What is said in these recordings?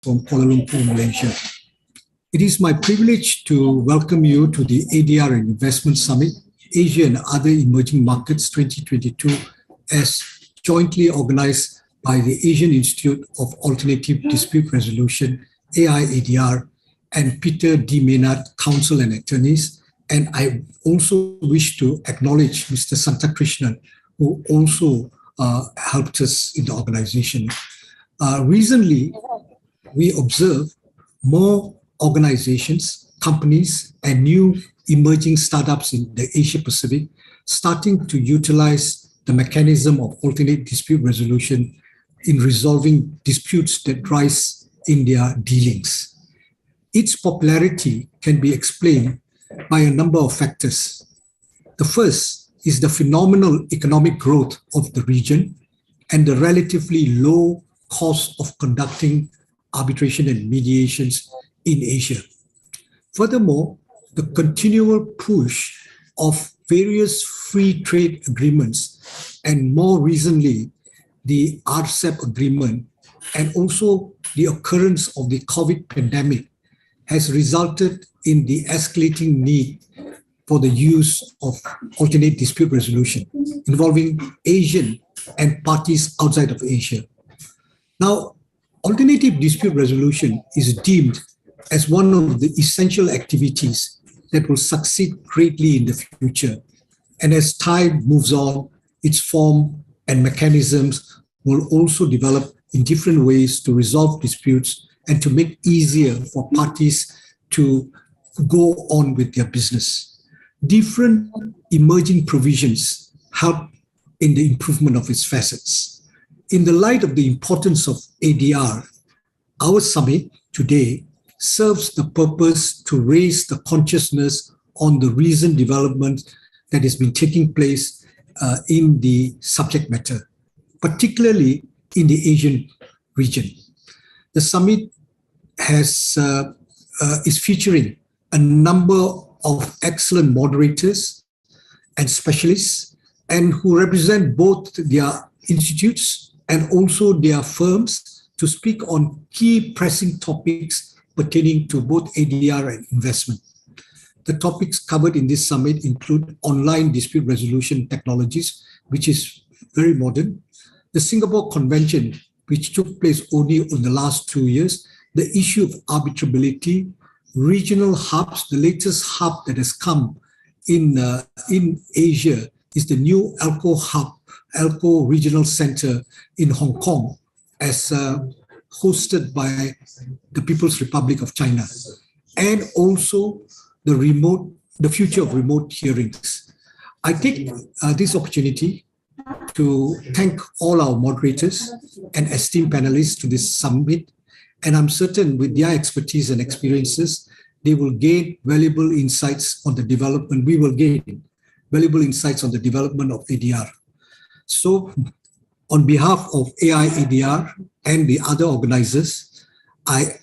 from Kuala Lumpur, Malaysia. It is my privilege to welcome you to the ADR and Investment Summit, Asia and Other Emerging Markets 2022, as jointly organized by the Asian Institute of Alternative Dispute Resolution, AIADR, and Peter D. Maynard, Counsel and Attorneys. And I also wish to acknowledge Mr. Santakrishnan, who also helped us in the organization. Recently, we observe more organizations, companies, and new emerging startups in the Asia Pacific starting to utilize the mechanism of alternate dispute resolution in resolving disputes that rise in their dealings. Its popularity can be explained by a number of factors. The first is the phenomenal economic growth of the region and the relatively low cost of conducting arbitration and mediations in Asia. Furthermore, the continual push of various free trade agreements, and more recently, the RCEP agreement, and also the occurrence of the COVID pandemic has resulted in the escalating need for the use of alternate dispute resolution involving Asian and parties outside of Asia. Now, alternative dispute resolution is deemed as one of the essential activities that will succeed greatly in the future. And as time moves on, its form and mechanisms will also develop in different ways to resolve disputes and to make easier for parties to go on with their business. Different emerging provisions help in the improvement of its facets. In the light of the importance of ADR, our summit today serves the purpose to raise the consciousness on the recent development that has been taking place in the subject matter, particularly in the Asian region. The summit is featuring a number of excellent moderators and specialists, and who represent both their institutes and also their firms to speak on key pressing topics pertaining to both ADR and investment. The topics covered in this summit include online dispute resolution technologies, which is very modern, the Singapore Convention, which took place only in the last 2 years, the issue of arbitrability, regional hubs. The latest hub that has come in Asia is the new ALCO hub, ALCO Regional Center in Hong Kong, as hosted by the People's Republic of China, and also the future of remote hearings. I take this opportunity to thank all our moderators and esteemed panelists to this summit, and I'm certain with their expertise and experiences, they will gain valuable insights on the development. We will gain valuable insights on the development of ADR. So, on behalf of AIADR and the other organizers, I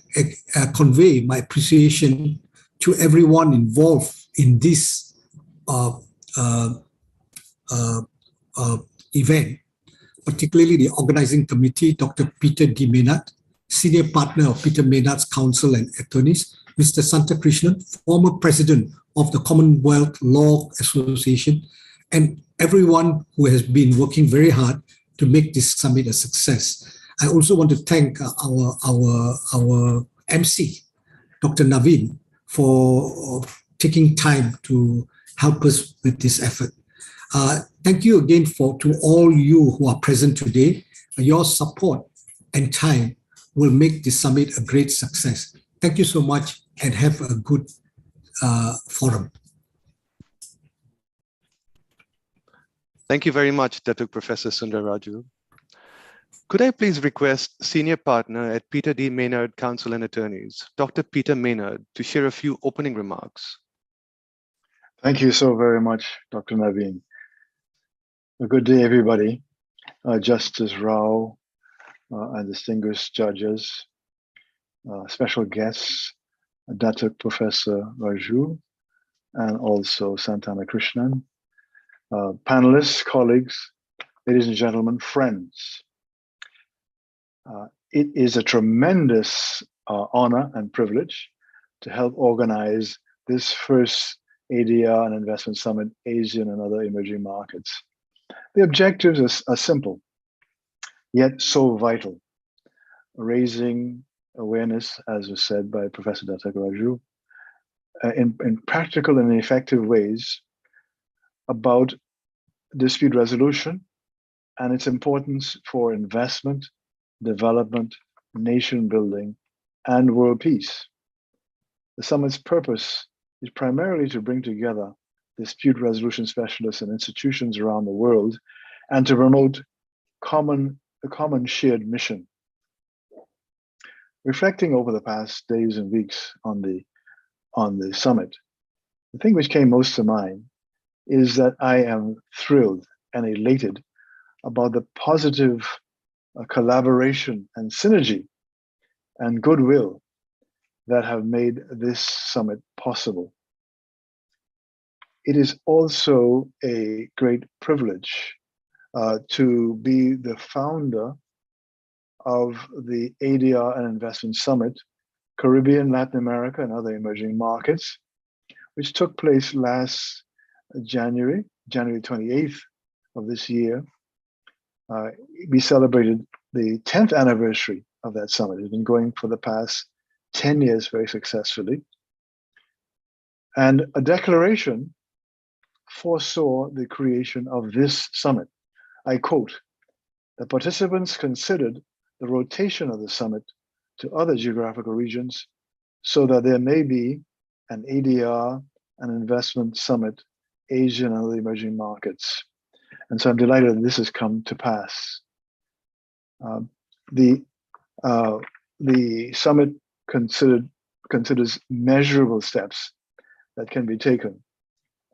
convey my appreciation to everyone involved in this event, particularly the organizing committee, Dr. Peter D. Maynard, Senior Partner of Peter Maynard's Counsel and Attorneys, Mr. Santakrishnan, former President of the Commonwealth Law Association, and everyone who has been working very hard to make this summit a success. I also want to thank our MC, Dr. Naveen, for taking time to help us with this effort. Thank you again to all you who are present today. Your support and time will make this summit a great success. Thank you so much and have a good forum. Thank you very much, Datuk Professor Sundarraju. Could I please request Senior Partner at Peter D. Maynard Counsel and Attorneys, Dr. Peter Maynard, to share a few opening remarks. Thank you so very much, Dr. Naveen. A good day, everybody. Justice Rao and distinguished judges, special guests, Datuk Professor Raju, and also Santana Krishnan, panelists, colleagues, ladies and gentlemen, friends. It is a tremendous honor and privilege to help organize this first ADR and Investment Summit, Asian and other emerging markets. The objectives are simple, yet so vital. Raising awareness, as was said by Professor Datuk Raju, in practical and effective ways about dispute resolution and its importance for investment, development, nation building, and world peace. The summit's purpose is primarily to bring together dispute resolution specialists and institutions around the world and to promote a common shared mission. Reflecting over the past days and weeks on the summit, the thing which came most to mind is that I am thrilled and elated about the positive collaboration and synergy and goodwill that have made this summit possible. It is also a great privilege to be the founder of the ADR and Investment Summit, Caribbean, Latin America, and other emerging markets, which took place last January 28th of this year. We celebrated the 10th anniversary of that summit. It's been going for the past 10 years very successfully. And a declaration foresaw the creation of this summit. I quote, "The participants considered the rotation of the summit to other geographical regions so that there may be an ADR and Investment Summit, Asian and other emerging markets." And so I'm delighted that this has come to pass. The summit considers measurable steps that can be taken,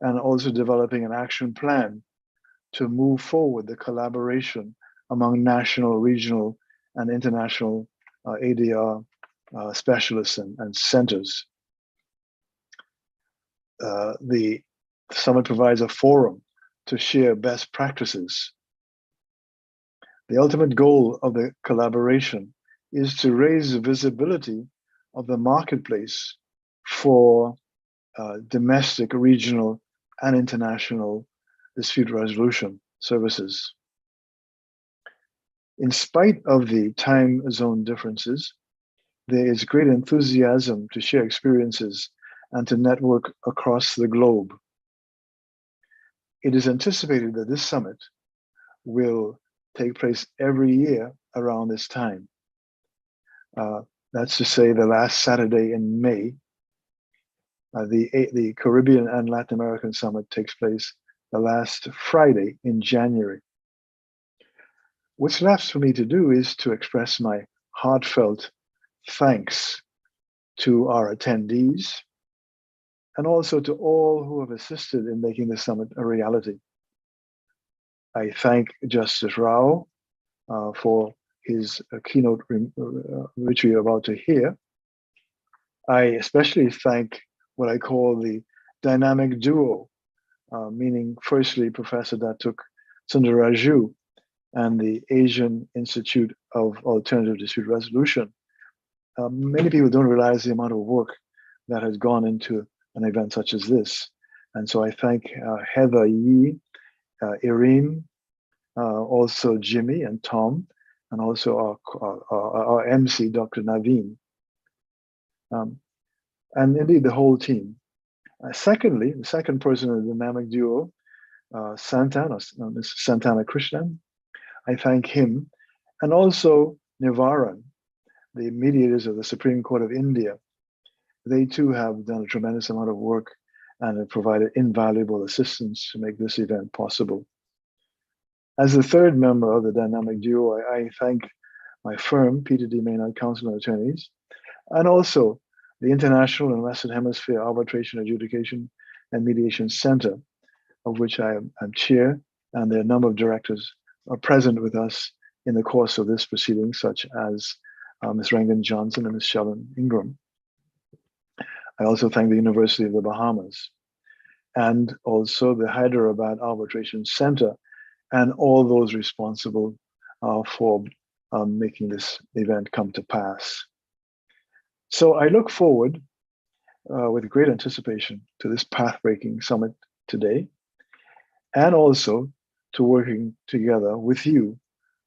and also developing an action plan to move forward the collaboration among national, regional, and international ADR specialists and centers. The summit provides a forum to share best practices. The ultimate goal of the collaboration is to raise the visibility of the marketplace for domestic, regional, and international dispute resolution services. In spite of the time zone differences, there is great enthusiasm to share experiences and to network across the globe. It is anticipated that this summit will take place every year around this time. That's to say, the last Saturday in May. The Caribbean and Latin American Summit takes place the last Friday in January. What's left for me to do is to express my heartfelt thanks to our attendees and also to all who have assisted in making the summit a reality. I thank Justice Rao for his keynote, which we are about to hear. I especially thank what I call the dynamic duo, meaning firstly, Professor Datuk Sundaraju and the Asian Institute of Alternative Dispute Resolution. Many people don't realize the amount of work that has gone into an event such as this. And so I thank Heather Yee, Irene, also Jimmy and Tom, and also our MC, Dr. Naveen, and indeed the whole team. Secondly, the second person in the dynamic duo, Mr. Santana Krishnan, I thank him, and also Nivaran, the mediators of the Supreme Court of India. They too have done a tremendous amount of work and have provided invaluable assistance to make this event possible. As the third member of the dynamic duo, I thank my firm, Peter D. Maynard Counsel and Attorneys, and also the International and Western Hemisphere Arbitration, Adjudication, and Mediation Center, of which I am chair, and there are a number of directors are present with us in the course of this proceeding, such as Ms. Rangan Johnson and Ms. Sheldon Ingram. I also thank the University of the Bahamas and also the Hyderabad Arbitration Center and all those responsible for making this event come to pass. So I look forward with great anticipation to this path-breaking summit today, and also to working together with you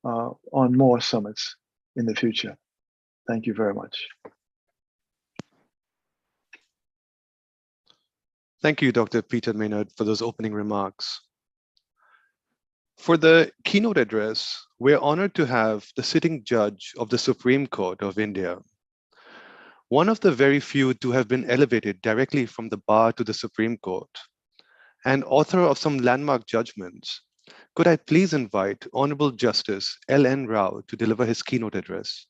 on more summits in the future. Thank you very much. Thank you, Dr. Peter Maynard, for those opening remarks. For the keynote address, we're honored to have the sitting judge of the Supreme Court of India, one of the very few to have been elevated directly from the bar to the Supreme Court, and author of some landmark judgments. Could I please invite Honorable Justice L.N. Rao to deliver his keynote address?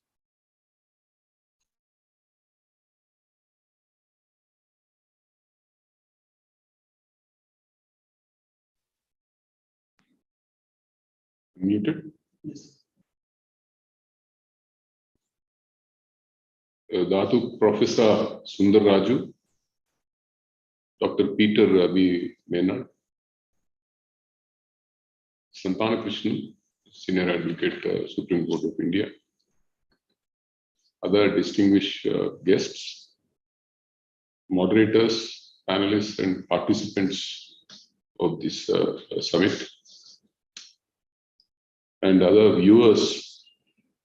Muted? Yes. Dhatu Professor Sundar Raju, Dr. Peter B. Maynard, Santana Krishnan, Senior Advocate, Supreme Court of India, other distinguished guests, moderators, panelists, and participants of this summit, and other viewers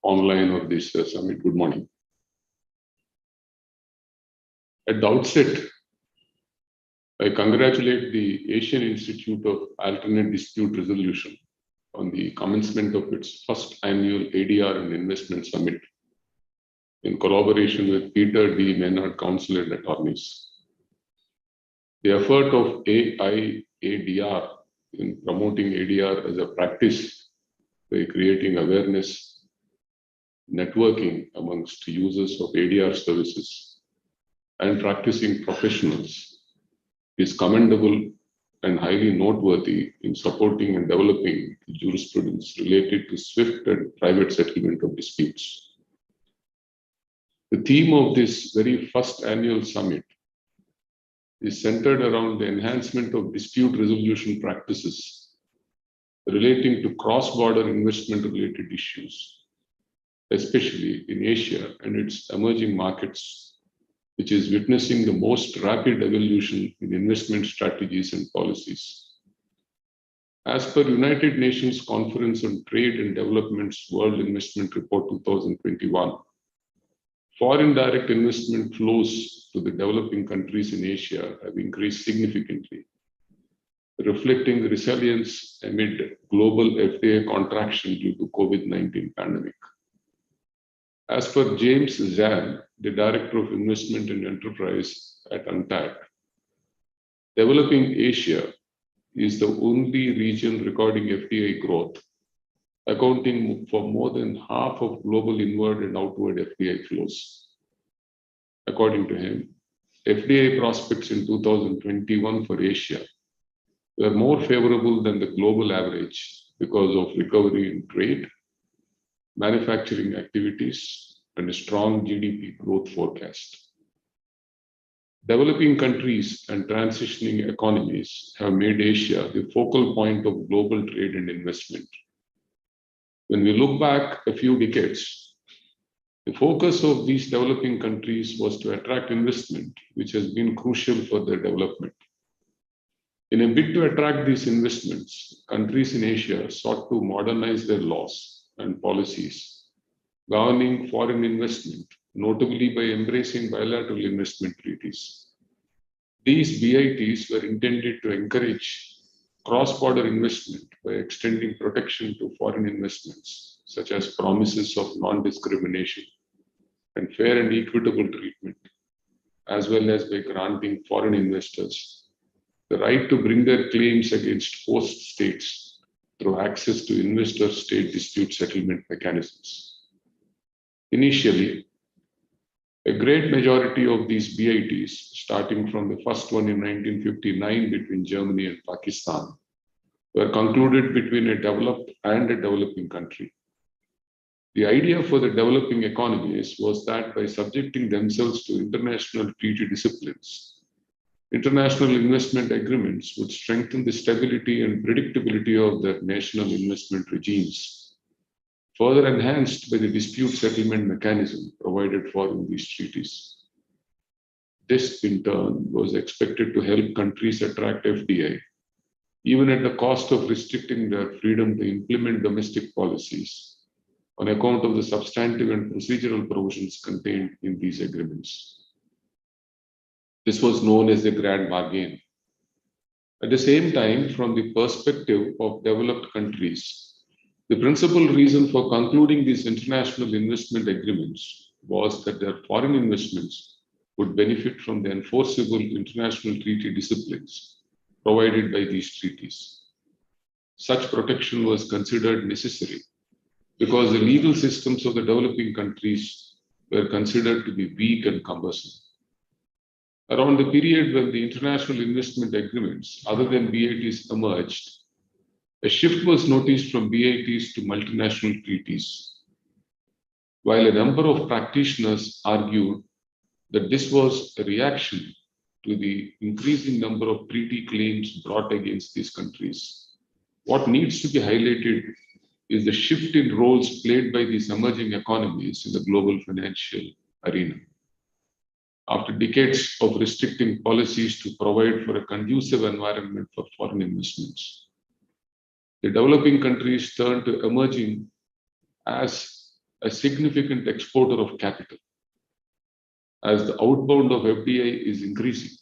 online of this summit. Good morning. At the outset, I congratulate the Asian Institute of Alternate Dispute Resolution on the commencement of its first annual ADR and Investment Summit in collaboration with Peter D. Maynard Counsel and Attorneys. The effort of AIADR in promoting ADR as a practice by creating awareness, networking amongst users of ADR services and practicing professionals is commendable and highly noteworthy in supporting and developing jurisprudence related to swift and private settlement of disputes. The theme of this very first annual summit is centered around the enhancement of dispute resolution practices relating to cross-border investment-related issues, especially in Asia and its emerging markets, which is witnessing the most rapid evolution in investment strategies and policies. As per United Nations Conference on Trade and Development's World Investment Report 2021, foreign direct investment flows to the developing countries in Asia have increased significantly, reflecting resilience amid global FDI contraction due to COVID-19 pandemic. As per James Zhang, the Director of Investment and Enterprise at UNTAD, developing Asia is the only region recording FDI growth, accounting for more than half of global inward and outward FDI flows. According to him, FDI prospects in 2021 for Asia were more favorable than the global average because of recovery in trade, manufacturing activities, and a strong GDP growth forecast. Developing countries and transitioning economies have made Asia the focal point of global trade and investment. When we look back a few decades, the focus of these developing countries was to attract investment, which has been crucial for their development. In a bid to attract these investments, countries in Asia sought to modernize their laws and policies governing foreign investment, notably by embracing bilateral investment treaties. These BITs were intended to encourage cross-border investment by extending protection to foreign investments, such as promises of non-discrimination and fair and equitable treatment, as well as by granting foreign investors the right to bring their claims against host states through access to investor-state dispute settlement mechanisms. Initially, a great majority of these BITs, starting from the first one in 1959 between Germany and Pakistan, were concluded between a developed and a developing country. The idea for the developing economies was that by subjecting themselves to international treaty disciplines, international investment agreements would strengthen the stability and predictability of their national investment regimes, further enhanced by the dispute settlement mechanism provided for in these treaties. this in turn was expected to help countries attract FDI, even at the cost of restricting their freedom to implement domestic policies on account of the substantive and procedural provisions contained in these agreements. This was known as the Grand Bargain. At the same time, from the perspective of developed countries, the principal reason for concluding these international investment agreements was that their foreign investments would benefit from the enforceable international treaty disciplines provided by these treaties. Such protection was considered necessary because the legal systems of the developing countries were considered to be weak and cumbersome. Around the period when the international investment agreements other than BITs emerged, a shift was noticed from BITs to multinational treaties. While a number of practitioners argued that this was a reaction to the increasing number of treaty claims brought against these countries, what needs to be highlighted is the shift in roles played by these emerging economies in the global financial arena. After decades of restricting policies to provide for a conducive environment for foreign investments, the developing countries turned to emerging as a significant exporter of capital. As the outbound of FDI is increasing,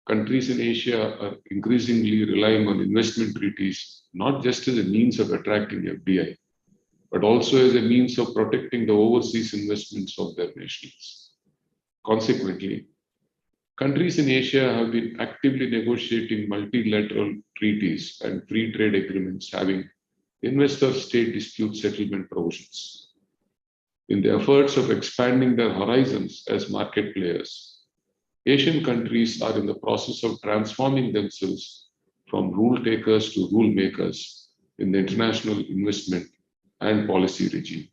countries in Asia are increasingly relying on investment treaties, not just as a means of attracting FDI, but also as a means of protecting the overseas investments of their nations. Consequently, countries in Asia have been actively negotiating multilateral treaties and free trade agreements having investor-state dispute settlement provisions. In the efforts of expanding their horizons as market players, Asian countries are in the process of transforming themselves from rule takers to rule makers in the international investment and policy regime.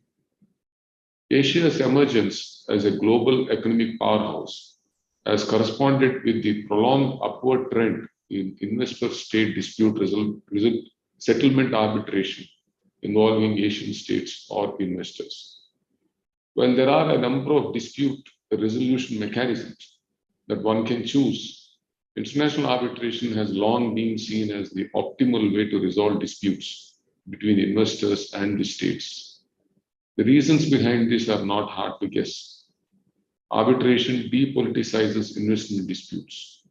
Asia's emergence as a global economic powerhouse has corresponded with the prolonged upward trend in investor-state dispute settlement arbitration involving Asian states or investors. While there are a number of dispute resolution mechanisms that one can choose, international arbitration has long been seen as the optimal way to resolve disputes between investors and the states. The reasons behind this are not hard to guess. Arbitration depoliticizes investment disputes.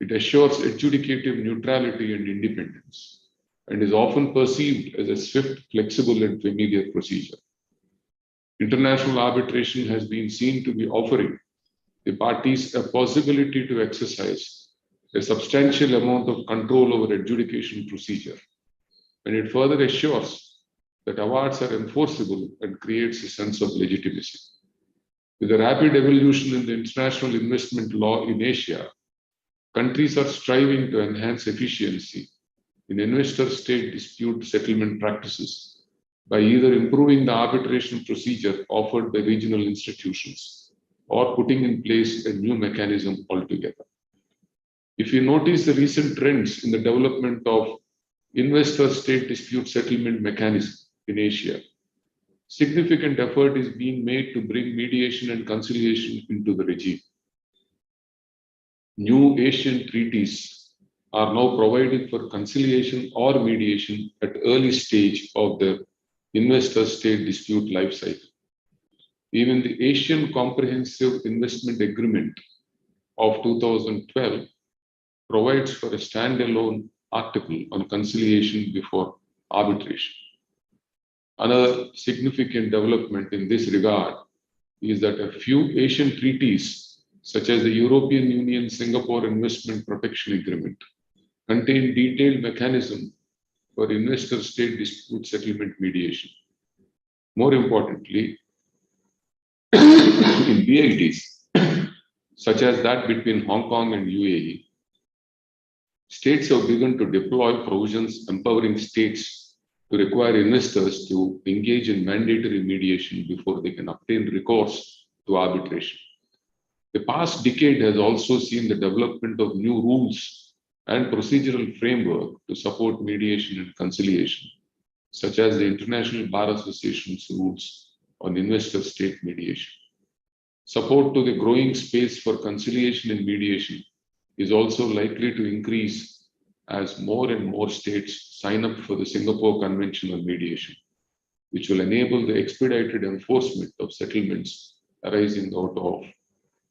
It assures adjudicative neutrality and independence, and is often perceived as a swift, flexible, and familiar procedure. International arbitration has been seen to be offering the parties a possibility to exercise a substantial amount of control over adjudication procedure, and it further assures that awards are enforceable and creates a sense of legitimacy. With the rapid evolution in the international investment law in Asia, countries are striving to enhance efficiency in investor-state dispute settlement practices by either improving the arbitration procedure offered by regional institutions or putting in place a new mechanism altogether. If you notice the recent trends in the development of investor-state dispute settlement mechanism in Asia, significant effort is being made to bring mediation and conciliation into the regime. New Asian treaties are now providing for conciliation or mediation at early stage of the investor-state dispute life cycle. Even the Asian Comprehensive Investment Agreement of 2012 provides for a standalone article on conciliation before arbitration. Another significant development in this regard is that a few Asian treaties, such as the European Union Singapore Investment Protection Agreement, contain detailed mechanism for investor-state dispute settlement mediation. More importantly, in BITs, such as that between Hong Kong and UAE, states have begun to deploy provisions empowering states to require investors to engage in mandatory mediation before they can obtain recourse to arbitration. The past decade has also seen the development of new rules and procedural framework to support mediation and conciliation, such as the International Bar Association's rules on investor-state mediation. Support to the growing space for conciliation and mediation is also likely to increase as more and more states sign up for the Singapore Convention on Mediation, which will enable the expedited enforcement of settlements arising out of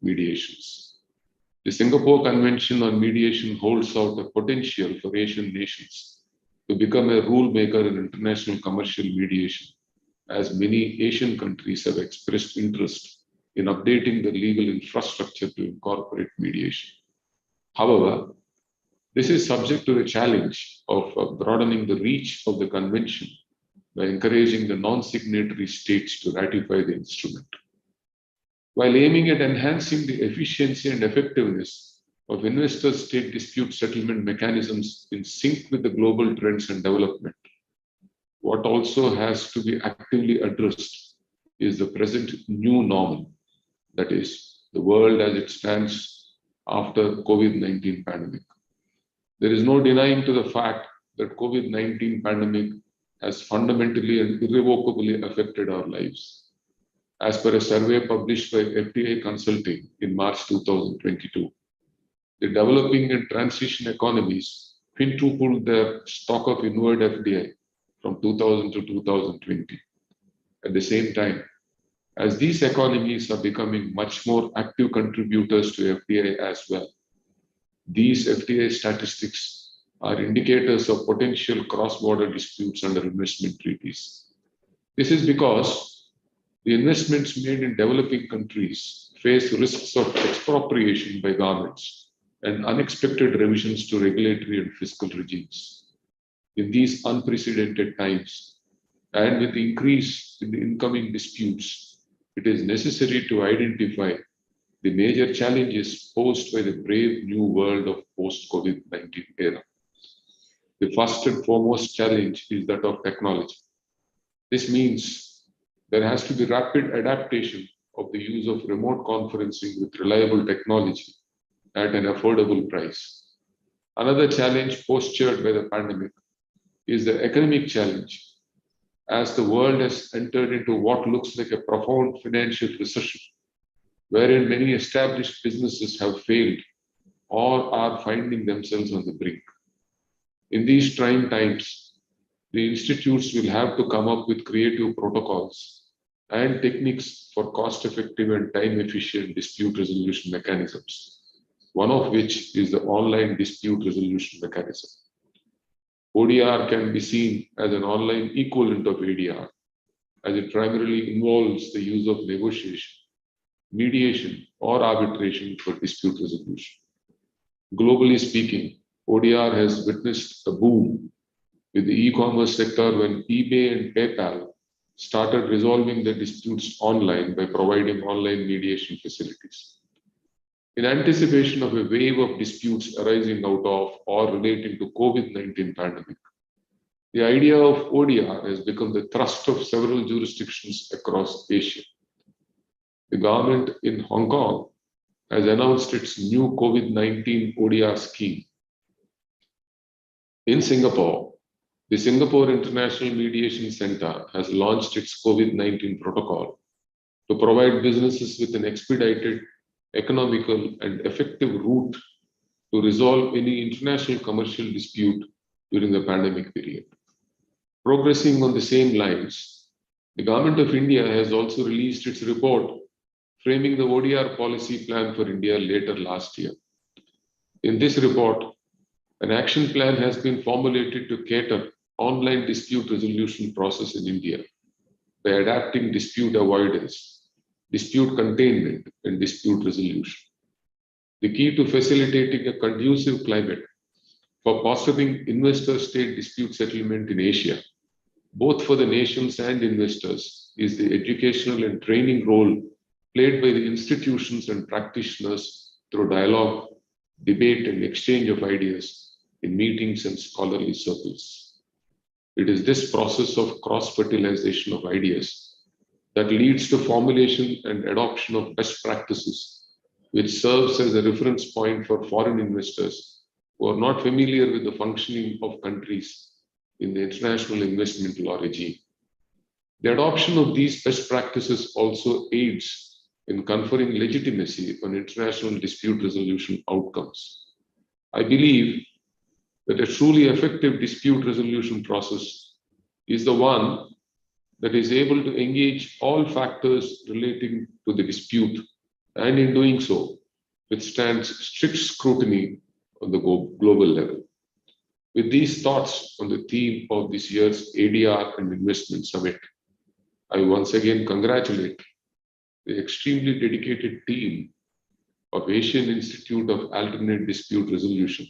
mediations. The Singapore Convention on Mediation holds out a potential for Asian nations to become a rule maker in international commercial mediation, as many Asian countries have expressed interest in updating the legal infrastructure to incorporate mediation. However, this is subject to the challenge of broadening the reach of the convention by encouraging the non-signatory states to ratify the instrument. While aiming at enhancing the efficiency and effectiveness of investor-state dispute settlement mechanisms in sync with the global trends and development, what also has to be actively addressed is the present new normal, that is, the world as it stands after COVID-19 pandemic. There is no denying to the fact that COVID-19 pandemic has fundamentally and irrevocably affected our lives. As per a survey published by FDI Consulting in March 2022, the developing and transition economies quintupled their stock of inward FDI from 2000 to 2020. At the same time, as these economies are becoming much more active contributors to FDI as well, these FDI statistics are indicators of potential cross-border disputes under investment treaties. This is because the investments made in developing countries face risks of expropriation by governments and unexpected revisions to regulatory and fiscal regimes. In these unprecedented times, and with the increase in the incoming disputes, it is necessary to identify the major challenges posed by the brave new world of post-COVID-19 era. The first and foremost challenge is that of technology. This means there has to be rapid adaptation of the use of remote conferencing with reliable technology at an affordable price. Another challenge postured by the pandemic is the economic challenge, as the world has entered into what looks like a profound financial recession, wherein many established businesses have failed or are finding themselves on the brink. In these trying times, the institutes will have to come up with creative protocols and techniques for cost-effective and time-efficient dispute resolution mechanisms, one of which is the online dispute resolution mechanism. ODR can be seen as an online equivalent of ADR, as it primarily involves the use of negotiation, mediation, or arbitration for dispute resolution. Globally speaking, ODR has witnessed a boom with the e-commerce sector when eBay and PayPal started resolving their disputes online by providing online mediation facilities. In anticipation of a wave of disputes arising out of or relating to COVID-19 pandemic, the idea of ODR has become the thrust of several jurisdictions across Asia. The government in Hong Kong has announced its new COVID-19 ODR scheme. In Singapore, the Singapore International Mediation Center has launched its COVID-19 protocol to provide businesses with an expedited, economical, and effective route to resolve any international commercial dispute during the pandemic period. Progressing on the same lines, the Government of India has also released its report framing the ODR policy plan for India later last year. In this report, an action plan has been formulated to cater online dispute resolution process in India by adapting dispute avoidance, dispute containment, and dispute resolution. The key to facilitating a conducive climate for fostering investor-state dispute settlement in Asia, both for the nations and investors, is the educational and training role played by the institutions and practitioners through dialogue, debate, and exchange of ideas in meetings and scholarly circles. It is this process of cross-fertilization of ideas that leads to formulation and adoption of best practices, which serves as a reference point for foreign investors who are not familiar with the functioning of countries in the international investment law regime. The adoption of these best practices also aids in conferring legitimacy on international dispute resolution outcomes. I believe that a truly effective dispute resolution process is the one that is able to engage all factors relating to the dispute, and in doing so, withstands strict scrutiny on the global level. With these thoughts on the theme of this year's ADR and Investment Summit, I once again congratulate the extremely dedicated team of Asian Institute of Alternate Dispute Resolution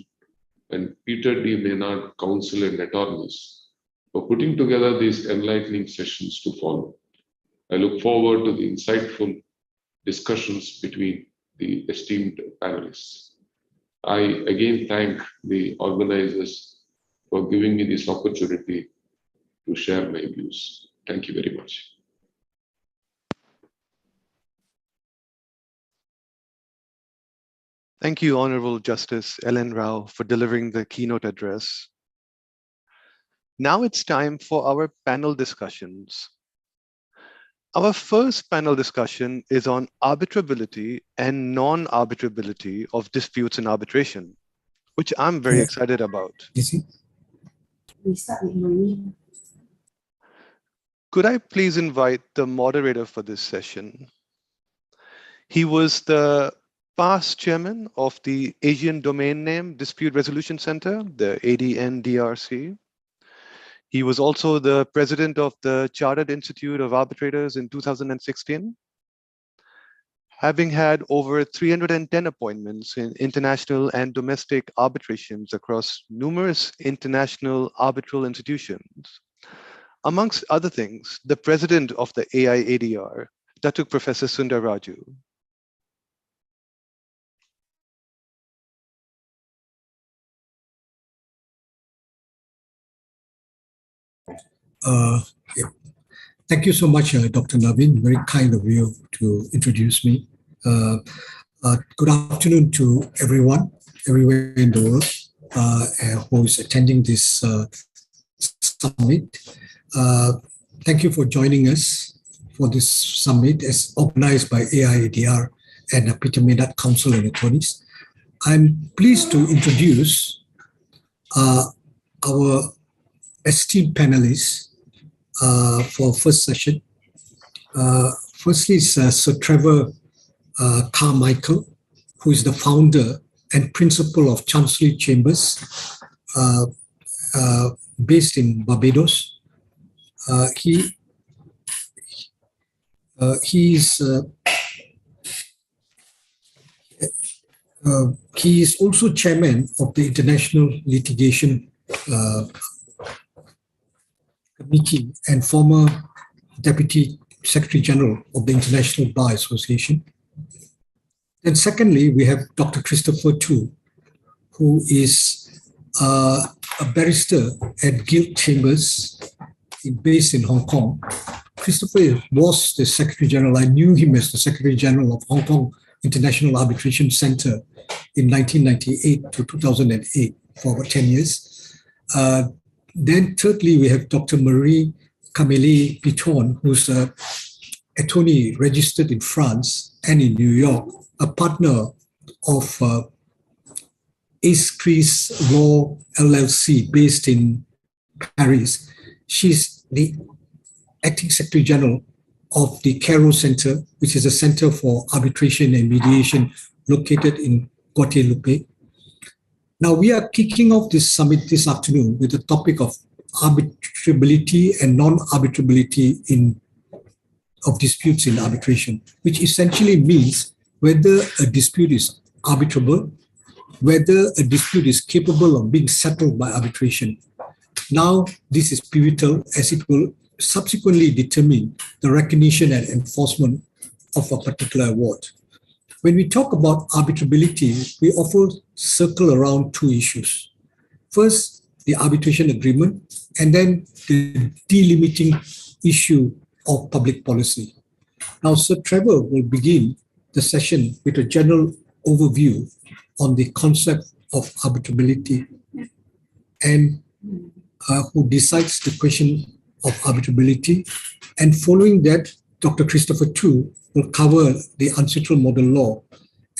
and Peter D. Maynard Counsel and Attorneys for putting together these enlightening sessions to follow. I look forward to the insightful discussions between the esteemed panelists. I again thank the organizers for giving me this opportunity to share my views. Thank you very much. Thank you, Honorable Justice L.N. Rao, for delivering the keynote address. Now it's time for our panel discussions. Our first panel discussion is on arbitrability and non-arbitrability of disputes in arbitration, which I'm very excited about. We start with Marie. Could I please invite the moderator for this session? He was the past chairman of the Asian Domain Name Dispute Resolution Center, the ADN-DRC. He was also the president of the Chartered Institute of Arbitrators in 2016. Having had over 310 appointments in international and domestic arbitrations across numerous international arbitral institutions. Amongst other things, the president of the AIADR, Datuk Professor Sundar Raju. Yeah. Thank you so much, Dr. Naveen. Very kind of you to introduce me. Good afternoon to everyone, everywhere in the world who is attending this summit. Thank you for joining us for this summit as organized by AIADR and Peter Maynard Counsel and Attorneys. I'm pleased to introduce our esteemed panelists for first session. Firstly is Sir Trevor Carmichael, who is the founder and principal of Chancery Chambers, based in Barbados. He is also chairman of the International Litigation Committee and former Deputy Secretary General of the International Bar Association. And secondly, we have Dr. Christopher Tu, who is a barrister at Guild Chambers based in Hong Kong. Christopher was the Secretary General. I knew him as the Secretary General of Hong Kong International Arbitration Center in 1998 to 2008 for about 10 years. Then thirdly, we have Dr. Marie Camélie Piton, who's an attorney registered in France and in New York, a partner of Ace Law LLC based in Paris. She's the acting Secretary General of the Cairo Center, which is a center for arbitration and mediation located in Guadeloupe. Now, we are kicking off this summit this afternoon with the topic of arbitrability and non-arbitrability of disputes in arbitration, which essentially means whether a dispute is arbitrable, whether a dispute is capable of being settled by arbitration. Now, this is pivotal as it will subsequently determine the recognition and enforcement of a particular award. When we talk about arbitrability, we often circle around two issues. First, the arbitration agreement, and then the delimiting issue of public policy. Now, Sir Trevor will begin the session with a general overview on the concept of arbitrability and who decides the question of arbitrability. And following that, Dr. Christopher Tu will cover the ancestral model law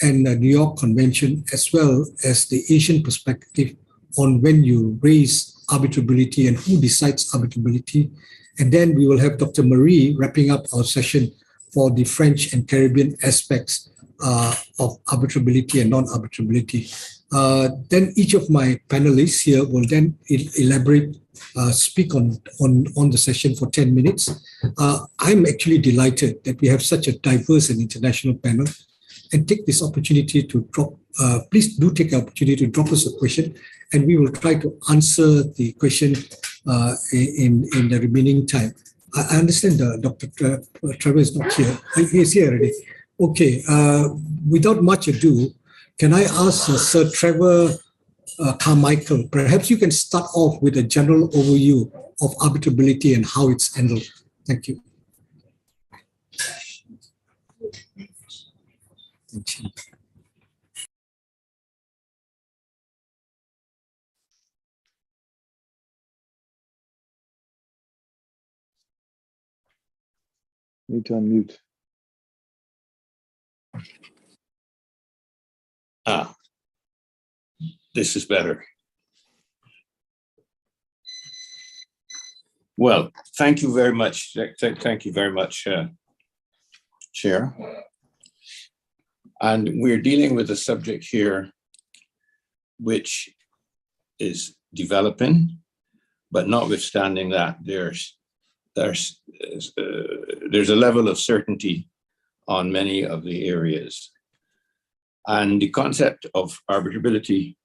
and the New York Convention, as well as the Asian perspective on when you raise arbitrability and who decides arbitrability. And then we will have Dr. Marie wrapping up our session for the French and Caribbean aspects of arbitrability and non-arbitrability. Then each of my panelists here will then elaborate, speak on the session for 10 minutes. I'm actually delighted that we have such a diverse and international panel, and take this opportunity to drop, please do take the opportunity to drop us a question, and we will try to answer the question in the remaining time. I understand Dr. Trevor is not here. He's here already. Okay, without much ado, can I ask Sir Trevor Carmichael, perhaps you can start off with a general overview of arbitrability and how it's handled. Thank you. Thank you. Need to unmute. This is better. Well, thank you very much. Thank you very much, Chair. And we're dealing with a subject here which is developing, but notwithstanding that, there's a level of certainty on many of the areas. And the concept of arbitrability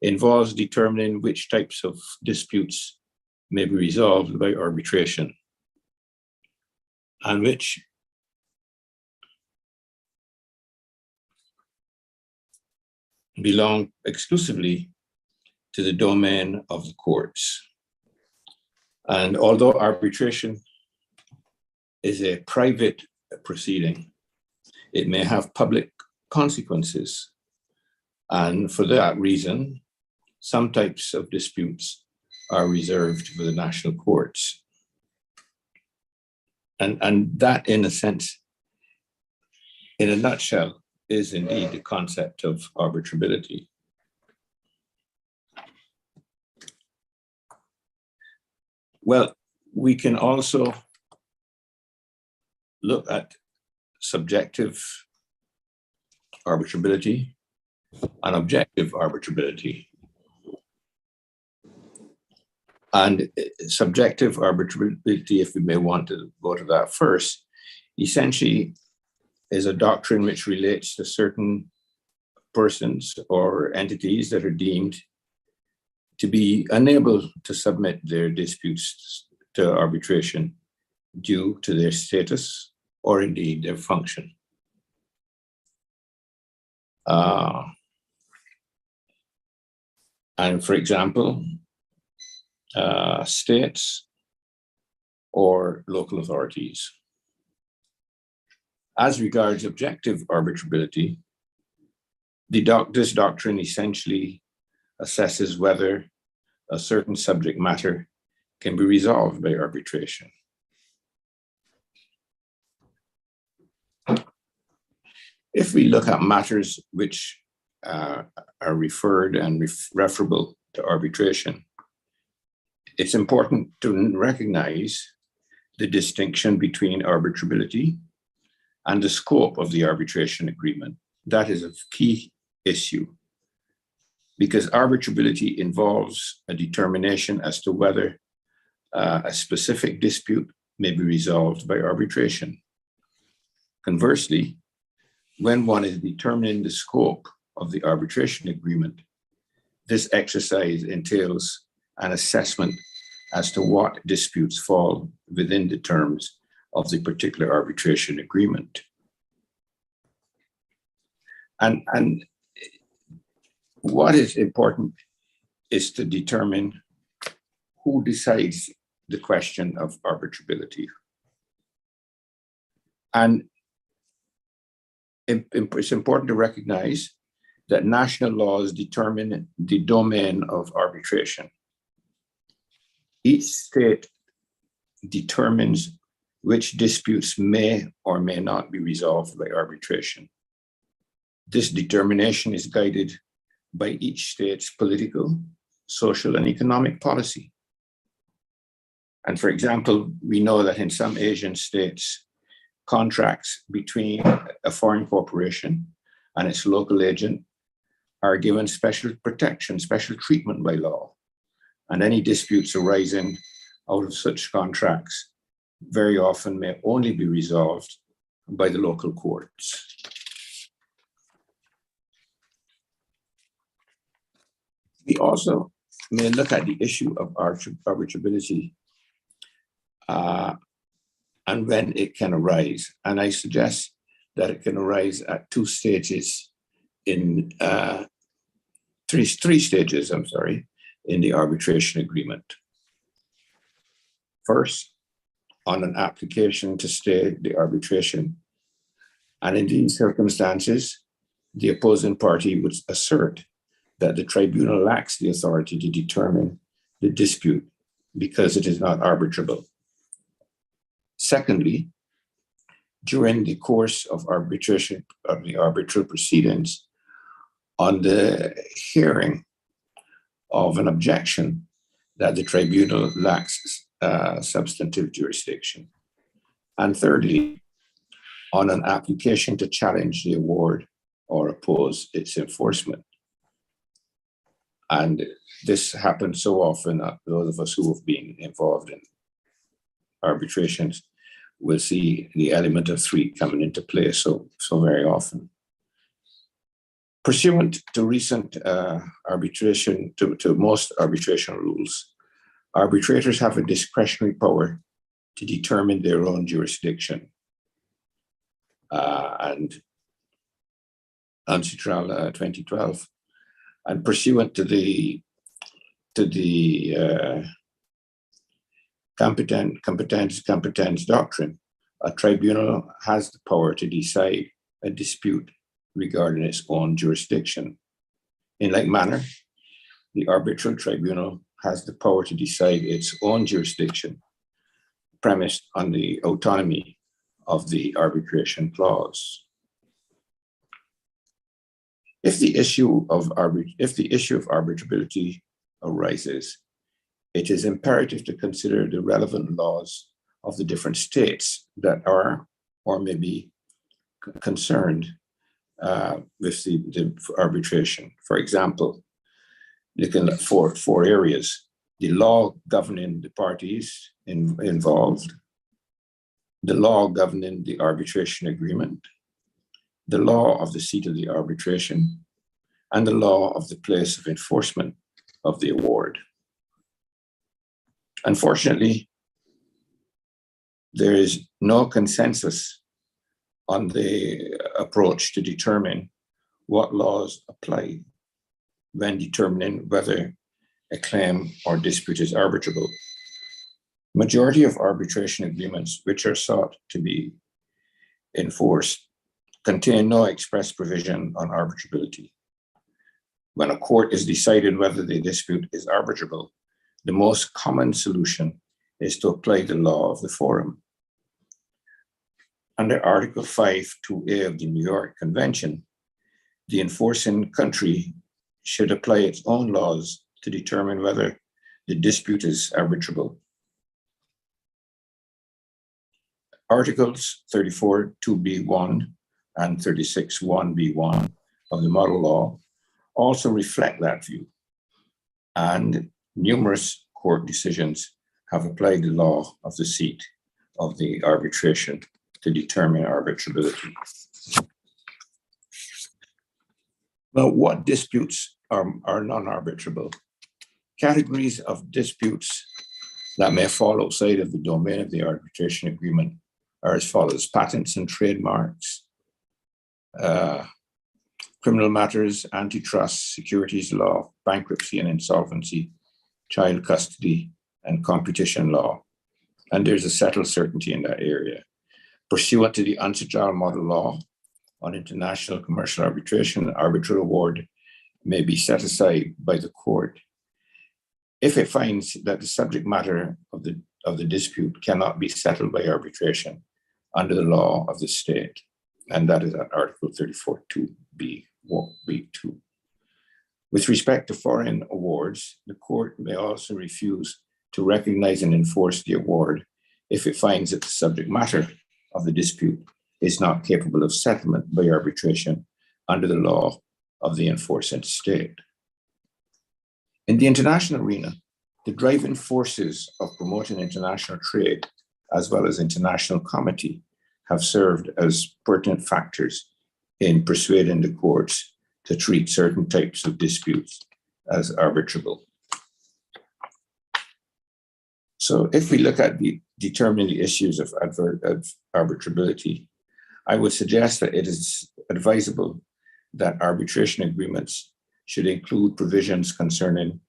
involves determining which types of disputes may be resolved by arbitration, and which belong exclusively to the domain of the courts. And although arbitration is a private proceeding, it may have public consequences. And for that reason, some types of disputes are reserved for the national courts. And that, in a sense, in a nutshell, is indeed the concept of arbitrability. Well, we can also look at subjective arbitrability and objective arbitrability. And subjective arbitrability, if we may want to go to that first, essentially is a doctrine which relates to certain persons or entities that are deemed to be unable to submit their disputes to arbitration due to their status or indeed their function. And for example, states or local authorities. As regards objective arbitrability, this doctrine essentially assesses whether a certain subject matter can be resolved by arbitration. If we look at matters which are referred and referable to arbitration, it's important to recognize the distinction between arbitrability and the scope of the arbitration agreement. That is a key issue, because arbitrability involves a determination as to whether a specific dispute may be resolved by arbitration. Conversely, when one is determining the scope of the arbitration agreement, this exercise entails an assessment as to what disputes fall within the terms of the particular arbitration agreement. And what is important is to determine who decides the question of arbitrability. And it's important to recognize that national laws determine the domain of arbitration. Each state determines which disputes may or may not be resolved by arbitration. This determination is guided by each state's political, social, and economic policy. And for example, we know that in some Asian states, contracts between a foreign corporation and its local agent are given special protection, special treatment by law. And any disputes arising out of such contracts very often may only be resolved by the local courts. We also may look at the issue of arbitrability and when it can arise. And I suggest that it can arise at two stages in three stages, in the arbitration agreement. First, on an application to stay the arbitration. And in these circumstances, the opposing party would assert that the tribunal lacks the authority to determine the dispute because it is not arbitrable. Secondly, during the course of arbitration of the arbitral proceedings, on the hearing of an objection that the tribunal lacks substantive jurisdiction. And thirdly, on an application to challenge the award or oppose its enforcement. And this happens so often that those of us who have been involved in arbitrations will see the element of three coming into play so very often. Pursuant to recent arbitration, to most arbitration rules, arbitrators have a discretionary power to determine their own jurisdiction. And UNCITRAL 2012, and pursuant to the competence doctrine, a tribunal has the power to decide a dispute regarding its own jurisdiction. In like manner, the arbitral tribunal has the power to decide its own jurisdiction, premised on the autonomy of the arbitration clause. If the issue of arbitrability arises, it is imperative to consider the relevant laws of the different states that are or may be concerned with the arbitration. For example, looking at four areas: the law governing the parties involved, the law governing the arbitration agreement, the law of the seat of the arbitration, and the law of the place of enforcement of the award. Unfortunately, there is no consensus on the approach to determine what laws apply when determining whether a claim or dispute is arbitrable. Majority of arbitration agreements which are sought to be enforced contain no express provision on arbitrability. When a court is deciding whether the dispute is arbitrable, the most common solution is to apply the law of the forum. Under Article 5(2)(a) of the New York Convention, the enforcing country should apply its own laws to determine whether the dispute is arbitrable. Articles 34(2)(b)(1) and 36(1)(b)(1) of the model law also reflect that view, and numerous court decisions have applied the law of the seat of the arbitration to determine arbitrability. Well, what disputes are non-arbitrable? Categories of disputes that may fall outside of the domain of the arbitration agreement are as follows: patents and trademarks, criminal matters, antitrust, securities law, bankruptcy and insolvency, child custody, and competition law. And there's a settled certainty in that area. Pursuant to the UNCITRAL model law on international commercial arbitration, an arbitral award may be set aside by the court if it finds that the subject matter of the of the dispute cannot be settled by arbitration under the law of the state. And that is at Article 34.2b(2). With respect to foreign awards, the court may also refuse to recognize and enforce the award if it finds that the subject matter of the dispute is not capable of settlement by arbitration under the law of the enforcing state. In the international arena, the driving forces of promoting international trade, as well as international comity, have served as pertinent factors in persuading the courts to treat certain types of disputes as arbitrable. So if we look at determining the issues of arbitrability, I would suggest that it is advisable that arbitration agreements should include provisions concerning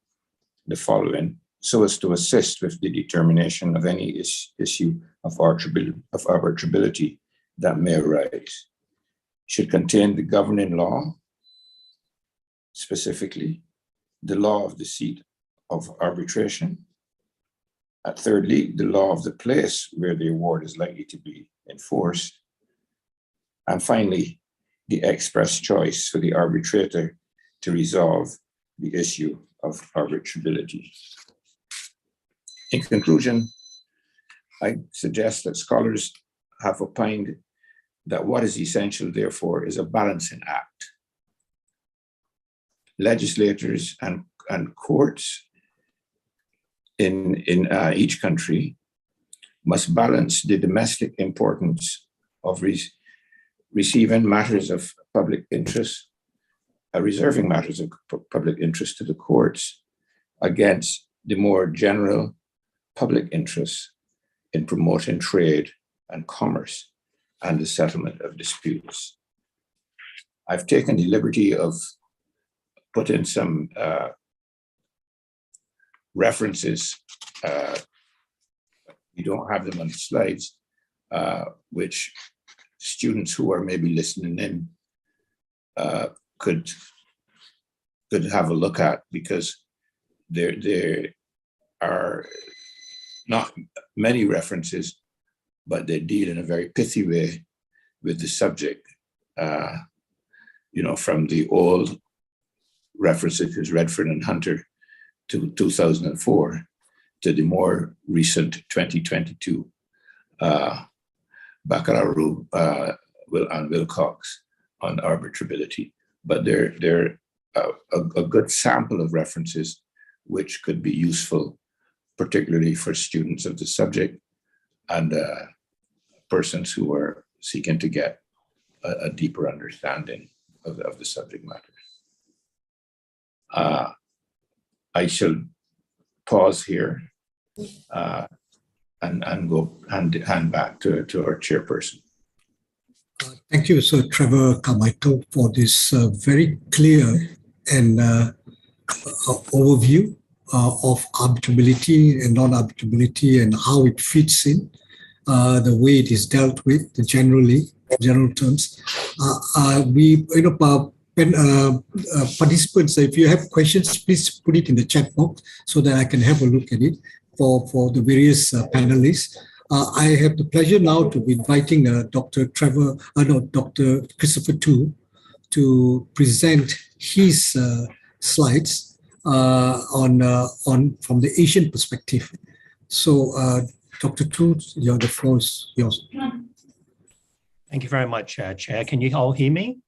the following, so as to assist with the determination of any issue of arbitrability that may arise. Should contain the governing law, specifically the law of the seat of arbitration. Thirdly, the law of the place where the award is likely to be enforced. And finally, the express choice for the arbitrator to resolve the issue of arbitrability. In conclusion, I suggest that scholars have opined that what is essential, therefore, is a balancing act. Legislators and courts in each country must balance the domestic importance of receiving matters of public interest, reserving matters of public interest to the courts against the more general public interest in promoting trade and commerce and the settlement of disputes. I've taken the liberty of putting some references, we don't have them on the slides, which students who are maybe listening in could have a look at, because there are not many references, but they deal in a very pithy way with the subject. From the old references, Redford and Hunter, to 2004, to the more recent 2022, Baccalaru and Wilcox on arbitrability. But they're a good sample of references which could be useful, particularly for students of the subject and persons who are seeking to get a deeper understanding of the subject matter. I shall pause here and go hand back to our chairperson. Thank you, Sir Trevor Carmichael, for this very clear and overview of arbitrability and non-arbitrability and how it fits in, the way it is dealt with, general terms. Participants, if you have questions, please put it in the chat box so that I can have a look at it for the various panelists. I have the pleasure now to be inviting Dr. Christopher Tu to present his slides from the Asian perspective. So, Dr. Tu, the floor is yours. Thank you very much, Chair. Can you all hear me?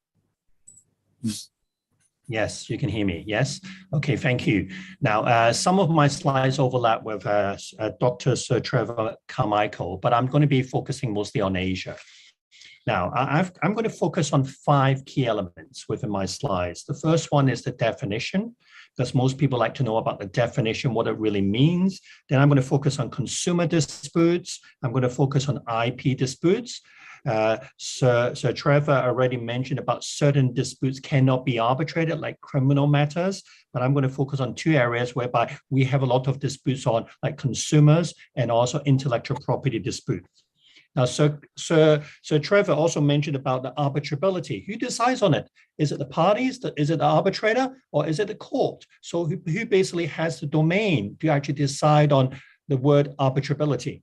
Yes, you can hear me. Yes. Okay, thank you. Now, some of my slides overlap with Dr. Sir Trevor Carmichael, but I'm going to be focusing mostly on Asia. Now, I'm going to focus on 5 key elements within my slides. The first one is the definition, because most people like to know about the definition, what it really means. Then I'm going to focus on consumer disputes. I'm going to focus on IP disputes. Sir Trevor already mentioned about certain disputes cannot be arbitrated, like criminal matters, but I'm going to focus on 2 areas whereby we have a lot of disputes on, like consumers and also intellectual property disputes. Now, Sir Trevor also mentioned about the arbitrability. Who decides on it? Is it the parties? Is it the arbitrator? Or is it the court? So who basically has the domain to actually decide on the word arbitrability.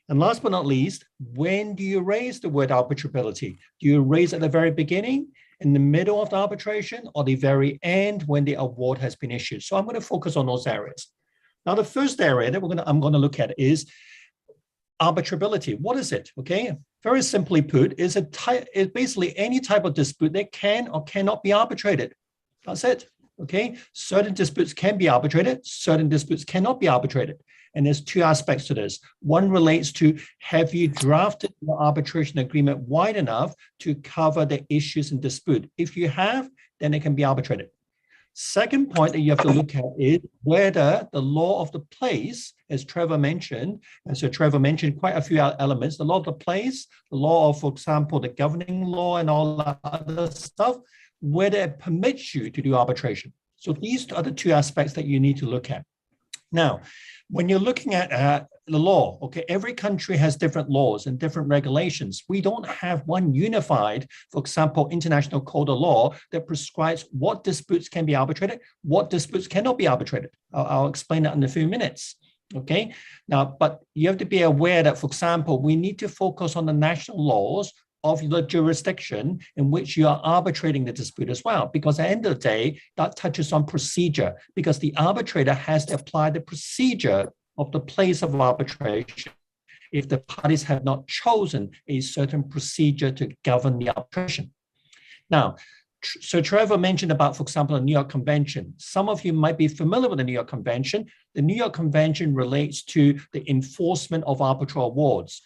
And last but not least, when do you raise the word arbitrability? Do you raise it at the very beginning, in the middle of the arbitration, or the very end when the award has been issued? So I'm going to focus on those areas. Now, the first area that I'm going to look at is arbitrability. What is it? Okay, very simply put, is basically any type of dispute that can or cannot be arbitrated. That's it. Okay, certain disputes can be arbitrated, certain disputes cannot be arbitrated. And there's two aspects to this. One relates to, have you drafted the arbitration agreement wide enough to cover the issues in dispute? If you have, then it can be arbitrated. Second point that you have to look at is whether the law of the place, as Trevor mentioned, and so Trevor mentioned quite a few elements, the law of the place, the law of, for example, the governing law and all that other stuff, whether it permits you to do arbitration. So these are the two aspects that you need to look at. Now, when you're looking at the law, okay, every country has different laws and different regulations. We don't have one unified, for example, international code of law that prescribes what disputes can be arbitrated, what disputes cannot be arbitrated. I'll explain that in a few minutes. Okay, now, but you have to be aware that, for example, we need to focus on the national laws of the jurisdiction in which you are arbitrating the dispute as well, because at the end of the day, that touches on procedure, because the arbitrator has to apply the procedure of the place of arbitration if the parties have not chosen a certain procedure to govern the arbitration. Now, so Trevor mentioned about, for example, the New York Convention. Some of you might be familiar with the New York Convention. The New York Convention relates to the enforcement of arbitral awards.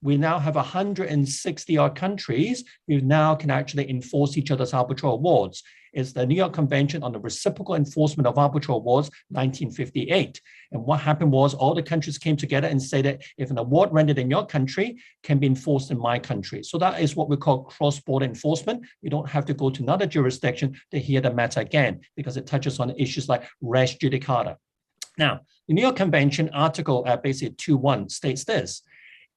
We now have 160 odd countries who now can actually enforce each other's arbitral awards. It's the New York Convention on the Reciprocal Enforcement of Arbitral Awards, 1958. And what happened was all the countries came together and said that if an award rendered in your country can be enforced in my country. So that is what we call cross-border enforcement. You don't have to go to another jurisdiction to hear the matter again, because it touches on issues like res judicata. Now, the New York Convention article basically 2.1 states this: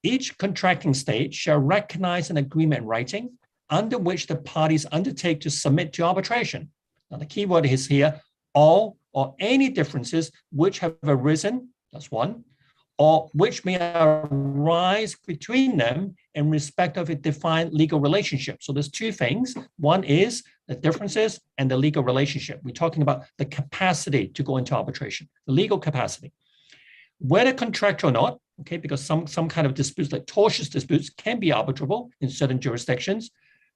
each contracting state shall recognize an agreement in writing under which the parties undertake to submit to arbitration. Now, the key word is here, all or any differences which have arisen, that's one, or which may arise between them in respect of a defined legal relationship. So there's two things. One is the differences and the legal relationship. We're talking about the capacity to go into arbitration, the legal capacity. Whether contractual or not, okay, because some kind of disputes, like tortious disputes, can be arbitrable in certain jurisdictions.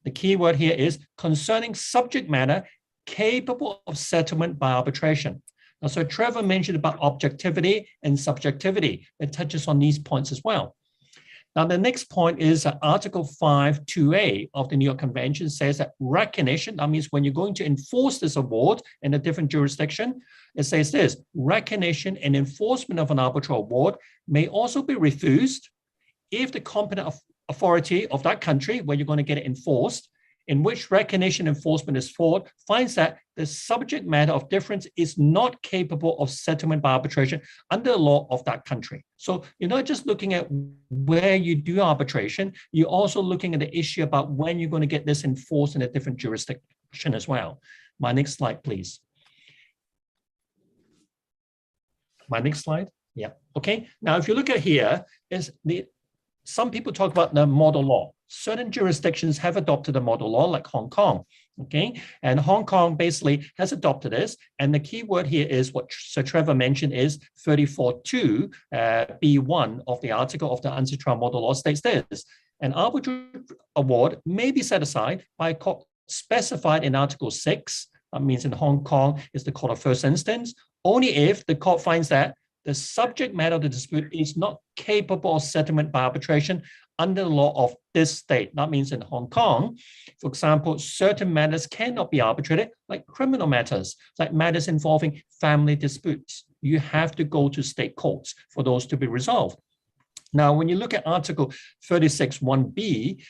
The key word here is concerning subject matter capable of settlement by arbitration. Now, so Trevor mentioned about objectivity and subjectivity. It touches on these points as well. Now, the next point is Article 5.2a of the New York Convention says that recognition, that means when you're going to enforce this award in a different jurisdiction, it says this: recognition and enforcement of an arbitral award may also be refused if the competent authority of that country where you're going to get it enforced, in which recognition enforcement is for, finds that the subject matter of difference is not capable of settlement by arbitration under the law of that country. So you're not just looking at where you do arbitration, you're also looking at the issue about when you're going to get this enforced in a different jurisdiction as well. My next slide, please. My next slide. Yeah. Okay. Now, if you look at here, some people talk about the model law. Certain jurisdictions have adopted the model law, like Hong Kong, okay? And Hong Kong basically has adopted this. And the key word here is what Sir Trevor mentioned is 34.2 B1 of the article of the antitrust model law states this: an arbitral award may be set aside by a court specified in Article 6. That means in Hong Kong is the court of first instance, only if the court finds that the subject matter of the dispute is not capable of settlement by arbitration under the law of this state. That means in Hong Kong, for example, certain matters cannot be arbitrated, like criminal matters, like matters involving family disputes. You have to go to state courts for those to be resolved. Now, when you look at Article 36.1b,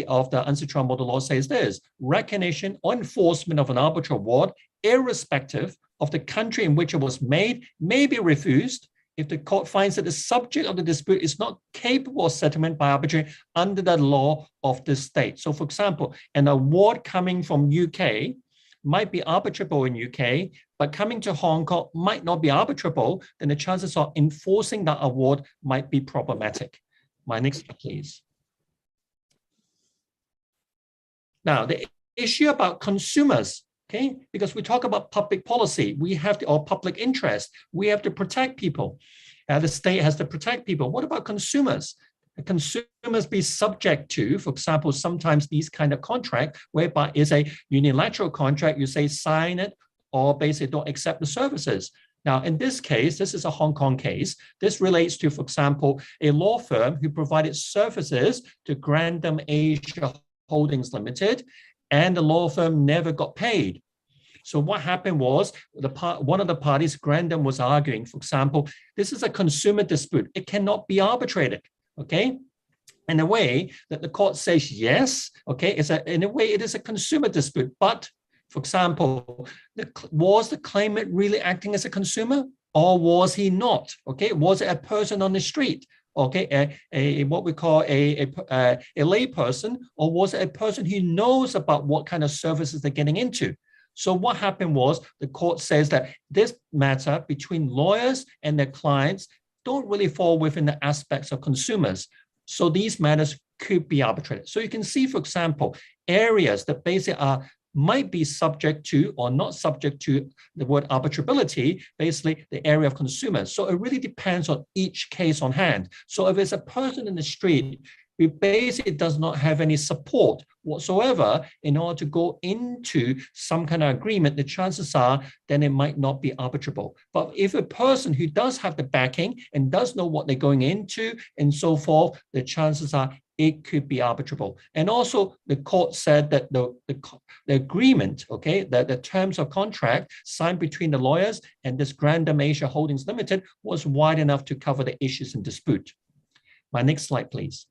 of the antitrust model law says this: recognition or enforcement of an arbitral award, irrespective of the country in which it was made, may be refused if the court finds that the subject of the dispute is not capable of settlement by arbitration under the law of the state. So, for example, an award coming from UK might be arbitrable in UK, but coming to Hong Kong might not be arbitrable, then the chances of enforcing that award might be problematic. My next slide, please. Now, the issue about consumers, okay, because we talk about public policy, we have to, or public interest, we have to protect people. The state has to protect people. What about consumers? Consumers be subject to, for example, sometimes these kind of contract, whereby it's a unilateral contract, you say sign it, or basically don't accept the services. Now, in this case, this is a Hong Kong case. This relates to, for example, a law firm who provided services to Grandam Asia Holdings Limited, and the law firm never got paid. So what happened was one of the parties, Grandam, was arguing, for example, this is a consumer dispute. It cannot be arbitrated, okay? In a way that the court says yes, okay, in a way it is a consumer dispute. But, for example, was the claimant really acting as a consumer, or was he not? Okay, was it a person on the street? Okay, what we call a lay person, or was it a person who knows about what kind of services they're getting into? So what happened was the court says that this matter between lawyers and their clients don't really fall within the aspects of consumers. So these matters could be arbitrated. So you can see, for example, areas that basically might be subject to or not subject to the word arbitrability, basically the area of consumers. So it really depends on each case on hand. So if it's a person in the street who basically does not have any support whatsoever in order to go into some kind of agreement, the chances are then it might not be arbitrable. But if a person who does have the backing and does know what they're going into and so forth, the chances are it could be arbitrable. And also the court said that the agreement, okay, that the terms of contract signed between the lawyers and this Grandam Asia Holdings Limited was wide enough to cover the issues in dispute. My next slide, please.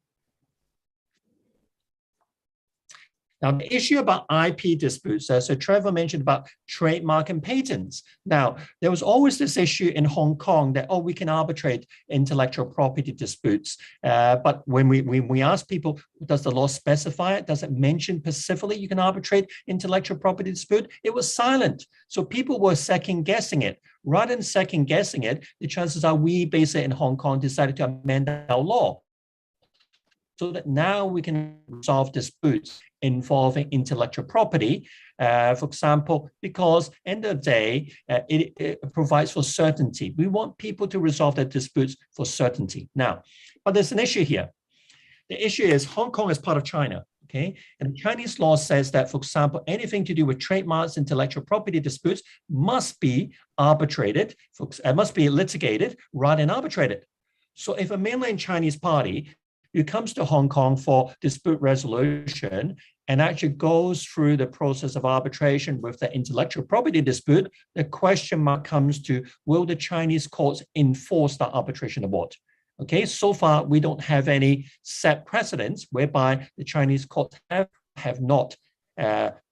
Now, the issue about IP disputes, so Trevor mentioned about trademark and patents. Now, there was always this issue in Hong Kong that, oh, we can arbitrate intellectual property disputes. But when we ask people, does the law specify it? Does it mention specifically you can arbitrate intellectual property dispute? It was silent. So people were second guessing it. Rather than second guessing it, the chances are we basically in Hong Kong decided to amend our law so that now we can resolve disputes involving intellectual property, for example, because end of the day, it provides for certainty. We want people to resolve their disputes for certainty. Now, but there's an issue here. The issue is Hong Kong is part of China, okay? And Chinese law says that, for example, anything to do with trademarks, intellectual property disputes must be arbitrated, must be litigated rather than arbitrated. So if a mainland Chinese party who comes to Hong Kong for dispute resolution and actually goes through the process of arbitration with the intellectual property dispute, the question mark comes to, will the Chinese courts enforce that arbitration award? Okay, so far we don't have any set precedents whereby the Chinese courts have not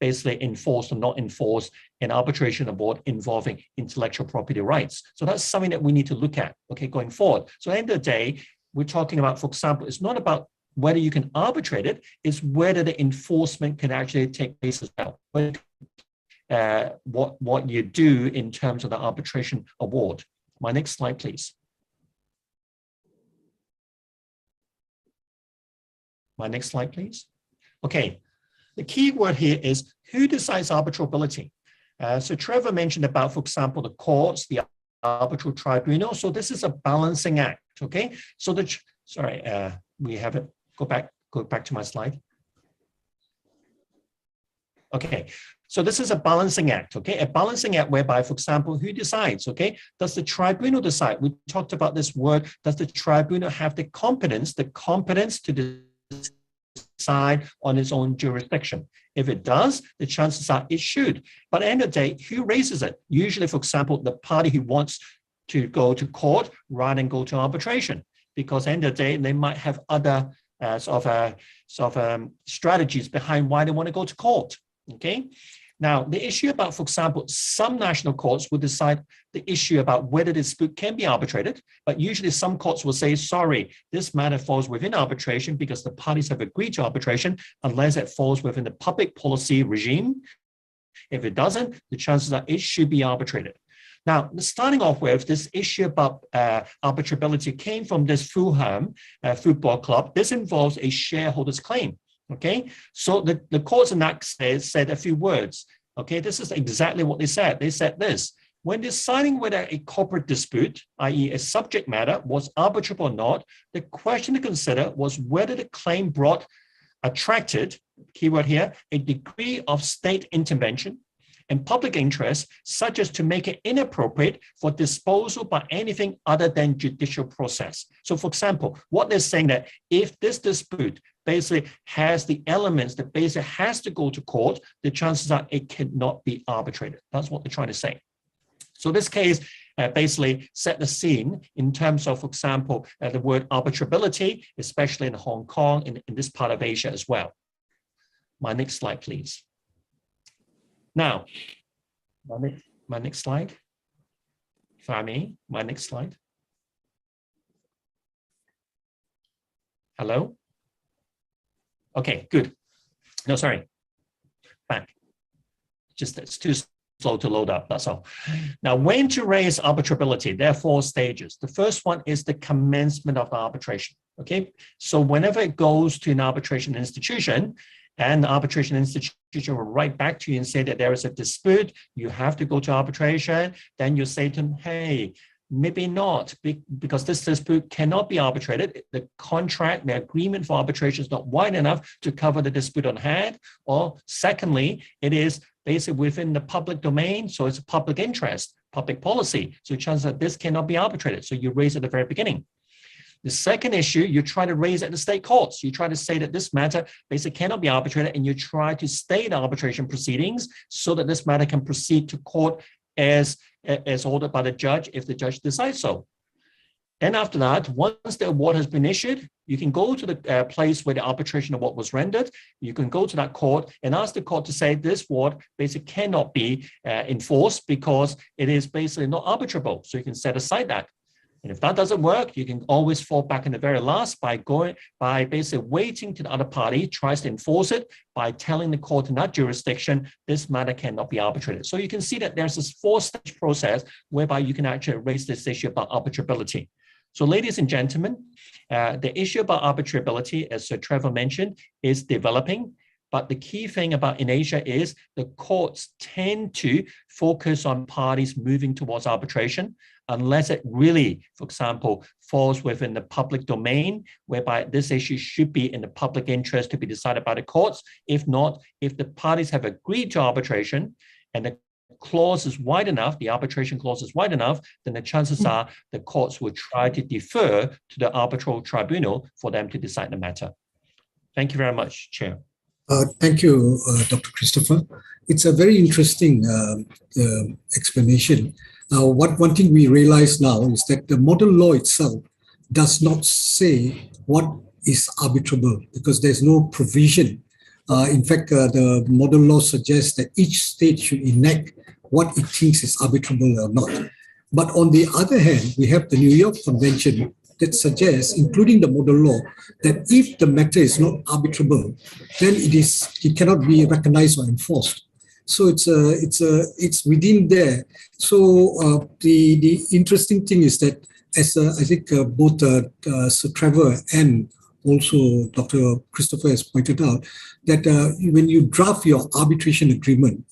basically enforced or not enforced an arbitration award involving intellectual property rights. So that's something that we need to look at, okay, going forward. So at the end of the day, we're talking about, for example, it's not about whether you can arbitrate it, it's whether the enforcement can actually take place as well. What you do in terms of the arbitration award. My next slide, please. My next slide, please. Okay, the key word here is who decides arbitrability. So Trevor mentioned about, for example, the courts, the arbitral tribunal. So this is a balancing act, okay? So we have it, go back to my slide. Okay, so this is a balancing act, okay? A balancing act whereby, for example, who decides, okay? Does the tribunal decide? We talked about this word, does the tribunal have the competence to decide on its own jurisdiction? If it does, the chances are it should. But at the end of the day, who raises it? Usually, for example, the party who wants to go to court rather than go to arbitration, because at the end of the day, they might have other strategies behind why they want to go to court, okay? Now, the issue about, for example, some national courts will decide the issue about whether the dispute can be arbitrated, but usually some courts will say, sorry, this matter falls within arbitration because the parties have agreed to arbitration unless it falls within the public policy regime If it doesn't, the chances are it should be arbitrated. Now, starting off with, this issue about arbitrability came from this Fulham Football Club. This involves a shareholder's claim, okay? So the courts in that case said a few words, okay? This is exactly what they said. They said this: when deciding whether a corporate dispute, i.e. a subject matter, was arbitrable or not, the question to consider was whether the claim attracted, keyword here, a degree of state intervention and public interest, such as to make it inappropriate for disposal by anything other than judicial process. So for example, what they're saying that if this dispute basically has the elements that basically has to go to court, the chances are it cannot be arbitrated. That's what they're trying to say. So this case basically set the scene in terms of, for example, the word arbitrability, especially in Hong Kong, in this part of Asia as well. My next slide, please. Now, my next slide. If I may, my next slide. Hello? Okay, good. No, sorry. Back. Just it's too slow to load up, that's all. Now, when to raise arbitrability, there are 4 stages. The first one is the commencement of the arbitration, okay? So whenever it goes to an arbitration institution, and the arbitration institution will write back to you and say that there is a dispute, you have to go to arbitration, then you say to them, hey, maybe not, because this dispute cannot be arbitrated. The contract, the agreement for arbitration is not wide enough to cover the dispute on hand. Or secondly, it is basically within the public domain, so it's a public interest, public policy. So chances that this cannot be arbitrated. So you raise it at the very beginning. The second issue, you try to raise it in the state courts. You try to say that this matter basically cannot be arbitrated, and you try to stay the arbitration proceedings so that this matter can proceed to court as ordered by the judge if the judge decides so. And after that, once the award has been issued, you can go to the place where the arbitration award was rendered. You can go to that court and ask the court to say this award basically cannot be enforced because it is basically not arbitrable. So you can set aside that. And if that doesn't work, you can always fall back in the very last by basically waiting till the other party tries to enforce it by telling the court in that jurisdiction, this matter cannot be arbitrated. So you can see that there's this 4-stage process whereby you can actually raise this issue about arbitrability. So ladies and gentlemen, the issue about arbitrability, as Sir Trevor mentioned, is developing. But the key thing about in Asia is the courts tend to focus on parties moving towards arbitration unless it really, for example, falls within the public domain, whereby this issue should be in the public interest to be decided by the courts. If not, if the parties have agreed to arbitration and the clause is wide enough, the arbitration clause is wide enough, then the chances are the courts will try to defer to the arbitral tribunal for them to decide the matter. Thank you very much, Chair. Thank you, Dr. Christopher. It's a very interesting explanation. One thing we realize now is that the model law itself does not say what is arbitrable because there's no provision. In fact, the model law suggests that each state should enact what it thinks is arbitrable or not. But on the other hand, we have the New York Convention that suggests, including the model law, that if the matter is not arbitrable, then it cannot be recognized or enforced. So it's within there. So the interesting thing is that, as I think both Sir Trevor and also Dr. Christopher has pointed out, that when you draft your arbitration agreement,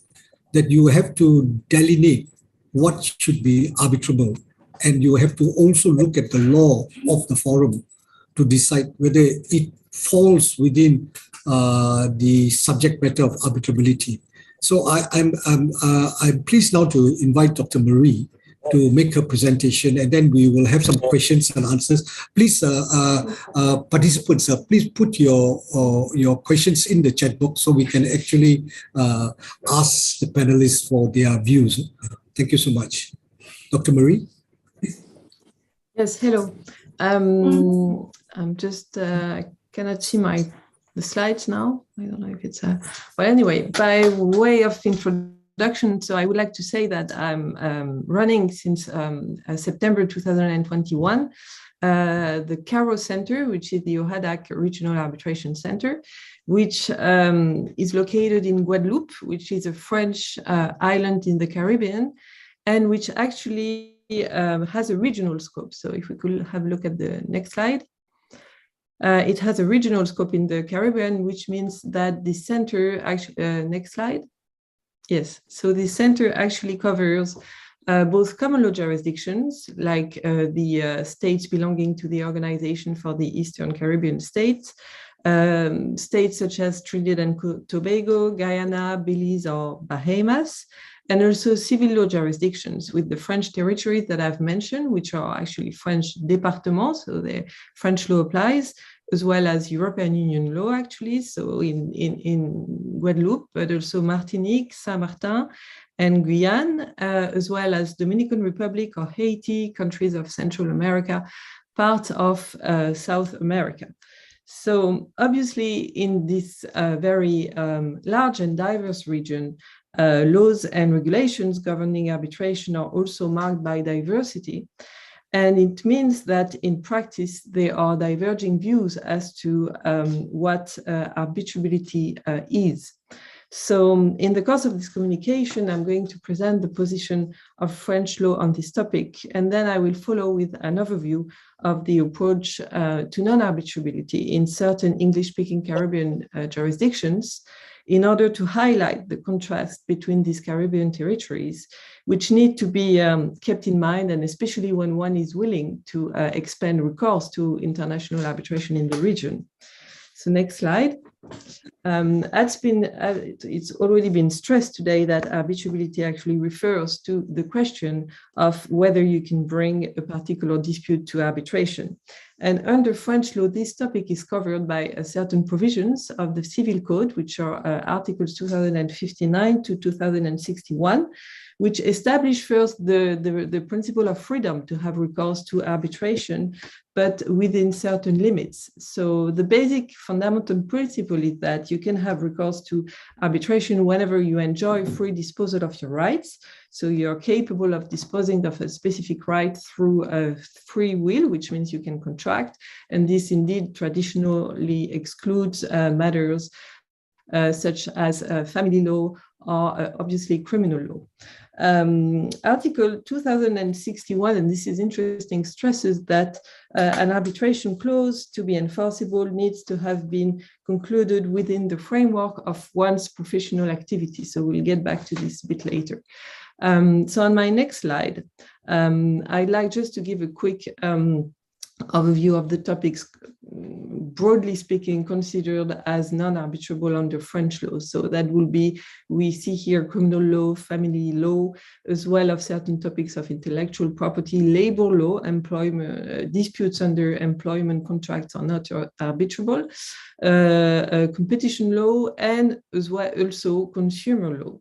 that you have to delineate what should be arbitrable. And you have to also look at the law of the forum to decide whether it falls within the subject matter of arbitrability. So I'm pleased now to invite Dr. Marie to make her presentation, and then we will have some questions and answers. Please, participants, please put your questions in the chat box so we can actually ask the panelists for their views. Thank you so much. Dr. Marie? Yes, hello. I'm just cannot see the slides now. I don't know if it's well, anyway, by way of introduction, so I would like to say that I'm running since September 2021 the CARO Center, which is the OHADAC Regional Arbitration Center, which is located in Guadeloupe, which is a French island in the Caribbean, and which actually has a regional scope. So if we could have a look at the next slide. It has a regional scope in the Caribbean, which means that the center, actually, next slide. Yes, so the center actually covers both common law jurisdictions, like the states belonging to the Organization for the Eastern Caribbean States, states such as Trinidad and Tobago, Guyana, Belize, or Bahamas, and also civil law jurisdictions with the French territories that I've mentioned, which are actually French départements, so the French law applies, as well as European Union law, actually, so in Guadeloupe, but also Martinique, Saint-Martin, and Guyane, as well as Dominican Republic or Haiti, countries of Central America, part of South America. So obviously in this very large and diverse region, laws and regulations governing arbitration are also marked by diversity. And it means that in practice, there are diverging views as to what arbitrability is. So in the course of this communication, I'm going to present the position of French law on this topic, and then I will follow with an overview of the approach to non-arbitrability in certain English-speaking Caribbean jurisdictions, in order to highlight the contrast between these Caribbean territories, which need to be kept in mind, and especially when one is willing to expand recourse to international arbitration in the region. So next slide. It's already been stressed today that arbitrability actually refers to the question of whether you can bring a particular dispute to arbitration. And under French law, this topic is covered by certain provisions of the Civil Code, which are Articles 2059 to 2061, which establish first the principle of freedom to have recourse to arbitration, but within certain limits. So the basic fundamental principle is that you can have recourse to arbitration whenever you enjoy free disposal of your rights. So you're capable of disposing of a specific right through a free will, which means you can contract. And this indeed traditionally excludes matters such as family law or obviously criminal law. Article 2061, and this is interesting, stresses that an arbitration clause to be enforceable needs to have been concluded within the framework of one's professional activity. So we'll get back to this a bit later. So on my next slide, I'd like just to give a quick overview of the topics, broadly speaking, considered as non-arbitrable under French law. So that will be, we see here criminal law, family law, as well as certain topics of intellectual property, labor law, employment, disputes under employment contracts are not arbitrable, competition law, and as well also consumer law.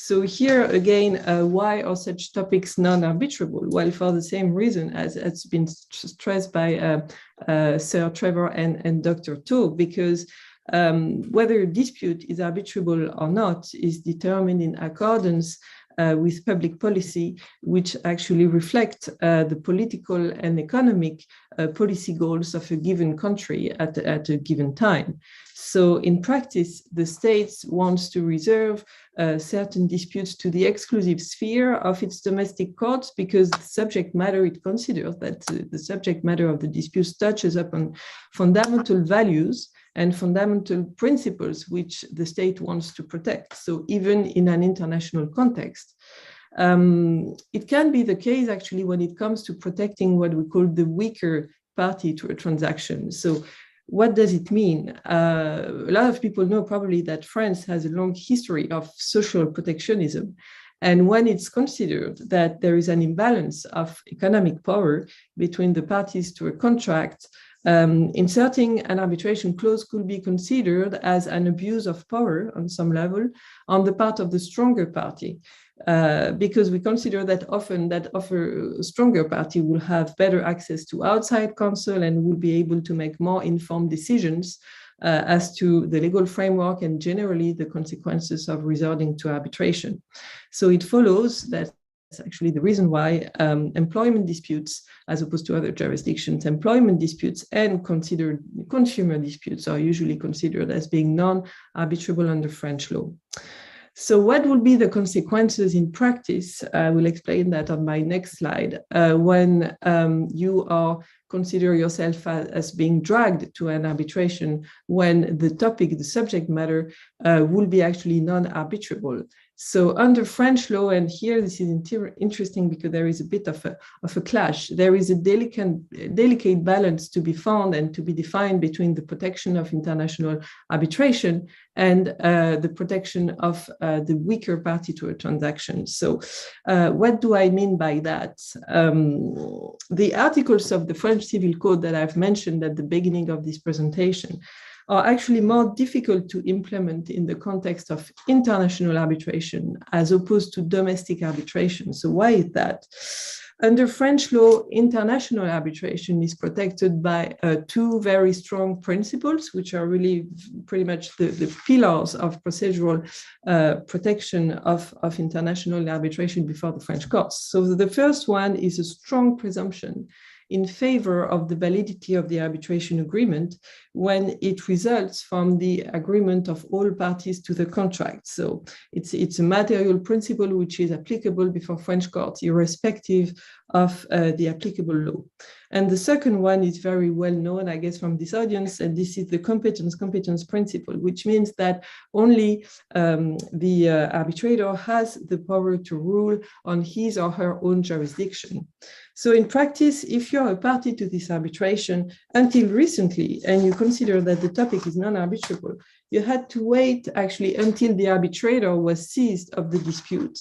So here again, why are such topics non-arbitrable? Well, for the same reason as it's been stressed by Sir Trevor and Dr. To, because whether a dispute is arbitrable or not is determined in accordance with public policy, which actually reflect the political and economic policy goals of a given country at a given time. So in practice, the states wants to reserve certain disputes to the exclusive sphere of its domestic courts because the subject matter, it considers that the subject matter of the disputes touches upon fundamental values and fundamental principles which the state wants to protect. So even in an international context, it can be the case actually when it comes to protecting what we call the weaker party to a transaction. So what does it mean? A lot of people know probably that France has a long history of social protectionism. And when it's considered that there is an imbalance of economic power between the parties to a contract, inserting an arbitration clause could be considered as an abuse of power on some level on the part of the stronger party, because we consider that often that a stronger party will have better access to outside counsel and will be able to make more informed decisions as to the legal framework and generally the consequences of resorting to arbitration. So it follows that actually the reason why employment disputes, as opposed to other jurisdictions, employment disputes and considered consumer disputes are usually considered as being non-arbitrable under French law. So what will be the consequences in practice? I will explain that on my next slide. When you consider yourself as being dragged to an arbitration, when the topic, the subject matter, will be actually non-arbitrable. So under French law, and here this is interesting because there is a bit of a clash. There is a delicate balance to be found and to be defined between the protection of international arbitration and the protection of the weaker party to a transaction. So what do I mean by that? The articles of the French Civil Code that I've mentioned at the beginning of this presentation are actually more difficult to implement in the context of international arbitration as opposed to domestic arbitration. So why is that? Under French law, international arbitration is protected by two very strong principles, which are really pretty much the pillars of procedural protection of international arbitration before the French courts. So the first one is a strong presumption in favor of the validity of the arbitration agreement when it results from the agreement of all parties to the contract. So it's a material principle which is applicable before French courts, irrespective of the applicable law. And the second one is very well known, I guess, from this audience, and this is the competence principle, which means that only the arbitrator has the power to rule on his or her own jurisdiction. So in practice, if you're a party to this arbitration until recently, and you consider that the topic is non-arbitrable, you had to wait actually until the arbitrator was seized of the dispute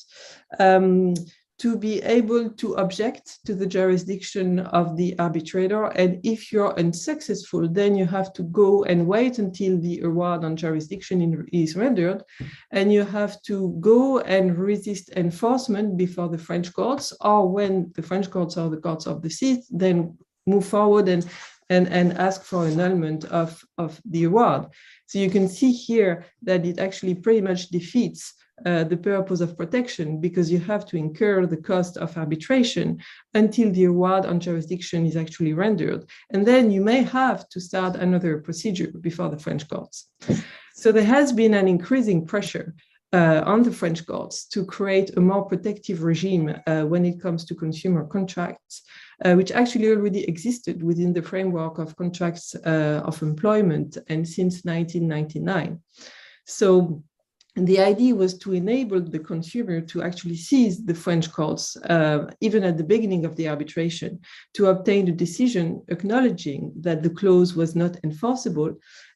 to be able to object to the jurisdiction of the arbitrator. And if you're unsuccessful, then you have to go and wait until the award on jurisdiction is rendered. And you have to go and resist enforcement before the French courts, or when the French courts are the courts of the seat, then move forward and ask for annulment of the award. So you can see here that it actually pretty much defeats the purpose of protection, because you have to incur the cost of arbitration until the award on jurisdiction is actually rendered. And then you may have to start another procedure before the French courts. So there has been an increasing pressure on the French courts to create a more protective regime when it comes to consumer contracts, which actually already existed within the framework of contracts of employment and since 1999. So the idea was to enable the consumer to actually seize the French courts, even at the beginning of the arbitration, to obtain a decision acknowledging that the clause was not enforceable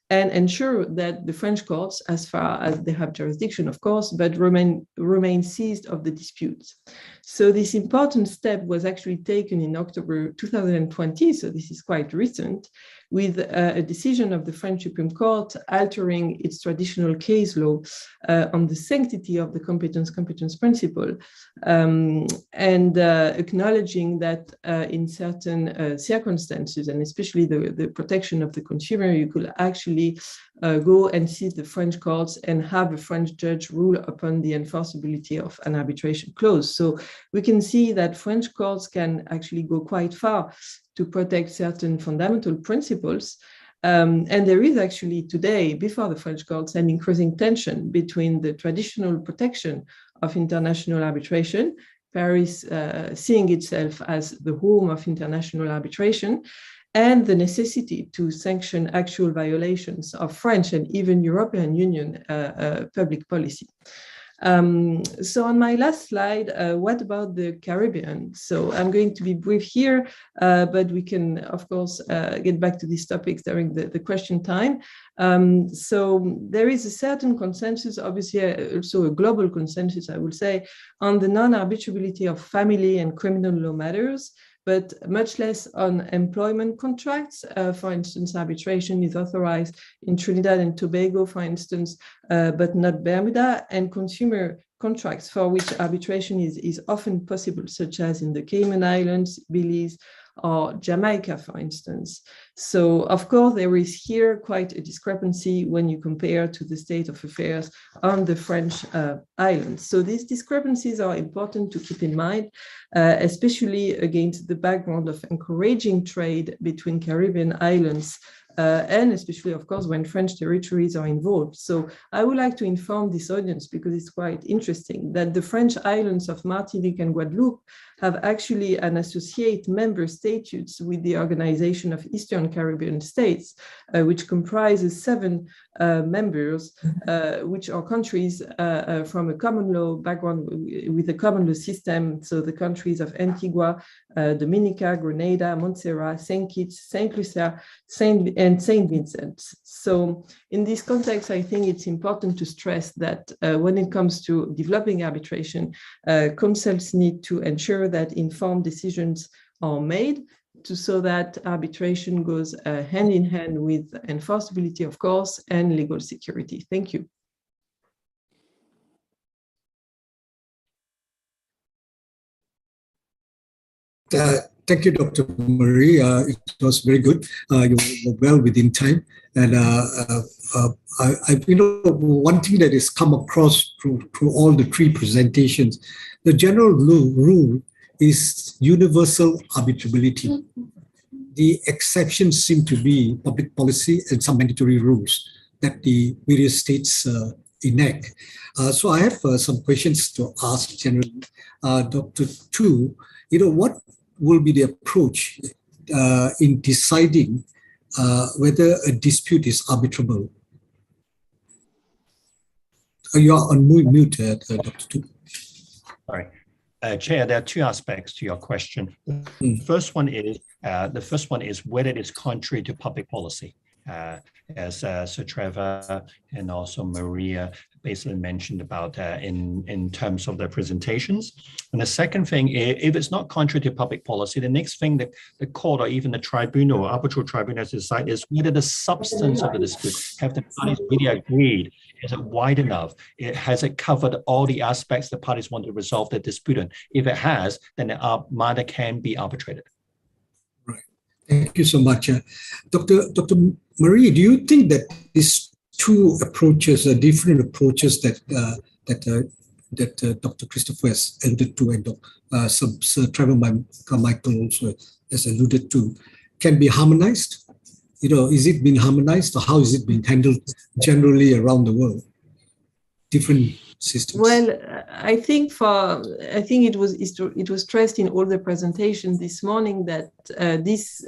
and ensure that the French courts, as far as they have jurisdiction, of course, but remain seized of the disputes. So this important step was actually taken in October 2020, so this is quite recent, with a decision of the French Supreme Court altering its traditional case law on the sanctity of the competence principle, and acknowledging that in certain circumstances, and especially the protection of the consumer, you could actually go and see the French courts and have a French judge rule upon the enforceability of an arbitration clause. So we can see that French courts can actually go quite far to protect certain fundamental principles. And there is actually today, before the French courts, an increasing tension between the traditional protection of international arbitration, Paris seeing itself as the home of international arbitration, and the necessity to sanction actual violations of French and even European Union public policy. So on my last slide, what about the Caribbean? So I'm going to be brief here, but we can, of course, get back to these topics during the question time. So there is a certain consensus, obviously also a global consensus, I would say, on the non-arbitrability of family and criminal law matters, but much less on employment contracts. For instance, arbitration is authorized in Trinidad and Tobago, for instance, but not Bermuda, and consumer contracts for which arbitration is often possible, such as in the Cayman Islands, Belize, or Jamaica, for instance. So, of course, there is here quite a discrepancy when you compare to the state of affairs on the French islands. So these discrepancies are important to keep in mind, especially against the background of encouraging trade between Caribbean islands and especially, of course, when French territories are involved. So I would like to inform this audience, because it's quite interesting, that the French islands of Martinique and Guadeloupe have actually an associate member status with the Organization of Eastern Caribbean States, which comprises 7 members, which are countries from a common law background with a common law system. So the countries of Antigua, Dominica, Grenada, Montserrat, St. Kitts, St. Lucia, and St. Vincent. So in this context, I think it's important to stress that when it comes to developing arbitration, councils need to ensure that informed decisions are made so that arbitration goes hand in hand with enforceability, of course, and legal security. Thank you. Thank you, Dr. Marie. It was very good. You were well within time. And one thing that has come across through all the 3 presentations, the general rule is universal arbitrability. The exceptions seem to be public policy and some mandatory rules that the various states enact. So I have some questions to ask generally. Dr. Tu, what will be the approach in deciding whether a dispute is arbitrable? You are on mute, Dr. Tu. Sorry. Chair, there are 2 aspects to your question. The first one is whether it is contrary to public policy, as Sir Trevor and also Maria basically mentioned about in terms of their presentations. And the second thing, if it's not contrary to public policy, the next thing that the court or even the tribunal, arbitral tribunal decide is whether the substance of the dispute, have the parties really agreed? Is it wide enough? Has it covered all the aspects the parties want to resolve the dispute in? If it has, then the matter can be arbitrated. Right. Thank you so much. Dr. Marie, do you think that these 2 approaches are different approaches that Dr. Christopher has alluded to and Sir Trevor Carmichael also has alluded to, can be harmonized? Is it being harmonized, or how is it being handled generally around the world? Different systems. Well, I think it was stressed in all the presentations this morning that these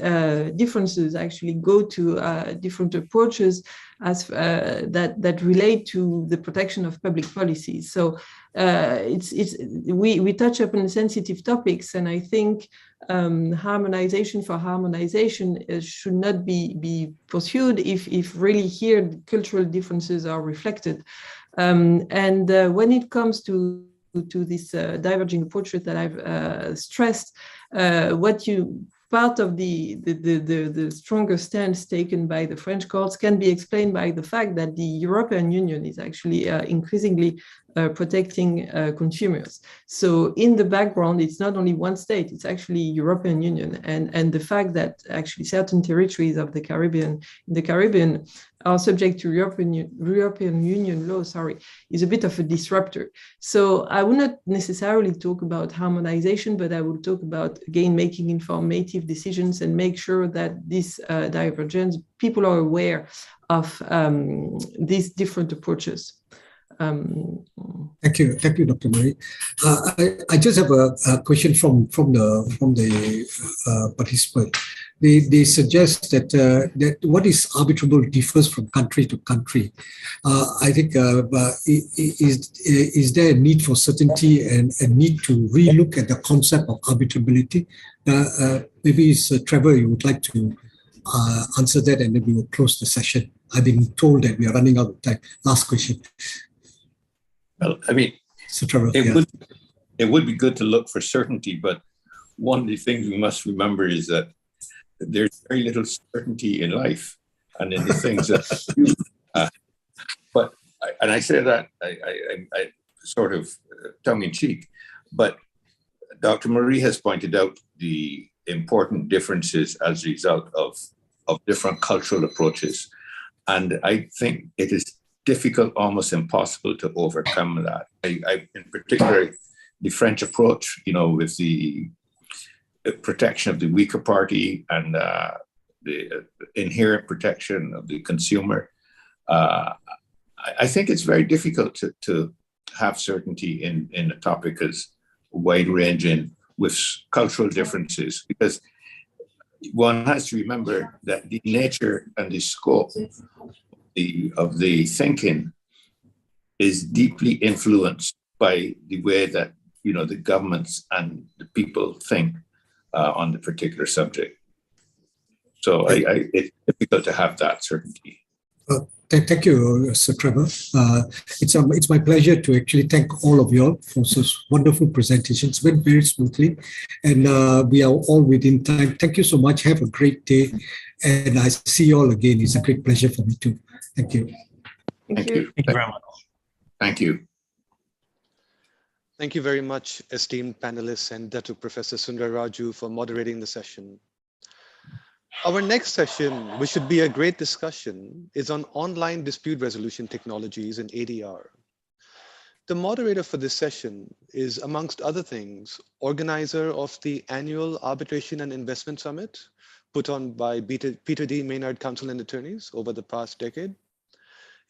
differences actually go to different approaches as that relate to the protection of public policies. So we touch upon sensitive topics, and I think harmonization for harmonization should not be pursued if really here cultural differences are reflected. And when it comes to this diverging approach that I've stressed, part of the stronger stance taken by the French courts can be explained by the fact that the European Union is actually increasingly protecting consumers. So in the background, it's not only one state, it's actually European Union. And the fact that actually certain territories of the Caribbean are subject to European Union law, is a bit of a disruptor. So I will not necessarily talk about harmonization, but I will talk about, again, making informative decisions and make sure that this divergence, people are aware of these different approaches. Thank you, Dr. Marie. I just have a question from the participant. They suggest that what is arbitrable differs from country to country. I think is there a need for certainty and a need to relook at the concept of arbitrability? Maybe Trevor, you would like to answer that, and then we will close the session. I've been told that we are running out of time. Last question. Well, I mean, so Trevor, it would be good to look for certainty, but one of the things we must remember is that there's very little certainty in life and in the things that I say that I sort of tongue in cheek, but Dr. Marie has pointed out the important differences as a result of different cultural approaches. And I think it is difficult, almost impossible to overcome that. I in particular, the French approach, with the protection of the weaker party and the inherent protection of the consumer. I think it's very difficult to have certainty in a topic as wide-ranging with cultural differences, because one has to remember that the nature and the scope of the thinking is deeply influenced by the way that the governments and the people think on the particular subject. So it's difficult to have that certainty. Thank you, Sir Trevor. It's my pleasure to actually thank all of you all for such wonderful presentations. Went very smoothly, and we are all within time. Thank you so much. Have a great day, and I see you all again. It's a great pleasure for me too. Thank you. Thank you. Thank you very much. Thank you. Thank you very much, esteemed panelists and Datuk Professor Sundar Raju, for moderating the session. Our next session, which should be a great discussion, is on online dispute resolution technologies in ADR. The moderator for this session is, amongst other things, organizer of the annual Arbitration and Investment Summit, put on by Peter D. Maynard Counsel and Attorneys over the past decade,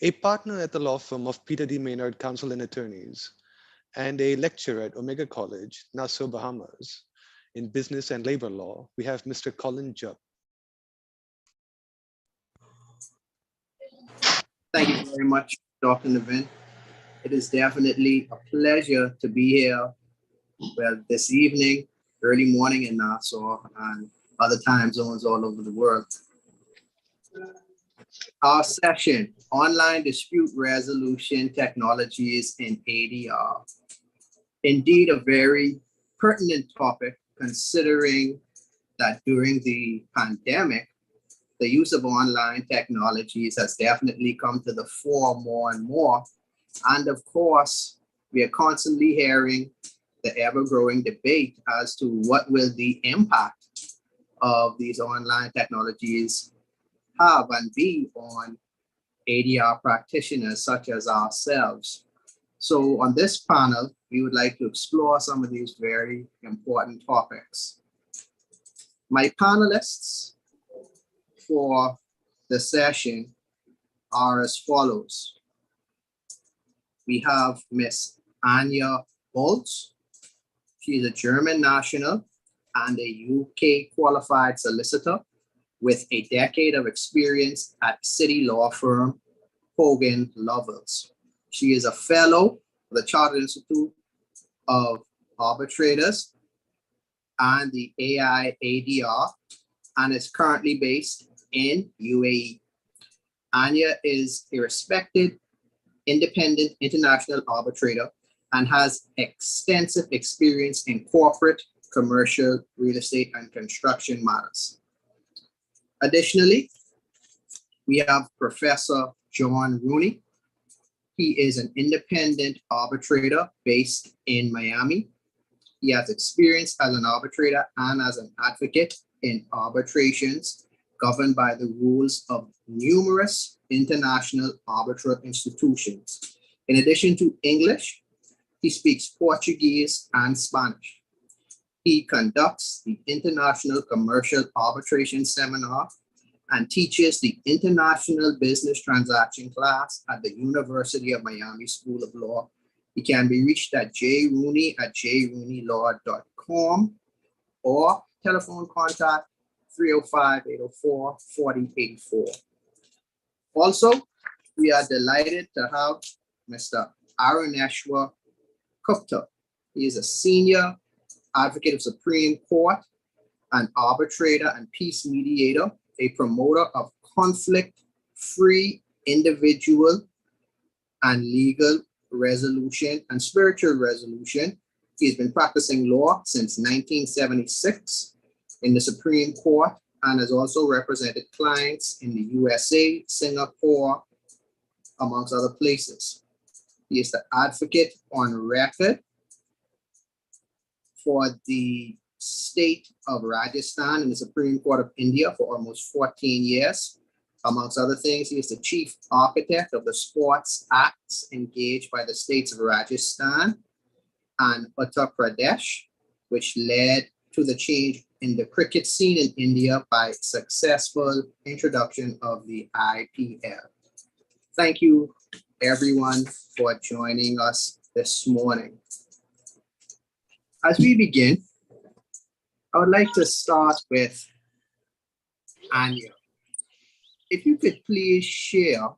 a partner at the law firm of Peter D. Maynard Counsel and Attorneys, and a lecturer at Omega College, Nassau, Bahamas, in business and labor law. We have Mr. Colin Jupp. Thank you very much, Dr. Nevin. It is definitely a pleasure to be here, well, this evening, early morning in Nassau, and other time zones all over the world. Our session, Online Dispute Resolution Technologies in ADR. Indeed, a very pertinent topic, considering that during the pandemic, the use of online technologies has definitely come to the fore more and more. And of course, we are constantly hearing the ever-growing debate as to what will the impact of these online technologies have and be on ADR practitioners such as ourselves. So on this panel, we would like to explore some of these very important topics. My panelists for the session are as follows. We have Miss Anja Holz. She is a German national and a UK qualified solicitor with a decade of experience at city law firm Hogan Lovells. She is a fellow of the Chartered Institute of Arbitrators and the AIADR and is currently based in UAE. Anja is a respected independent international arbitrator and has extensive experience in corporate, commercial, real estate, and construction matters. Additionally, we have Professor John Rooney. He is an independent arbitrator based in Miami. He has experience as an arbitrator and as an advocate in arbitrations governed by the rules of numerous international arbitral institutions. In addition to English, he speaks Portuguese and Spanish. He conducts the International Commercial Arbitration Seminar and teaches the International Business Transaction class at the University of Miami School of Law. He can be reached at jrooney@jrooneylaw.com or telephone contact 305-804-4084. Also, we are delighted to have Mr. Aruneshwar Gupta. He is a senior advocate of Supreme Court, an arbitrator and peace mediator, a promoter of conflict-free individual and legal resolution and spiritual resolution. He's been practicing law since 1976 in the Supreme Court and has also represented clients in the USA, Singapore, amongst other places. He is the advocate on record for the state of Rajasthan in the Supreme Court of India for almost 14 years. Amongst other things, he is the chief architect of the sports acts engaged by the states of Rajasthan and Uttar Pradesh, which led to the change in the cricket scene in India by successful introduction of the IPL. Thank you, everyone, for joining us this morning. As we begin, I would like to start with Anya. If you could please share,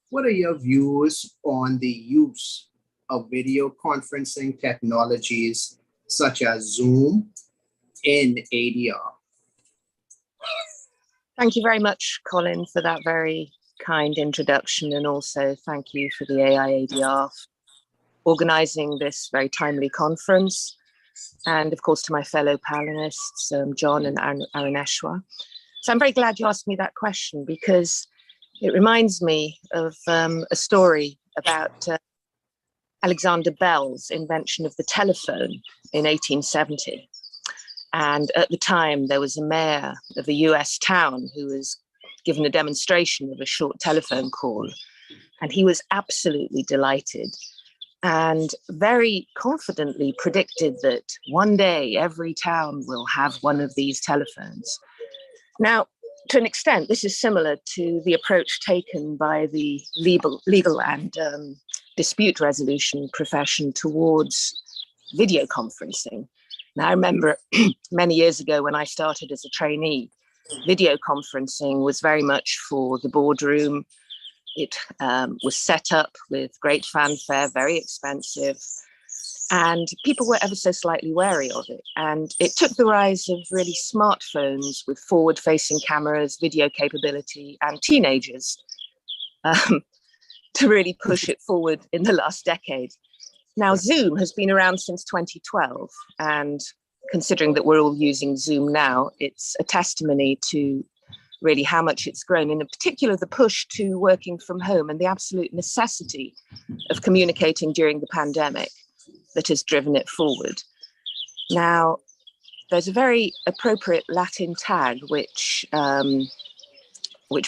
what are your views on the use of video conferencing technologies such as Zoom in ADR? Thank you very much, Colin, for that very kind introduction, and also thank you for the AI-ADR organizing this very timely conference, and of course to my fellow panelists, John and Arineshwar. So I'm very glad you asked me that question, because it reminds me of a story about Alexander Bell's invention of the telephone in 1870. And at the time, there was a mayor of a US town who was given a demonstration of a short telephone call, and he was absolutely delighted and very confidently predicted that one day every town will have one of these telephones. Now, to an extent, this is similar to the approach taken by the legal and dispute resolution profession towards video conferencing. Now, I remember many years ago when I started as a trainee, video conferencing was very much for the boardroom. It was set up with great fanfare, very expensive, and people were ever so slightly wary of it. And it took the rise of really smartphones with forward-facing cameras, video capability, and teenagers to really push it forward in the last decade. Now, Zoom has been around since 2012, and considering that we're all using Zoom now, it's a testimony to really how much it's grown, and in particular the push to working from home and the absolute necessity of communicating during the pandemic that has driven it forward. Now, there's a very appropriate Latin tag which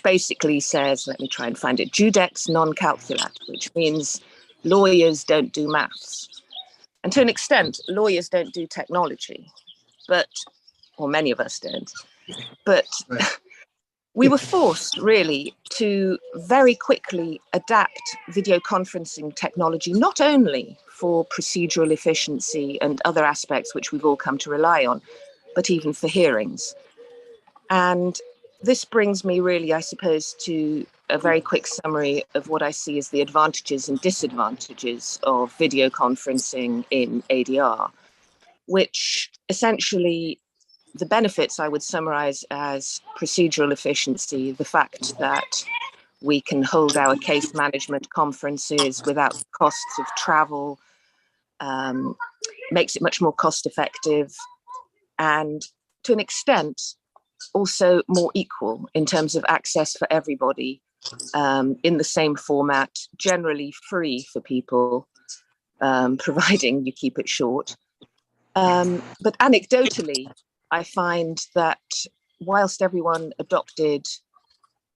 basically says, let me try and find it, judex non calculat, which means lawyers don't do maths. And to an extent, lawyers don't do technology, or many of us don't, but we were forced really to very quickly adapt video conferencing technology, not only for procedural efficiency and other aspects which we've all come to rely on, but even for hearings. And this brings me really, I suppose, to a very quick summary of what I see as the advantages and disadvantages of video conferencing in ADR, which essentially the benefits I would summarize as procedural efficiency, the fact that we can hold our case management conferences without the costs of travel, makes it much more cost effective, and to an extent also more equal in terms of access for everybody, in the same format, generally free for people, providing you keep it short. But anecdotally, I find that whilst everyone adopted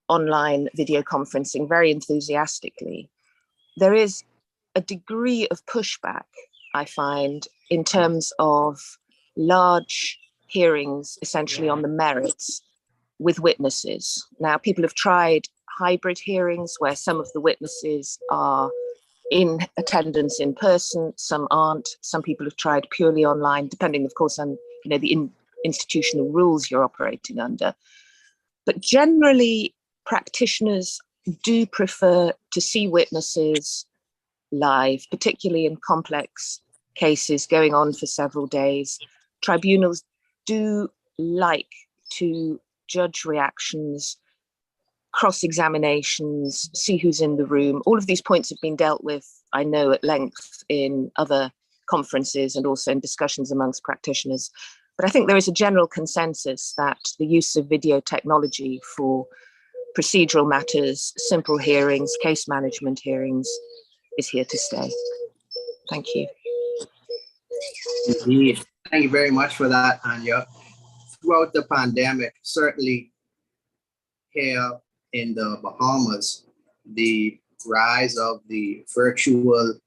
online video conferencing very enthusiastically, there is a degree of pushback, I find, in terms of large hearings, essentially on the merits, with witnesses. Now, people have tried hybrid hearings where some of the witnesses are in attendance in person, some aren't. Some people have tried purely online, depending, of course, on the institutional rules you're operating under. But generally, practitioners do prefer to see witnesses live, particularly in complex cases going on for several days. Tribunals do like to judge reactions, cross-examinations, see who's in the room. All of these points have been dealt with, I know, at length in other conferences and also in discussions amongst practitioners. But I think there is a general consensus that the use of video technology for procedural matters, simple hearings, case management hearings, is here to stay. Thank you. Indeed. Thank you very much for that, Anya. Throughout the pandemic, certainly here in the Bahamas, the rise of the virtual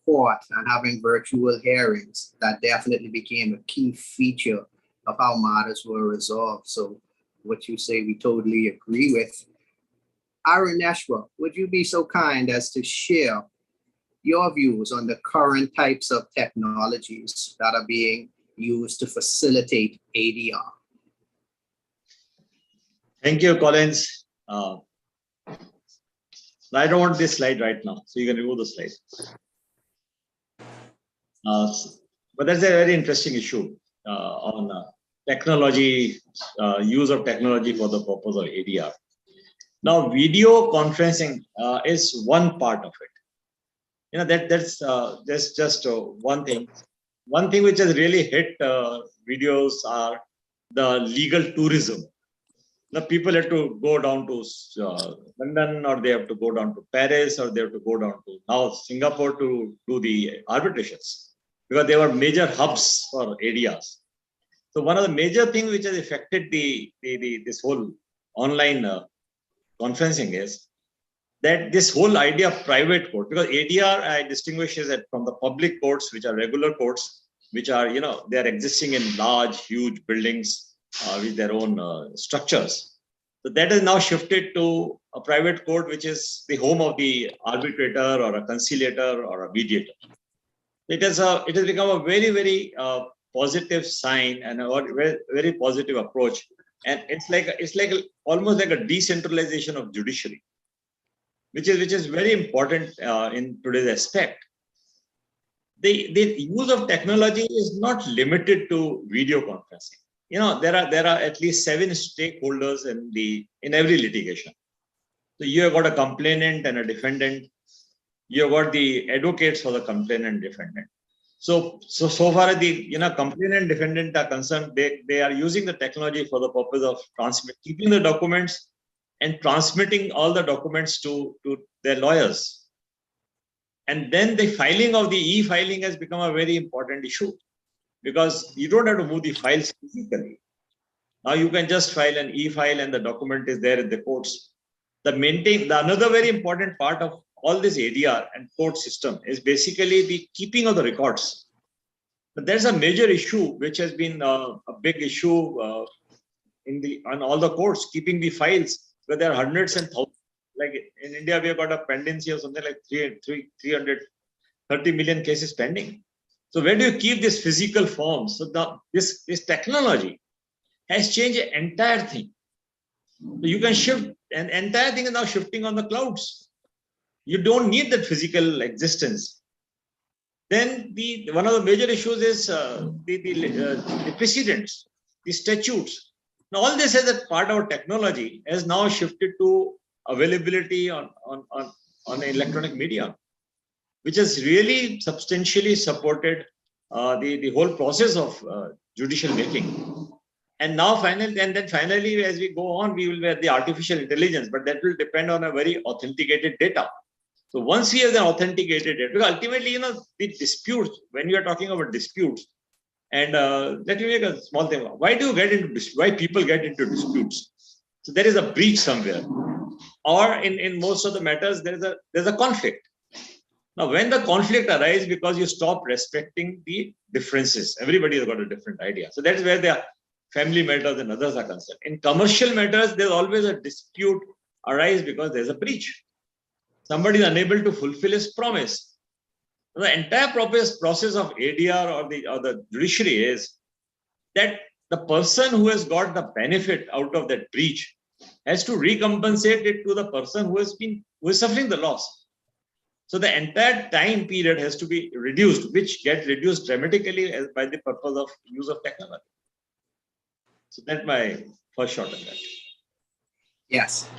court and having virtual hearings, that definitely became a key feature of how matters were resolved. So what you say, we totally agree with. Aruneshwa, would you be so kind as to share your views on the current types of technologies that are being used to facilitate ADR? Thank you, Collins. I don't want this slide right now, so you can remove the slide. But that's a very interesting issue on technology, use of technology for the purpose of ADR. Now, video conferencing is one part of it. You know, that's just one thing. One thing which has really hit videos are the legal tourism. The people have to go down to London, or they have to go down to Paris, or they have to go down to now Singapore to do the arbitrations, because they were major hubs for ADRs. So one of the major things which has affected this whole online conferencing is that this whole idea of private court, because ADR I distinguishes it from the public courts, which are regular courts, which are, you know, they are existing in large, huge buildings with their own structures. So that is now shifted to a private court, which is the home of the arbitrator or a conciliator or a mediator. It has become a very, very positive sign and a very, very positive approach. And it's like almost like a decentralization of judiciary, which is very important in today's aspect. The use of technology is not limited to video conferencing. You know, there are at least 7 stakeholders in every litigation. So you have got a complainant and a defendant. You have got the advocates for the complainant and defendant. So far as the complainant and defendant are concerned, they are using the technology for the purpose of keeping the documents and transmitting all the documents to their lawyers. And then the filing of the e-filing has become a very important issue, because you don't have to move the files physically. Now you can just file an e-file and the document is there in the courts. Another very important part of all this ADR and court system is basically the keeping of the records. But there's a major issue which has been a big issue on all the courts, keeping the files, where there are hundreds and thousands. Like in India, we have got a pendency of something like 330 million cases pending. So where do you keep this physical form? So this technology has changed the entire thing. So you can shift, and entire thing is now shifting on the clouds. You don't need that physical existence. Then one of the major issues is the precedents, the statutes. Now all this as a part of our technology has now shifted to availability on electronic media, which has really substantially supported the whole process of judicial making. And now finally, as we go on, we will have the artificial intelligence, but that will depend on a very authenticated data. So once we have the authenticated data, because ultimately, the disputes, when you are talking about disputes, and let me make a small thing. Why people get into disputes? So there is a breach somewhere, or in most of the matters, there's a conflict. Now, when the conflict arises because you stop respecting the differences, everybody has got a different idea. So that's where the family matters and others are concerned. In commercial matters, there's always a dispute arise because there's a breach. Somebody is unable to fulfill his promise. The entire process of ADR or the judiciary is that the person who has got the benefit out of that breach has to recompensate it to the person who is suffering the loss. So the entire time period has to be reduced, which gets reduced dramatically by the purpose of use of technology. So that's my first shot at that. Yes.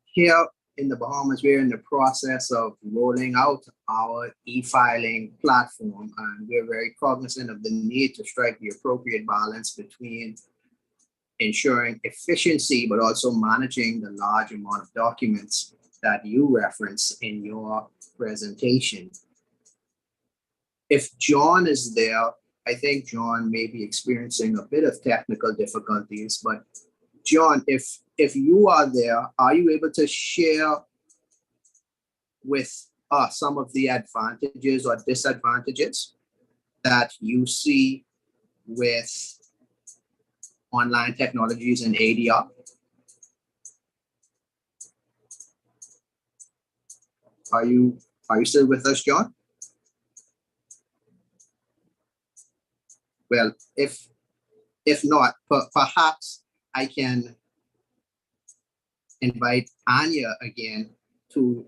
Here in the Bahamas, we're in the process of rolling out our e-filing platform, and we're very cognizant of the need to strike the appropriate balance between ensuring efficiency, but also managing the large amount of documents that you reference in your presentation. If John is there, I think John may be experiencing a bit of technical difficulties, but John, if you are there, are you able to share with us some of the advantages or disadvantages that you see with online technologies and ADR? Are you still with us, John? Well, if not, perhaps I can invite Anya again to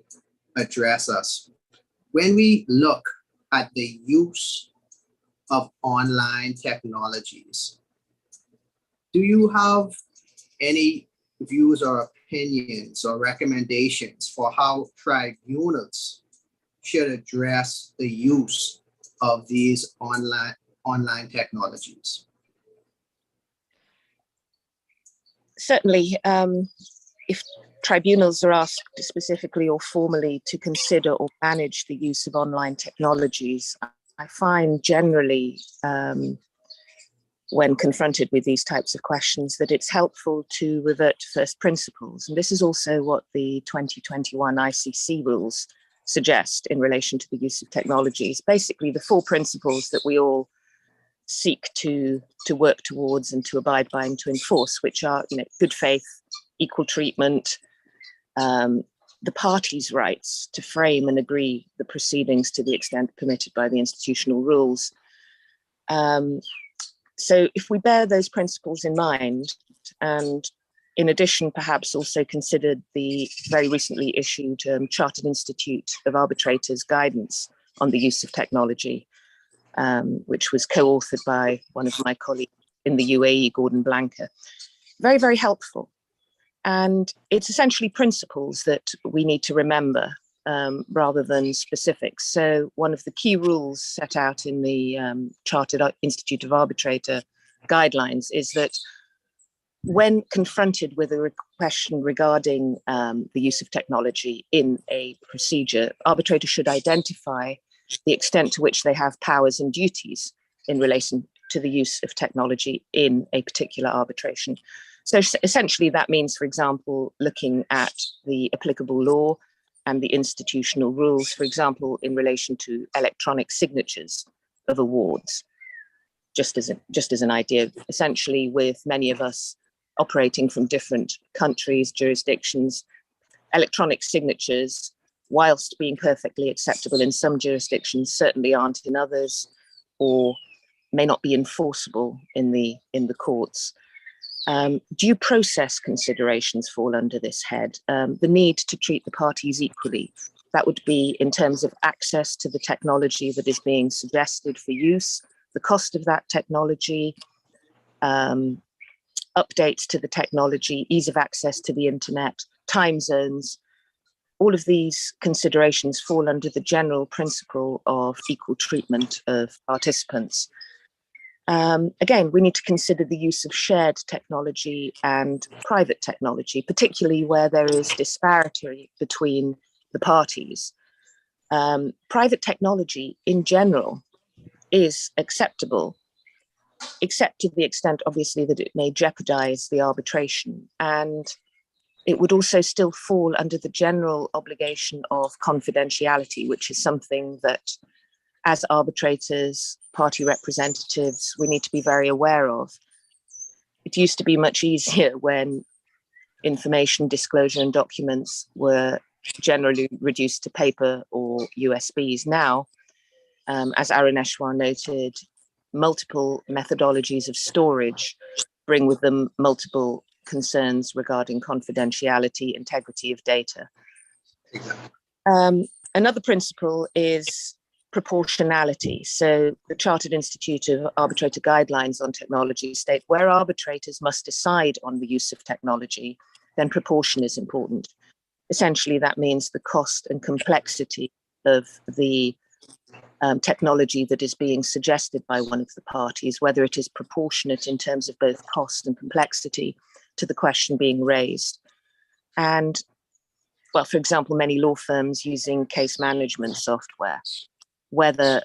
address us. When we look at the use of online technologies, do you have any views or opinions or recommendations for how tribunals should address the use of these online technologies? Certainly, if tribunals are asked specifically or formally to consider or manage the use of online technologies, I find generally when confronted with these types of questions that it's helpful to revert to first principles. And this is also what the 2021 ICC rules suggest in relation to the use of technologies. Basically, the 4 principles that we all seek to work towards and to abide by and to enforce, which are, good faith, equal treatment, the parties' rights to frame and agree the proceedings to the extent permitted by the institutional rules. So if we bear those principles in mind, and in addition, perhaps also considered the very recently issued Chartered Institute of Arbitrators guidance on the use of technology, which was co-authored by one of my colleagues in the UAE, Gordon Blanca. Very, very helpful. And it's essentially principles that we need to remember rather than specifics. So one of the key rules set out in the Chartered Institute of Arbitrator guidelines is that when confronted with a question regarding the use of technology in a procedure, arbitrators should identify the extent to which they have powers and duties in relation to the use of technology in a particular arbitration. So essentially that means, for example, looking at the applicable law and the institutional rules, for example, in relation to electronic signatures of awards, just as an idea. Essentially, with many of us operating from different countries, jurisdictions, electronic signatures, whilst being perfectly acceptable in some jurisdictions, certainly aren't in others, or may not be enforceable in the courts. Due process considerations fall under this head. The need to treat the parties equally. That would be in terms of access to the technology that is being suggested for use, the cost of that technology, updates to the technology, ease of access to the internet, time zones. All of these considerations fall under the general principle of equal treatment of participants. Again, we need to consider the use of shared technology and private technology, particularly where there is disparity between the parties. Private technology in general is acceptable, except to the extent, obviously, that it may jeopardize the arbitration. And it would also still fall under the general obligation of confidentiality, which is something that, as arbitrators, party representatives, we need to be very aware of. It used to be much easier when information disclosure and documents were generally reduced to paper or USBs. Now, as Arun Eshwar noted, multiple methodologies of storage bring with them multiple concerns regarding confidentiality, integrity of data. Another principle is proportionality. So the Chartered Institute of Arbitrator guidelines on technology state where arbitrators must decide on the use of technology, then proportion is important. Essentially, that means the cost and complexity of the technology that is being suggested by one of the parties, whether it is proportionate in terms of both cost and complexity to the question being raised. And, well, for example, many law firms using case management software, whether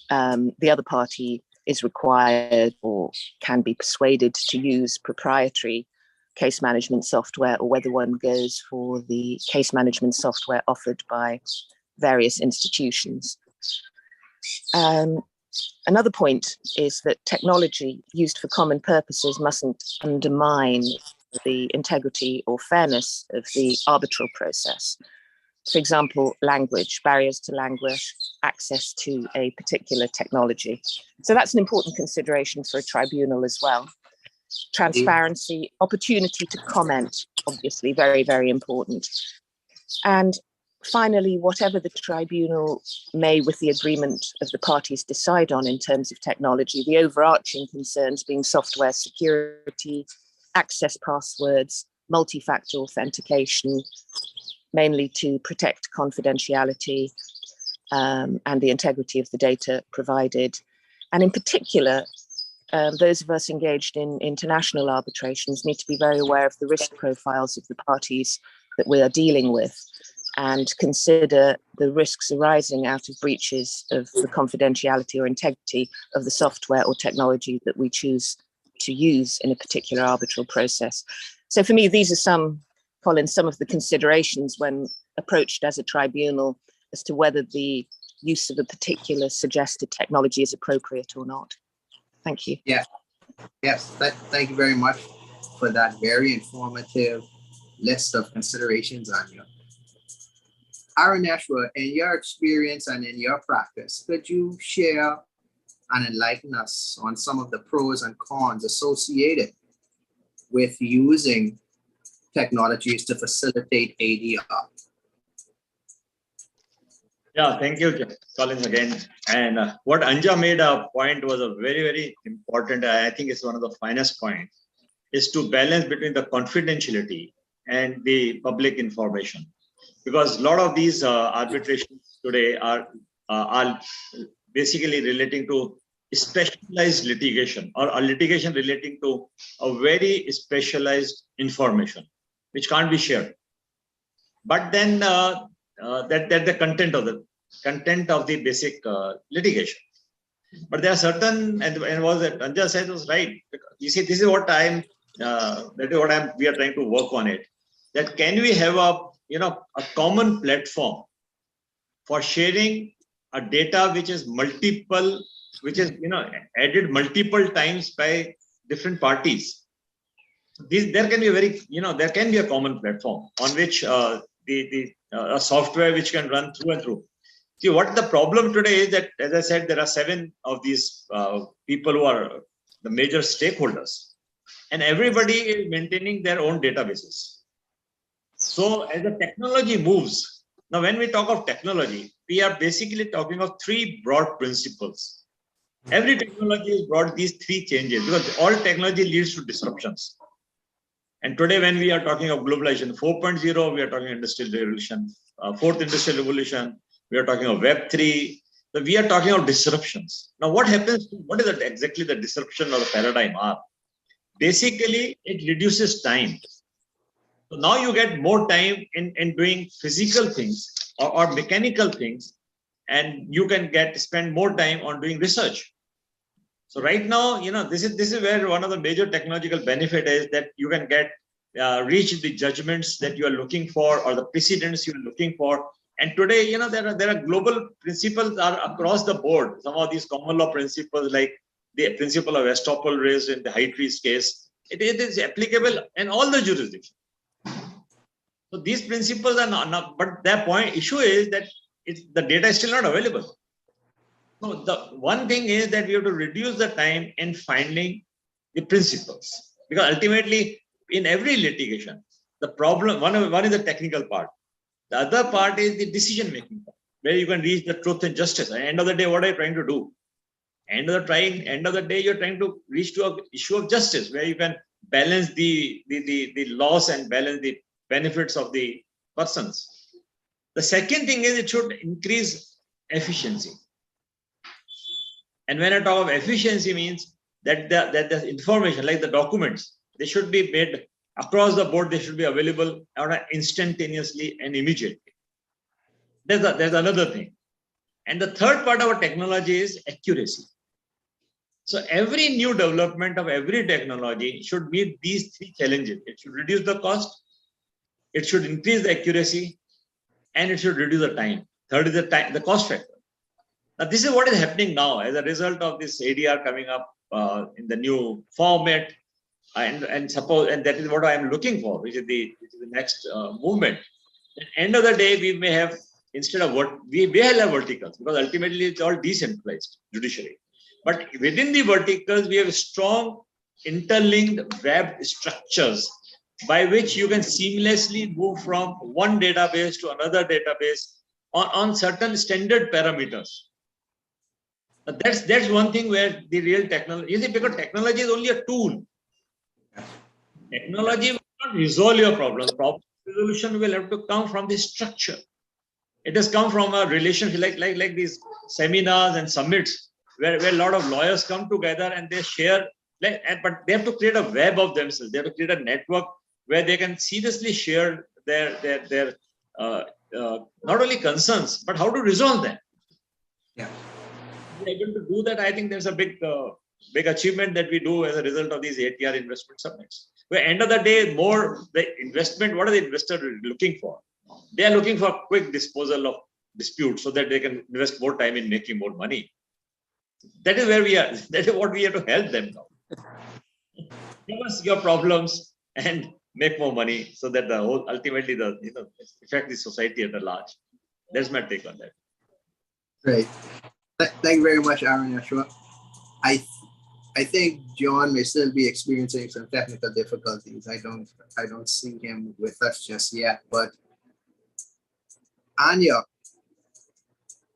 the other party is required or can be persuaded to use proprietary case management software, or whether one goes for the case management software offered by various institutions. Another point is that technology used for common purposes mustn't undermine the integrity or fairness of the arbitral process. For example, language, barriers to language, access to a particular technology. So that's an important consideration for a tribunal as well. Transparency, opportunity to comment, obviously very, very important. And finally, whatever the tribunal may, with the agreement of the parties, decide on in terms of technology, the overarching concerns being software security, access passwords, multi-factor authentication, mainly to protect confidentiality and the integrity of the data provided. And in particular, those of us engaged in international arbitrations need to be very aware of the risk profiles of the parties that we are dealing with, and consider the risks arising out of breaches of the confidentiality or integrity of the software or technology that we choose to use in a particular arbitral process. So for me, these are some, Colin, some of the considerations when approached as a tribunal as to whether the use of a particular suggested technology is appropriate or not. Thank you. Yeah. Yes. Thank you very much for that very informative list of considerations, Anya. Araneshwar, in your experience and in your practice, could you share and enlighten us on some of the pros and cons associated with using technologies to facilitate ADR? Yeah, thank you, Collins, again. And what Anja made a point was a very, very important, I think it's one of the finest points, is to balance between the confidentiality and the public information. Because a lot of these arbitrations today are basically relating to specialized litigation, or a litigation relating to a very specialized information, which can't be shared. But then that the content of the basic litigation. But there are certain, and what Anja said was right. You see, this is what we are trying to work on it. That can we have a common platform for sharing a data which is multiple, which is added multiple times by different parties. There can be there can be a common platform on which a software which can run through and through. See, what the problem today is that, as I said, there are 7 of these people who are the major stakeholders, and everybody is maintaining their own databases. So as the technology moves, now when we talk of technology, we are basically talking of 3 broad principles. Every technology has brought these 3 changes, because all technology leads to disruptions. And today, when we are talking of globalization 4.0, we are talking industrial revolution, 4th industrial revolution, we are talking of Web 3. So we are talking of disruptions. Now, what happens? What is exactly the disruption or the paradigm are? Basically, it reduces time. So now you get more time in doing physical things or mechanical things, and you can spend more time on doing research. So right now, this is where one of the major technological benefit is that you can reach the judgments that you are looking for, or the precedents you are looking for. And today, there are global principles are across the board. Some of these common law principles, like the principle of estoppel raised in the high trees case, it is applicable in all the jurisdictions. So these principles are not, but their issue is that the data is still not available. So the one thing is that we have to reduce the time in finding the principles, because ultimately in every litigation, the problem, one is the technical part. The other part is the decision-making part, where you can reach the truth and justice. At the end of the day, what are you trying to do? End of the day, you're trying to reach to an issue of justice, where you can balance the loss and balance the benefits of the persons. The second thing is it should increase efficiency. And when I talk of efficiency, means that the information, like the documents, they should be made across the board. They should be available instantaneously and immediately. There's another thing. And the third part of our technology is accuracy. So every new development of every technology should meet these three challenges. It should reduce the cost, it should increase the accuracy, and it should reduce the time. Third is the cost factor. Now, this is what is happening now as a result of this ADR coming up in the new format, and that is what I am looking for, which is the next movement. At the end of the day, we may have, instead of what we will have verticals, because ultimately it's all decentralized judiciary. But within the verticals, we have strong interlinked web structures by which you can seamlessly move from one database to another database on certain standard parameters. That's one thing where the real technology is, because technology is only a tool. Technology will not resolve your problems. Problem resolution will have to come from the structure. It has come from a relationship like these seminars and summits where a lot of lawyers come together and they share, but they have to create a web of themselves. They have to create a network where they can seriously share their not only concerns, but how to resolve them. Yeah. Able to do that, I think there's a big achievement that we do as a result of these ADR investment summits. Where end of the day, more the investment, what are the investors looking for? They are looking for quick disposal of disputes so that they can invest more time in making more money. That is where we are. That is what we have to help them now. Give us your problems and make more money so that the whole ultimately affect the society at large. That's my take on that. Great. Thank you very much, Aaron Yashua. I think John may still be experiencing some technical difficulties. I don't see him with us just yet. But Anya,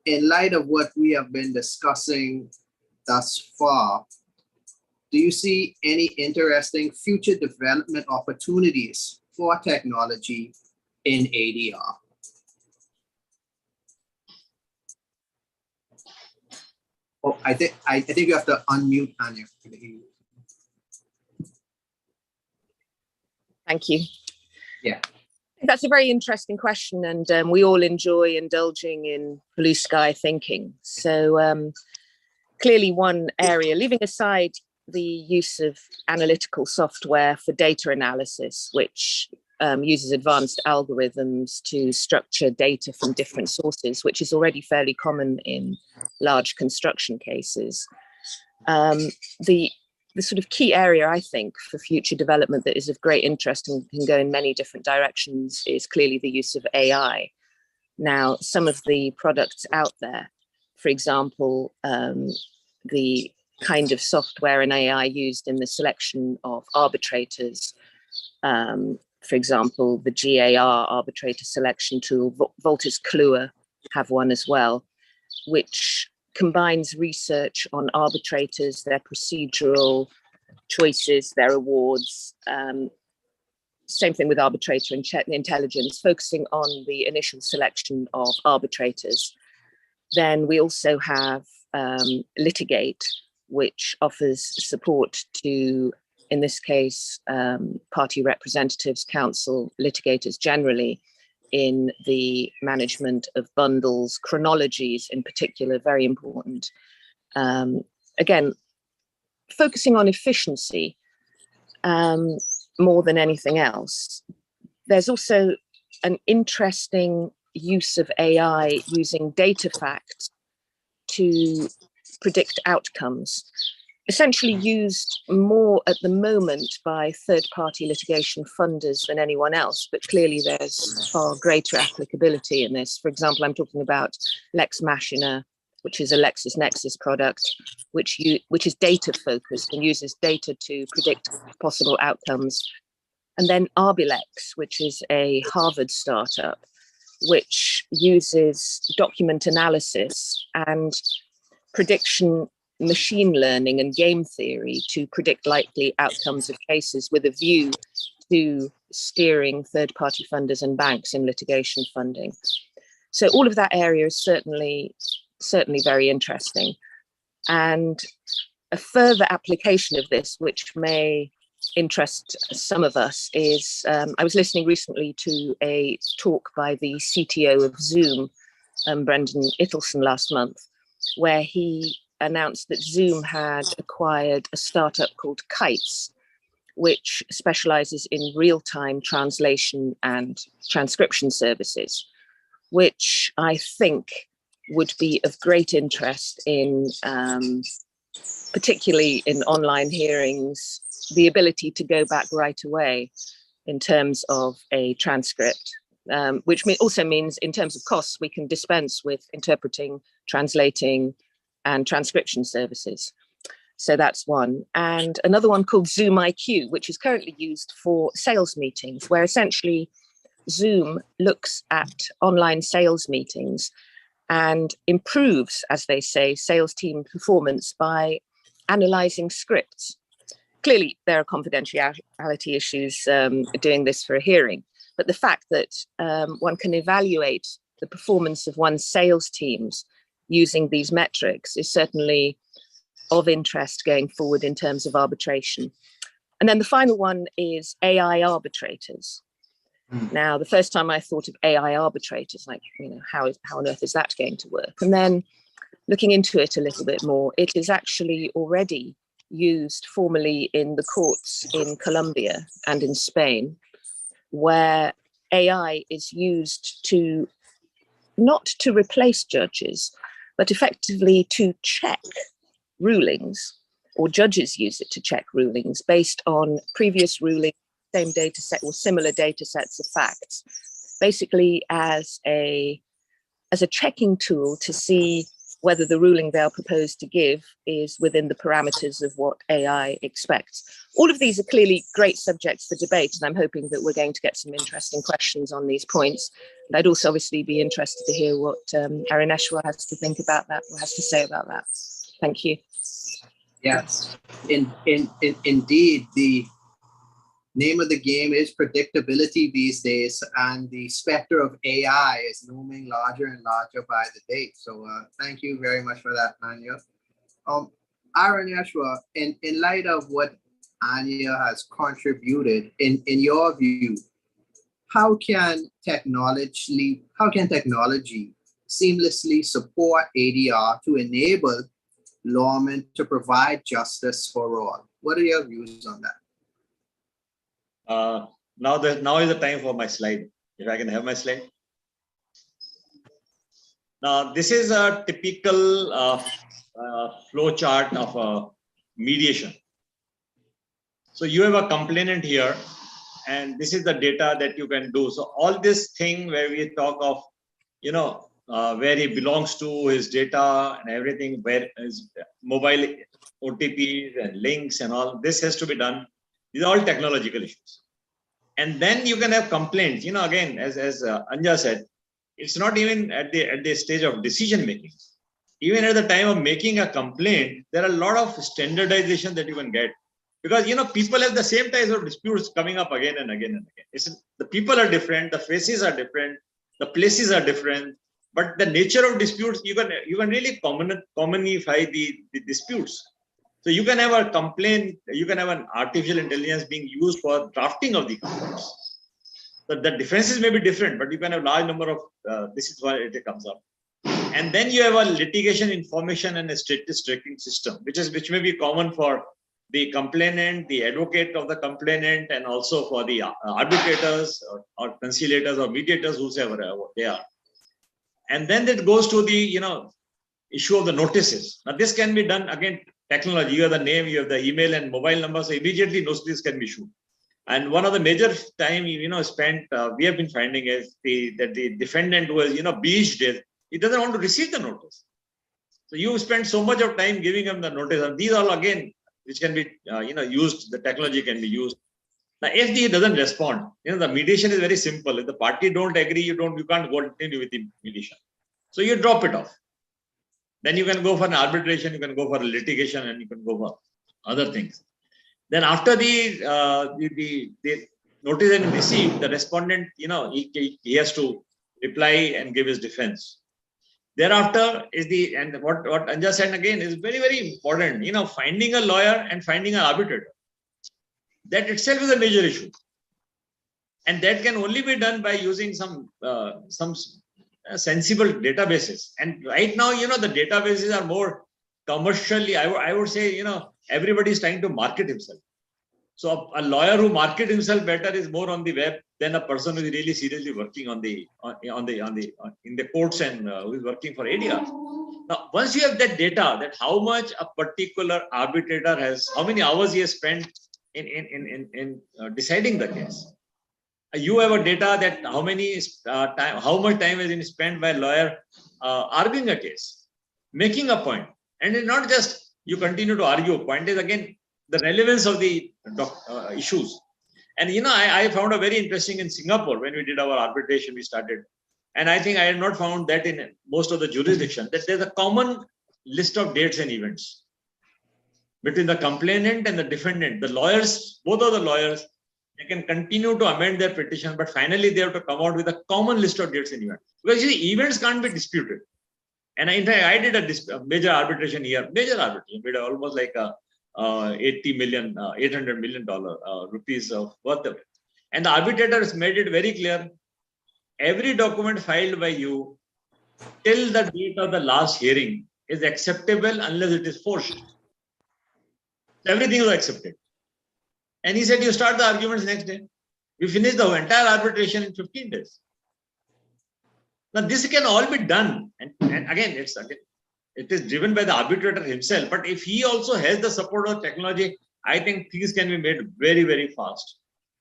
in light of what we have been discussing thus far, do you see any interesting future development opportunities for technology in ADR? Oh, I think you have to unmute, Anya. Thank you. Yeah. That's a very interesting question, and we all enjoy indulging in blue sky thinking. So clearly one area, leaving aside the use of analytical software for data analysis, which uses advanced algorithms to structure data from different sources, which is already fairly common in large construction cases. The sort of key area, I think, for future development that is of great interest and can go in many different directions is clearly the use of AI. Now, some of the products out there, for example, the kind of software and AI used in the selection of arbitrators, for example, the GAR arbitrator selection tool, Volta's Clua have one as well, which combines research on arbitrators, their procedural choices, their awards. Same thing with arbitrator and intelligence, focusing on the initial selection of arbitrators. Then we also have Litigate, which offers support to, in this case, party representatives, counsel, litigators generally, in the management of bundles, chronologies in particular, very important. Again, focusing on efficiency more than anything else. There's also an interesting use of AI using data facts to predict outcomes, essentially used more at the moment by third-party litigation funders than anyone else, but clearly there's far greater applicability in this. For example, I'm talking about Lex Machina, which is a LexisNexis product, which is data-focused and uses data to predict possible outcomes. And then Arbilex, which is a Harvard startup, which uses document analysis and prediction machine learning and game theory to predict likely outcomes of cases with a view to steering third-party funders and banks in litigation funding. So all of that area is certainly very interesting. And a further application of this, which may interest some of us, is I was listening recently to a talk by the CTO of Zoom, Brendan Ittelson, last month, where he announced that Zoom had acquired a startup called Kites, which specializes in real-time translation and transcription services, which I think would be of great interest in, particularly in online hearings, the ability to go back right away in terms of a transcript, which also means in terms of costs, we can dispense with interpreting, translating, and transcription services. So that's one. And another one called Zoom IQ, which is currently used for sales meetings, where essentially Zoom looks at online sales meetings and improves, as they say, sales team performance by analyzing scripts. Clearly, there are confidentiality issues doing this for a hearing, but the fact that one can evaluate the performance of one's sales teams using these metrics is certainly of interest going forward in terms of arbitration. And then the final one is AI arbitrators. Now, the first time I thought of AI arbitrators, like, how on earth is that going to work? And then looking into it a little bit more, it is actually already used formally in the courts in Colombia and in Spain, where AI is used to, not to replace judges, but effectively to check rulings, or judges use it to check rulings based on previous rulings, same data set or similar data sets of facts, basically as a checking tool to see whether the ruling they'll propose to give is within the parameters of what AI expects. All of these are clearly great subjects for debate, and I'm hoping that we're going to get some interesting questions on these points. And I'd also obviously be interested to hear what Arineshwar has to think about that, or has to say about that. Thank you. Yes, indeed, the name of the game is predictability these days, and the specter of AI is looming larger and larger by the day. So thank you very much for that, Anya. Arineshwar, in light of what Anya has contributed, in your view, how can technology seamlessly support ADR to enable lawmen to provide justice for all? What are your views on that? Now is the time for my slide. If I can have my slide. Now, this is a typical flow chart of a mediation. So you have a complainant here, and this is the data that you can do. So all this thing where we talk of, where he belongs to, his data and everything, where his mobile OTPs and links and all, this has to be done. These are all technological issues. And then you can have complaints. Again, as Anja said, it's not even at the stage of decision making. Even at the time of making a complaint, there are a lot of standardization that you can get. Because people have the same types of disputes coming up again and again and again. The people are different, the faces are different, the places are different, but the nature of disputes, you can really commonify the disputes. So you can have a complaint, you can have an artificial intelligence being used for drafting of the complaints. So the differences may be different, but you can have large number of, this is why it comes up. And then you have a litigation information and a status tracking system, which may be common for the complainant, the advocate of the complainant, and also for the arbitrators or conciliators or mediators, whoever they are. And then it goes to the issue of the notices. Now this can be done again, technology. You have the name, you have the email and mobile number, so immediately notices can be issued. And one of the major time spent, we have been finding is that the defendant was beached it. He doesn't want to receive the notice. So you spend so much of time giving him the notice, and these all again, which can be used, the technology can be used. Now, if he doesn't respond, the mediation is very simple. If the party don't agree, you can't continue with the mediation. So you drop it off. Then you can go for an arbitration, you can go for a litigation, and you can go for other things. Then after the notice has been received, the respondent, he has to reply and give his defense. Thereafter is what Anja said again is very, very important. Finding a lawyer and finding an arbitrator. That itself is a major issue. And that can only be done by using some sensible databases. And right now, the databases are more commercially, I would say, you know, everybody is trying to market himself. So a lawyer who markets himself better is more on the web than a person who is really seriously working in the courts and who is working for ADR. Now, once you have that data, that how much a particular arbitrator has, how many hours he has spent in deciding the case. You have a data that how much time has been spent by a lawyer arguing a case, making a point, and it's not just you continue to argue. Point is again the relevance of the issues. And you know, I found a very interesting in Singapore when we did our arbitration. We started, and I think I had not found that in most of the jurisdictions that there's a common list of dates and events between the complainant and the defendant. The lawyers, both of the lawyers, they can continue to amend their petition, but finally they have to come out with a common list of dates and events. Because you see, events can't be disputed. And in fact, I did a major arbitration here, almost like a $800 million rupees of worth of it. And the arbitrator has made it very clear, every document filed by you till the date of the last hearing is acceptable unless it is forced. Everything is accepted. And he said, you start the arguments next day. We finish the entire arbitration in 15 days. Now, this can all be done. And again, it is driven by the arbitrator himself. But if he also has the support of technology, I think things can be made very, very fast.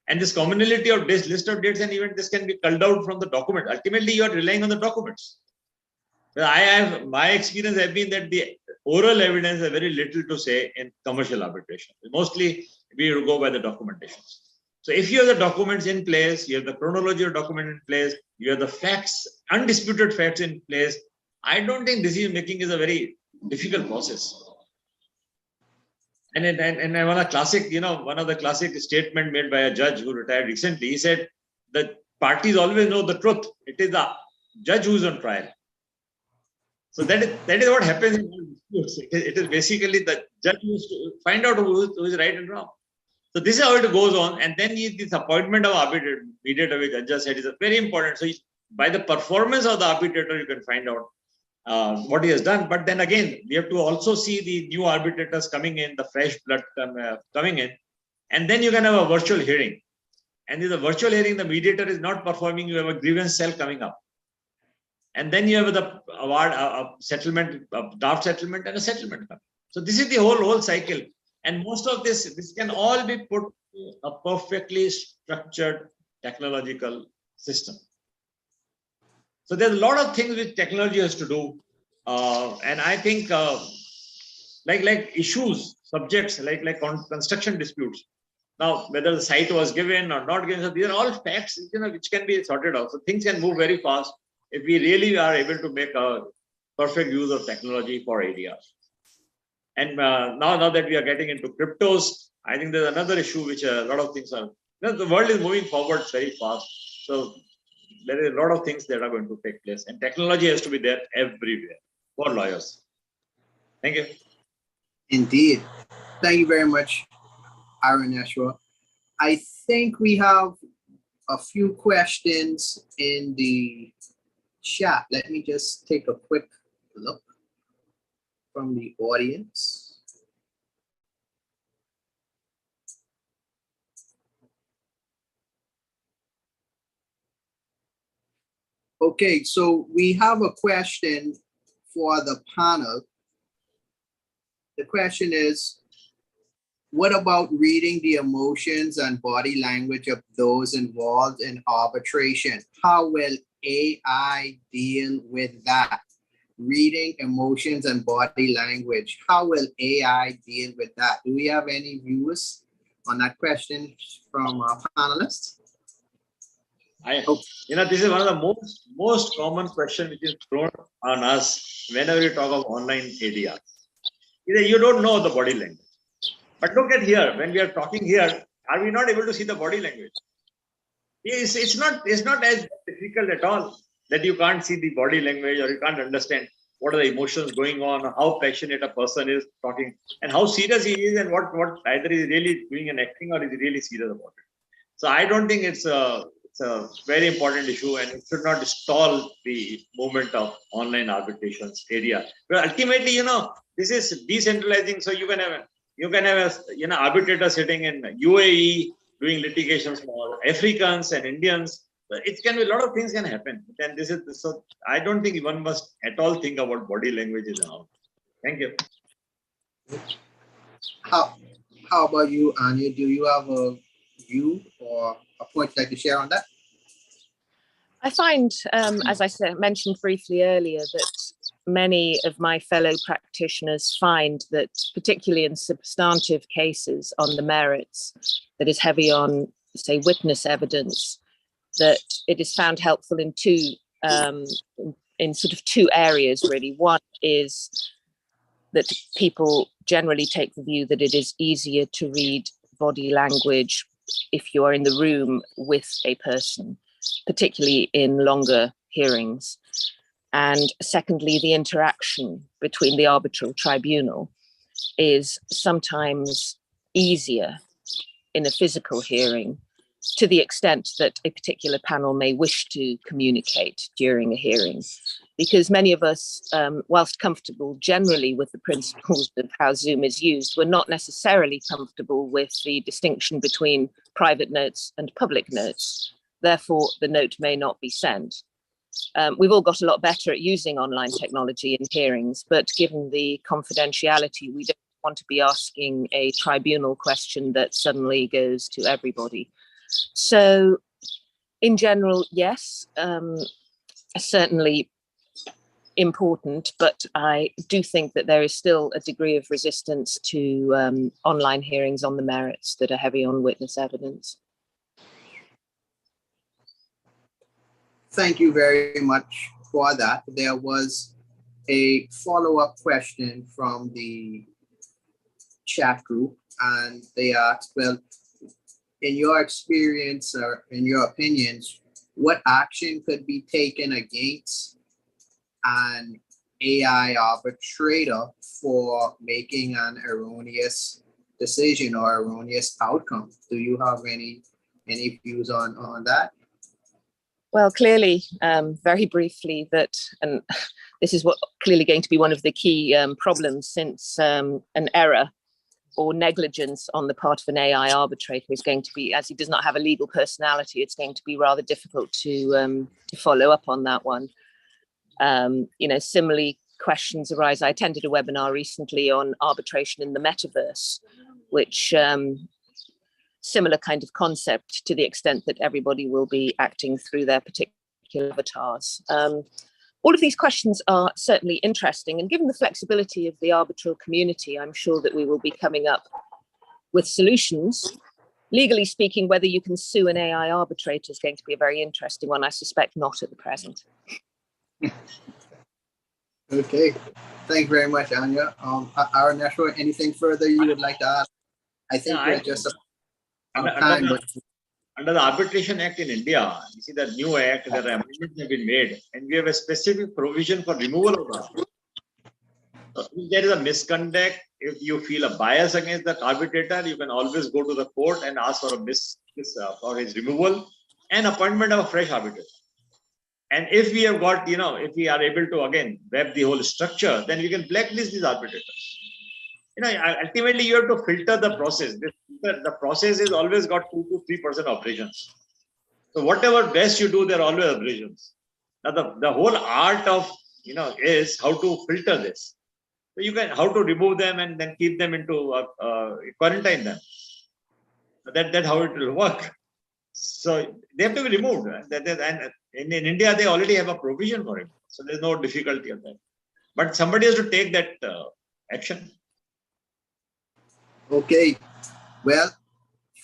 And this commonality of this list of dates and events, this can be culled out from the document. Ultimately, you are relying on the documents. My experience has been that the oral evidence has very little to say in commercial arbitration. Mostly, we go by the documentations. So if you have the documents in place, you have the chronology of document in place, you have the facts, undisputed facts in place, I don't think decision making is a very difficult process. And one of the classic statement made by a judge who retired recently, he said, the parties always know the truth. It is the judge who is on trial. So that is what happens in all disputes. It is basically the judge who is to find out who is right and wrong. So this is how it goes on. And then this appointment of arbitrator, mediator, which I just said, is very important. So by the performance of the arbitrator, you can find out what he has done. But then again, we have to also see the new arbitrators coming in, the fresh blood coming in. And then you can have a virtual hearing. And in the virtual hearing, the mediator is not performing, you have a grievance cell coming up. And then you have the award, a settlement, a draft settlement, and a settlement. So this is the whole cycle. And most of this can all be put in a perfectly structured technological system. So there's a lot of things which technology has to do. And I think like issues, subjects, like construction disputes. Now, whether the site was given or not given, so these are all facts, which can be sorted out. So things can move very fast if we really are able to make a perfect use of technology for ADR. And now that we are getting into cryptos, I think there's another issue which a lot of things are, the world is moving forward very fast. So there is a lot of things that are going to take place, and technology has to be there everywhere for lawyers. Thank you. Indeed. Thank you very much, Arunyeshwar. I think we have a few questions in the chat. Let me just take a quick look from the audience. Okay, so we have a question for the panel. The question is, what about reading the emotions and body language of those involved in arbitration? How will AI deal with that? Reading emotions and body language. How will AI deal with that? Do we have any views on that question from our panelists? This is one of the most common questions which is thrown on us whenever we talk of online ADR. You don't know the body language. But look at here, when we are talking here, are we not able to see the body language? It's not as difficult at all that you can't see the body language or you can't understand what are the emotions going on, how passionate a person is talking, and how serious he is, and what either he's really doing an acting or is really serious about it. So I don't think it's It's a very important issue, and it should not stall the movement of online arbitrations area. But ultimately, this is decentralizing. So you can have a arbitrator sitting in UAE doing litigations for Africans and Indians. It can be a lot of things can happen. Then this is so. I don't think one must at all think about body languages and all. Thank you. How about you, Anya? Do you have a view or a point you'd like to share on that? I find, as I mentioned briefly earlier, that many of my fellow practitioners find that, particularly in substantive cases on the merits, that is heavy on, say, witness evidence, that it is found helpful in sort of two areas, really. One is that people generally take the view that it is easier to read body language if you are in the room with a person, particularly in longer hearings. And secondly, the interaction between the arbitral tribunal is sometimes easier in a physical hearing, to the extent that a particular panel may wish to communicate during a hearing. Because many of us, whilst comfortable generally with the principles of how Zoom is used, we're not necessarily comfortable with the distinction between private notes and public notes. Therefore, the note may not be sent. We've all got a lot better at using online technology in hearings, but given the confidentiality, we don't want to be asking a tribunal question that suddenly goes to everybody. So, in general, yes, certainly important, but I do think that there is still a degree of resistance to online hearings on the merits that are heavy on witness evidence. Thank you very much for that. There was a follow-up question from the chat group, and they asked, well, in your experience or in your opinions, what action could be taken against an AI arbitrator for making an erroneous decision or erroneous outcome? Do you have any views on that? Well, clearly, very briefly, that, and this is what clearly going to be one of the key problems, since an error or negligence on the part of an AI arbitrator is going to be, as he does not have a legal personality, it's going to be rather difficult to follow up on that one. Similarly, questions arise. I attended a webinar recently on arbitration in the metaverse, which similar kind of concept, to the extent that everybody will be acting through their particular avatars. All of these questions are certainly interesting, and given the flexibility of the arbitral community, I'm sure that we will be coming up with solutions. Legally speaking, whether you can sue an AI arbitrator is going to be a very interesting one. I suspect not at the present. Okay, thank you very much, Anya. Arneshwar, anything further you would like to add? I think we're just out of time. Under the Arbitration Act in India, you see that new act, there are amendments have been made, and we have a specific provision for removal of that. So if there is a misconduct, if you feel a bias against the arbitrator, you can always go to the court and ask for for his removal and appointment of a fresh arbitrator. And if we have got, if we are able to again web the whole structure, then we can blacklist these arbitrators. Ultimately, you have to filter the process. The process is always got 2 to 3% abrasions. So whatever best you do, there are always abrasions. Now the whole art of is how to filter this. So you can how to remove them and then keep them into quarantine them. That's how it will work. So they have to be removed. And in India, they already have a provision for it. So there's no difficulty of that. But somebody has to take that action. Okay, well,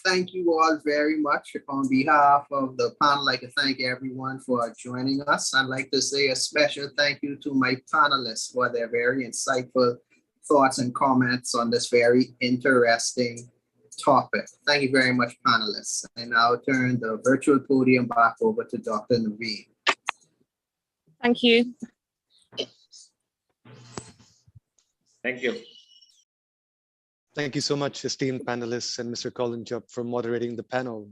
thank you all very much. On behalf of the panel, I'd like to thank everyone for joining us. I'd like to say a special thank you to my panelists for their very insightful thoughts and comments on this very interesting topic. Thank you very much, panelists. And now turn the virtual podium back over to Dr. Naveen. Thank you. Thank you. Thank you so much, esteemed panelists and Mr. Colin Jupp, for moderating the panel.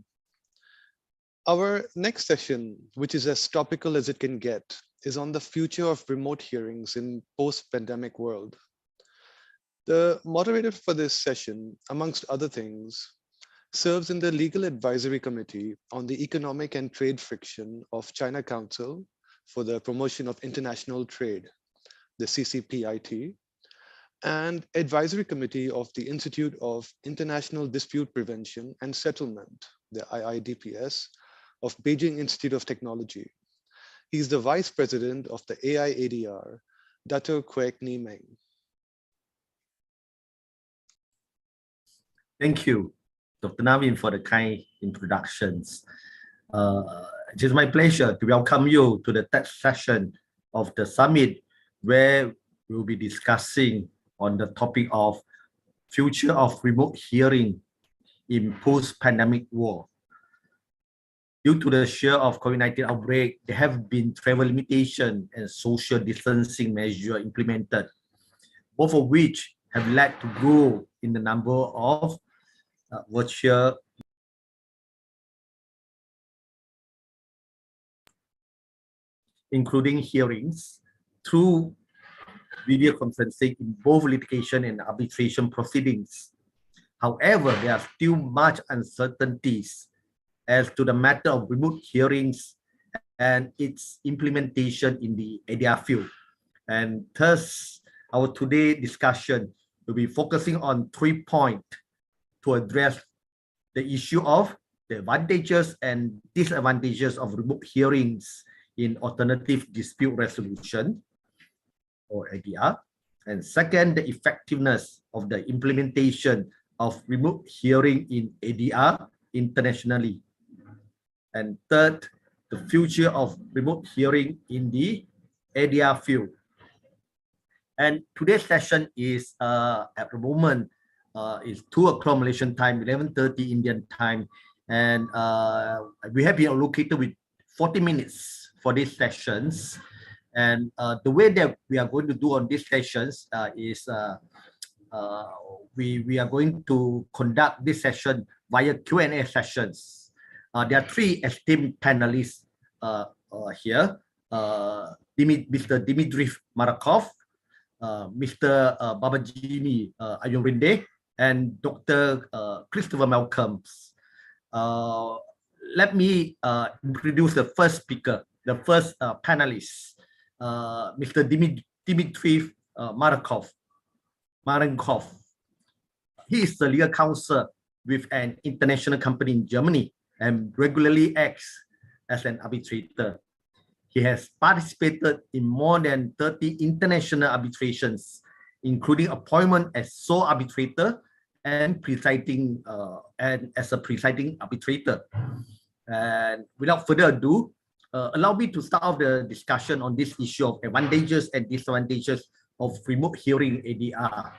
Our next session, which is as topical as it can get, is on the future of remote hearings in post-pandemic world. The moderator for this session, amongst other things, serves in the Legal Advisory Committee on the Economic and Trade Friction of China Council for the Promotion of International Trade, the CCPIT, and Advisory Committee of the Institute of International Dispute Prevention and Settlement, the IIDPS, of Beijing Institute of Technology. He's the Vice President of the AI ADR, Dr. Kwek Ni Meng. Thank you, Dr. Navin, for the kind introductions. It is my pleasure to welcome you to the third session of the summit, where we'll be discussing on the topic of future of remote hearing in post-pandemic world. Due to the share of COVID-19 outbreak, there have been travel limitation and social distancing measures implemented, both of which have led to growth in the number of virtual including hearings through video conferencing in both litigation and arbitration proceedings. However, there are still much uncertainties as to the matter of remote hearings and its implementation in the ADR field. And thus, our today's discussion will be focusing on 3 points to address the issue of the advantages and disadvantages of remote hearings in alternative dispute resolution, or ADR. And second, the effectiveness of the implementation of remote hearing in ADR internationally. And third, the future of remote hearing in the ADR field. And today's session is at the moment is 2 o'clock Malaysian time, 11:30 Indian time, and we have been allocated with 40 minutes for these sessions. And the way that we are going to do on these sessions is we are going to conduct this session via Q&A sessions. There are 3 esteemed panelists here, Mr. Dmitry Marakov, Mr. Babajini Ayurinde, and Dr. Christopher Malcolms. Let me introduce the first speaker, the first panelist, Mr. Dmitry Marakov. He is the legal counsel with an international company in Germany and regularly acts as an arbitrator. He has participated in more than 30 international arbitrations, including appointment as sole arbitrator and presiding and as a presiding arbitrator. And without further ado, allow me to start off the discussion on this issue of advantages and disadvantages of remote hearing ADR.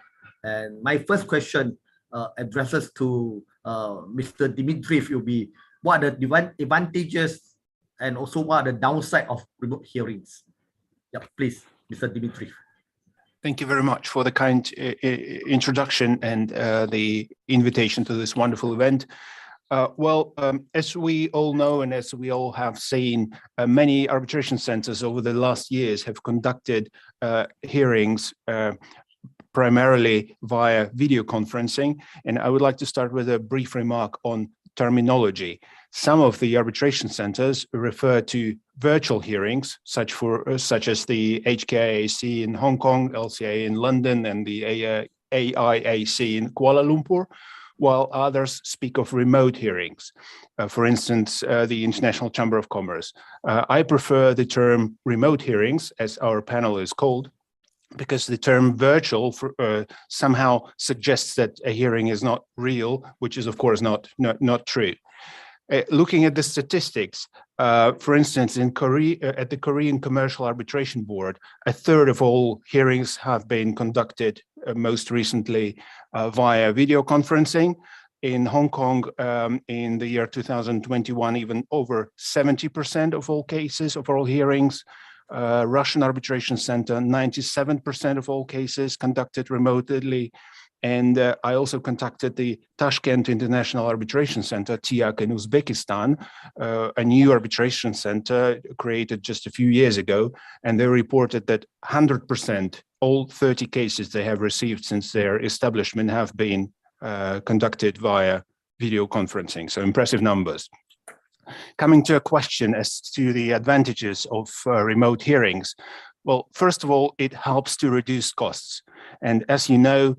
And my first question addresses to Mr. Dimitriev will be, what are the advantages and also what are the downside of remote hearings? Yeah, please, Mr. Dimitriev. Thank you very much for the kind introduction and the invitation to this wonderful event. As we all know and as we all have seen, many arbitration centers over the last years have conducted hearings primarily via video conferencing. And I would like to start with a brief remark on terminology. Some of the arbitration centers refer to virtual hearings, such as the HKIAC in Hong Kong, LCA in London, and the AIAC in Kuala Lumpur, while others speak of remote hearings. For instance, the International Chamber of Commerce. I prefer the term remote hearings, as our panel is called, because the term virtual somehow suggests that a hearing is not real, which is of course not true. Looking at the statistics, for instance, in Korea, at the Korean Commercial Arbitration Board, 1/3 of all hearings have been conducted most recently via video conferencing. In Hong Kong, in the year 2021, even over 70% of all cases, of all hearings. Russian Arbitration Center, 97% of all cases conducted remotely. And I also contacted the Tashkent International Arbitration Center, TIAC, in Uzbekistan, a new arbitration center created just a few years ago. And they reported that 100%, all 30 cases they have received since their establishment have been conducted via video conferencing. So impressive numbers. Coming to a question as to the advantages of remote hearings. Well, first of all, it helps to reduce costs. And as you know,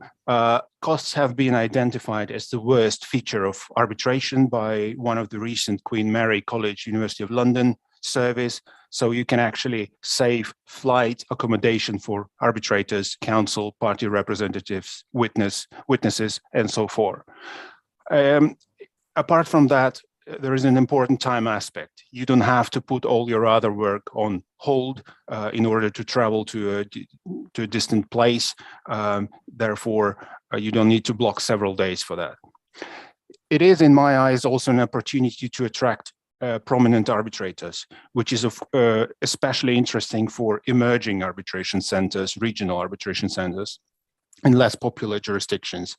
costs have been identified as the worst feature of arbitration by one of the recent Queen Mary College, University of London surveys. So you can actually save flight accommodation for arbitrators, counsel, party representatives, witnesses, and so forth. Apart from that, there is an important time aspect. You don't have to put all your other work on hold in order to travel to a distant place. Therefore, you don't need to block several days for that. It is, in my eyes, also an opportunity to attract prominent arbitrators, which is especially interesting for emerging arbitration centers, regional arbitration centers, in less popular jurisdictions.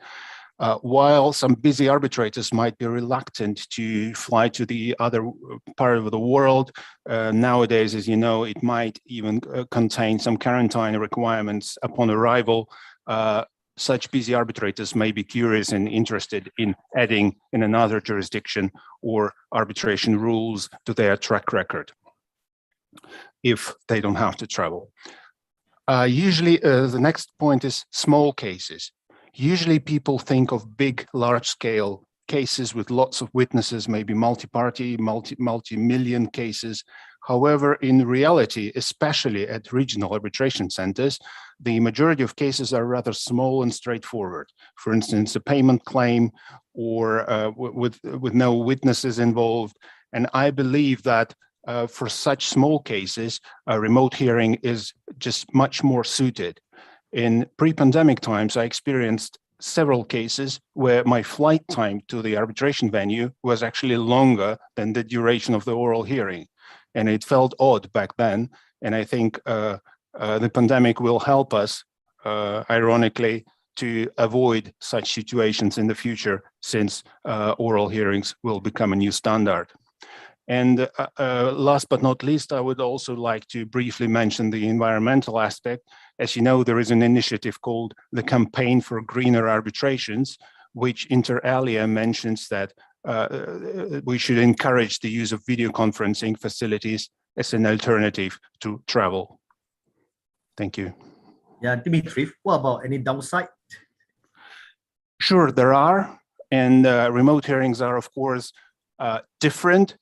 While some busy arbitrators might be reluctant to fly to the other part of the world, nowadays, as you know, it might even contain some quarantine requirements upon arrival. Such busy arbitrators may be curious and interested in adding in another jurisdiction or arbitration rules to their track record if they don't have to travel. Usually, the next point is small cases. Usually people think of big, large-scale cases with lots of witnesses, maybe multi-party, multi-million cases. However, in reality, especially at regional arbitration centers, the majority of cases are rather small and straightforward. For instance, a payment claim or with no witnesses involved. And I believe that for such small cases, a remote hearing is just much more suited. In pre-pandemic times, I experienced several cases where my flight time to the arbitration venue was actually longer than the duration of the oral hearing. And it felt odd back then. And I think the pandemic will help us, ironically, to avoid such situations in the future, since oral hearings will become a new standard. And last but not least, I would also like to briefly mention the environmental aspect. As you know, there is an initiative called the Campaign for Greener Arbitrations, which inter alia mentions that we should encourage the use of video conferencing facilities as an alternative to travel. Thank you. Yeah, Dimitri, what about any downside? Sure, there are. And remote hearings are, of course, different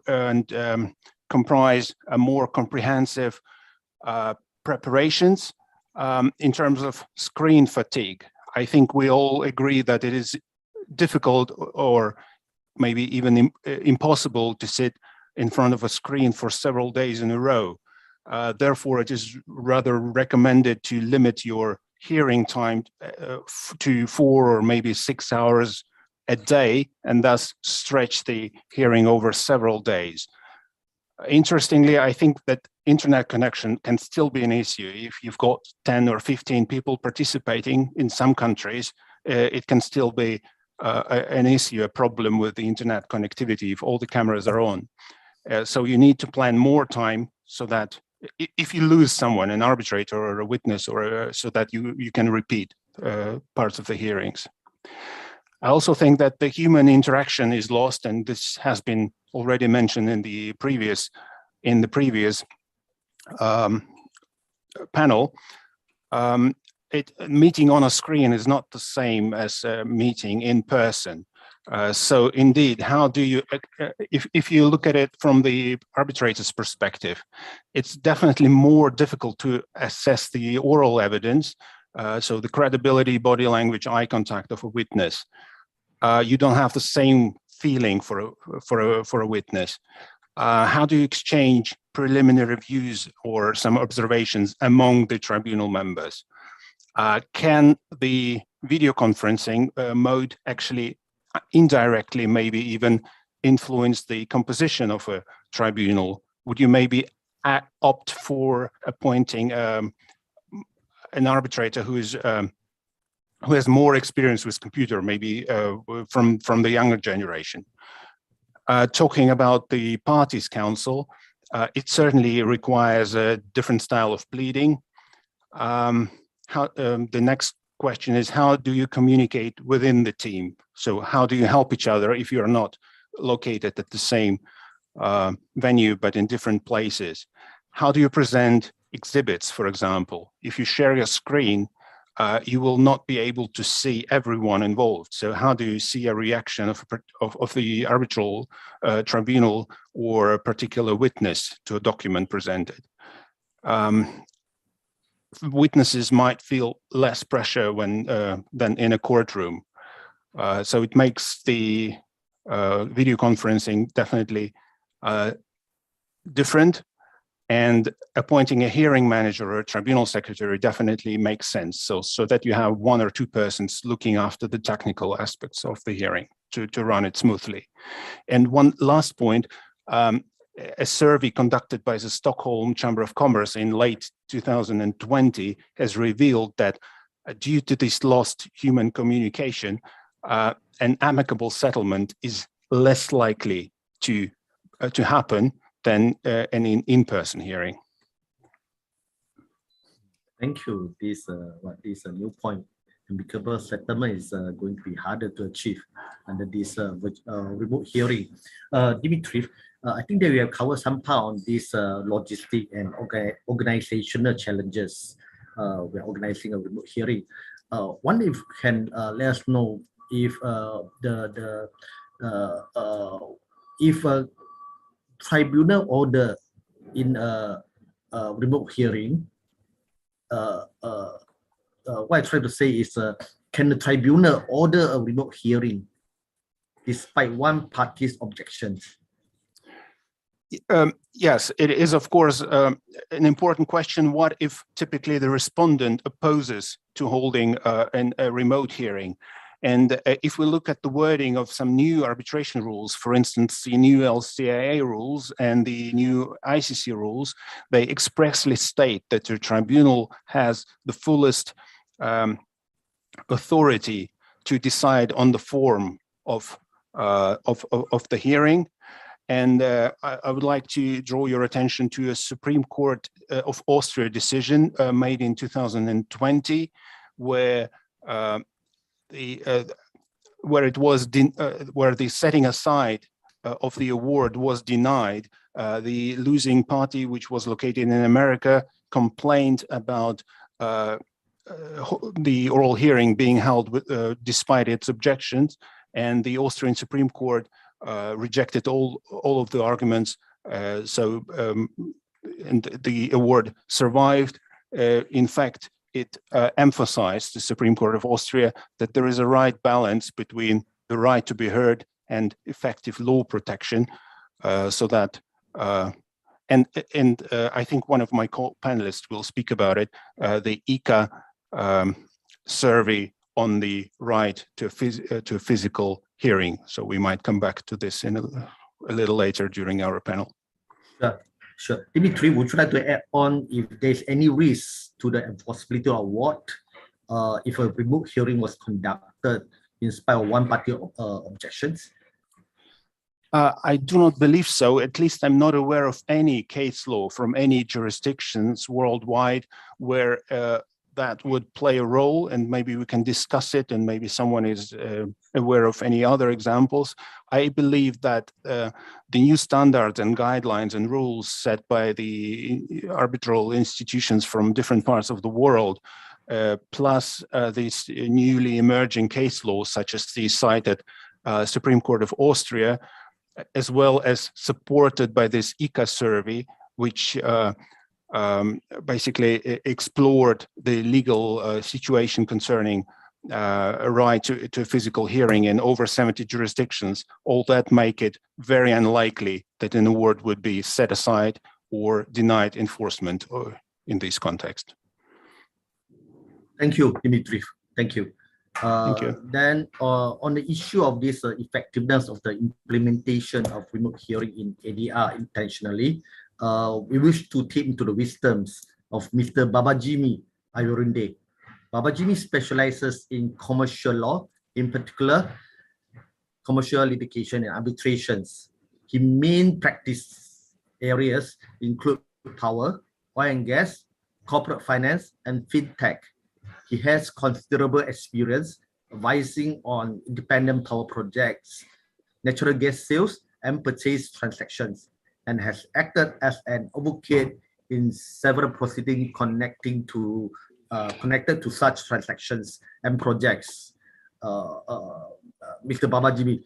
and comprise a more comprehensive preparations. In terms of screen fatigue, I think we all agree that it is difficult or maybe even impossible to sit in front of a screen for several days in a row. Therefore, it is rather recommended to limit your hearing time to 4 or maybe 6 hours a day, and thus stretch the hearing over several days. Interestingly, I think that internet connection can still be an issue. If you've got 10 or 15 people participating in some countries, it can still be an issue, a problem with the internet connectivity if all the cameras are on. So you need to plan more time so that if you lose someone, an arbitrator or a witness, or so that you can repeat parts of the hearings. I also think that the human interaction is lost, and this has been already mentioned in the previous panel. Meeting on a screen is not the same as meeting in person. So indeed, how do you, if you look at it from the arbitrator's perspective, it's definitely more difficult to assess the oral evidence. So the credibility, body language, eye contact of a witness. You don't have the same feeling for a witness. How do you exchange preliminary views or some observations among the tribunal members? Can the video conferencing mode actually indirectly maybe even influence the composition of a tribunal? Would you maybe opt for appointing an arbitrator who is who has more experience with computer, maybe from the younger generation. Talking about the parties council, it certainly requires a different style of pleading. The next question is, how do you communicate within the team? So how do you help each other if you're not located at the same venue, but in different places? How do you present exhibits, for example? If you share your screen, you will not be able to see everyone involved. So how do you see a reaction of the arbitral tribunal or a particular witness to a document presented? Witnesses might feel less pressure when than in a courtroom. So it makes the video conferencing definitely different, and appointing a hearing manager or a tribunal secretary definitely makes sense. So that you have one or two persons looking after the technical aspects of the hearing to run it smoothly. And one last point, a survey conducted by the Stockholm Chamber of Commerce in late 2020 has revealed that due to this lost human communication, an amicable settlement is less likely to happen than an in-person hearing. Thank you. This is a new point. Amicable settlement is going to be harder to achieve under this remote hearing. Dimitri, I think that we have covered some part on this logistic and organizational challenges. We're organizing a remote hearing. Wonder if you can let us know if if a tribunal order in a remote hearing, what I try to say is, can the tribunal order a remote hearing despite one party's objections? Yes, it is, of course, an important question. What if typically the respondent opposes to holding a remote hearing? And if we look at the wording of some new arbitration rules, for instance, the new LCAA rules and the new ICC rules, they expressly state that the tribunal has the fullest authority to decide on the form of the hearing. And I would like to draw your attention to a Supreme Court of Austria decision made in 2020, where where the setting aside of the award was denied. The losing party, which was located in America, complained about the oral hearing being held despite its objections, and the Austrian Supreme Court rejected all of the arguments. And the award survived. In fact, it emphasized, the Supreme Court of Austria, that there is a right balance between the right to be heard and effective law protection, so that I think one of my panelists will speak about it, the ICA survey on the right to a physical hearing. So we might come back to this in a little later during our panel. Sure. Dimitri, would you like to add on if there's any risk to the enforceability of award if a remote hearing was conducted in spite of one party objections? I do not believe so. At least I'm not aware of any case law from any jurisdictions worldwide where that would play a role, and maybe we can discuss it, and maybe someone is aware of any other examples. I believe that the new standards and guidelines and rules set by the arbitral institutions from different parts of the world, plus these newly emerging case laws, such as the cited Supreme Court of Austria, as well as supported by this ICA survey, which basically explored the legal situation concerning a right to a physical hearing in over 70 jurisdictions. All that make it very unlikely that an award would be set aside or denied enforcement in this context. Thank you, Dimitri. Thank you. Thank you. Then on the issue of this effectiveness of the implementation of remote hearing in ADR intentionally, we wish to tap into the wisdoms of Mr. Babajimi Ayorinde, Babajimi specializes in commercial law, in particular, commercial litigation and arbitrations. His main practice areas include power, oil and gas, corporate finance, and fintech. He has considerable experience advising on independent power projects, natural gas sales, and purchase transactions, and has acted as an advocate in several proceedings connected to such transactions and projects. Mr. Babajimi,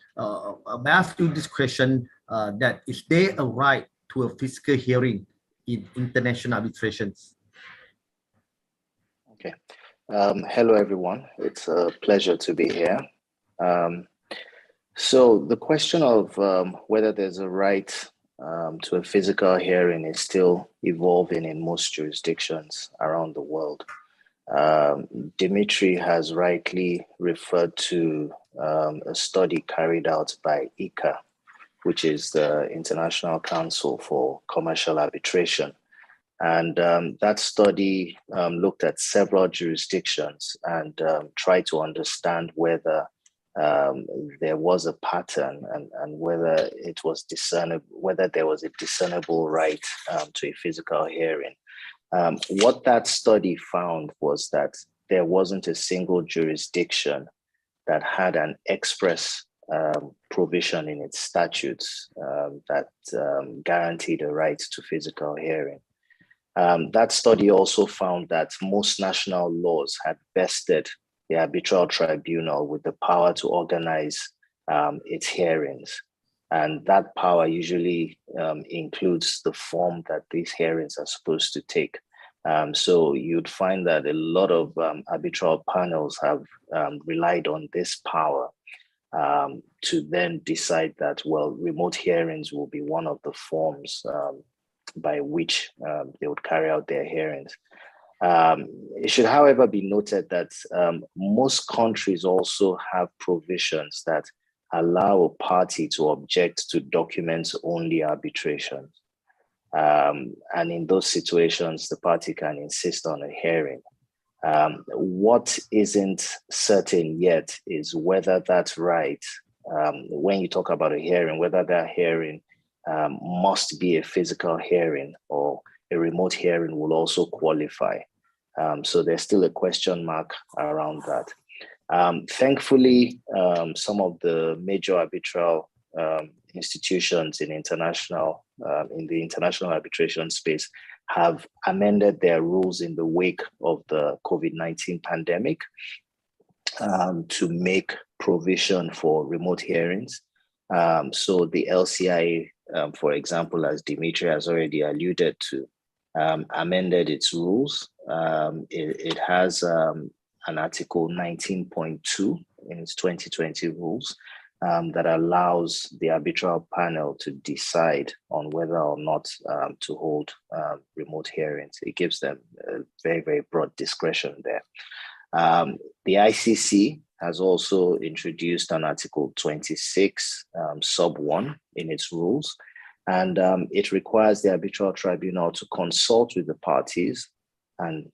may I ask you this question, that is there a right to a physical hearing in international arbitrations? Okay. Hello, everyone. It's a pleasure to be here. So the question of whether there's a right to a physical hearing is still evolving in most jurisdictions around the world. Dimitri has rightly referred to a study carried out by ICA, which is the International Council for Commercial Arbitration. And that study looked at several jurisdictions and tried to understand whether there was a pattern and whether it was discernible, whether there was a discernible right to a physical hearing. What that study found was that there wasn't a single jurisdiction that had an express provision in its statutes that guaranteed a right to physical hearing. That study also found that most national laws had vested the arbitral tribunal with the power to organize its hearings. And that power usually includes the form that these hearings are supposed to take. So you'd find that a lot of arbitral panels have relied on this power to then decide that, well, remote hearings will be one of the forms by which they would carry out their hearings. It should, however, be noted that most countries also have provisions that allow a party to object to documents-only arbitration. And in those situations, the party can insist on a hearing. What isn't certain yet is whether that right, when you talk about a hearing, whether that hearing must be a physical hearing or a remote hearing will also qualify. So there's still a question mark around that. Thankfully, some of the major arbitral institutions in the international arbitration space have amended their rules in the wake of the COVID-19 pandemic to make provision for remote hearings. So the LCIA, for example, as Dimitri has already alluded to, amended its rules. It has an Article 19.2 in its 2020 rules that allows the arbitral panel to decide on whether or not to hold remote hearings. It gives them a very, very broad discretion there. The ICC has also introduced an Article 26 sub 1 in its rules, and it requires the arbitral tribunal to consult with the parties and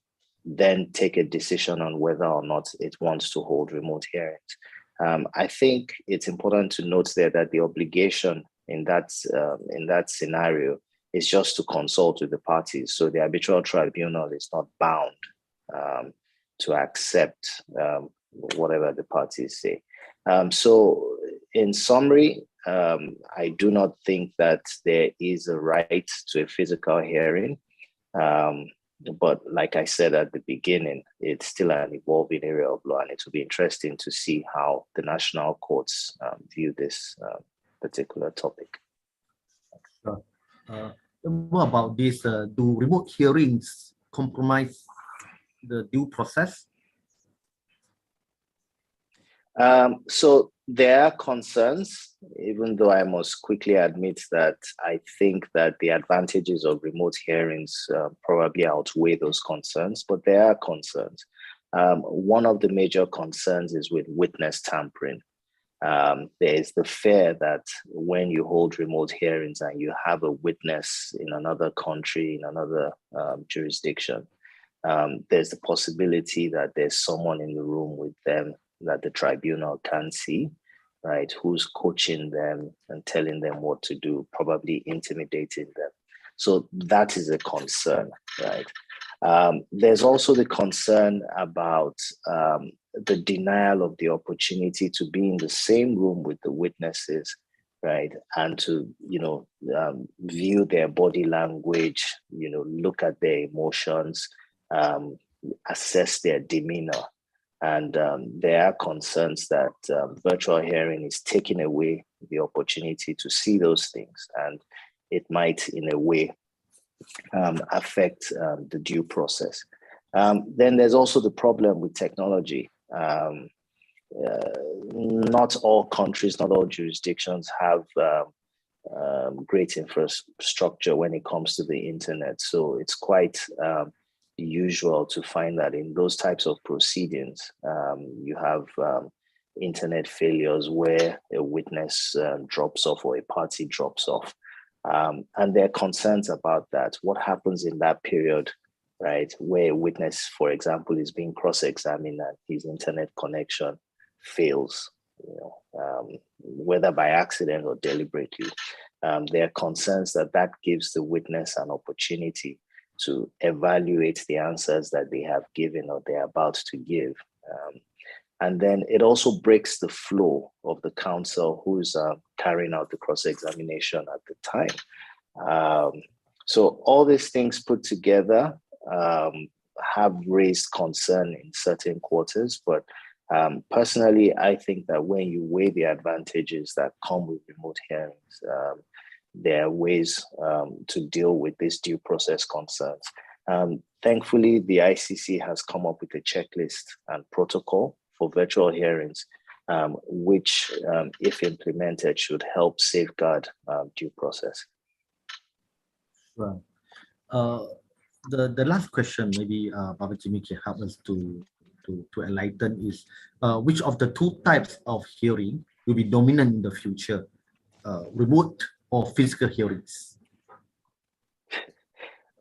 then take a decision on whether or not it wants to hold remote hearings. I think it's important to note there that the obligation in that scenario is just to consult with the parties. So the arbitral tribunal is not bound to accept whatever the parties say. So in summary, I do not think that there is a right to a physical hearing. But like I said at the beginning, it's still an evolving area of law, and it will be interesting to see how the national courts view this particular topic. What about this? Do remote hearings compromise the due process? So there are concerns, even though I must quickly admit that I think that the advantages of remote hearings probably outweigh those concerns, but there are concerns. One of the major concerns is with witness tampering. There is the fear that when you hold remote hearings and you have a witness in another country, in another jurisdiction, there's the possibility that there's someone in the room with them that the tribunal can't see, right? Who's coaching them and telling them what to do, probably intimidating them. So that is a concern, right? There's also the concern about the denial of the opportunity to be in the same room with the witnesses, right? And to, view their body language, look at their emotions, assess their demeanor. And there are concerns that virtual hearing is taking away the opportunity to see those things. And it might, in a way, affect the due process. Then there's also the problem with technology. Not all countries, not all jurisdictions have great infrastructure when it comes to the internet. So it's quite usual to find that in those types of proceedings, you have internet failures where a witness drops off or a party drops off. And there are concerns about that. What happens in that period, right, where a witness, for example, is being cross-examined and his internet connection fails, whether by accident or deliberately. There are concerns that gives the witness an opportunity to evaluate the answers that they have given or they're about to give. And then it also breaks the flow of the counsel who's carrying out the cross-examination at the time. So all these things put together have raised concern in certain quarters, but personally, I think that when you weigh the advantages that come with remote hearings, there are ways to deal with these due process concerns. Thankfully, the ICC has come up with a checklist and protocol for virtual hearings, which, if implemented, should help safeguard due process. Right. The last question, maybe Baba Jimmy can help us to enlighten is, which of the two types of hearing will be dominant in the future, remote or physical hearings?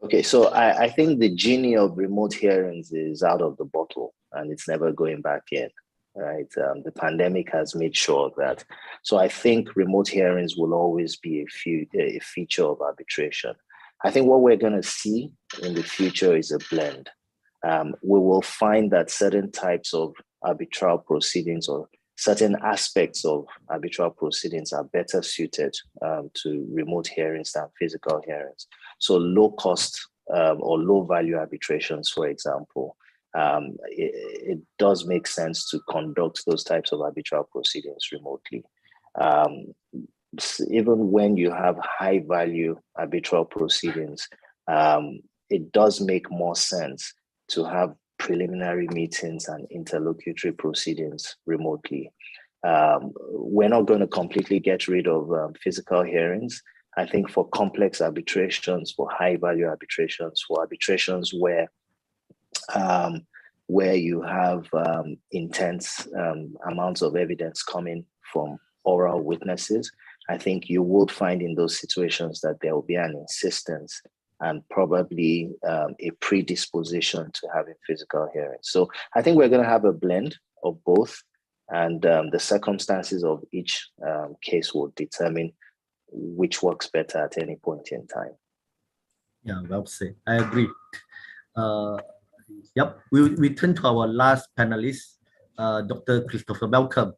Okay, so I think the genie of remote hearings is out of the bottle and it's never going back in, right? The pandemic has made sure of that. So I think remote hearings will always be a feature of arbitration. I think what we're going to see in the future is a blend. We will find that certain types of arbitral proceedings or certain aspects of arbitral proceedings are better suited to remote hearings than physical hearings. So low cost or low value arbitrations, for example, it does make sense to conduct those types of arbitral proceedings remotely. Even when you have high value arbitral proceedings, it does make more sense to have preliminary meetings and interlocutory proceedings remotely. We're not going to completely get rid of physical hearings. I think for complex arbitrations, for high value arbitrations, for arbitrations where you have intense amounts of evidence coming from oral witnesses, I think you would find in those situations that there will be an insistence and probably a predisposition to having physical hearings. So I think we're going to have a blend of both, and the circumstances of each case will determine which works better at any point in time. Yeah, well said. I agree. Yep, we turn to our last panelist, Dr. Christopher Malcolm.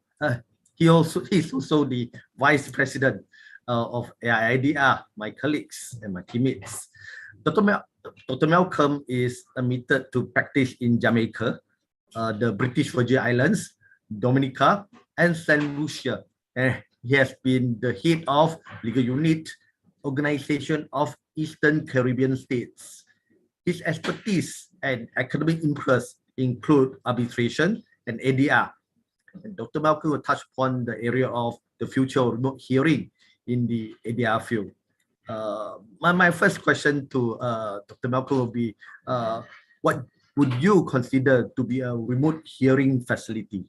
He's also the Vice President of ADR, my colleagues and my teammates. Dr. Malcolm is admitted to practice in Jamaica, the British Virgin Islands, Dominica, and St. Lucia. And he has been the head of legal unit Organization of Eastern Caribbean States. His expertise and academic interests include arbitration and ADR. And Dr. Malcolm will touch upon the area of the future of remote hearing in the ADR field. My first question to Dr. Malcolm will be, what would you consider to be a remote hearing facility?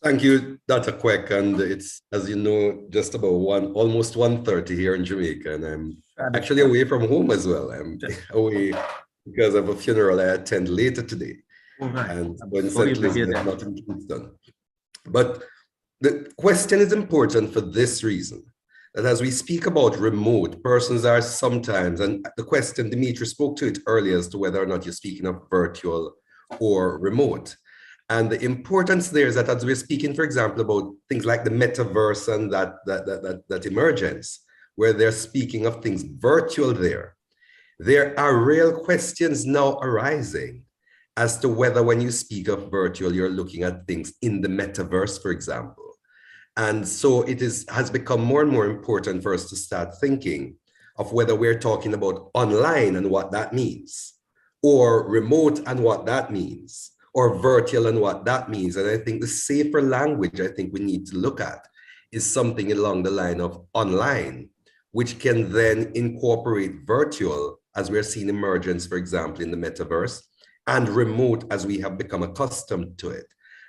Thank you, Dr. Kwek. And it's, as you know, just about almost 1:30 here in Jamaica. And I'm actually away from home as well. I'm away because of a funeral I attend later today. All right. And I'm when sorry St. to hear Elizabeth, that. not in Kingston. But the question is important for this reason, that as we speak about remote, persons are sometimes, and the question, Dimitri spoke to it earlier as to whether or not you're speaking of virtual or remote. And the importance there is that as we're speaking, for example, about things like the metaverse and that emergence, where they're speaking of things virtual there are real questions now arising as to whether when you speak of virtual, you're looking at things in the metaverse, for example. And so it has become more and more important for us to start thinking of whether we're talking about online and what that means, or remote and what that means, or virtual and what that means. And I think the safer language I think we need to look at is something along the line of online, which can then incorporate virtual as we're seeing emergence, for example, in the metaverse, and remote as we have become accustomed to it.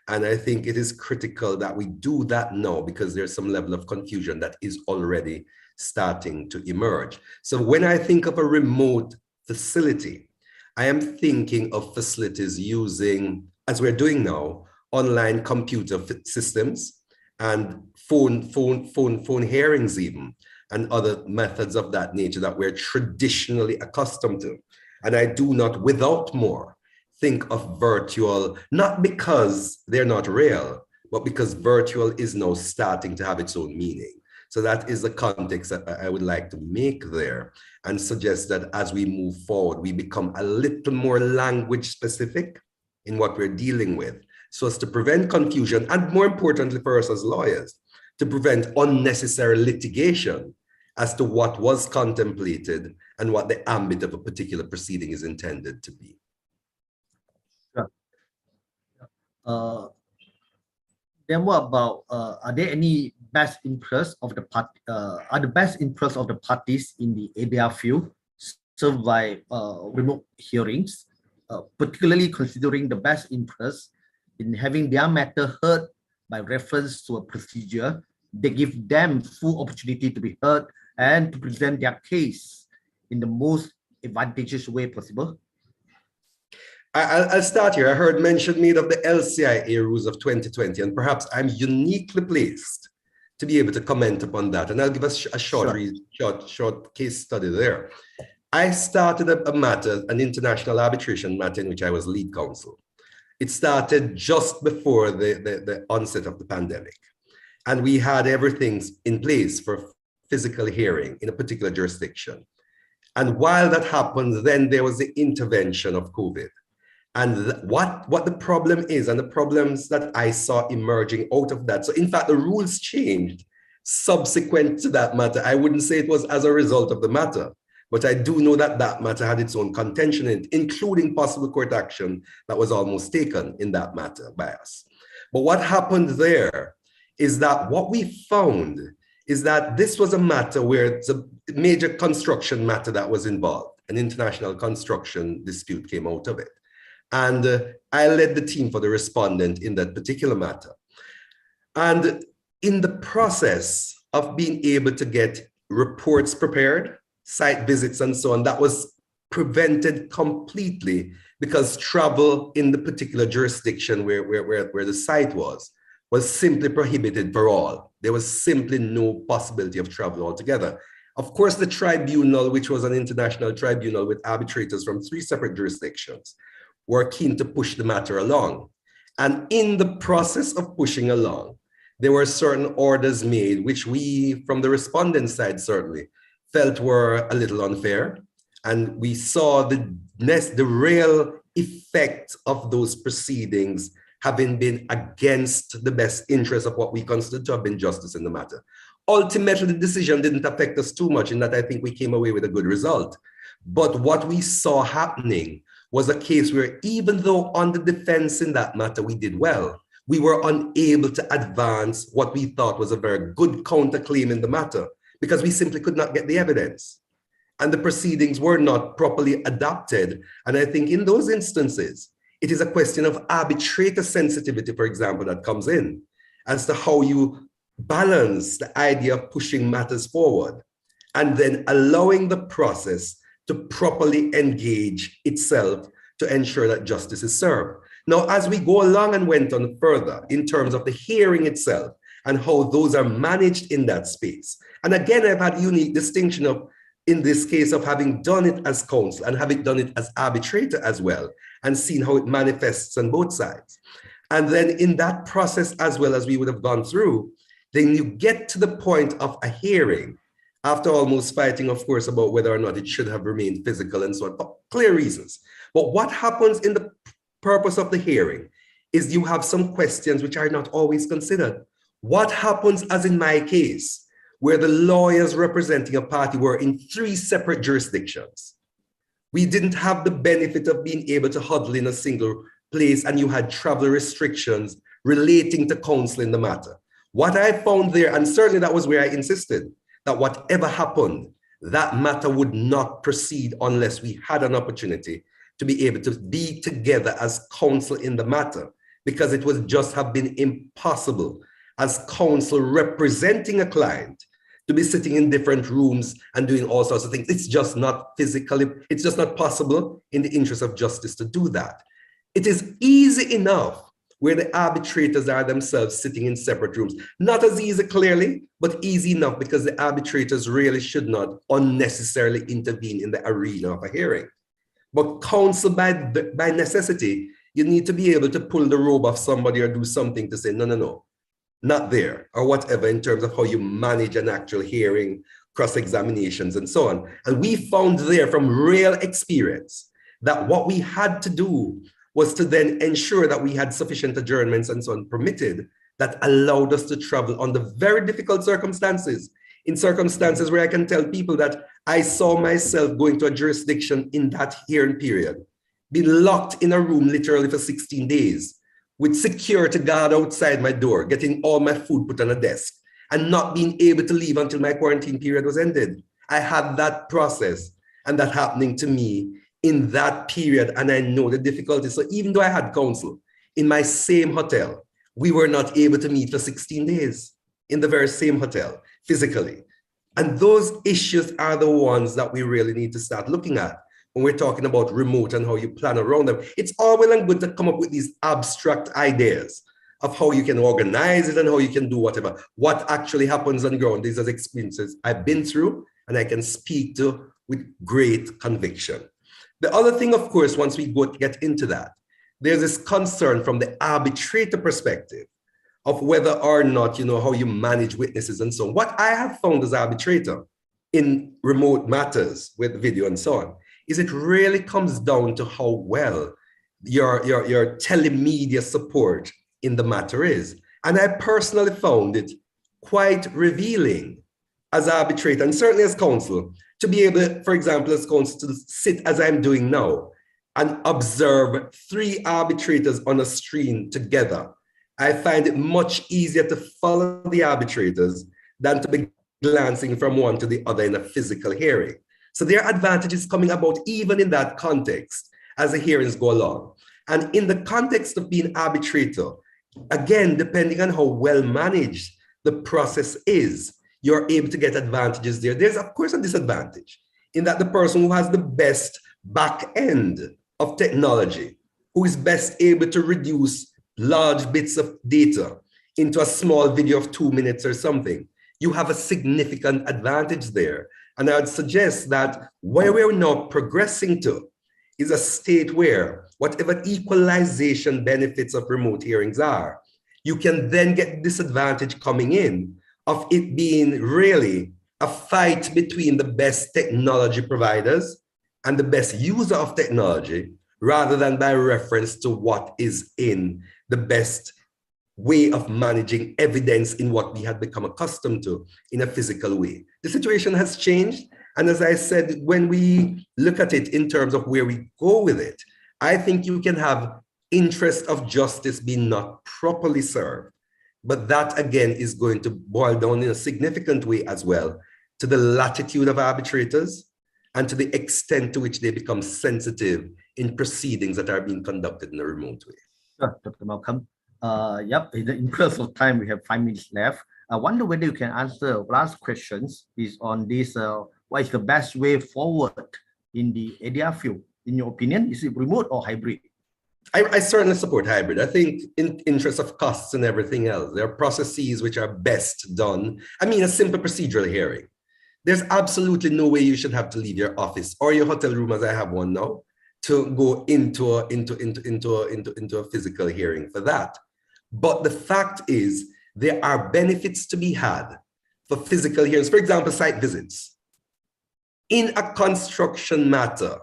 And I think it is critical that we do that now because there's some level of confusion that is already starting to emerge. So when I think of a remote facility, I am thinking of facilities using, as we're doing now, online computer systems and phone hearings even, and other methods of that nature that we're traditionally accustomed to. And I do not, without more, think of virtual, not because they're not real, but because virtual is now starting to have its own meaning. So that is the context that I would like to make there and suggest that as we move forward, we become a little more language specific in what we're dealing with, so as to prevent confusion and, more importantly for us as lawyers, to prevent unnecessary litigation as to what was contemplated and what the ambit of a particular proceeding is intended to be. Then what about, are there any best interests of the are the best interests of the parties in the ADR field served by remote hearings, particularly considering the best interest in having their matter heard by reference to a procedure that give them full opportunity to be heard and to present their case in the most advantageous way possible? I'll start here. I heard mention made of the LCIA rules of 2020, and perhaps I'm uniquely placed to be able to comment upon that. And I'll give us a short case study there. I started a matter, an international arbitration matter in which I was lead counsel. It started just before the onset of the pandemic. And we had everything in place for physical hearing in a particular jurisdiction. And while that happened, then there was the intervention of COVID. And what the problem is, and the problems that I saw emerging out of that. So in fact, the rules changed subsequent to that matter. I wouldn't say it was as a result of the matter, but I do know that that matter had its own contention in it, including possible court action that was almost taken in that matter by us. But what happened there is that what we found is that this was a matter where it's a major construction matter that was involved. An international construction dispute came out of it. And I led the team for the respondent in that particular matter. And in the process of being able to get reports prepared, site visits and so on, that was prevented completely because travel in the particular jurisdiction where the site was simply prohibited for all. There was simply no possibility of travel altogether. Of course, the tribunal, which was an international tribunal with arbitrators from 3 separate jurisdictions, were keen to push the matter along. And in the process of pushing along, there were certain orders made, which we, from the respondent side certainly, felt were a little unfair. And we saw the real effect of those proceedings having been against the best interest of what we consider to have been justice in the matter. Ultimately, the decision didn't affect us too much in that I think we came away with a good result. But what we saw happening was a case where even though on the defense in that matter we did well, we were unable to advance what we thought was a very good counterclaim in the matter because we simply could not get the evidence. And the proceedings were not properly adapted. And I think in those instances, it is a question of arbitrator sensitivity, for example, that comes in as to how you balance the idea of pushing matters forward and then allowing the process to properly engage itself to ensure that justice is served. Now, as we go along and went on further in terms of the hearing itself and how those are managed in that space. And again, I've had unique distinction of, in this case, of having done it as counsel and having done it as arbitrator as well, and seen how it manifests on both sides. And then in that process, as well as we would have gone through, then you get to the point of a hearing, after almost fighting, of course, about whether or not it should have remained physical and so on, for clear reasons. But what happens in the purpose of the hearing is you have some questions which are not always considered. What happens, as in my case, where the lawyers representing a party were in 3 separate jurisdictions? We didn't have the benefit of being able to huddle in a single place, and you had travel restrictions relating to counsel in the matter. What I found there, and certainly that was where I insisted, that whatever happened, that matter would not proceed unless we had an opportunity to be able to be together as counsel in the matter, because it would just have been impossible as counsel representing a client to be sitting in different rooms and doing all sorts of things. It's just not physically, it's just not possible in the interest of justice to do that. It is easy enough where the arbitrators are themselves sitting in separate rooms. Not as easy, clearly, but easy enough because the arbitrators really should not unnecessarily intervene in the arena of a hearing. But counsel, by necessity, you need to be able to pull the robe off somebody or do something to say, no, no, no, not there, or whatever, in terms of how you manage an actual hearing, cross-examinations, and so on. And we found there from real experience that what we had to do was to then ensure that we had sufficient adjournments and so on permitted that allowed us to travel under very difficult circumstances, in circumstances where I can tell people that I saw myself going to a jurisdiction in that hearing period, being locked in a room literally for 16 days, with security guard outside my door, getting all my food put on a desk, and not being able to leave until my quarantine period was ended. I had that process and that happening to me in that period, and I know the difficulties. So even though I had counsel in my same hotel, we were not able to meet for 16 days in the very same hotel physically. And those issues are the ones that we really need to start looking at when we're talking about remote and how you plan around them. It's all well and good to come up with these abstract ideas of how you can organize it and how you can do whatever. What actually happens on ground, these are experiences I've been through and I can speak to with great conviction. The other thing, of course, once we get into that, there's this concern from the arbitrator perspective of whether or not, how you manage witnesses and so on. What I have found as arbitrator in remote matters with video and so on, is it really comes down to how well your telemedia support in the matter is. And I personally found it quite revealing as arbitrator and certainly as counsel to be able, for example, as counsel to sit as I'm doing now and observe 3 arbitrators on a screen together. I find it much easier to follow the arbitrators than to be glancing from one to the other in a physical hearing. So there are advantages coming about even in that context as the hearings go along. And in the context of being arbitrator, again, depending on how well managed the process is, you're able to get advantages there. There's, of course, a disadvantage in that the person who has the best back end of technology, who is best able to reduce large bits of data into a small video of 2 minutes or something, you have a significant advantage there. And I would suggest that where we're now progressing to is a state where whatever equalization benefits of remote hearings are, you can then get disadvantage coming in of it being really a fight between the best technology providers and the best user of technology, rather than by reference to what is in the best way of managing evidence in what we had become accustomed to in a physical way. The situation has changed. And as I said, when we look at it in terms of where we go with it, I think you can have interest of justice being not properly served. But that, again, is going to boil down in a significant way as well to the latitude of arbitrators and to the extent to which they become sensitive in proceedings that are being conducted in a remote way. Sure, Dr. Malcolm. Yep, in the interest of time, we have 5 minutes left. I wonder whether you can answer last questions is on this, what is the best way forward in the ADR field? In your opinion, is it remote or hybrid? I certainly support hybrid. I think in interest of costs and everything else, there are processes which are best done. I mean, a simple procedural hearing. There's absolutely no way you should have to leave your office or your hotel room, as I have one now, to go into a physical hearing for that. But the fact is, there are benefits to be had for physical hearings. For example, site visits. In a construction matter,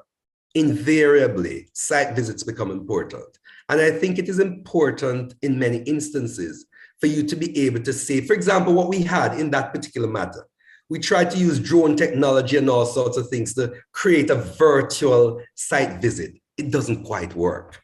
invariably, site visits become important. And I think it is important in many instances for you to be able to say, for example, what we had in that particular matter. We tried to use drone technology and all sorts of things to create a virtual site visit. It doesn't quite work.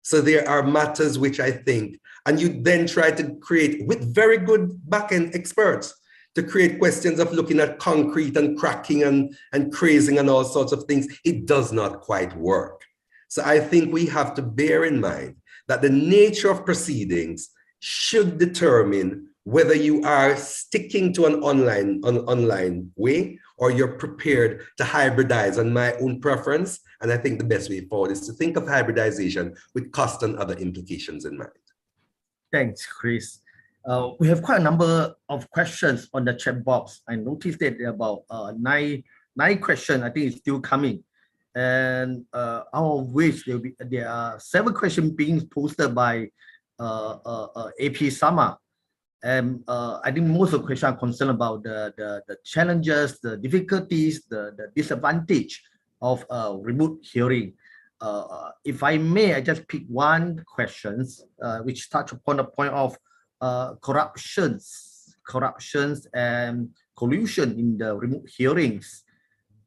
So there are matters which I think, and you then try to create with very good back-end experts to create questions of looking at concrete and cracking and crazing and all sorts of things. It does not quite work. So I think we have to bear in mind that the nature of proceedings should determine whether you are sticking to an online way or you're prepared to hybridize on my own preference. And I think the best way forward is to think of hybridization with cost and other implications in mind. Thanks, Chris. We have quite a number of questions on the chat box. I noticed that there are about nine questions. I think it's still coming. And out of which there are 7 questions being posted by AP Sama. And I think most of the questions are concerned about the challenges, the difficulties, the disadvantage of remote hearing. If I may, I just pick one question which touch upon the point of corruptions and collusion in the remote hearings,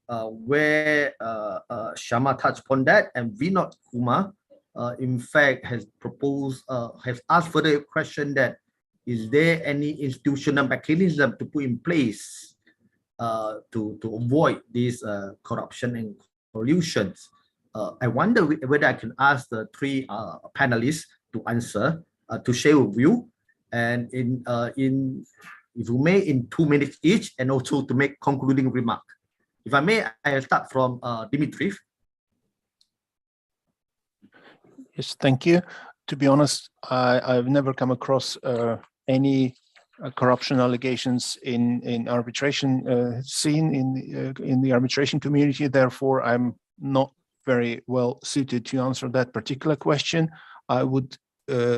where Shama touched upon that, and Vinod Kumar, in fact, has asked further a question that is there any institutional mechanism to put in place to avoid these corruption and collusions? I wonder whether I can ask the 3 panelists to answer, to share with you, and if you may, in 2 minutes each, and also to make concluding remark. If I may, I'll start from Dimitri. Yes, thank you. To be honest, I've never come across any corruption allegations in arbitration scene in the arbitration community. Therefore, I'm not very well suited to answer that particular question. I would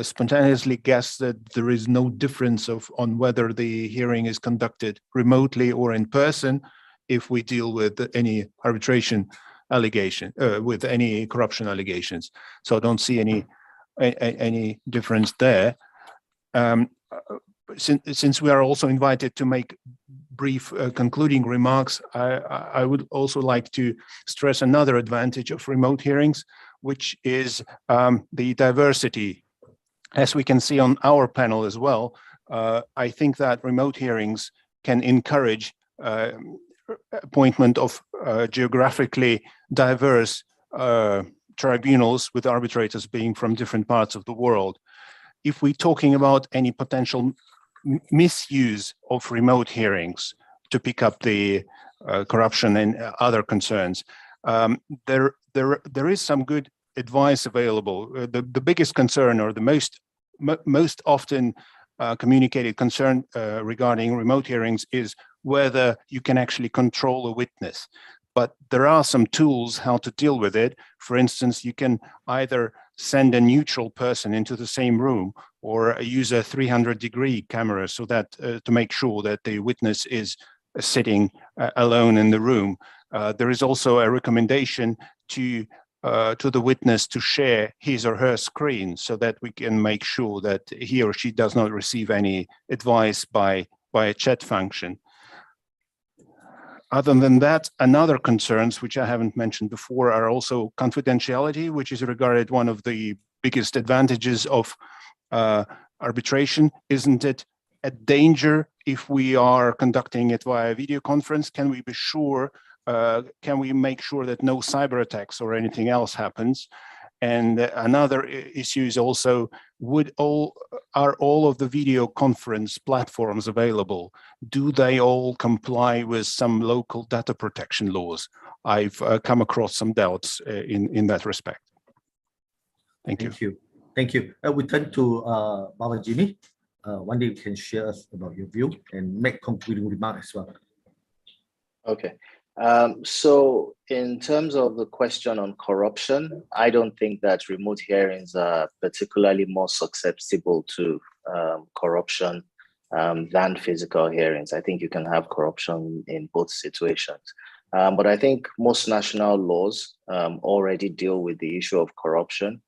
spontaneously guess that there is no difference on whether the hearing is conducted remotely or in person if we deal with any arbitration allegation, with any corruption allegations. So I don't see any difference there. Since we are also invited to make brief concluding remarks, I would also like to stress another advantage of remote hearings, which is the diversity. As we can see on our panel as well, I think that remote hearings can encourage appointment of geographically diverse tribunals with arbitrators being from different parts of the world. If we're talking about any potential misuse of remote hearings to pick up the corruption and other concerns, there is some good advice available. The biggest concern, or the most often communicated concern regarding remote hearings, is whether you can actually control a witness. But there are some tools how to deal with it. For instance, you can either send a neutral person into the same room or use a 300-degree camera so that to make sure that the witness is sitting alone in the room. There is also a recommendation to the witness to share his or her screen so that we can make sure that he or she does not receive any advice by a chat function. Other than that, another concerns, which I haven't mentioned before, are also confidentiality, which is regarded one of the biggest advantages of arbitration. Isn't it a danger if we are conducting it via video conference? Can we be sure, can we make sure that no cyber attacks or anything else happens? And another issue is also, are all of the video conference platforms available? Do they all comply with some local data protection laws? I've come across some doubts in that respect. Thank you. Thank you. We turn to Baba Jimmy. One day you can share us about your view and make concluding remarks as well. Okay. So in terms of the question on corruption, I don't think that remote hearings are particularly more susceptible to corruption than physical hearings. I think you can have corruption in both situations. But I think most national laws already deal with the issue of corruption.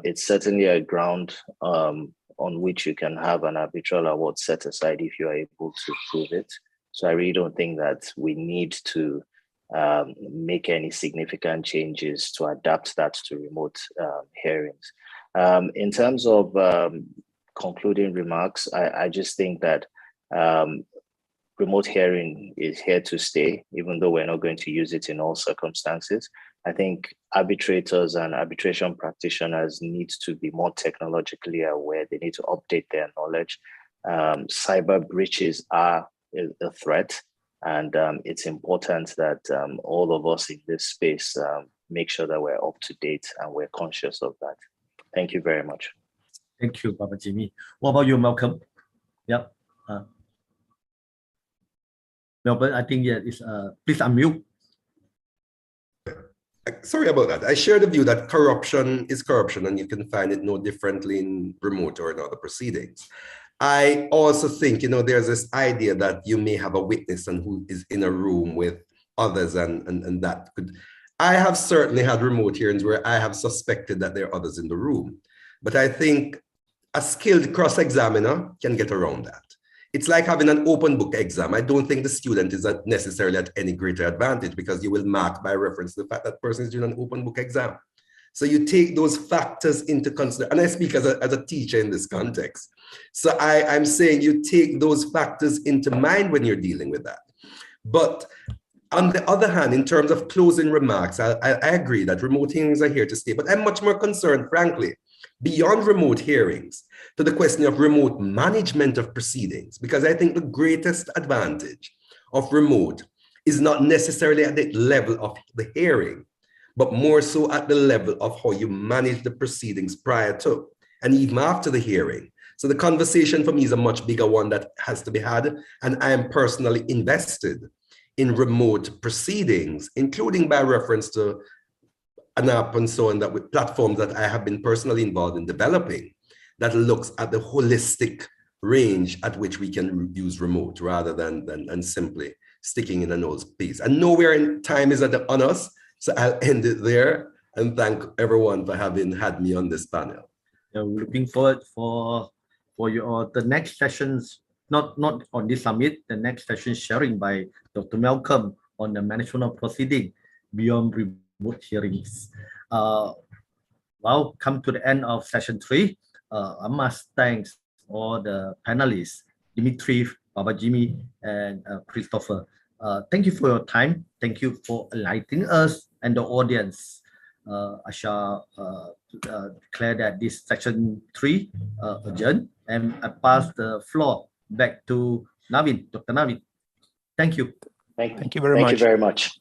It's certainly a ground on which you can have an arbitral award set aside if you are able to prove it. So I really don't think that we need to make any significant changes to adapt that to remote hearings. In terms of concluding remarks, I just think that remote hearing is here to stay, even though we're not going to use it in all circumstances. I think arbitrators and arbitration practitioners need to be more technologically aware. They need to update their knowledge. Cyber breaches are a threat, and it's important that all of us in this space make sure that we're up to date and we're conscious of that. Thank you very much. Thank you, Baba Jimmy. What about you, Malcolm? Yep. Melbourne, I think it's please unmute. Sorry about that. I share the view that corruption is corruption, and you can find it no differently in remote or in other proceedings. I also think, there's this idea that you may have a witness and who is in a room with others, and that could. I have certainly had remote hearings where I have suspected that there are others in the room, but I think a skilled cross-examiner can get around that. It's like having an open book exam. I don't think the student is necessarily at any greater advantage because you will mark by reference to the fact that person is doing an open book exam. So you take those factors into consideration, and I speak as a teacher in this context. So I'm saying you take those factors into mind when you're dealing with that. But on the other hand, in terms of closing remarks, I agree that remote hearings are here to stay, but I'm much more concerned, frankly, beyond remote hearings, to the question of remote management of proceedings, because I think the greatest advantage of remote is not necessarily at the level of the hearing, but more so at the level of how you manage the proceedings prior to and even after the hearing. So the conversation for me is a much bigger one that has to be had, and I am personally invested in remote proceedings, including by reference to an app and so on, that with platforms that I have been personally involved in developing, that looks at the holistic range at which we can use remote rather than simply sticking in a nose piece. And nowhere in time is on us, so I'll end it there and thank everyone for having had me on this panel. Yeah, we're looking forward for your the next sessions, not on this summit, the next session sharing by Dr. Malcolm on the management of proceeding beyond remote hearings. Well, come to the end of session 3. I must thank all the panelists, Dimitri, Baba Jimmy, and Christopher. Thank you for your time. Thank you for enlightening us and the audience. I shall declare that this session 3 adjourned, and I pass the floor back to Navin, Dr. Navin. Thank you. Thank you very much.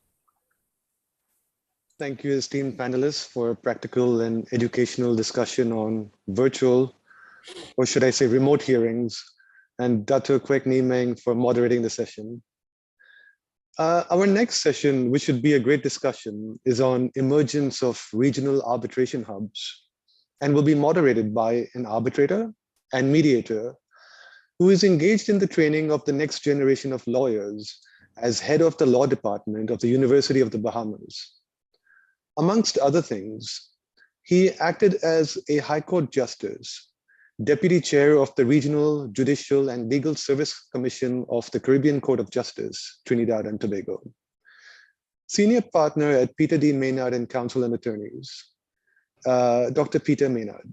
Thank you, esteemed panelists, for a practical and educational discussion on virtual, or should I say remote hearings, and Dr. Kwek Nimeng for moderating the session. Our next session, which should be a great discussion, is on emergence of regional arbitration hubs, and will be moderated by an arbitrator and mediator who is engaged in the training of the next generation of lawyers as head of the law department of the University of the Bahamas. Amongst other things, he acted as a High Court Justice, Deputy Chair of the Regional Judicial and Legal Service Commission of the Caribbean Court of Justice, Trinidad and Tobago, Senior Partner at Peter D. Maynard and Counsel and Attorneys, Dr. Peter Maynard.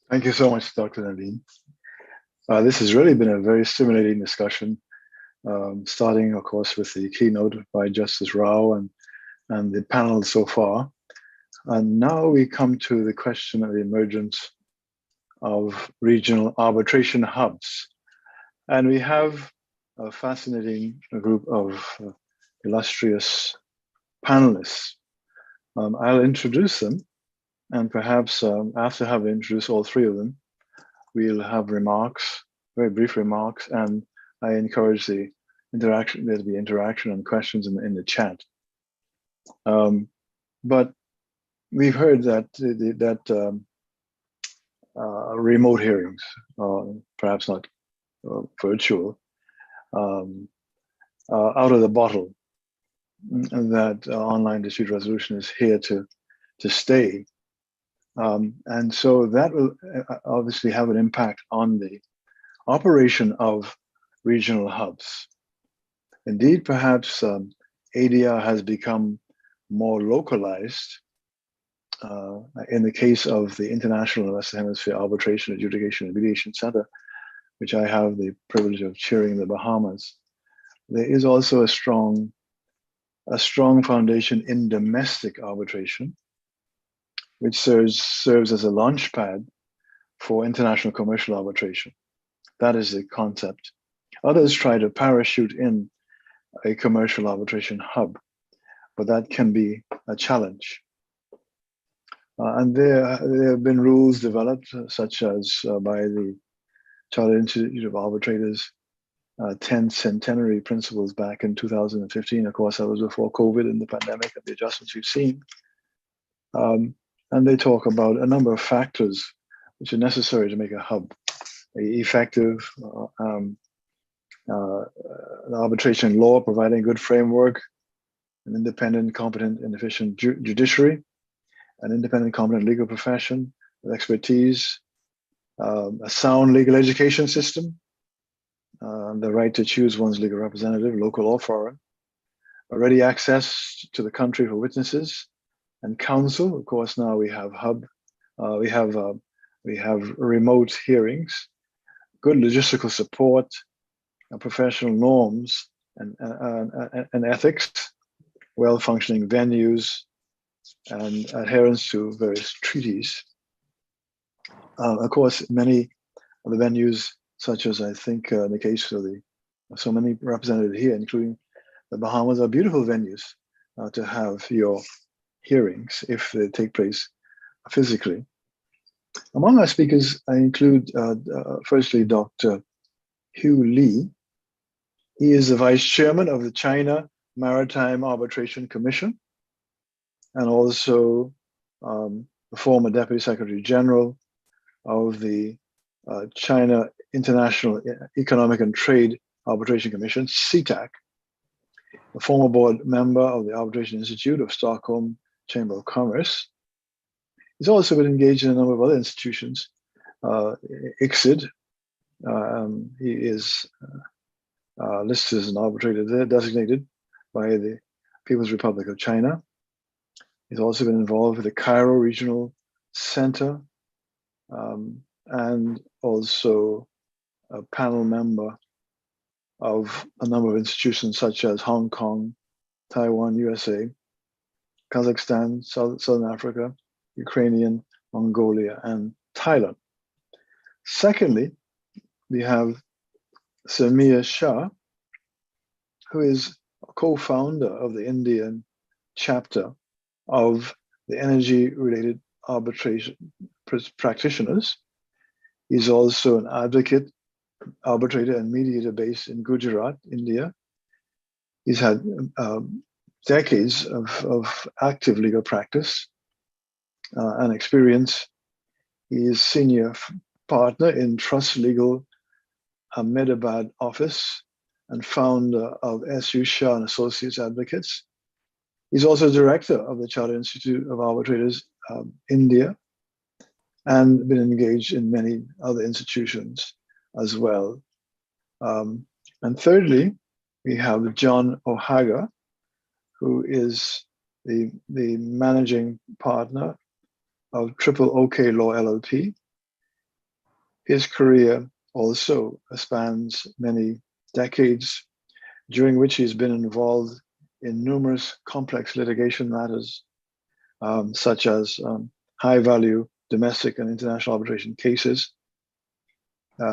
Thank you so much, Dr. Naveen. This has really been a very stimulating discussion, starting, of course, with the keynote by Justice Rao and the panel so far. And now we come to the question of the emergence of regional arbitration hubs. And we have a fascinating group of illustrious panelists. I'll introduce them, and perhaps after having introduced all three of them, we'll have remarks, very brief remarks, and I encourage the interaction. There'll be interaction and questions in the chat. But we've heard that remote hearings, perhaps not virtual, out of the bottle, and that online dispute resolution is here to stay. And so that will obviously have an impact on the operation of regional hubs. Indeed, perhaps ADR has become more localized in the case of the International Western Hemisphere Arbitration, Adjudication, and Mediation Center, which I have the privilege of chairing in the Bahamas. There is also a strong foundation in domestic arbitration, which serves as a launch pad for international commercial arbitration. That is the concept. Others try to parachute in a commercial arbitration hub, but that can be a challenge. And there have been rules developed, such as by the Chartered Institute of Arbitrators 10th centenary principles back in 2015. Of course, that was before COVID and the pandemic and the adjustments we've seen. And they talk about a number of factors which are necessary to make a hub effective, arbitration law providing a good framework, an independent, competent, and efficient judiciary, an independent, competent legal profession with expertise, a sound legal education system, the right to choose one's legal representative, local or foreign, a ready access to the country for witnesses, and counsel. Of course, now we have we have remote hearings, good logistical support, professional norms, and ethics, well-functioning venues, and adherence to various treaties. Of course, many of the venues, such as I think in the case of so many represented here, including the Bahamas, are beautiful venues to have your hearings if they take place physically. Among our speakers, I include firstly Dr. Hugh Lee. He is the Vice Chairman of the China Maritime Arbitration Commission, and also the former Deputy Secretary General of the China International Economic and Trade Arbitration Commission, CETAC, a former board member of the Arbitration Institute of Stockholm Chamber of Commerce. He's also been engaged in a number of other institutions, ICSID. He is listed as an arbitrator there, designated by the People's Republic of China. He's also been involved with the Cairo Regional Center, and also a panel member of a number of institutions such as Hong Kong, Taiwan, USA, Kazakhstan, Southern Africa, Ukrainian, Mongolia, and Thailand. Secondly, we have Samir Shah, who is a co-founder of the Indian chapter of the energy-related arbitration practitioners. He's also an advocate, arbitrator, and mediator based in Gujarat, India. He's had decades of active legal practice and experience. He is senior partner in Trust Legal Ahmedabad office and founder of S.U. Shah and Associates Advocates. He's also director of the Chartered Institute of Arbitrators, India, and been engaged in many other institutions as well. And thirdly, we have John Ohaga, who is the managing partner of Triple OK Law LLP. His career also spans many decades, during which he's been involved in numerous complex litigation matters, such as high-value domestic and international arbitration cases.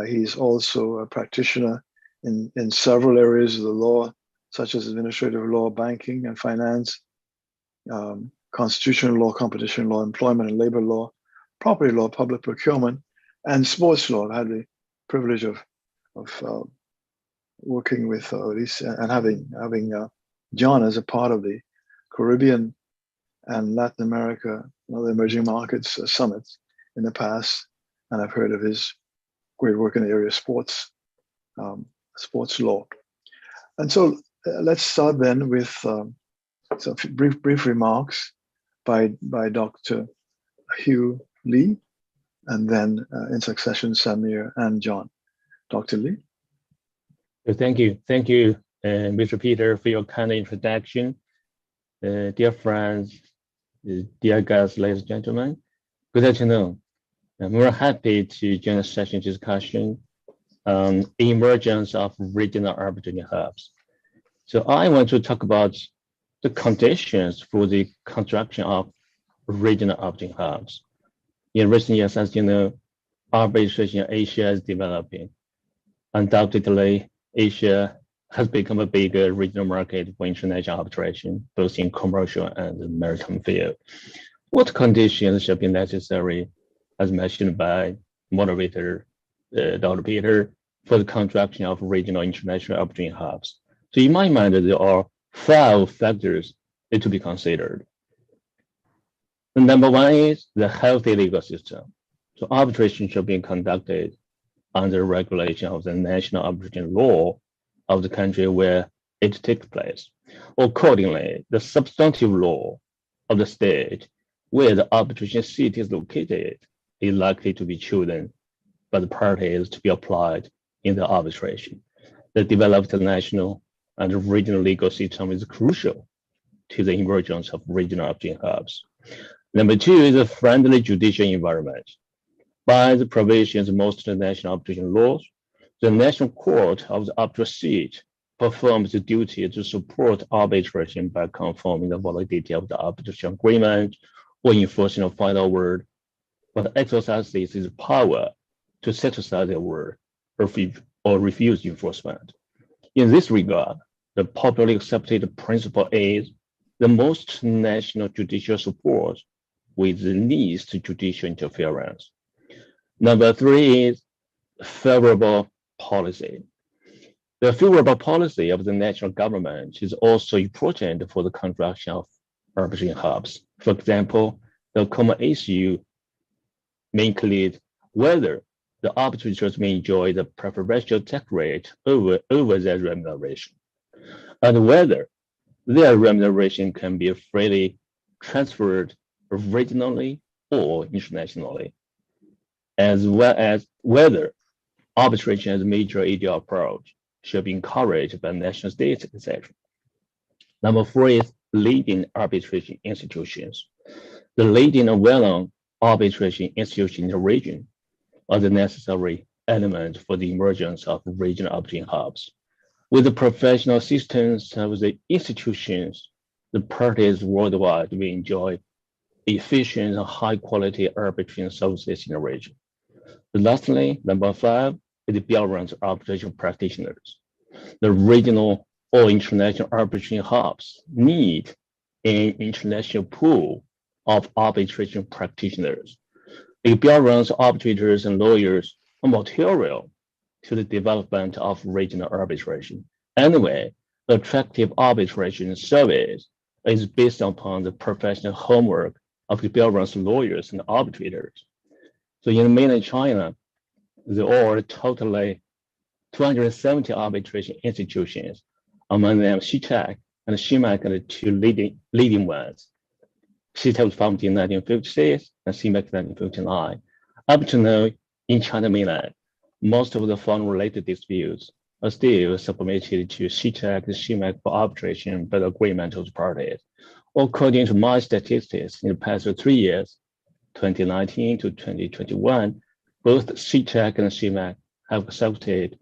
He's also a practitioner in several areas of the law, such as administrative law, banking and finance, constitutional law, competition law, employment and labor law, property law, public procurement, and sports law. I've had the privilege of working with and having John as a part of the Caribbean and Latin America, the emerging markets summits in the past, and I've heard of his great work in the area of sports law. And so let's start then with some brief remarks by Dr. Hugh Lee, and then in succession Samir and John. Dr. Lee. Thank you, Mr. Peter, for your kind introduction. Dear friends, dear guests, ladies and gentlemen, good afternoon. We're happy to join the session discussion on the emergence of regional arbitration hubs. So I want to talk about the conditions for the construction of regional arbitration hubs. In recent years, as you know, arbitration in Asia is developing. Undoubtedly, Asia has become a bigger regional market for international arbitration, both in commercial and maritime field. What conditions should be necessary, as mentioned by moderator Dr. Peter, for the construction of regional international arbitration hubs? So in my mind, there are 5 factors to be considered. The number 1 is the healthy legal system. So arbitration should be conducted under regulation of the national arbitration law of the country where it takes place. Accordingly, the substantive law of the state where the arbitration seat is located is likely to be chosen by the parties to be applied in the arbitration. The developed national and regional legal system is crucial to the emergence of regional arbitration hubs. Number 2 is a friendly judicial environment. By the provisions of most national arbitration laws, the National Court of the Arbitral Seat performs the duty to support arbitration by confirming the validity of the arbitration agreement or enforcing a final word, but exercises its power to set aside the word or refuse enforcement. In this regard, the popularly accepted principle is the most national judicial support with the least judicial interference. Number 3 is favorable policy. The favorable policy of the national government is also important for the construction of arbitration hubs. For example, the common issue may include whether the arbitrators may enjoy the preferential tax rate over their remuneration, and whether their remuneration can be freely transferred regionally or internationally, as well as whether arbitration as a major ADR approach should be encouraged by national states, etc. Number 4 is leading arbitration institutions. The leading and well-known arbitration institutions in the region are the necessary element for the emergence of regional arbitration hubs. With the professional systems of the institutions, the parties worldwide will enjoy efficient and high-quality arbitration services in the region. Lastly, number 5 is the build-around arbitration practitioners. The regional or international arbitration hubs need an international pool of arbitration practitioners. The build-around arbitrators and lawyers are material to the development of regional arbitration. Anyway, the attractive arbitration service is based upon the professional homework of the build-around lawyers and arbitrators. So in mainland China, there are totally 270 arbitration institutions, among them CITEC and CIMAC are the 2 leading ones. CITEC was founded in 1956 and CIMAC in 1959. Up to now, in China mainland, most of the foreign-related disputes are still submitted to CITEC and CIMAC for arbitration by the agreement of the parties. According to my statistics, in the past 3 years, 2019 to 2021, both CITEC and CIMAC have accepted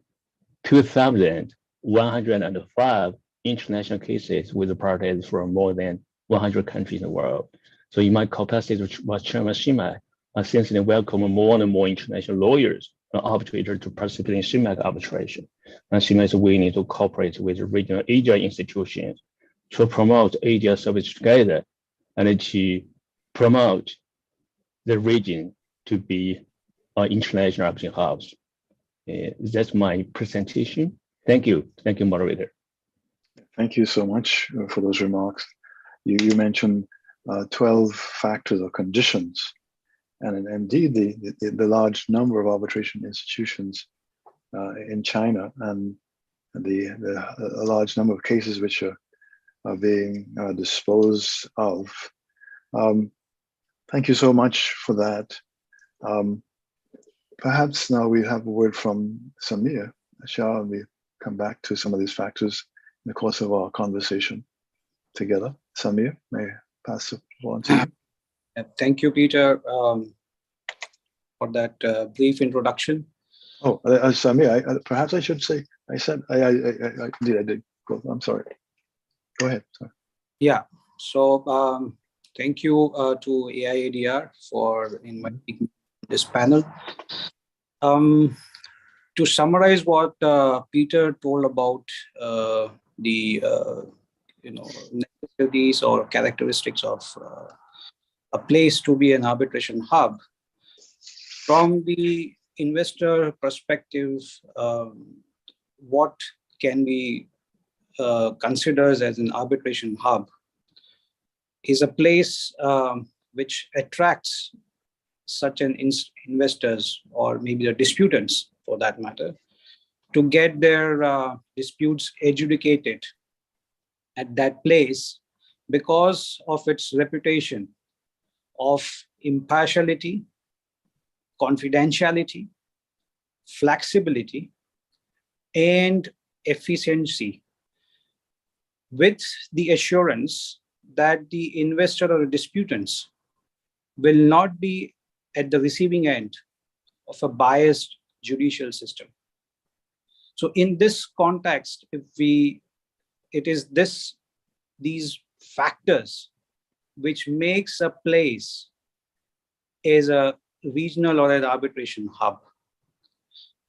2,105 international cases with the parties from more than 100 countries in the world. So in my capacity as chairman of CIMAC, I sincerely welcome more and more international lawyers an arbitrator to participate in CIMAC arbitration. And CIMAC is willing to cooperate with regional ADR institutions to promote ADR service together and to promote the region to be an international arbitration hubs. That's my presentation. Thank you. Thank you, moderator. Thank you so much for those remarks. You mentioned 12 factors or conditions, and indeed the large number of arbitration institutions in China and a large number of cases which are being disposed of. Thank you so much for that. Perhaps now we have a word from Samir Shah, and we come back to some of these factors in the course of our conversation together. Samir, may I pass the floor on to you? Thank you, Peter, for that brief introduction. Oh, Samir, perhaps I should say, I did. Go, I'm sorry. Go ahead. Sorry. Yeah, so thank you to AIADR for inviting this panel. To summarize what Peter told about the necessities or characteristics of a place to be an arbitration hub, from the investor perspective, what can be considered as an arbitration hub is a place which attracts such an investors, or maybe the disputants for that matter, to get their disputes adjudicated at that place because of its reputation of impartiality, confidentiality, flexibility, and efficiency, with the assurance that the investor or the disputants will not be at the receiving end of a biased judicial system. So in this context, it is these factors which makes a place as a regional or an arbitration hub.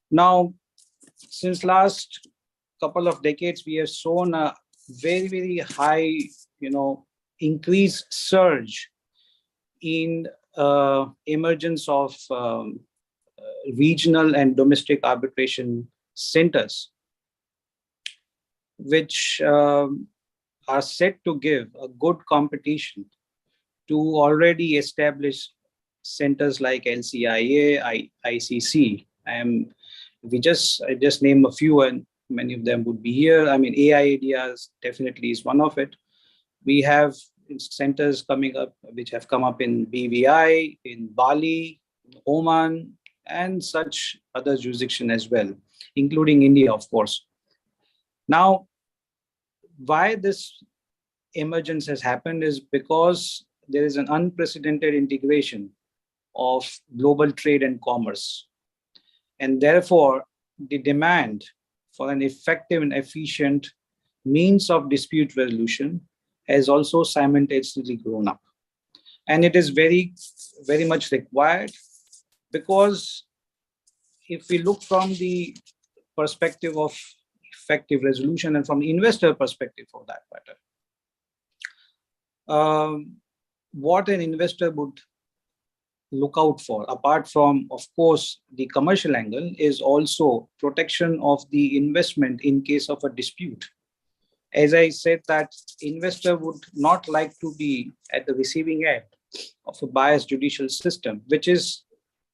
Now, since last couple of decades, we have shown a very, very high, increased surge in emergence of regional and domestic arbitration centers, which are set to give a good competition to already established centers like LCIA, ICC. I just name a few, and many of them would be here. I mean, AIADR definitely is one of it. We have centers coming up, which have come up in BVI, in Bali, Oman, and such other jurisdiction as well, including India, of course. Now, why this emergence has happened is because there is an unprecedented integration of global trade and commerce. And therefore, the demand for an effective and efficient means of dispute resolution has also simultaneously grown up. And it is very, very much required, because if we look from the perspective of effective resolution and from the investor perspective for that matter, what an investor would look out for, apart from, of course, the commercial angle, is also protection of the investment in case of a dispute. As I said, that investor would not like to be at the receiving end of a biased judicial system, which is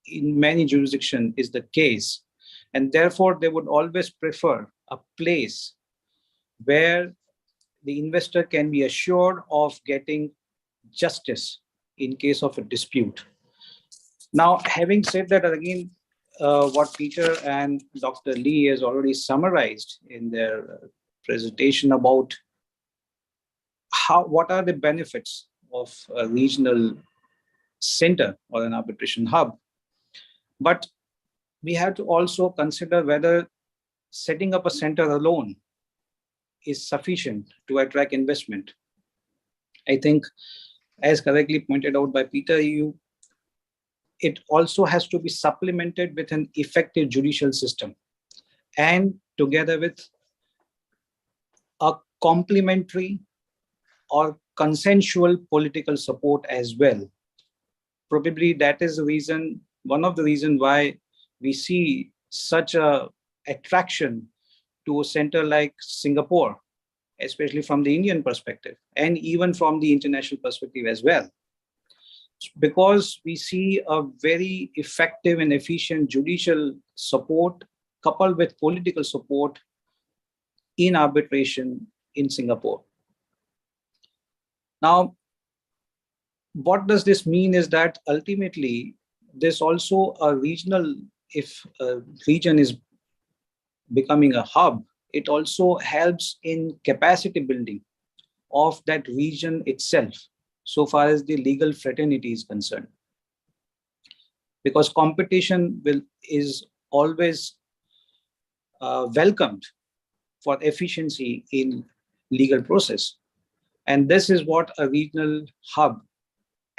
in many jurisdictions is the case. And therefore, they would always prefer a place where the investor can be assured of getting justice in case of a dispute. Now, having said that, again, what Peter and Dr. Lee has already summarized in their presentation about what are the benefits of a regional center or an arbitration hub. But we have to also consider whether setting up a center alone is sufficient to attract investment. I think, as correctly pointed out by Peter, it also has to be supplemented with an effective judicial system, and together with a complementary or consensual political support as well. Probably that is the reason, one of the reasons why we see such a attraction to a center like Singapore, especially from the Indian perspective, and even from the international perspective as well. Because we see a very effective and efficient judicial support coupled with political support in arbitration in Singapore. Now, what does this mean is that ultimately there's also a regional, if a region is becoming a hub, it also helps in capacity building of that region itself, so far as the legal fraternity is concerned. Because competition is always welcomed for efficiency in legal process. And this is what a regional hub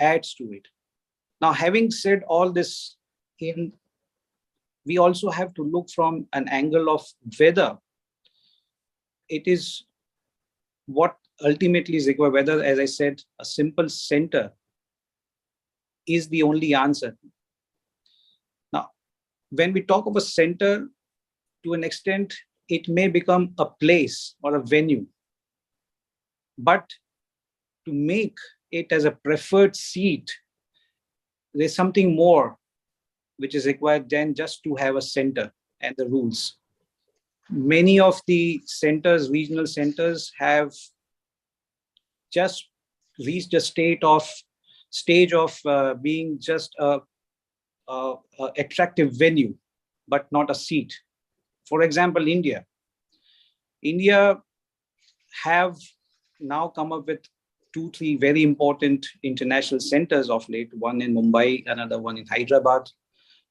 adds to it. Now, having said all this, we also have to look from an angle of whether it is what ultimately is required, whether, as I said, a simple center is the only answer. Now, when we talk of a center, to an extent, it may become a place or a venue. But to make it as a preferred seat, there's something more which is required than just to have a center and the rules. Many of the centers, regional centers, have just reached a stage of being just a attractive venue, but not a seat. For example, India have now come up with 2-3 very important international centers of late, one in Mumbai, another one in Hyderabad,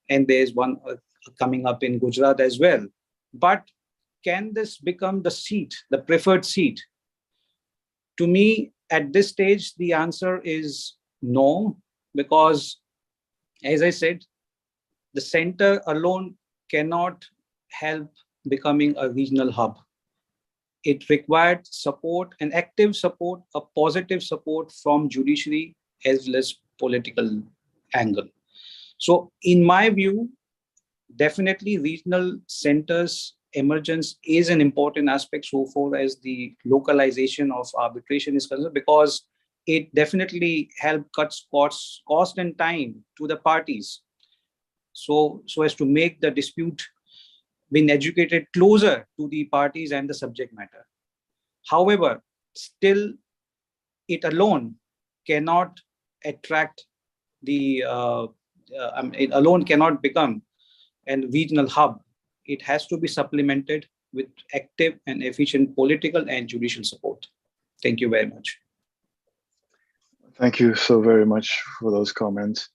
and there's one coming up in Gujarat as well. But can this become the seat, the preferred seat? To me, at this stage, the answer is no, because, as I said, the center alone cannot help becoming a regional hub. It required support, an active support, a positive support from judiciary as well as political angle. So in my view, definitely regional centers emergence is an important aspect so far as the localization of arbitration is concerned, because it definitely helps cut cost and time to the parties. So as to make the dispute being educated closer to the parties and the subject matter. However, still it alone cannot attract the, it alone cannot become a regional hub. It has to be supplemented with active and efficient political and judicial support. Thank you very much. Thank you so very much for those comments.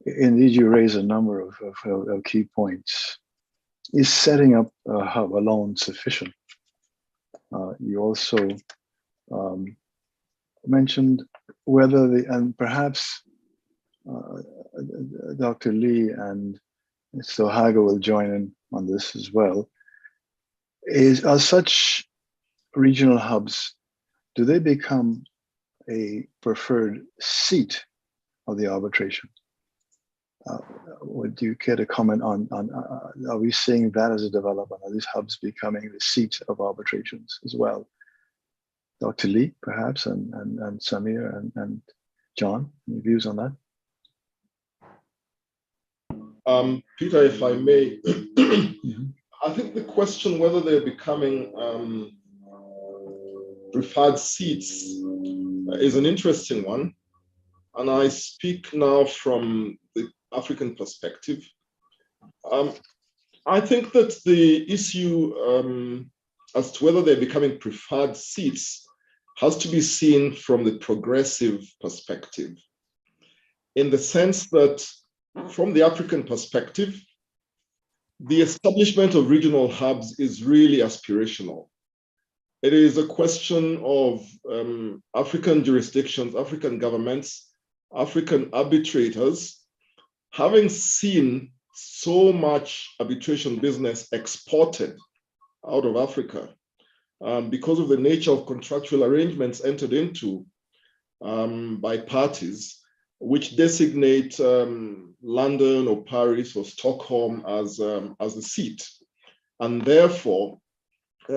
Indeed, you raise a number of key points. Is setting up a hub alone sufficient? You also mentioned whether and perhaps Dr. Lee and Mr. Haga will join in on this as well. Are such regional hubs, do they become a preferred seat of the arbitration? Would you care to comment on are we seeing that as a development? Are these hubs becoming the seat of arbitrations as well? Dr. Lee, perhaps, and Samir and John, any views on that? Peter, if I may, I think the question whether they're becoming preferred seats is an interesting one. And I speak now from the African perspective. I think that the issue as to whether they're becoming preferred seats has to be seen from the progressive perspective, in the sense that from the African perspective, the establishment of regional hubs is really aspirational. It is a question of African jurisdictions, African governments, African arbitrators having seen so much arbitration business exported out of Africa, because of the nature of contractual arrangements entered into by parties, which designate London or Paris or Stockholm as the seat, and therefore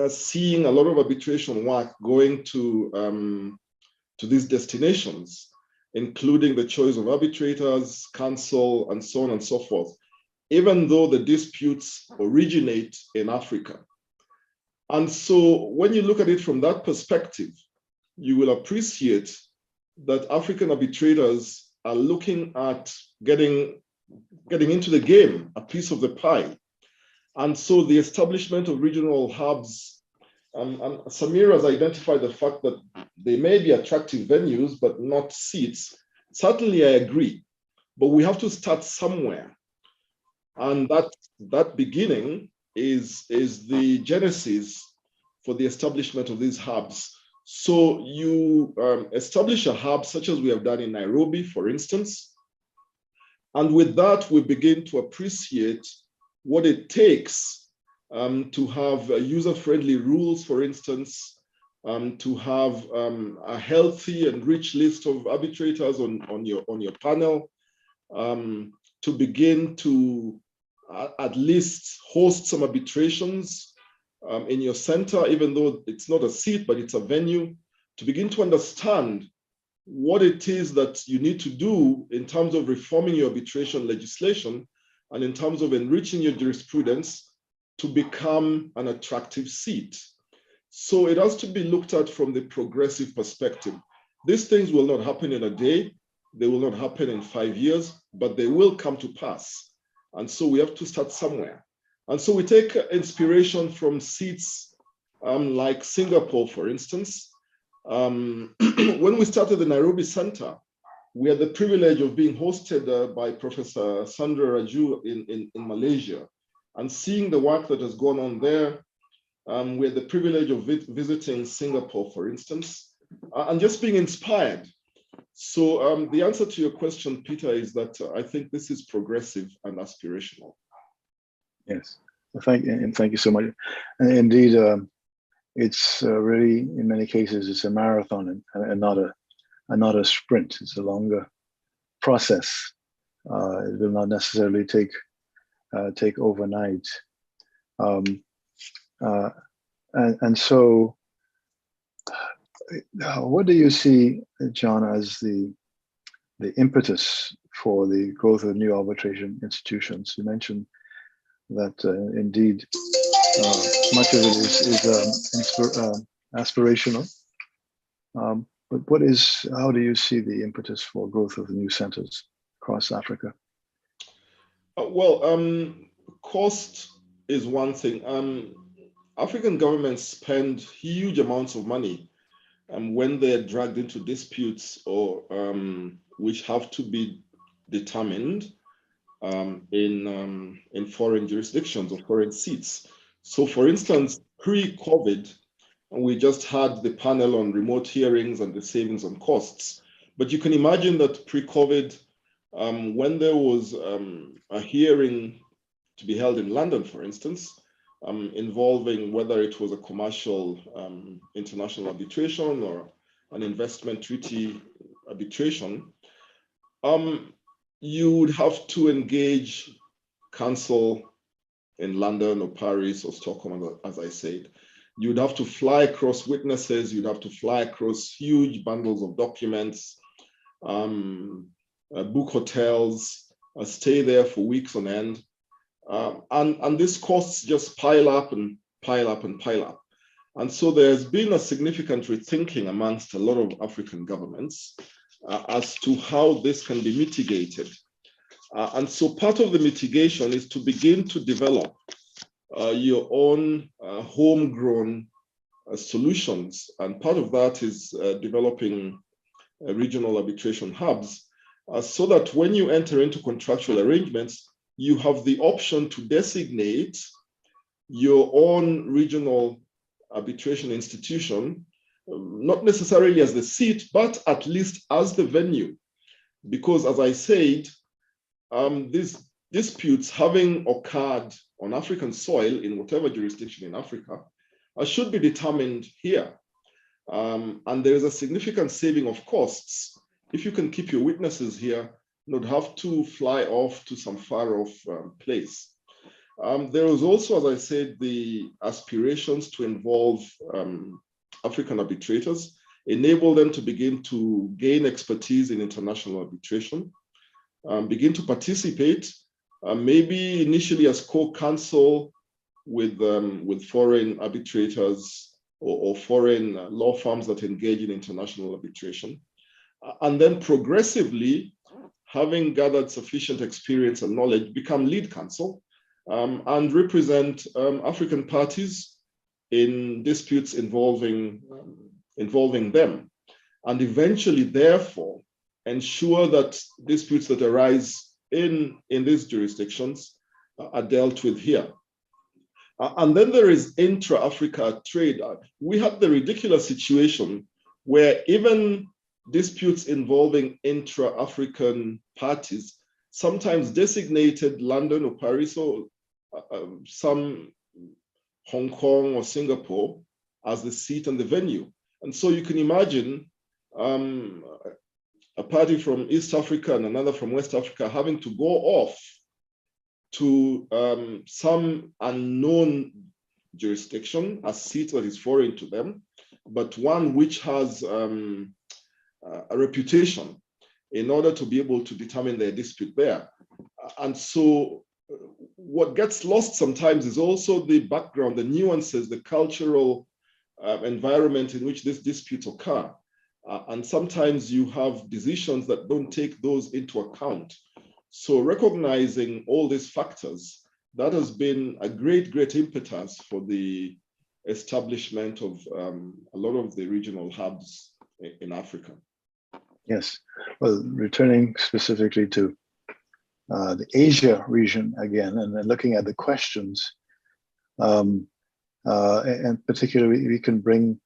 seeing a lot of arbitration work going to these destinations, including the choice of arbitrators, counsel, and so on and so forth, even though the disputes originate in Africa. And so when you look at it from that perspective, you will appreciate that African arbitrators are looking at getting into the game, a piece of the pie. And so the establishment of regional hubs, and Samir has identified the fact that they may be attractive venues, but not seats. Certainly I agree, but we have to start somewhere. And that beginning is the genesis for the establishment of these hubs. So you establish a hub such as we have done in Nairobi, for instance. And with that, we begin to appreciate what it takes to have user-friendly rules, for instance, to have a healthy and rich list of arbitrators on your panel, to begin to at least host some arbitrations in your center, even though it's not a seat, but it's a venue, to begin to understand what it is that you need to do in terms of reforming your arbitration legislation and in terms of enriching your jurisprudence to become an attractive seat. So it has to be looked at from the progressive perspective. These things will not happen in a day, they will not happen in 5 years, but they will come to pass. And so we have to start somewhere. And so we take inspiration from seats like Singapore, for instance. When we started the Nairobi Center, we had the privilege of being hosted by Professor Sandra Raju in Malaysia, and seeing the work that has gone on there. We had the privilege of visiting Singapore, for instance, and just being inspired. So the answer to your question, Peter, is that I think this is progressive and aspirational. Yes, thank you so much. And indeed, it's really, in many cases, it's a marathon and not a sprint. It's a longer process. It will not necessarily take overnight. And so, what do you see, John, as the impetus for the growth of new arbitration institutions? You mentioned that indeed much of it is aspirational. But how do you see the impetus for growth of the new centers across Africa? Cost is one thing. African governments spend huge amounts of money when they're dragged into disputes or which have to be determined in foreign jurisdictions or foreign seats. So for instance, pre-COVID, we just had the panel on remote hearings and the savings on costs. But you can imagine that pre-COVID, when there was a hearing to be held in London, for instance, involving whether it was a commercial international arbitration or an investment treaty arbitration, you would have to engage counsel in London or Paris or Stockholm, as I said. You'd have to fly across witnesses, you'd have to fly across huge bundles of documents, book hotels, stay there for weeks on end. And these costs just pile up and pile up and pile up. And so there's been a significant rethinking amongst a lot of African governments as to how this can be mitigated. And so part of the mitigation is to begin to develop your own homegrown solutions. And part of that is developing regional arbitration hubs so that when you enter into contractual arrangements, you have the option to designate your own regional arbitration institution, not necessarily as the seat, but at least as the venue. Because as I said, these disputes having occurred on African soil in whatever jurisdiction in Africa should be determined here. And there is a significant saving of costs if you can keep your witnesses here, not have to fly off to some far off place. There was also, as I said, the aspirations to involve African arbitrators, enable them to begin to gain expertise in international arbitration, begin to participate, maybe initially as co-counsel with foreign arbitrators or foreign law firms that engage in international arbitration. And then progressively, having gathered sufficient experience and knowledge, become lead counsel and represent African parties in disputes involving them. And eventually, therefore, ensure that disputes that arise in these jurisdictions are dealt with here. And then there is intra-Africa trade. We had the ridiculous situation where even disputes involving intra-African parties sometimes designated London or Paris or some Hong Kong or Singapore as the seat and the venue. And so you can imagine a party from East Africa and another from West Africa having to go off to some unknown jurisdiction, a seat that is foreign to them, but one which has a reputation in order to be able to determine their dispute there. And so what gets lost sometimes is also the background, the nuances, the cultural environment in which these disputes occur. And sometimes you have decisions that don't take those into account. So recognizing all these factors, that has been a great, great impetus for the establishment of a lot of the regional hubs in Africa. Yes, well, returning specifically to the Asia region again, and then looking at the questions, and particularly we can bring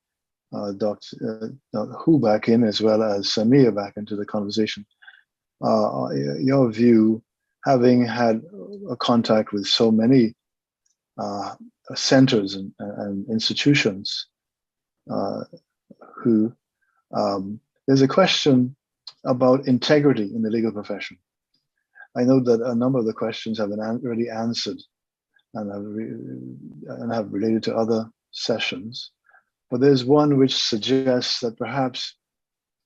Dr. Hu back in as well as Samir back into the conversation. Your view, having had a contact with so many centers and institutions who, there's a question about integrity in the legal profession. I know that a number of the questions have been already answered and have related to other sessions, but there's one which suggests that perhaps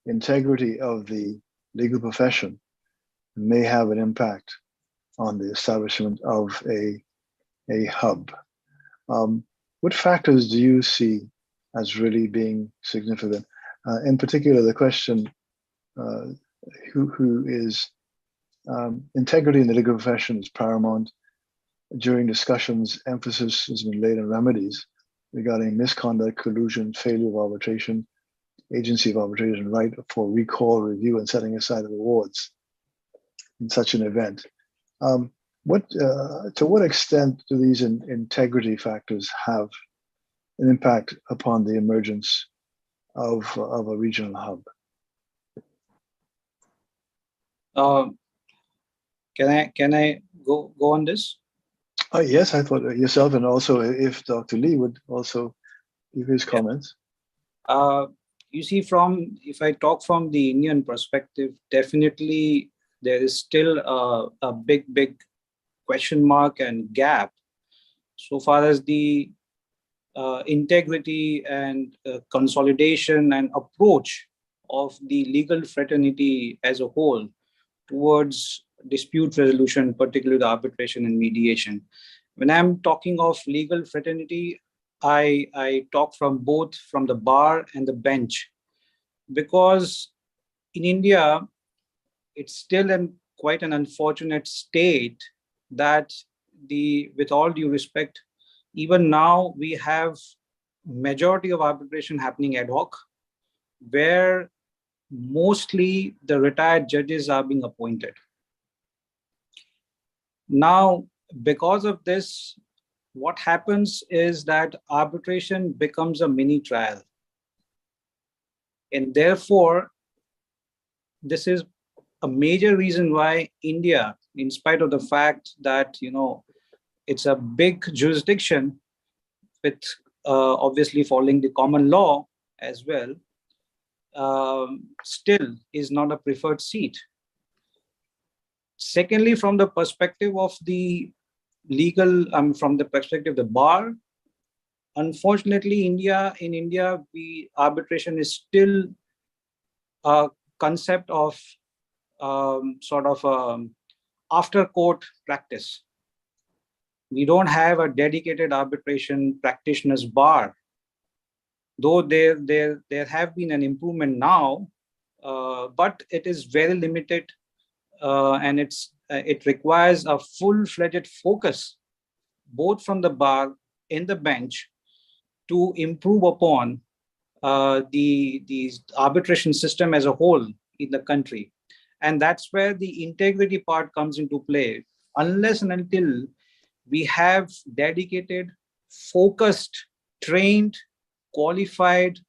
integrity of the legal profession may have an impact on the establishment of a hub. What factors do you see as really being significant? In particular, the question, who is integrity in the legal profession is paramount. During discussions, emphasis has been laid on remedies regarding misconduct, collusion, failure of arbitration, agency of arbitration, right for recall, review, and setting aside of awards in such an event. To what extent do these integrity factors have an impact upon the emergence of a regional hub? Can I go on this? Yes, I thought yourself, and also if Dr. Lee would also give his comments. You see, if I talk from the Indian perspective, definitely there is still a big question mark and gap so far as the integrity and consolidation and approach of the legal fraternity as a whole towards dispute resolution, particularly the arbitration and mediation. When I'm talking of legal fraternity, I talk from both from the bar and the bench, because in India, it's still quite an unfortunate state that with all due respect, even now we have majority of arbitration happening ad hoc, where mostly the retired judges are being appointed. Now, because of this, what happens is that arbitration becomes a mini trial. And therefore, this is a major reason why India, in spite of the fact that, it's a big jurisdiction with obviously following the common law as well, still is not a preferred seat. Secondly, from the perspective of the legal, from the perspective of the bar, unfortunately, in India, arbitration is still a concept of after court practice. We don't have a dedicated arbitration practitioners bar, though there have been an improvement now, but it is very limited, and it requires a full-fledged focus, both from the bar and the bench, to improve upon the arbitration system as a whole in the country. And that's where the integrity part comes into play. Unless and until we have dedicated, focused, trained, qualified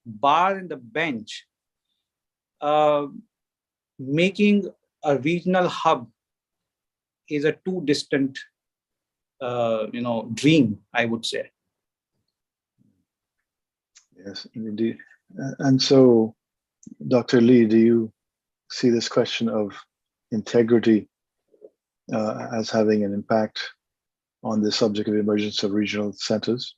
bar and the bench, making a regional hub is a too distant, dream, I would say. Yes, indeed. And so, Dr. Lee, do you see this question of integrity as having an impact on the subject of the emergence of regional centers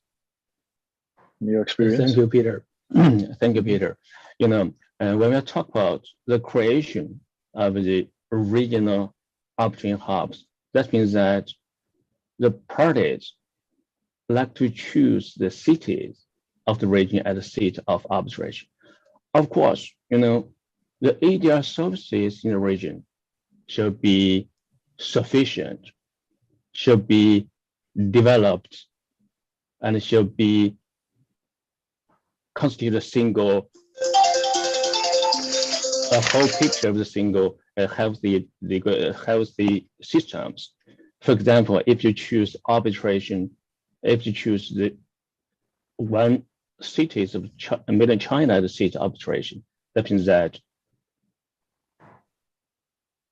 in your experience? Thank you, Peter. Thank you, Peter. When we talk about the creation of the regional arbitration hubs, that means that the parties like to choose the cities of the region as a seat of arbitration. Of course, the ADR services in the region should be sufficient, should be developed, and should be constitute a whole picture of the single healthy systems. For example, if you choose arbitration, if you choose the one cities of Mainland China as a seat of arbitration, that means that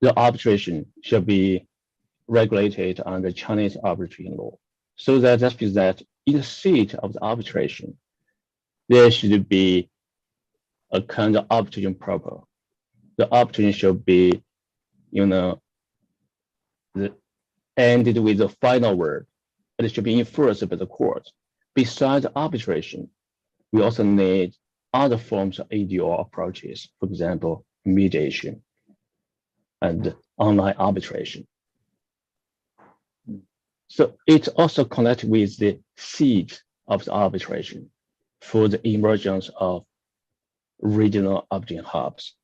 the arbitration should be regulated under Chinese arbitration law. So that means that in the seat of the arbitration, there should be a kind of arbitration proper. The arbitration should be, ended with the final word, and it should be enforced by the court. Besides arbitration, we also need other forms of ADR approaches, for example, mediation and online arbitration. So it's also connected with the seat of the arbitration for the emergence of regional arbitration hubs.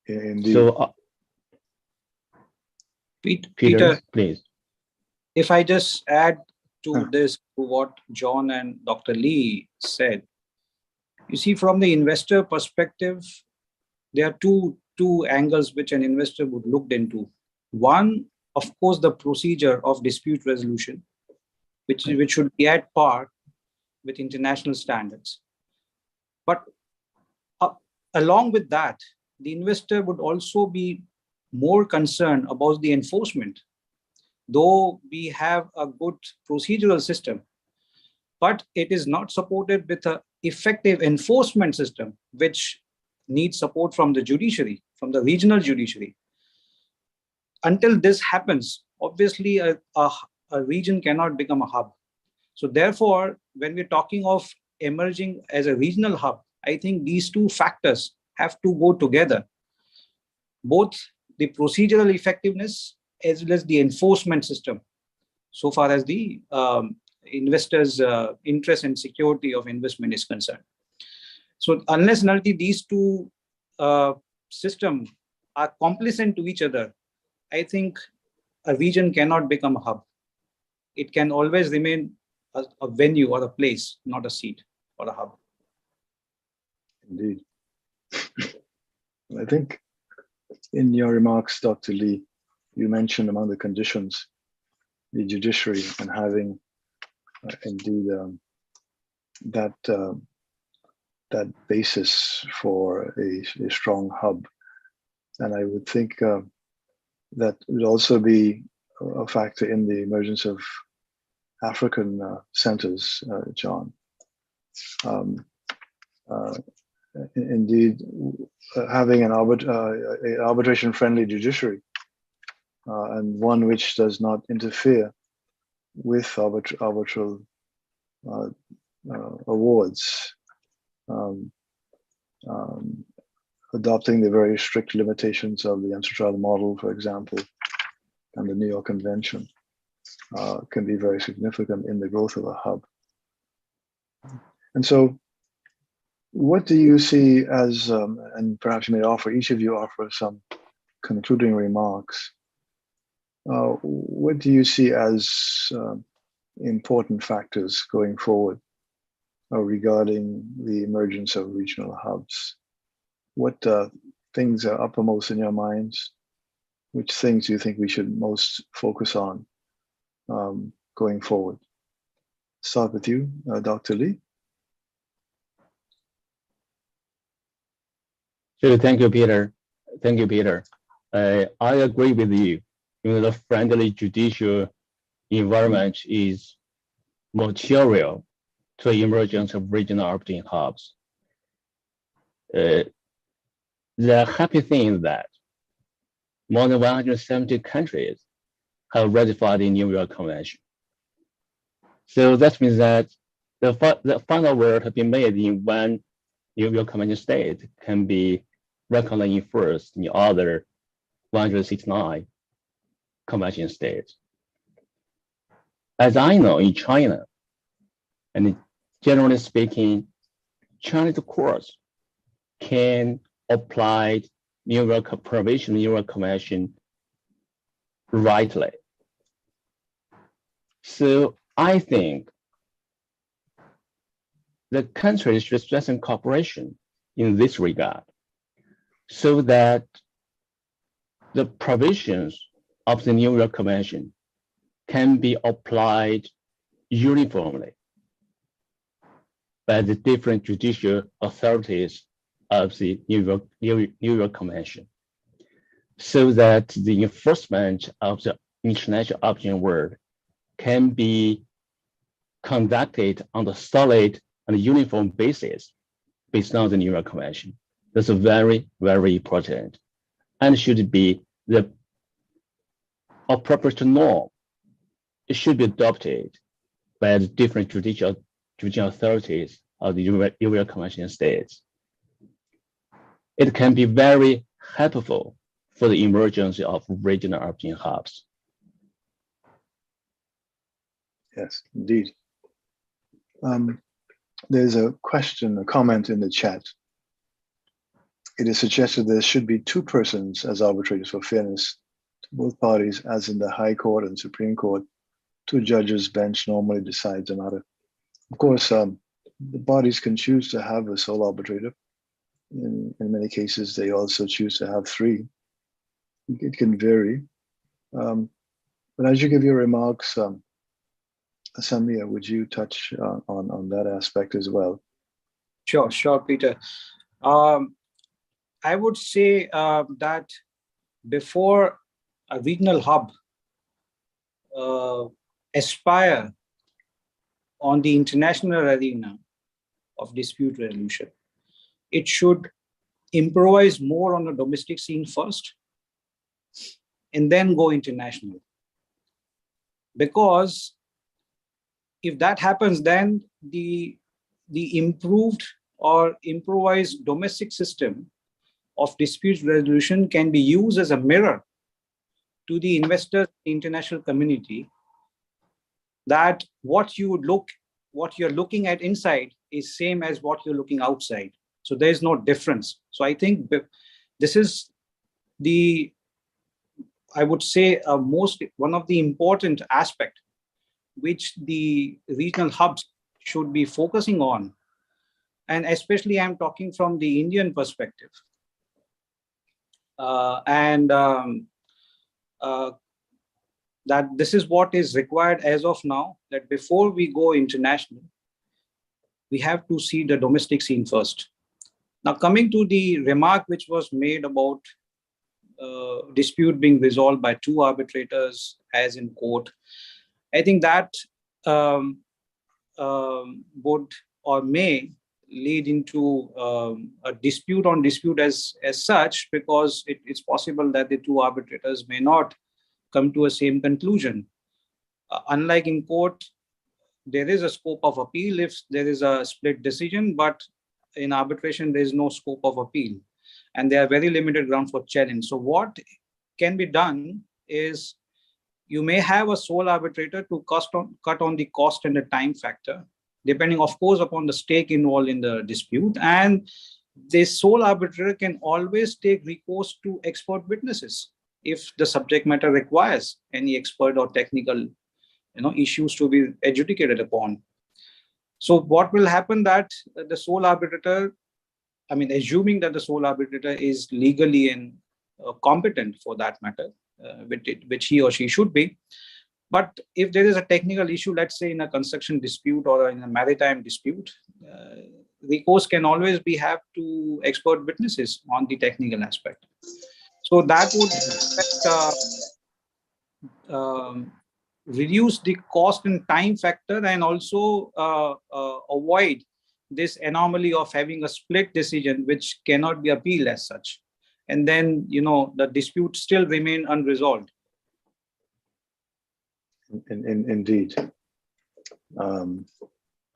Indeed. So, Peter, please. If I just add to this, to what John and Dr. Lee said, you see, from the investor perspective, there are two angles which an investor would look into. One, of course, the procedure of dispute resolution, which should be at par with international standards. But along with that, the investor would also be more concerned about the enforcement. Though we have a good procedural system, but it is not supported with an effective enforcement system, which needs support from the judiciary, from the regional judiciary. Until this happens, obviously a region cannot become a hub. So therefore, when we're talking of emerging as a regional hub, I think these two factors have to go together. Both the procedural effectiveness as well as the enforcement system, so far as the investors' interest and security of investment is concerned. So unless and until these two systems are complicit to each other, I think a region cannot become a hub. It can always remain a venue or a place, not a seat or a hub. Indeed. I think in your remarks, Dr. Lee, you mentioned among the conditions, the judiciary and having indeed that that basis for a strong hub. And I would think that would also be a factor in the emergence of African centers, John. Indeed, having an arbitration-friendly judiciary and one which does not interfere with arbitral awards, adopting the very strict limitations of the Amsterdam model, for example, and the New York Convention, can be very significant in the growth of a hub. And so, what do you see as, and perhaps you may offer, each of you offer some concluding remarks. What do you see as important factors going forward regarding the emergence of regional hubs? What things are uppermost in your minds? Which things do you think we should most focus on going forward? Start with you, Dr. Lee. Sure, thank you, Peter. Thank you, Peter. I agree with you. The friendly judicial environment is material to the emergence of regional arbitration hubs. The happy thing is that more than 170 countries have ratified the New York Convention. So that means that the final word has been made in one New York Convention state can be recognized in first in other 169 convention states. As I know, in China, and generally speaking, Chinese courts can apply New York provision, New York Convention rightly. So I think the countries should strengthen cooperation in this regard, so that the provisions of the New York Convention can be applied uniformly by the different judicial authorities of the New York Convention, so that the enforcement of the international arbitration award can be conducted on a solid and uniform basis based on the New York Convention. That's very, very important, and should be the appropriate norm. It should be adopted by the different judicial authorities of the New York Convention states. It can be very helpful for the emergence of regional arbitration hubs. Yes, indeed. There's a question, a comment in the chat. It is suggested there should be two persons as arbitrators for fairness to both parties, as in the High Court and Supreme Court. Two judges bench normally decides a matter. Of course, the parties can choose to have a sole arbitrator. In many cases, they also choose to have three. It can vary. But as you give your remarks, Samia, would you touch on that aspect as well? Sure, Peter. I would say that before a regional hub aspire on the international arena of dispute resolution, it should improvise more on the domestic scene first and then go international. Because if that happens, then the improved or improvised domestic system of dispute resolution can be used as a mirror to the investor international community, that what you're looking at inside is same as what you're looking outside. So there is no difference. So I think this is I would say one of the important aspect which the regional hubs should be focusing on. And especially I'm talking from the Indian perspective. That this is what is required as of now, that before we go international, we have to see the domestic scene first. Now, coming to the remark which was made about dispute being resolved by two arbitrators as in court, I think that would or may lead into a dispute on dispute as such, because it's possible that the two arbitrators may not come to a same conclusion. Unlike in court, there is a scope of appeal if there is a split decision, but in arbitration, there is no scope of appeal, and there are very limited grounds for challenge. So what can be done is you may have a sole arbitrator to cut on the cost and the time factor, depending, of course, upon the stake involved in the dispute. And the sole arbitrator can always take recourse to expert witnesses if the subject matter requires any expert or technical issues to be adjudicated upon. So what will happen that the sole arbitrator, assuming that the sole arbitrator is legally and competent for that matter, which he or she should be. But if there is a technical issue, let's say in a construction dispute or in a maritime dispute, recourse can always be have to expert witnesses on the technical aspect. So that would reduce the cost and time factor, and also avoid this anomaly of having a split decision which cannot be appealed as such. And then, the dispute still remain unresolved. Indeed.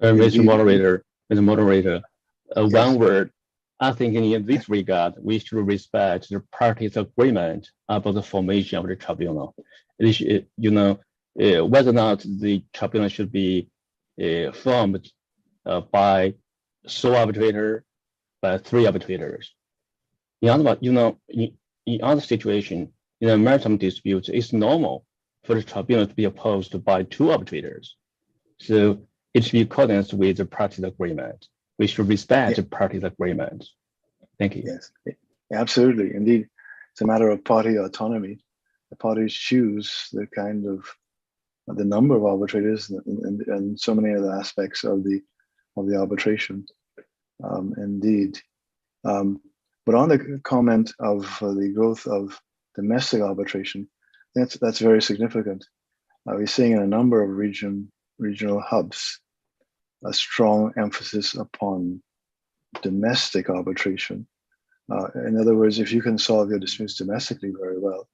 Mr. Moderator, Yes. One word. I think in this regard, we should respect the parties' agreement about the formation of the tribunal. It is, whether or not the tribunal should be formed by sole arbitrator, by three arbitrators. In other situation, in a maritime dispute, it's normal for the tribunal to be opposed by two arbitrators. So it should be in accordance with the parties' agreement. We should respect the parties' agreement. Thank you. Yes, absolutely. Indeed, it's a matter of party autonomy. The parties choose the kind of the number of arbitrators and so many other aspects of the arbitration. Indeed. But on the comment of the growth of domestic arbitration, that's very significant. We're seeing in a number of regional hubs a strong emphasis upon domestic arbitration. In other words, if you can solve your disputes domestically very well,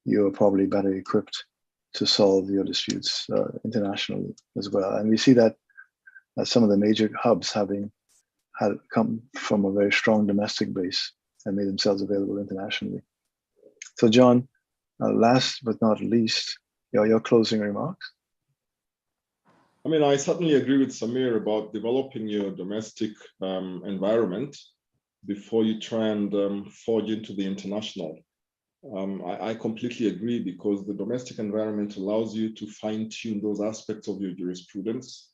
you are probably better equipped to solve your disputes internationally as well. And we see that some of the major hubs had come from a very strong domestic base and made themselves available internationally. So John, last but not least, your closing remarks. I certainly agree with Samir about developing your domestic environment before you try and forge into the international. I completely agree, because the domestic environment allows you to fine-tune those aspects of your jurisprudence,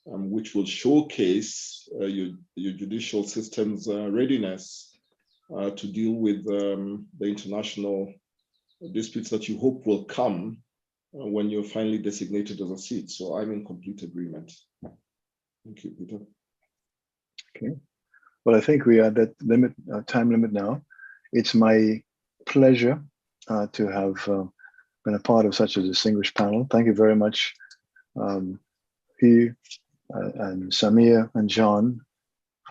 which will showcase your judicial system's readiness to deal with the international disputes that you hope will come when you're finally designated as a seat. So I'm in complete agreement. Thank you, Peter. Okay. Well, I think we are at that time limit now. It's my pleasure to have been a part of such a distinguished panel. Thank you very much, Hugh and Samir and John,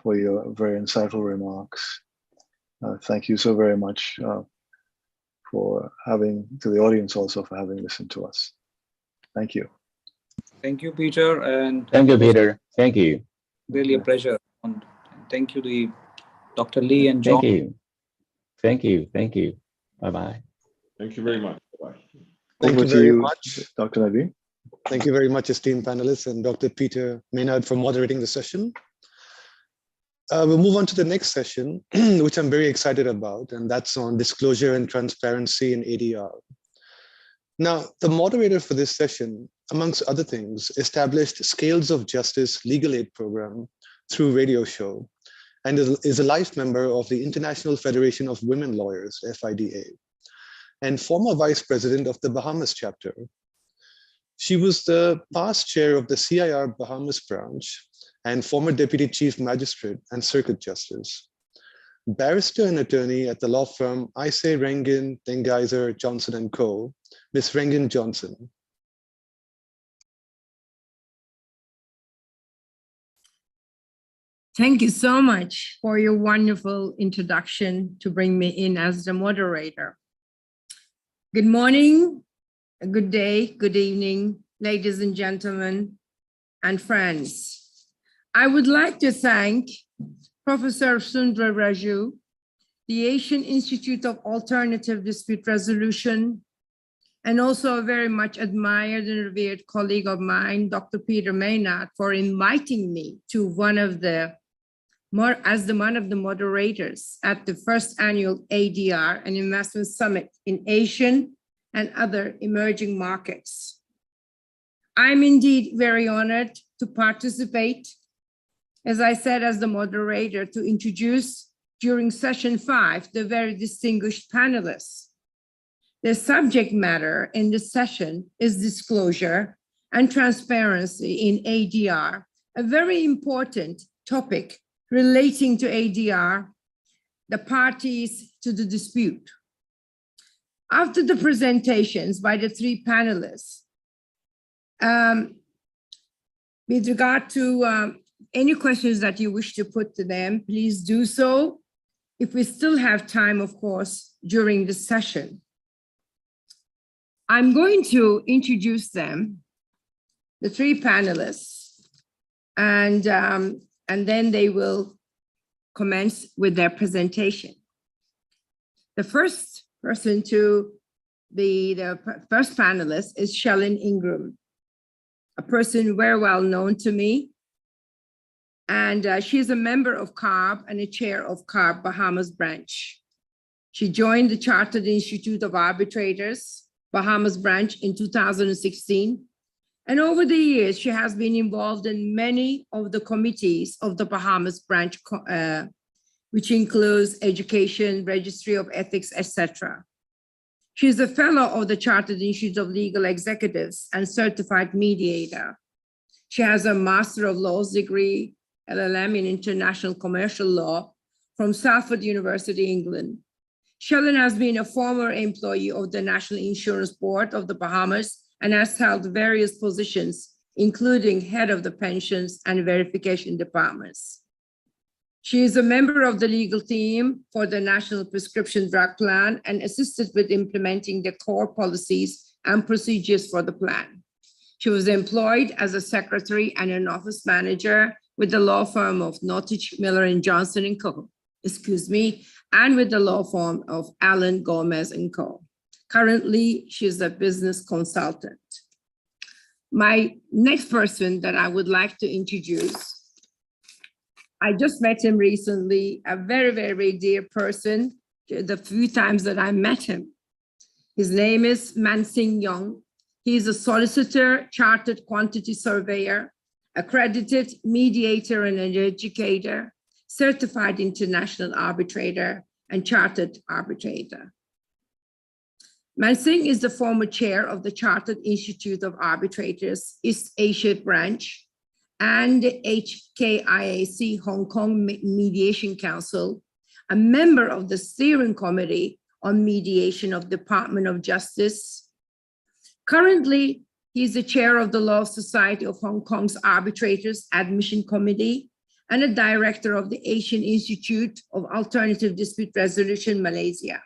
for your very insightful remarks. Thank you so very much to the audience also for having listened to us. Thank you. Thank you, Peter. And thank you, Peter. Thank you. Really a pleasure. And thank you to Dr. Lee and John. Thank you. Thank you. Thank you. Bye-bye. Thank you very much. Bye-bye. Thank you very much. Dr. Naveen. Thank you very much, esteemed panelists, and Dr. Peter Maynard for moderating the session. We'll move on to the next session, which I'm very excited about, and that's on disclosure and transparency in ADR. Now, the moderator for this session, amongst other things, established Scales of Justice Legal Aid Program through radio show, and is a life member of the International Federation of Women Lawyers, FIDA, and former vice president of the Bahamas chapter. She was the past chair of the CIR Bahamas branch and former Deputy Chief Magistrate and Circuit Justice. Barrister and attorney at the law firm Isay Rengin, Tengeiser, Johnson & Co., Ms. Rengin Johnson. Thank you so much for your wonderful introduction to bring me in as the moderator. Good morning, good day, good evening, ladies and gentlemen, and friends. I would like to thank Professor Sundra Raju, the Asian Institute of Alternative Dispute Resolution, and also a very much admired and revered colleague of mine, Dr. Peter Maynard, for inviting me to one of the moderators at the first annual ADR and Investment Summit in Asian and other emerging markets. I'm indeed very honored to participate, as I said, as the moderator, to introduce during session 5, the very distinguished panelists. The subject matter in this session is disclosure and transparency in ADR, a very important topic relating to ADR, the parties to the dispute. After the presentations by the 3 panelists, with regard to any questions that you wish to put to them, please do so. If we still have time, of course, during the session. I'm going to introduce them, the 3 panelists, and then they will commence with their presentation. The first person to be the first panelist is Shellin Ingram, a person very well known to me. And she is a member of CARB and a chair of CARB Bahamas branch. She joined the Chartered Institute of Arbitrators, Bahamas branch in 2016. And over the years, she has been involved in many of the committees of the Bahamas branch, which includes education, registry of ethics, etc. She is a fellow of the Chartered Institute of Legal Executives and certified mediator. She has a Master of Laws degree, LLM in International Commercial Law from Salford University, England. Shellin has been a former employee of the National Insurance Board of the Bahamas and has held various positions, including head of the pensions and verification departments. She is a member of the legal team for the National Prescription Drug Plan and assisted with implementing the core policies and procedures for the plan. She was employed as a secretary and an office manager with the law firm of Nottage, Miller & Johnson & Co., and with the law firm of Allen, Gomez & Co. Currently, she's a business consultant. My next person that I would like to introduce, I just met him recently, a very, very dear person, the few times that I met him. His name is Mansing Young. He's a solicitor, chartered quantity surveyor, accredited mediator and an educator, certified international arbitrator, and chartered arbitrator. Mansing is the former chair of the Chartered Institute of Arbitrators East Asia branch and HKIAC Hong Kong Mediation Council, a member of the steering committee on mediation of Department of Justice. Currently, he is the chair of the Law Society of Hong Kong's Arbitrators Admission Committee and a director of the Asian Institute of Alternative Dispute Resolution, Malaysia.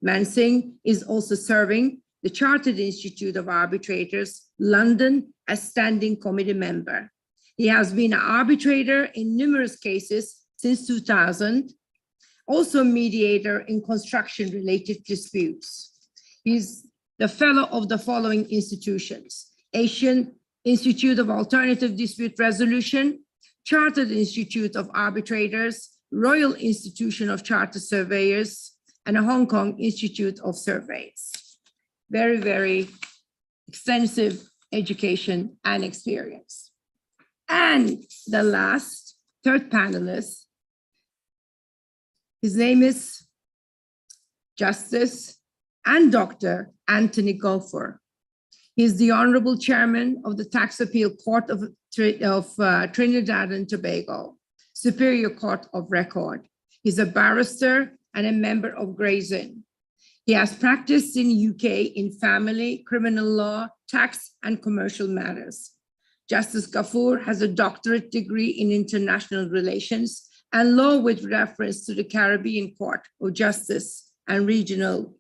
Mansing is also serving the Chartered Institute of Arbitrators, London, as standing committee member. He has been an arbitrator in numerous cases since 2000, also a mediator in construction-related disputes. He's the fellow of the following institutions: Asian Institute of Alternative Dispute Resolution, Chartered Institute of Arbitrators, Royal Institution of Chartered Surveyors, and a Hong Kong Institute of Surveys. Very, very extensive education and experience. And the last, third panelist, his name is Justice and Dr. Anthony Golfer. He is the Honorable Chairman of the Tax Appeal Court of Trinidad and Tobago, Superior Court of Record. He's a barrister and a member of Gray's Inn. He has practiced in UK in family, criminal law, tax, and commercial matters. Justice Gafoor has a doctorate degree in international relations and law with reference to the Caribbean Court of Justice and regional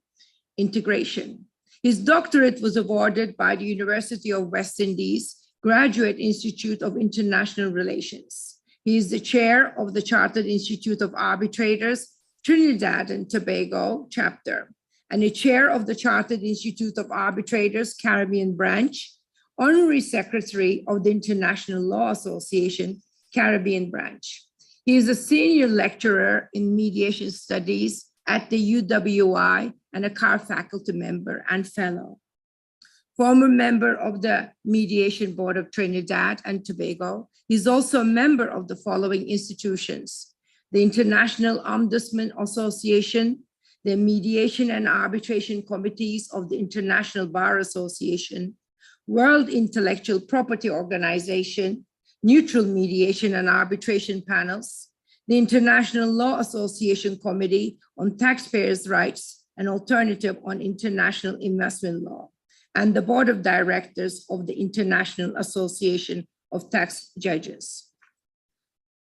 integration. His doctorate was awarded by the University of West Indies Graduate Institute of International Relations. He is the chair of the Chartered Institute of Arbitrators, Trinidad and Tobago chapter, and a chair of the Chartered Institute of Arbitrators, Caribbean branch, honorary secretary of the International Law Association, Caribbean branch. He is a senior lecturer in mediation studies at the UWI and a CAR faculty member and fellow. Former member of the Mediation Board of Trinidad and Tobago, he's also a member of the following institutions: the International Ombudsman Association, the Mediation and Arbitration Committees of the International Bar Association, World Intellectual Property Organization, Neutral Mediation and Arbitration Panels, the International Law Association Committee on Taxpayers' Rights and Alternative on International Investment Law, and the Board of Directors of the International Association of Tax Judges.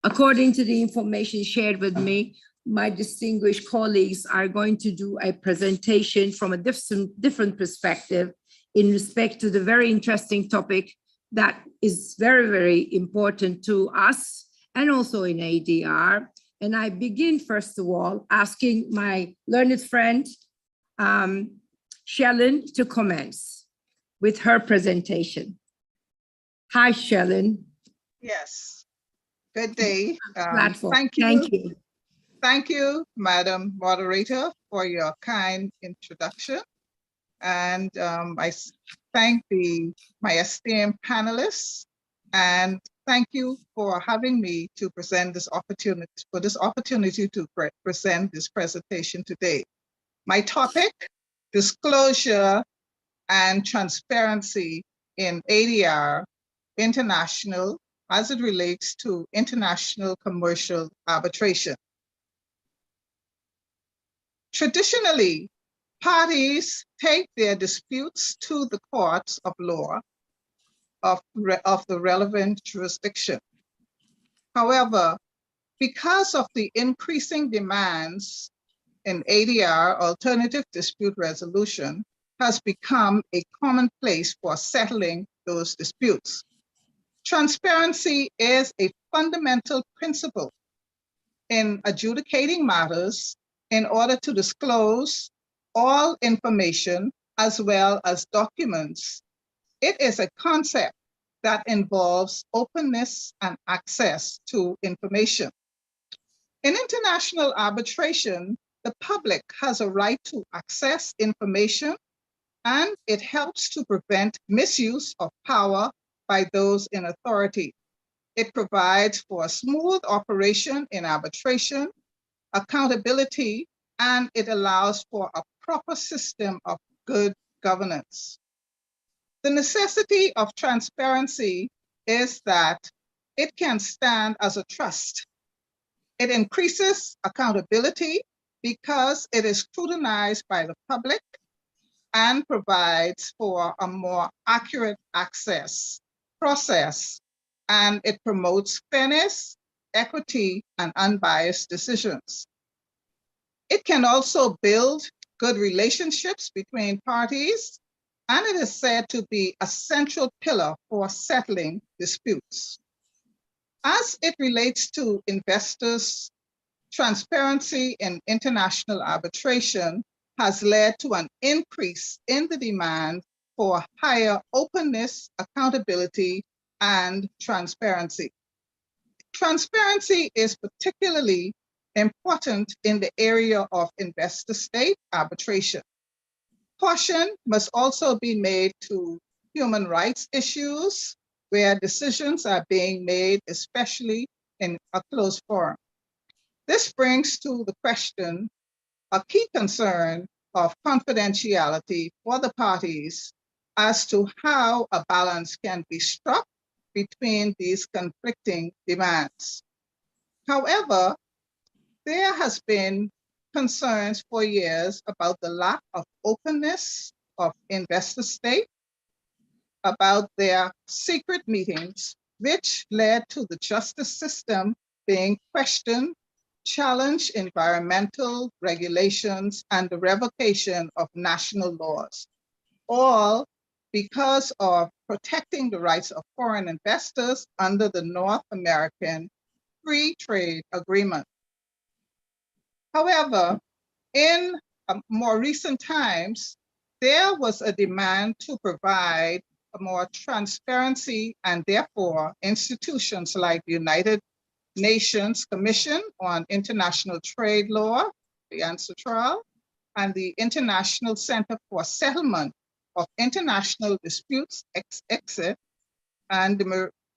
According to the information shared with me, my distinguished colleagues are going to do a presentation from a different perspective in respect to the very interesting topic that is very, very important to us and also in ADR. And I begin, first of all, asking my learned friend, Shellen, to commence with her presentation. Hi, Shellen. Yes. Good day. Platform. Thank you. Thank you. Thank you, Madam Moderator, for your kind introduction. And I thank my esteemed panelists, and thank you for having me to present this opportunity to present this presentation today. My topic: disclosure and transparency in ADR International as it relates to international commercial arbitration. Traditionally, parties take their disputes to the courts of law of the relevant jurisdiction. However, because of the increasing demands in ADR, alternative dispute resolution has become a commonplace for settling those disputes. Transparency is a fundamental principle in adjudicating matters in order to disclose all information as well as documents. It is a concept that involves openness and access to information. In international arbitration, the public has a right to access information, and it helps to prevent misuse of power by those in authority. It provides for a smooth operation in arbitration, accountability, and it allows for a proper system of good governance. The necessity of transparency is that it can stand as a trust. It increases accountability because it is scrutinized by the public and provides for a more accurate access process, and it promotes fairness, equity, and unbiased decisions. It can also build good relationships between parties, and it is said to be a central pillar for settling disputes. As it relates to investors, transparency in international arbitration has led to an increase in the demand for higher openness, accountability, and transparency. Transparency is particularly important in the area of investor-state arbitration. Caution must also be made to human rights issues where decisions are being made, especially in a closed forum. This brings to the question a key concern of confidentiality for the parties as to how a balance can be struck between these conflicting demands. However, there has been concerns for years about the lack of openness of investor state, about their secret meetings, which led to the justice system being questioned, challenged environmental regulations, and the revocation of national laws, all because of protecting the rights of foreign investors under the North American Free Trade Agreement. However, in more recent times, there was a demand to provide more transparency, and therefore institutions like the United Nations Commission on International Trade Law, the UNCITRAL, and the International Center for Settlement of International Disputes, EXIT, and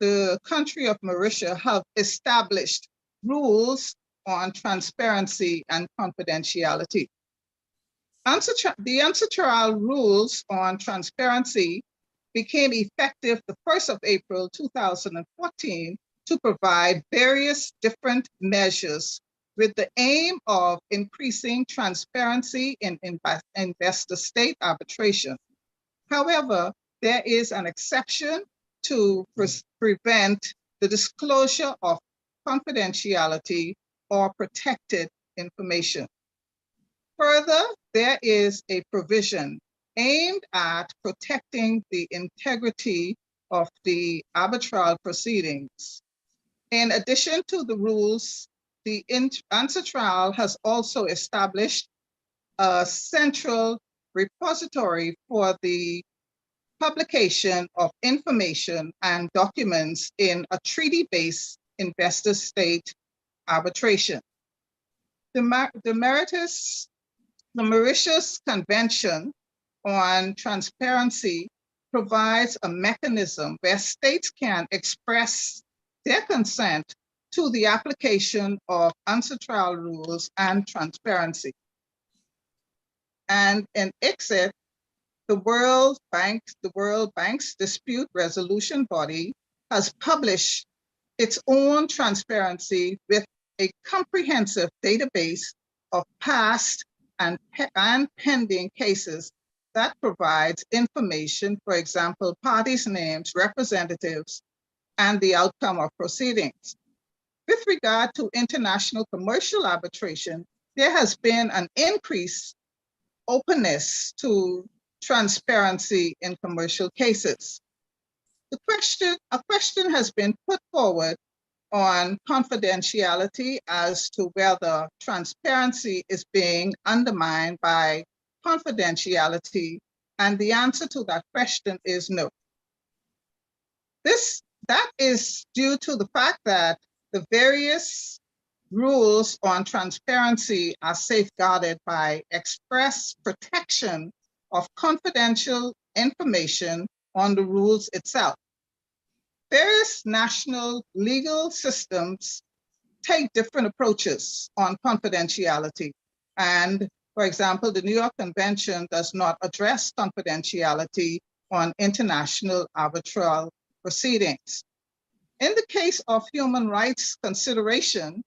the country of Mauritius have established rules on transparency and confidentiality. The UNCITRAL rules on transparency became effective the 1st of April 2014 to provide various different measures with the aim of increasing transparency in investor-state arbitration. However, there is an exception to prevent the disclosure of confidentiality or protected information. Further, there is a provision aimed at protecting the integrity of the arbitral proceedings. In addition to the rules, the UNCITRAL has also established a central repository for the publication of information and documents in a treaty-based investor-state arbitration. The Mauritius Convention on Transparency provides a mechanism where states can express their consent to the application of UNCITRAL rules and transparency. And in ICSID, the World Bank's dispute resolution body has published its own transparency with a comprehensive database of past and pending cases that provides information, for example, parties' names, representatives, and the outcome of proceedings. With regard to international commercial arbitration, there has been an increased openness to transparency in commercial cases. A question has been put forward on confidentiality as to whether transparency is being undermined by confidentiality, and the answer to that question is no. That is due to the fact that the various rules on transparency are safeguarded by express protection of confidential information on the rules itself. Various national legal systems take different approaches on confidentiality. And for example, the New York Convention does not address confidentiality on international arbitral proceedings. In the case of human rights consideration,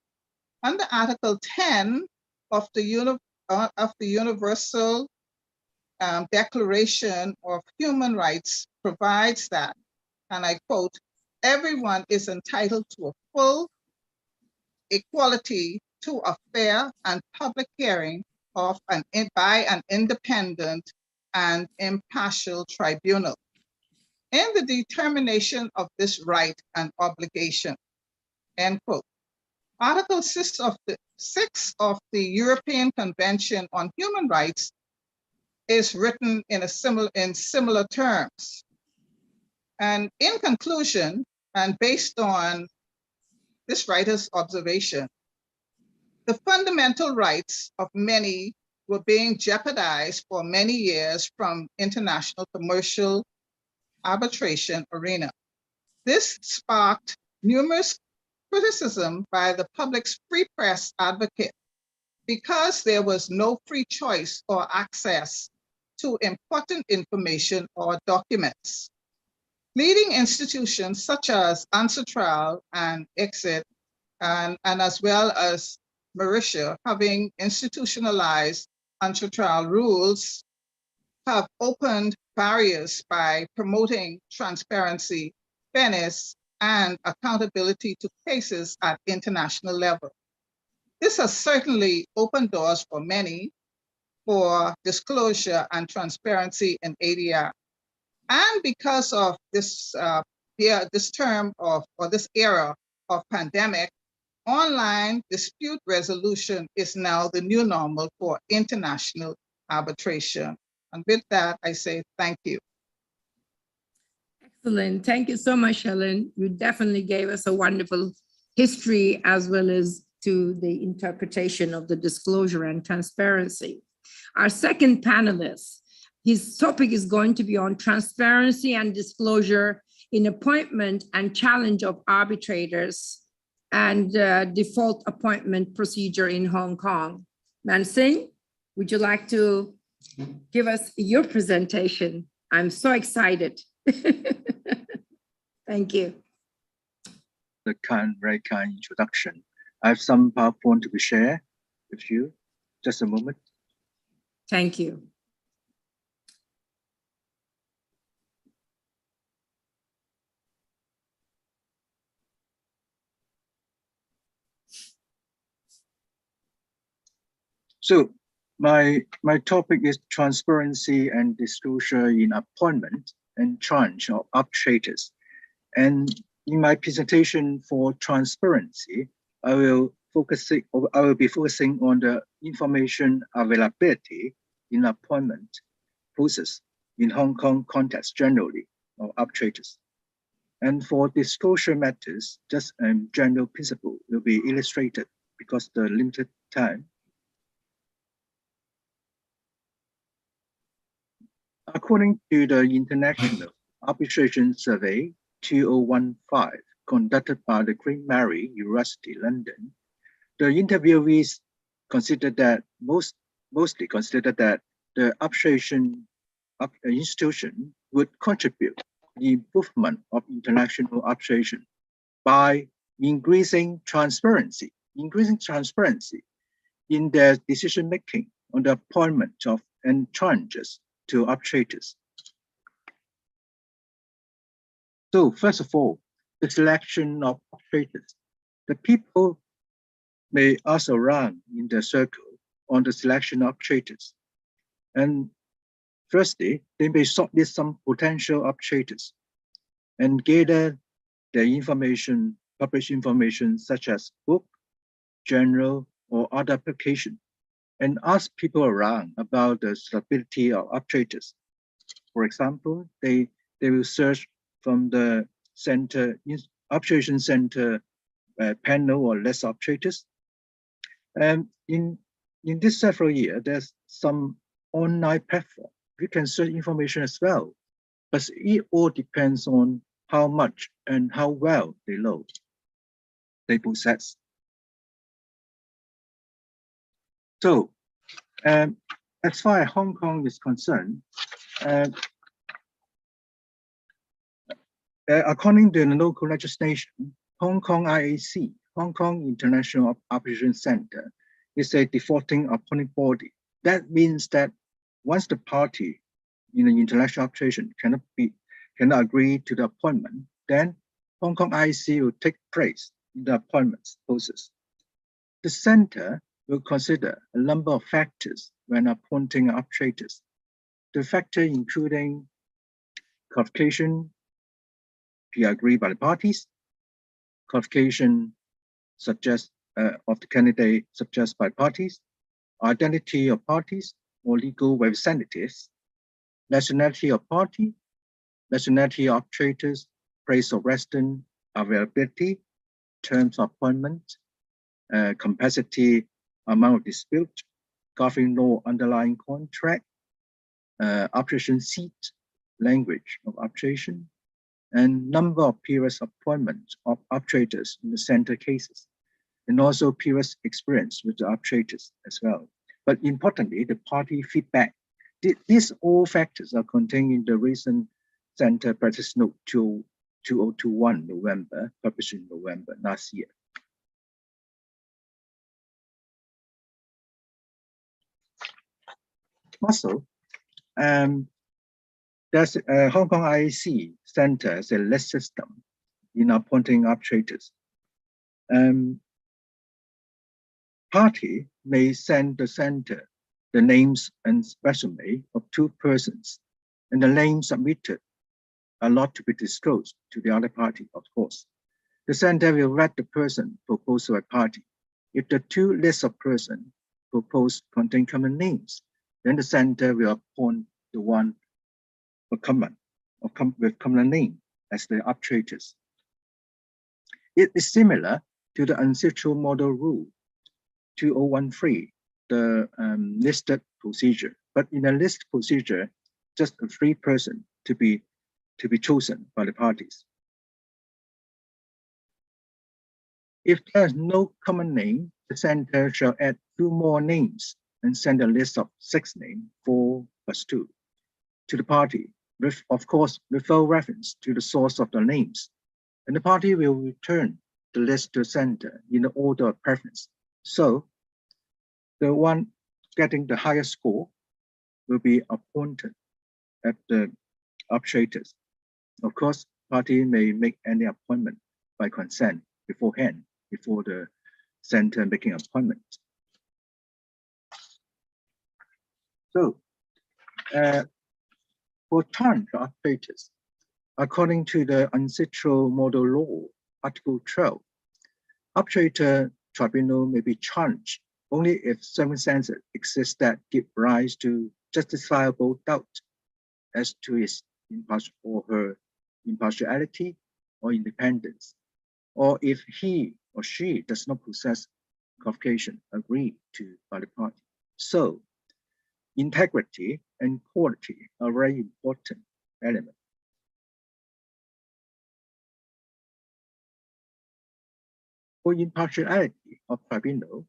under Article 10 of the Universal Declaration of Human Rights provides that, and I quote, "Everyone is entitled to a full equality to a fair and public hearing by an independent and impartial tribunal in the determination of this right and obligation," end quote. Article 6 of the European Convention on Human Rights is written in similar terms. And in conclusion, and based on this writer's observation, the fundamental rights of many were being jeopardized for many years from international commercial arbitration arena. This sparked numerous criticism by the public's free press advocate because there was no free choice or access to important information or documents. Leading institutions such as Ansatral and Exit, and as well as Mauritius, having institutionalized Ansatral rules, have opened barriers by promoting transparency, fairness, and accountability to cases at international level. This has certainly opened doors for many for disclosure and transparency in ADR. And because of this, this term of, or this era of pandemic, online dispute resolution is now the new normal for international arbitration. And with that, I say thank you. Excellent. Thank you so much, Helen. You definitely gave us a wonderful history as well as to the interpretation of the disclosure and transparency. Our second panelist, his topic is going to be on transparency and disclosure in appointment and challenge of arbitrators and default appointment procedure in Hong Kong. Man Singh, would you like to give us your presentation? I'm so excited. Thank you. The very kind introduction. I have some PowerPoint to share with you. Just a moment. Thank you. So my topic is transparency and disclosure in appointment and charge of arbitrators. And in my presentation for transparency, I will be focusing on the information availability in appointment process in Hong Kong context generally of arbitrators. And for disclosure matters, just a general principle will be illustrated because the limited time. According to the International Arbitration Survey 2015, conducted by the Queen Mary University, London, the interviewees considered that mostly considered that the arbitration institution would contribute to the improvement of international arbitration by increasing transparency in their decision making on the appointment of and charges to arbitrators. So first of all, the selection of arbitrators. The people may ask around in the circle on the selection of arbitrators. And firstly, they may shortlist some potential arbitrators and gather their information, published information such as book, journal, or other publication, and ask people around about the suitability of arbitrators. For example, they will search from the center, arbitration center panel or list arbitrators. And in this several years, there's some online platform. You can search information as well, but it all depends on how much and how well they possess. So, as far as Hong Kong is concerned, according to the local legislation, Hong Kong IAC, Hong Kong International Arbitration Center, is a defaulting appointing body. That means that once the party in the international arbitration cannot agree to the appointment, then Hong Kong IAC will take place in the appointments process. The center will consider a number of factors when appointing arbitrators. The factor including qualification be agreed by the parties, qualification suggest of the candidate suggested by parties, identity of parties or legal representatives, nationality of party, nationality of arbitrators, place of residence, availability, terms of appointment, capacity, amount of dispute, governing law underlying contract, arbitration seat, language of arbitration, and number of periods of appointment of arbitrators in the center cases, and also previous experience with the arbitrators as well. But importantly, the party feedback These all factors are contained in the recent Center Practice Note 2021 November, published in November last year. Also, there's a Hong Kong IAC Center as a list system in appointing arbitrators. Party may send the center the names and resume of 2 persons, and the names submitted are not to be disclosed to the other party, of course. The center will vet the person proposed by party. If the 2 lists of persons proposed contain common names, then the center will appoint the one with common name as the arbitrators. It is similar to the ancestral model rule 2013, the listed procedure, but in a list procedure, just 3 persons to be chosen by the parties. If there is no common name, the center shall add 2 more names and send a list of 6 names, 4 plus 2, to the party, with, of course, without reference to the source of the names. And the party will return the list to the center in the order of preference. So the one getting the highest score will be appointed as the arbitrators. Of course, party may make any appointment by consent beforehand, before the center making appointment. So, for term arbitrators, according to the ancestral model law, Article 12, arbitrator tribunal may be challenged only if circumstances exist that give rise to justifiable doubt as to his or her impartiality or independence, or if he or she does not possess qualification agreed to by the party. So, integrity and quality are very important elements. For impartiality of tribunal,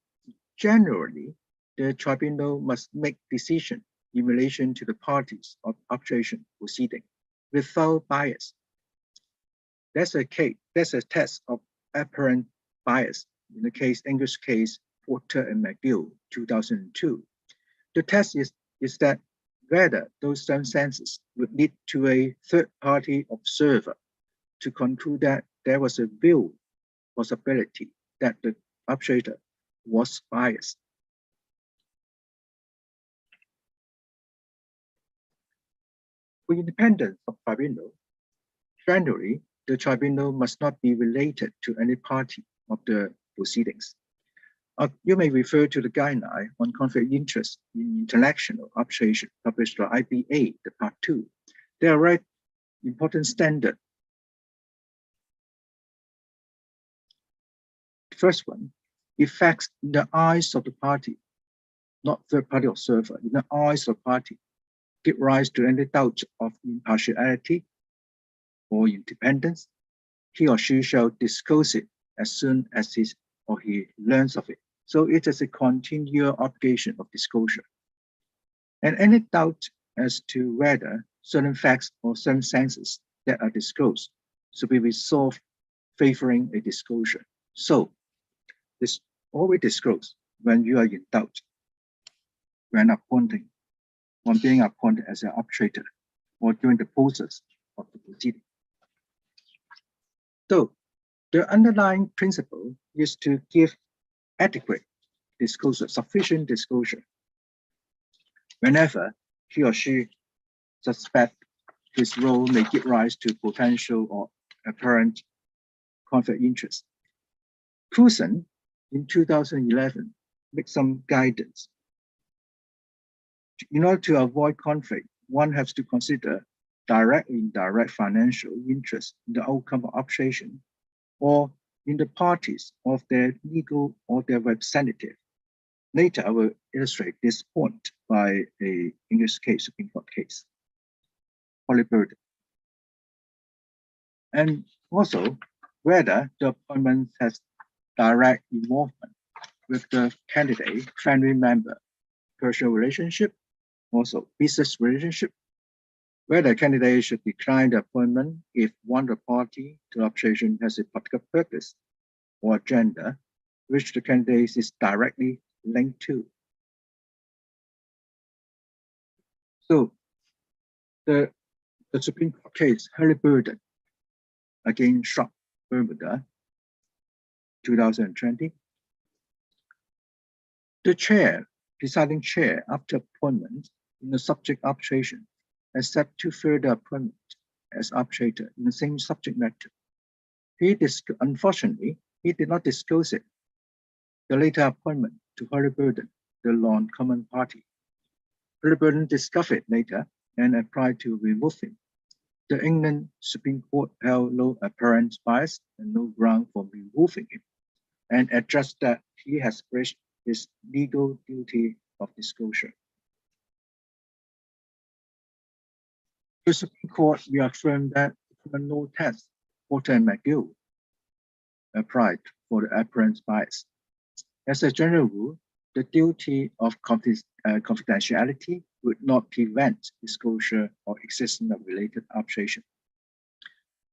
generally, the tribunal must make decision in relation to the parties of arbitration proceeding without bias. That's a test of apparent bias in the English case Porter and McGill, 2002. The test is that whether those circumstances would lead to a third-party observer to conclude that there was a real possibility that the arbitrator was biased. For independence of tribunal, generally, the tribunal must not be related to any party of the proceedings. You may refer to the guideline on conflict of interest in international arbitration published by IBA, the part 2. There are very important standards. First one, effects in the eyes of the party, not third-party observer, in the eyes of the party, give rise to any doubt of impartiality or independence. He or she shall disclose it as soon as he or he learns of it. So it is a continual obligation of disclosure. And any doubt as to whether certain facts or circumstances that are disclosed should be resolved favoring a disclosure. So this always disclose when you are in doubt, when being appointed as an arbitrator or during the process of the proceeding. So the underlying principle is to give adequate disclosure, sufficient disclosure, whenever he or she suspects his role may give rise to potential or apparent conflict of interest. Coulson in 2011 made some guidance. In order to avoid conflict, one has to consider direct and indirect financial interest in the outcome of arbitration or in the parties of their legal or their representative. Later, I will illustrate this point by an English case, Supreme Court case, Hollyburton. And also, whether the appointment has direct involvement with the candidate, family member, personal relationship, Also, business relationship, where the candidate should decline the appointment if one of the party to arbitration has a particular purpose or agenda which the candidate is directly linked to. So the Supreme Court case Halliburton against Sharp Bermuda 2020. The deciding chair after appointment in the subject arbitration accept to further appointment as arbitrator in the same subject matter. Unfortunately, he did not disclose it. The later appointment to Halliburton, the non-common party. Halliburton discovered later and applied to remove him. The England Supreme Court held no apparent bias and no ground for removing him, and addressed that he has breached his legal duty of disclosure. The Supreme Court reaffirmed that no test, Porter and McGill, applied for the apparent bias. As a general rule, the duty of confidentiality would not prevent disclosure or existence of related arbitration.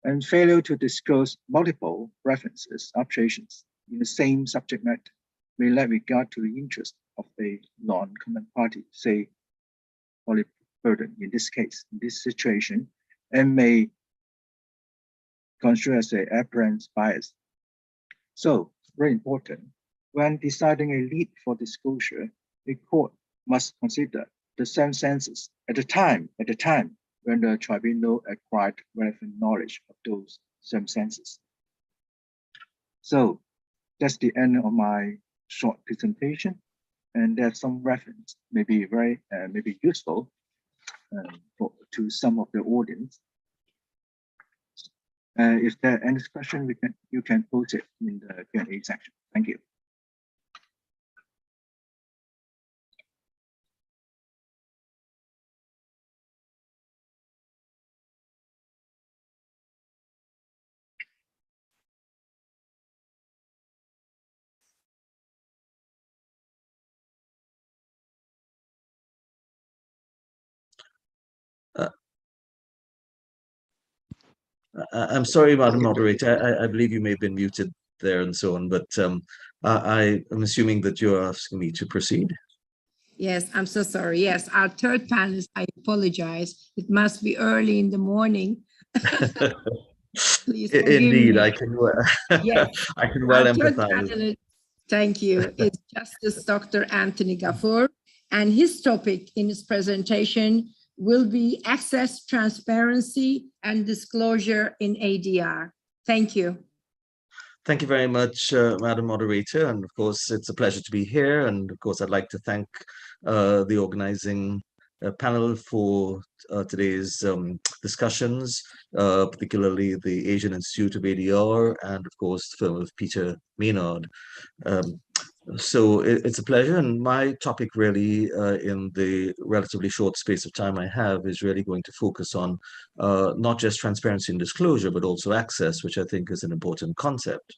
And failure to disclose multiple references, arbitrations in the same subject matter may lack regard to the interest of a non-common party, say Halliburton in this case, in this situation, and may construe as an apparent bias. So, very important, when deciding a lead for disclosure, a court must consider the circumstances at the time when the tribunal acquired relevant knowledge of those circumstances. So that's the end of my short presentation, and there's some reference maybe very maybe useful to some of the audience. If there are any question, you can post it in the Q&A section. Thank you. I'm sorry, Madam Moderator. I believe you may have been muted there and so on, but I am assuming that you're asking me to proceed. Yes, I'm so sorry. Yes, our third panelist, I apologize. It must be early in the morning. Please Indeed, me. I can. Yes. I can well Our third empathize. panelist, thank you. It's Justice Dr. Anthony Gafoor, and his topic in his presentation will be access, transparency, and disclosure in ADR. Thank you. Thank you very much, Madam Moderator. And of course, it's a pleasure to be here. And of course, I'd like to thank the organizing panel for today's discussions, particularly the Asian Institute of ADR and of course, the firm of Peter Maynard. So it's a pleasure, and my topic really in the relatively short space of time I have is really going to focus on not just transparency and disclosure, but also access, which I think is an important concept.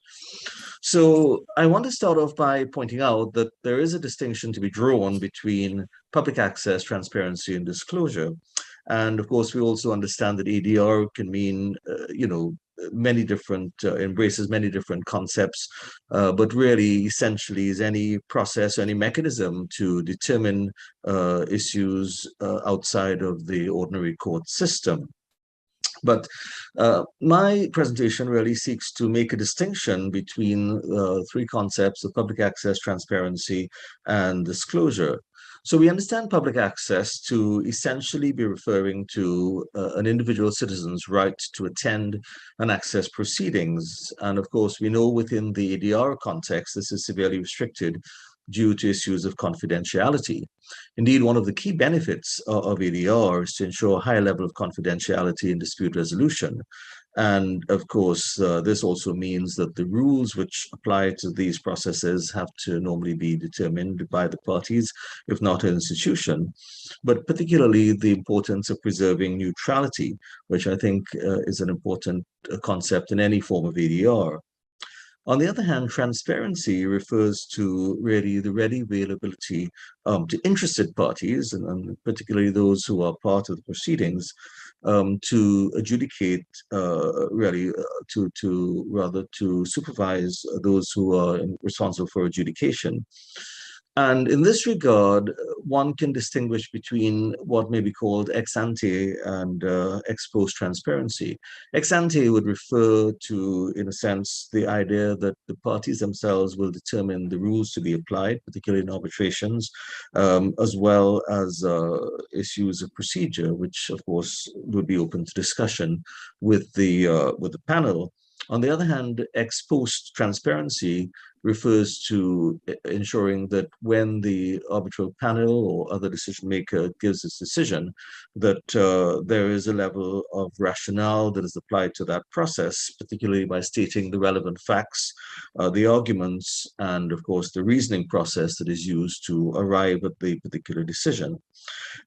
So I want to start off by pointing out that there is a distinction to be drawn between public access, transparency, and disclosure. And of course, we also understand that ADR can mean, many different, embraces many different concepts, but really essentially is any process, any mechanism to determine issues outside of the ordinary court system. But my presentation really seeks to make a distinction between three concepts of public access, transparency, and disclosure. So we understand public access to essentially be referring to an individual citizen's right to attend and access proceedings. And of course, we know within the ADR context, this is severely restricted due to issues of confidentiality. Indeed, one of the key benefits of ADR is to ensure a high level of confidentiality in dispute resolution. And of course, this also means that the rules which apply to these processes have to normally be determined by the parties, if not an institution, but particularly the importance of preserving neutrality, which I think is an important concept in any form of ADR. On the other hand, transparency refers to really the ready availability to interested parties, and particularly those who are part of the proceedings, to adjudicate, to supervise those who are responsible for adjudication. And in this regard, one can distinguish between what may be called ex ante and ex post transparency. Ex ante would refer to, in a sense, the idea that the parties themselves will determine the rules to be applied, particularly in arbitrations, as well as issues of procedure, which of course would be open to discussion with the panel. On the other hand, ex post transparency refers to ensuring that when the arbitral panel or other decision maker gives its decision, that there is a level of rationale that is applied to that process, particularly by stating the relevant facts, the arguments, and of course the reasoning process that is used to arrive at the particular decision.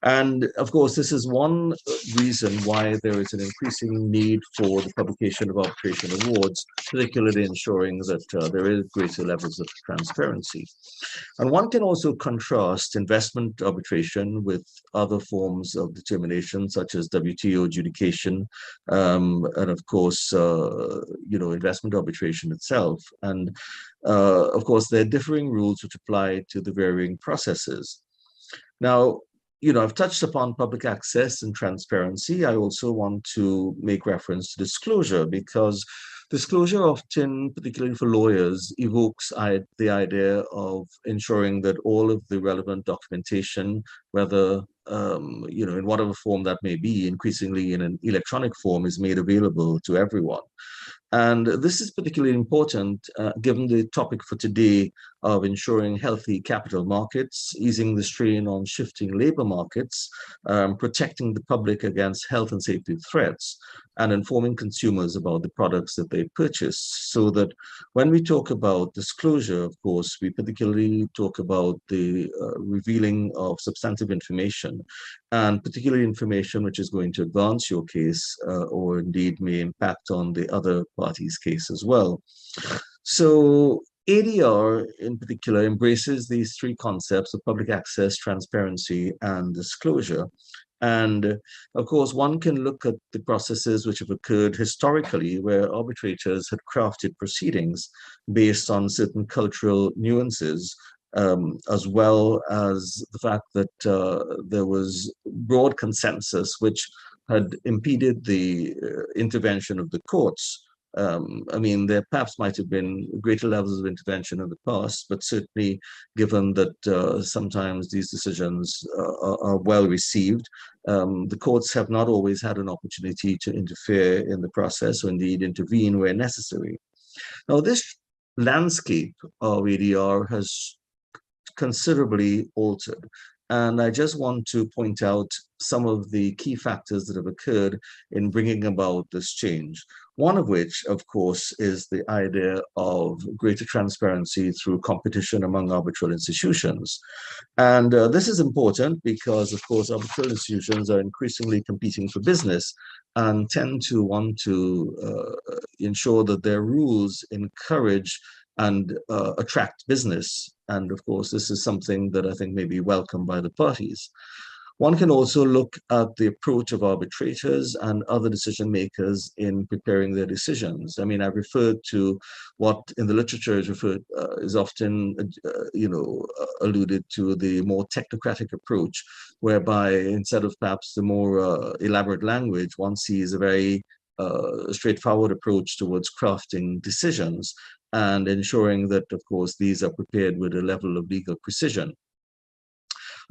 And of course, this is one reason why there is an increasing need for the publication of arbitration awards, particularly ensuring that there is greater levels of transparency. And one can also contrast investment arbitration with other forms of determination, such as WTO adjudication, and of course, investment arbitration itself. And of course, there are differing rules which apply to the varying processes. Now, I've touched upon public access and transparency. I also want to make reference to disclosure, because disclosure often, particularly for lawyers, evokes the idea of ensuring that all of the relevant documentation, whether in whatever form that may be, increasingly in an electronic form, is made available to everyone. And this is particularly important given the topic for today of ensuring healthy capital markets, easing the strain on shifting labor markets, protecting the public against health and safety threats, and informing consumers about the products that they purchase. So that when we talk about disclosure, of course, we particularly talk about the revealing of substantive information, and particularly information which is going to advance your case or indeed may impact on the other party's case as well. So ADR in particular embraces these three concepts of public access, transparency, and disclosure. And of course, one can look at the processes which have occurred historically, where arbitrators had crafted proceedings based on certain cultural nuances, as well as the fact that there was broad consensus which had impeded the intervention of the courts. There perhaps might have been greater levels of intervention in the past, but certainly given that sometimes these decisions are well received, the courts have not always had an opportunity to interfere in the process or indeed intervene where necessary. Now, this landscape of ADR has considerably altered. And I just want to point out some of the key factors that have occurred in bringing about this change. One of which, of course, is the idea of greater transparency through competition among arbitral institutions. And this is important because, of course, arbitral institutions are increasingly competing for business and tend to want to ensure that their rules encourage and attract business. And of course, this is something that I think may be welcomed by the parties. One can also look at the approach of arbitrators and other decision makers in preparing their decisions. I referred to what in the literature is often alluded to the more technocratic approach, whereby instead of perhaps the more elaborate language, one sees a very straightforward approach towards crafting decisions and ensuring that, of course, these are prepared with a level of legal precision.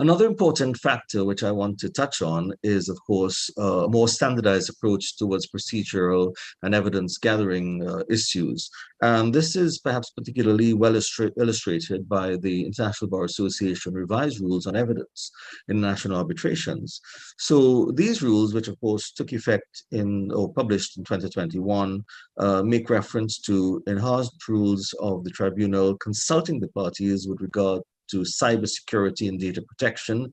Another important factor which I want to touch on is, of course, a more standardized approach towards procedural and evidence gathering issues. And this is perhaps particularly well illustrated by the International Bar Association revised rules on evidence in national arbitrations. So these rules, which of course took effect or published in 2021, make reference to enhanced rules of the tribunal consulting the parties with regard to cybersecurity and data protection,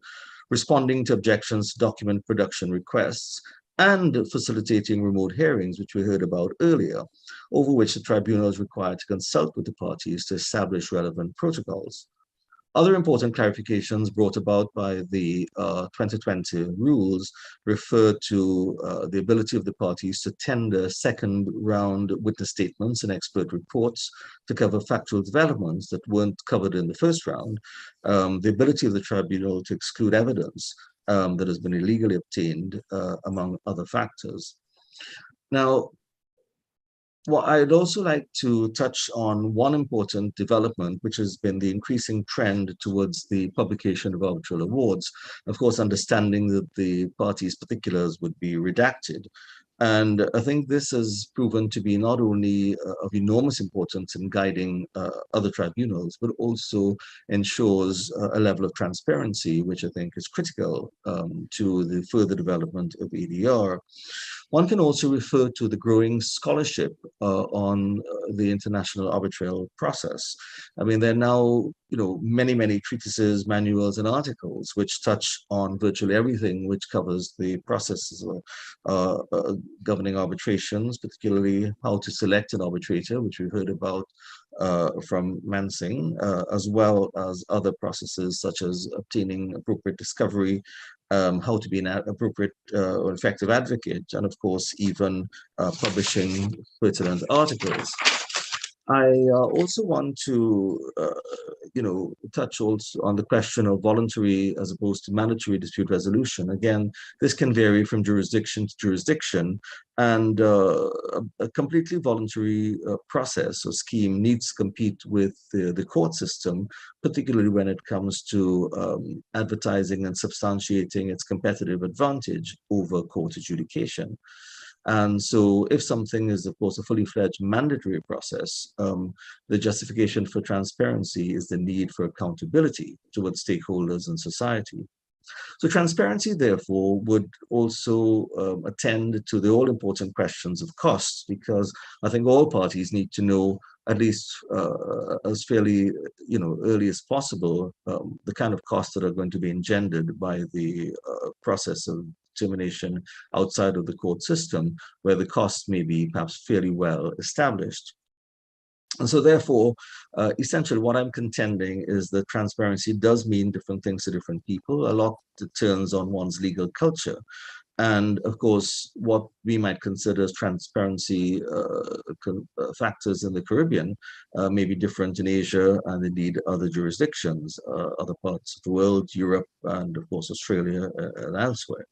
responding to objections to document production requests, and facilitating remote hearings, which we heard about earlier, over which the tribunal is required to consult with the parties to establish relevant protocols. Other important clarifications brought about by the 2020 rules refer to the ability of the parties to tender second round witness statements and expert reports to cover factual developments that weren't covered in the first round, the ability of the tribunal to exclude evidence that has been illegally obtained, among other factors. Now, well, I'd also like to touch on one important development, which has been the increasing trend towards the publication of arbitral awards. Of course, understanding that the parties' particulars would be redacted. And I think this has proven to be not only of enormous importance in guiding other tribunals, but also ensures a level of transparency, which I think is critical to the further development of ADR. One can also refer to the growing scholarship on the international arbitral process. I mean, there are now, many treatises, manuals, and articles which touch on virtually everything which covers the processes governing arbitrations, particularly how to select an arbitrator, which we heard about from Mansingh, as well as other processes such as obtaining appropriate discovery, how to be an appropriate or effective advocate, and of course, even publishing pertinent articles. I also want to, touch also on the question of voluntary as opposed to mandatory dispute resolution. Again, this can vary from jurisdiction to jurisdiction, and a completely voluntary process or scheme needs to compete with the court system, particularly when it comes to advertising and substantiating its competitive advantage over court adjudication. And so if something is, of course, a fully fledged mandatory process, the justification for transparency is the need for accountability towards stakeholders in society. So transparency, therefore, would also attend to the all-important questions of costs, because I think all parties need to know, at least as fairly early as possible, the kind of costs that are going to be engendered by the process of determination outside of the court system, where the costs may be perhaps fairly well established. And so therefore, essentially what I'm contending is that transparency does mean different things to different people. A lot turns on one's legal culture. And of course, what we might consider as transparency factors in the Caribbean may be different in Asia and indeed other jurisdictions, other parts of the world, Europe, and of course, Australia and elsewhere.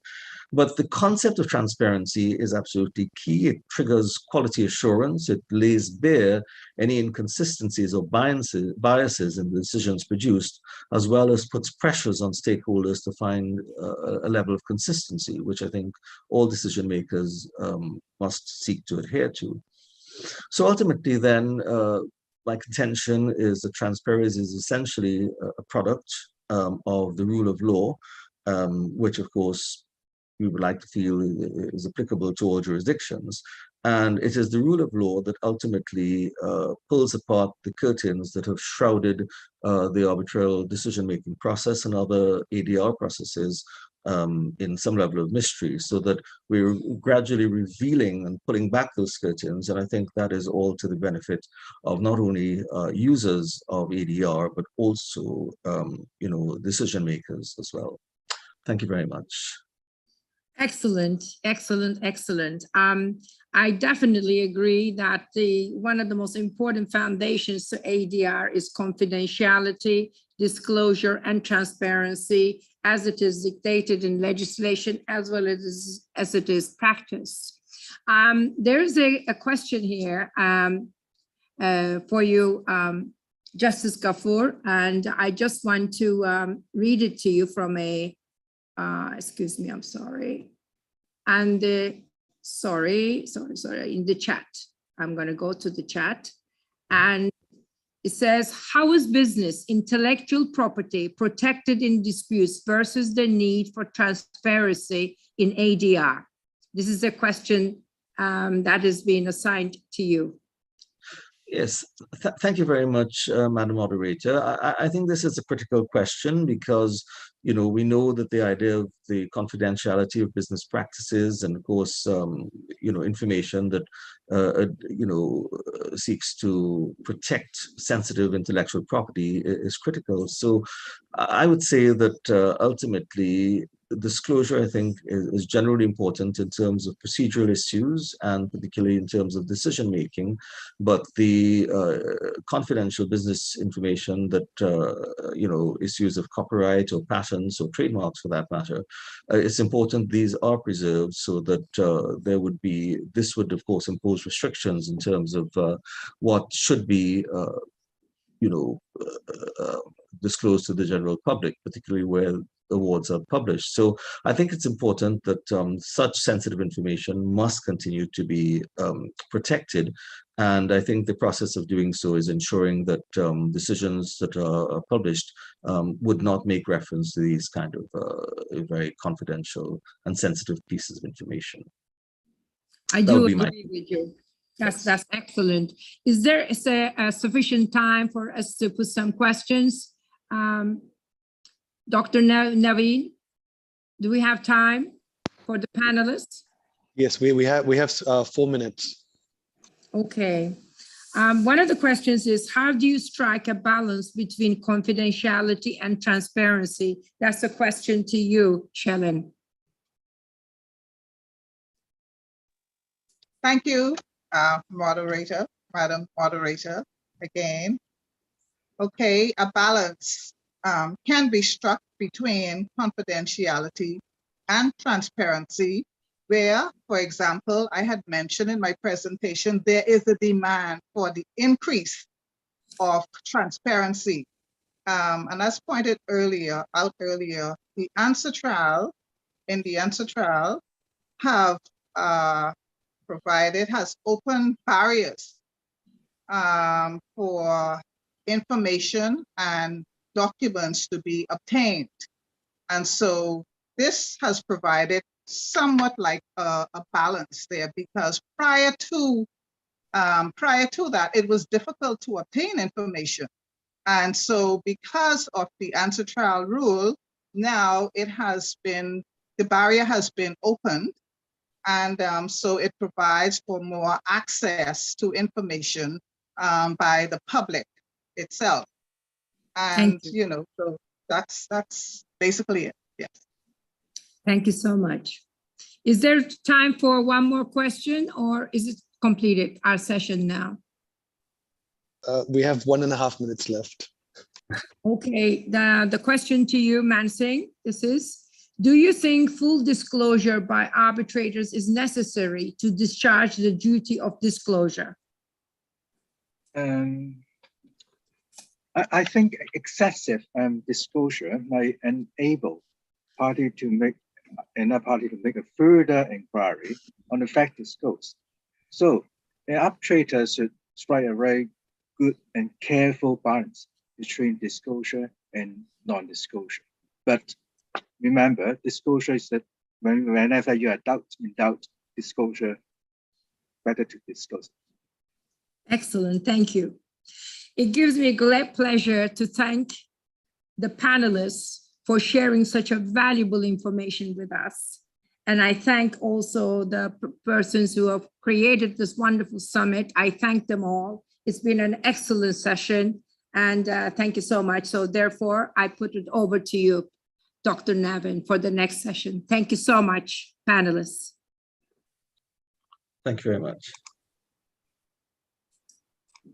But the concept of transparency is absolutely key. It triggers quality assurance. It lays bare any inconsistencies or biases in the decisions produced, as well as puts pressures on stakeholders to find a level of consistency, which I think all decision makers must seek to adhere to. So ultimately then, my contention is that transparency is essentially a product of the rule of law, which of course we would like to feel is applicable to all jurisdictions. And it is the rule of law that ultimately pulls apart the curtains that have shrouded the arbitral decision-making process and other ADR processes in some level of mystery, so that we're gradually revealing and pulling back those curtains. And I think that is all to the benefit of not only users of ADR, but also decision makers as well. Thank you very much. Excellent, excellent, excellent. I definitely agree that one of the most important foundations to ADR is confidentiality, disclosure, and transparency, as it is dictated in legislation as well as it is practiced. There's a question here for you, Justice Gafoor, and I just want to read it to you from a excuse me, I'm sorry. And sorry, in the chat. I'm going to go to the chat. And it says, how is business intellectual property protected in disputes versus the need for transparency in ADR? This is a question that is being assigned to you. Yes, thank you very much, Madam Moderator. I think this is a critical question because, you know, we know that the idea of the confidentiality of business practices and, of course, you know, information that, you know, seeks to protect sensitive intellectual property is critical. So I would say that ultimately, disclosure, I think, is generally important in terms of procedural issues and particularly in terms of decision making. But the confidential business information that, you know, issues of copyright or patents or trademarks for that matter, it's important these are preserved so that there would be, this would of course impose restrictions in terms of what should be you know, disclosed to the general public, particularly where awards are published. So I think it's important that such sensitive information must continue to be protected. And I think the process of doing so is ensuring that decisions that are published would not make reference to these kind of very confidential and sensitive pieces of information. I do agree with you. That's excellent. Is there a sufficient time for us to put some questions? Dr. Naveen, do we have time for the panelists? Yes, we have 4 minutes. Okay. One of the questions is, how do you strike a balance between confidentiality and transparency? That's a question to you, Shannon. Thank you, moderator, Madam Moderator, again. Okay, a balance can be struck between confidentiality and transparency, where, for example, I had mentioned in my presentation, there is a demand for the increase of transparency. And as pointed out earlier, the answer trial, in the answer trial, have has opened barriers for information and documents to be obtained. And so this has provided somewhat like a balance there, because prior to that, it was difficult to obtain information. And so because of the answer trial rule, now it has been, the barrier has been opened. And so it provides for more access to information by the public itself. And, you know, so that's basically it, yes. Thank you so much. Is there time for one more question, or is it completed, our session now? We have 1.5 minutes left. Okay, the question to you, Mansingh, this is, do you think full disclosure by arbitrators is necessary to discharge the duty of disclosure? I think excessive disclosure might enable another party to make a further inquiry on the fact disclosed. So the arbitrator should strike a very good and careful balance between disclosure and non-disclosure. But remember, disclosure is that whenever you are in doubt, disclosure, better to disclose. Excellent, thank you. It gives me great pleasure to thank the panelists for sharing such a valuable information with us. And I thank also the persons who have created this wonderful summit. I thank them all. It's been an excellent session, and thank you so much. So therefore, I put it over to you, Dr. Naveen, for the next session. Thank you so much, panelists. Thank you very much.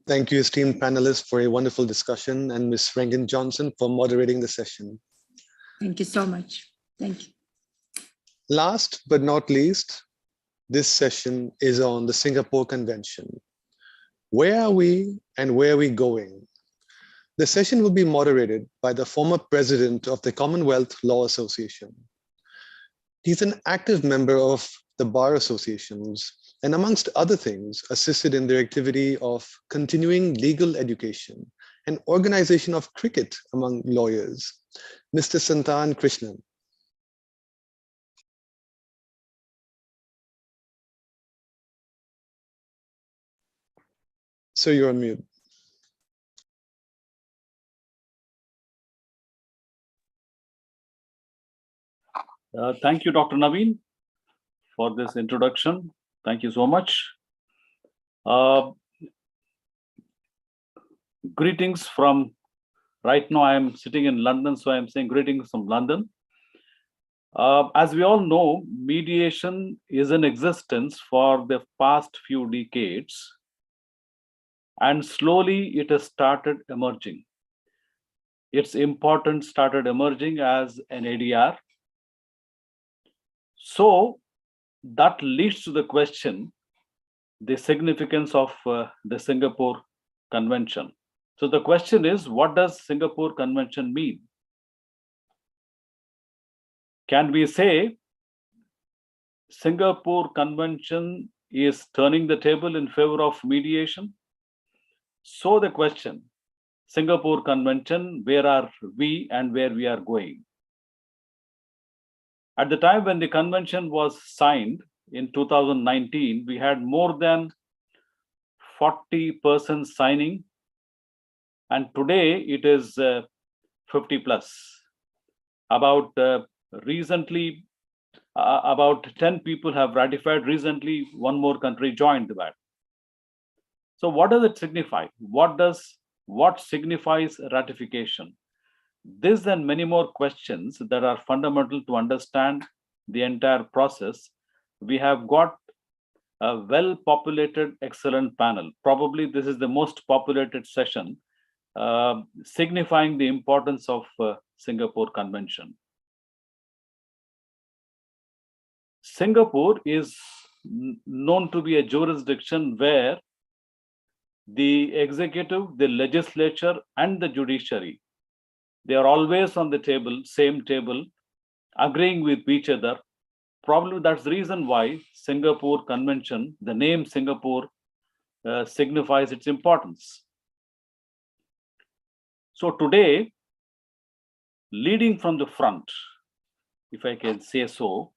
Thank you, esteemed panelists, for a wonderful discussion, and Ms. Rankin Johnson for moderating the session. Thank you so much. Thank you. Last but not least, this session is on the Singapore Convention. Where are we and where are we going? The session will be moderated by the former president of the Commonwealth Law Association. He's an active member of the bar associations, and amongst other things, assisted in their activity of continuing legal education and organization of cricket among lawyers. Mr. Santan Krishnan. Sir, you're on mute. Thank you, Dr. Naveen, for this introduction. Thank you so much. Greetings from, right now I am sitting in London, so I am saying greetings from London. As we all know, mediation is in existence for the past few decades, and slowly it has started emerging. Its importance started emerging as an ADR. So that leads to the question, the significance of the Singapore Convention. So the question is, what does Singapore Convention mean? Can we say Singapore Convention is turning the table in favor of mediation? So the question, Singapore Convention, where are we and where we are going? At the time when the convention was signed in 2019, we had more than 40 persons signing, and today it is 50 plus. About 10 people have ratified. Recently, one more country joined that. So what does it signify? What signifies ratification? This and many more questions that are fundamental to understand the entire process. We have got a well-populated, excellent panel. Probably this is the most populated session, signifying the importance of Singapore Convention. Singapore is known to be a jurisdiction where the executive, the legislature, and the judiciary, they are always on the table, same table, agreeing with each other. Probably that's the reason why Singapore Convention, the name Singapore, signifies its importance. So today, leading from the front, if I can say so,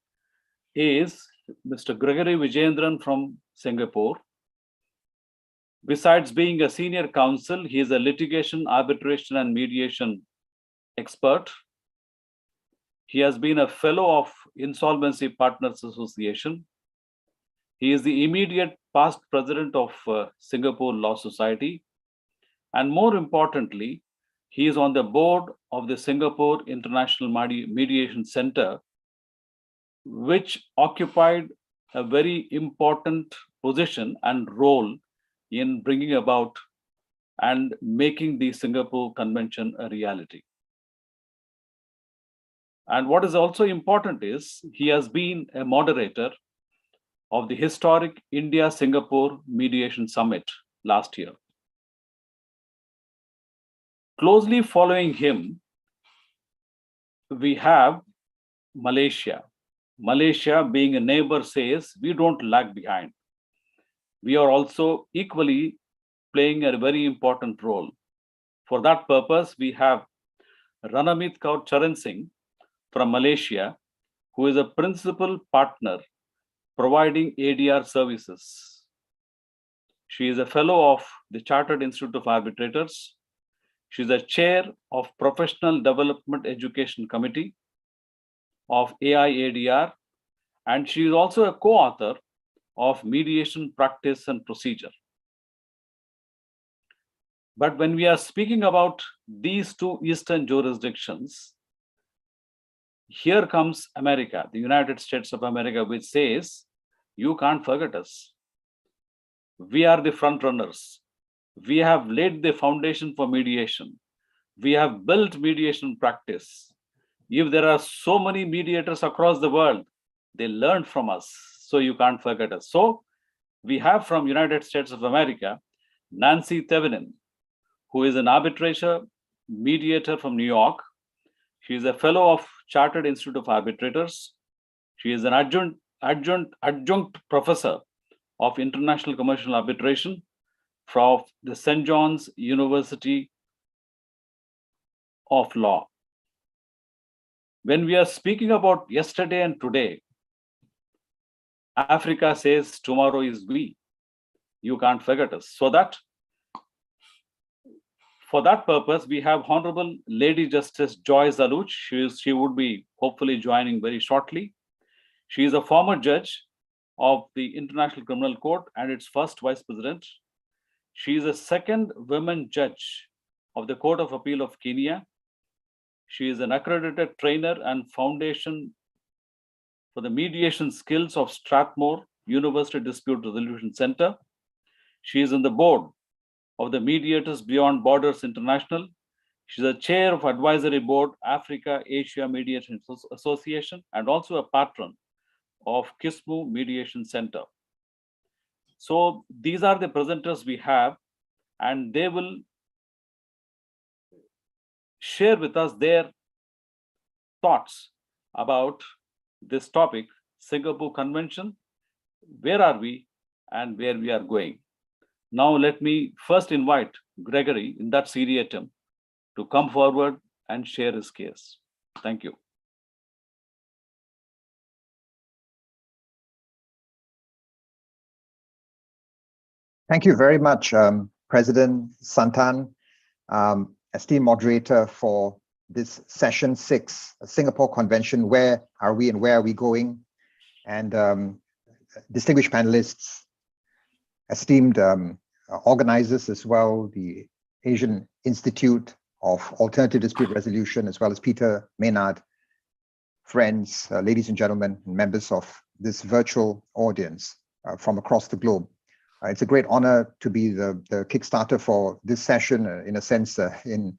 is Mr. Gregory Vijayendran from Singapore. Besides being a senior counsel, he is a litigation, arbitration, and mediation expert. He has been a fellow of Insolvency Partners Association. He is the immediate past president of Singapore Law Society. And more importantly, he is on the board of the Singapore International Mediation Center, which occupied a very important position and role in bringing about and making the Singapore Convention a reality. And what is also important is he has been a moderator of the historic India-Singapore Mediation Summit last year. Closely following him, we have Malaysia. Malaysia, being a neighbor, says we don't lag behind. We are also equally playing a very important role. For that purpose, we have Ranamit Kaur Charan Singh from Malaysia, who is a principal partner providing ADR services. She is a fellow of the Chartered Institute of Arbitrators. She is a chair of Professional Development Education Committee of AIADR, and she is also a co-author of Mediation Practice and Procedure. But when we are speaking about these two Eastern jurisdictions, here comes America, the United States of America, which says, you can't forget us. We are the front runners. We have laid the foundation for mediation. We have built mediation practice. If there are so many mediators across the world, they learned from us, so you can't forget us. So we have from United States of America, Nancy Thevenin, who is an arbitrator, mediator from New York. She is a fellow of Chartered Institute of Arbitrators. She is an adjunct professor of international commercial arbitration from the St. John's University of Law. When we are speaking about yesterday and today, Africa says tomorrow is we. You can't forget us. So that For that purpose, we have Honorable Lady Justice Joy Zaluch. She would be hopefully joining very shortly. She is a former judge of the International Criminal Court and its first vice president. She is a second women judge of the Court of Appeal of Kenya. She is an accredited trainer and foundation for the mediation skills of Strathmore University Dispute Resolution Center. She is on the board of the Mediators Beyond Borders International. She's a chair of advisory board, Africa Asia Mediation Association, and also a patron of Kismu Mediation Center. So these are the presenters we have, and they will share with us their thoughts about this topic, Singapore Convention, where are we and where we are going. Now let me first invite Gregory in that seriatim to come forward and share his case. Thank you. Thank you very much, President Santan, esteemed moderator for this session 6, Singapore Convention, where are we and where are we going? And distinguished panelists, esteemed organizers as well, the Asian Institute of Alternative Dispute Resolution, as well as Peter Maynard, friends, ladies and gentlemen, members of this virtual audience from across the globe. It's a great honor to be the Kickstarter for this session, in a sense, in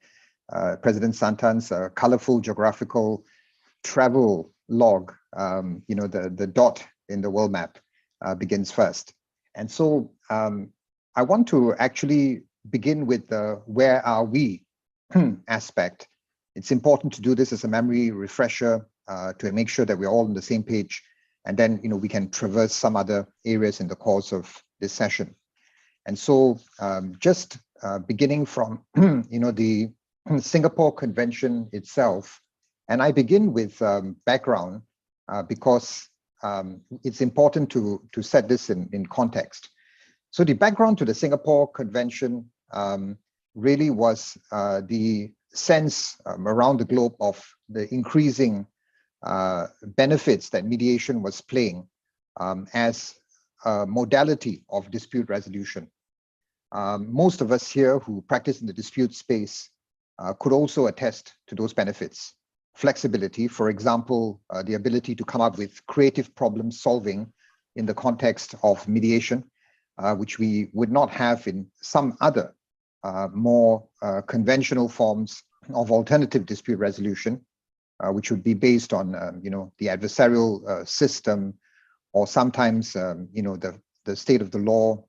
President Santan's colorful geographical travel log. The dot in the world map begins first. And so I want to actually begin with the where are we aspect. It's important to do this as a memory refresher to make sure that we're all on the same page. And then, we can traverse some other areas in the course of this session. And so just beginning from, the Singapore Convention itself, and I begin with background because it's important to set this in context. So the background to the Singapore Convention really was the sense around the globe of the increasing benefits that mediation was playing as a modality of dispute resolution. Most of us here who practice in the dispute space could also attest to those benefits. Flexibility, for example, the ability to come up with creative problem solving in the context of mediation, which we would not have in some other more conventional forms of alternative dispute resolution, which would be based on, the adversarial system, or sometimes, the state of the law,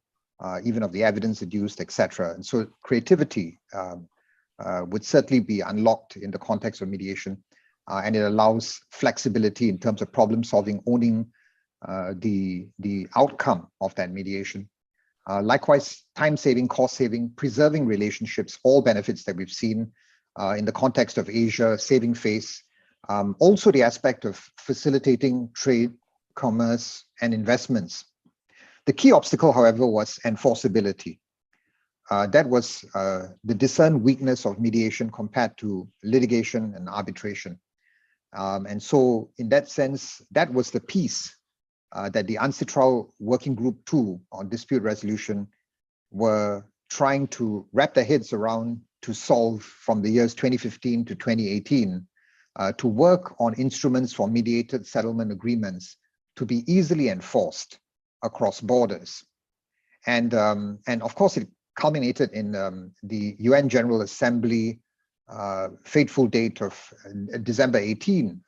even of the evidence adduced, etc. And so creativity would certainly be unlocked in the context of mediation, and it allows flexibility in terms of problem solving, owning the outcome of that mediation. Likewise, time saving, cost saving, preserving relationships, all benefits that we've seen in the context of Asia, saving face. Also the aspect of facilitating trade, commerce, and investments. The key obstacle, however, was enforceability. That was the discerned weakness of mediation compared to litigation and arbitration. And so in that sense, that was the piece that the UNCITRAL Working Group 2 on dispute resolution were trying to wrap their heads around to solve from the years 2015 to 2018, to work on instruments for mediated settlement agreements to be easily enforced across borders. And of course, it culminated in the UN General Assembly fateful date of December 18,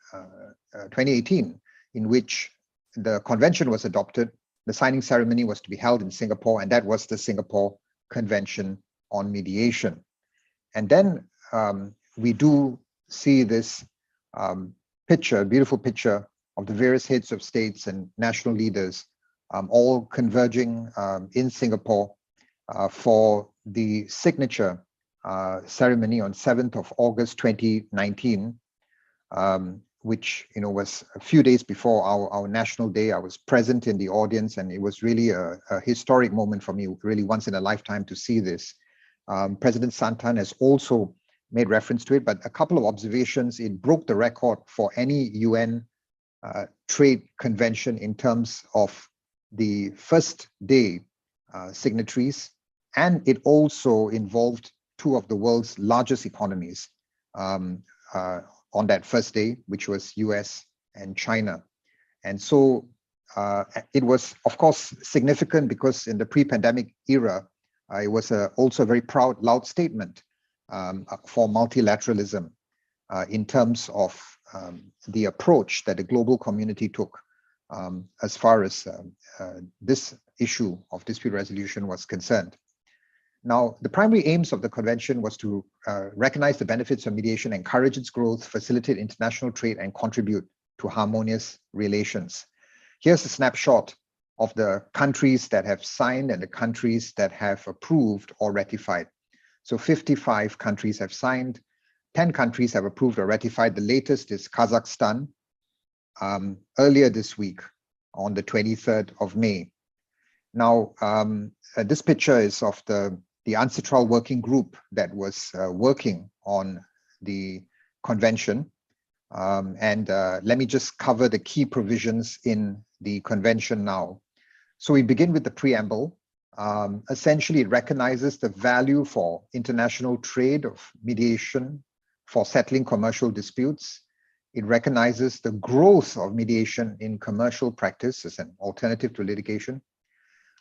2018, in which the convention was adopted. The signing ceremony was to be held in Singapore, and that was the Singapore Convention on Mediation. And then we do see this picture, beautiful picture of the various heads of states and national leaders all converging in Singapore for the signature ceremony on 7th of August 2019, which was a few days before our National Day. I was present in the audience, and it was really a historic moment for me, really once in a lifetime to see this. President Santan has also made reference to it, but a couple of observations. It broke the record for any UN trade convention in terms of the first day signatories, and it also involved two of the world's largest economies on that first day, which was US and China. And so it was, of course, significant because in the pre-pandemic era, it was also a very proud, loud statement for multilateralism in terms of the approach that the global community took as far as this issue of dispute resolution was concerned. Now, the primary aims of the convention was to recognize the benefits of mediation, encourage its growth, facilitate international trade, and contribute to harmonious relations. Here's a snapshot of the countries that have signed and the countries that have approved or ratified. So 55 countries have signed, 10 countries have approved or ratified. The latest is Kazakhstan earlier this week on the 23rd of May. Now, this picture is of the UNCITRAL working group that was working on the convention. Let me just cover the key provisions in the convention now. So we begin with the preamble. Essentially, it recognizes the value for international trade of mediation for settling commercial disputes. It recognizes the growth of mediation in commercial practice as an alternative to litigation.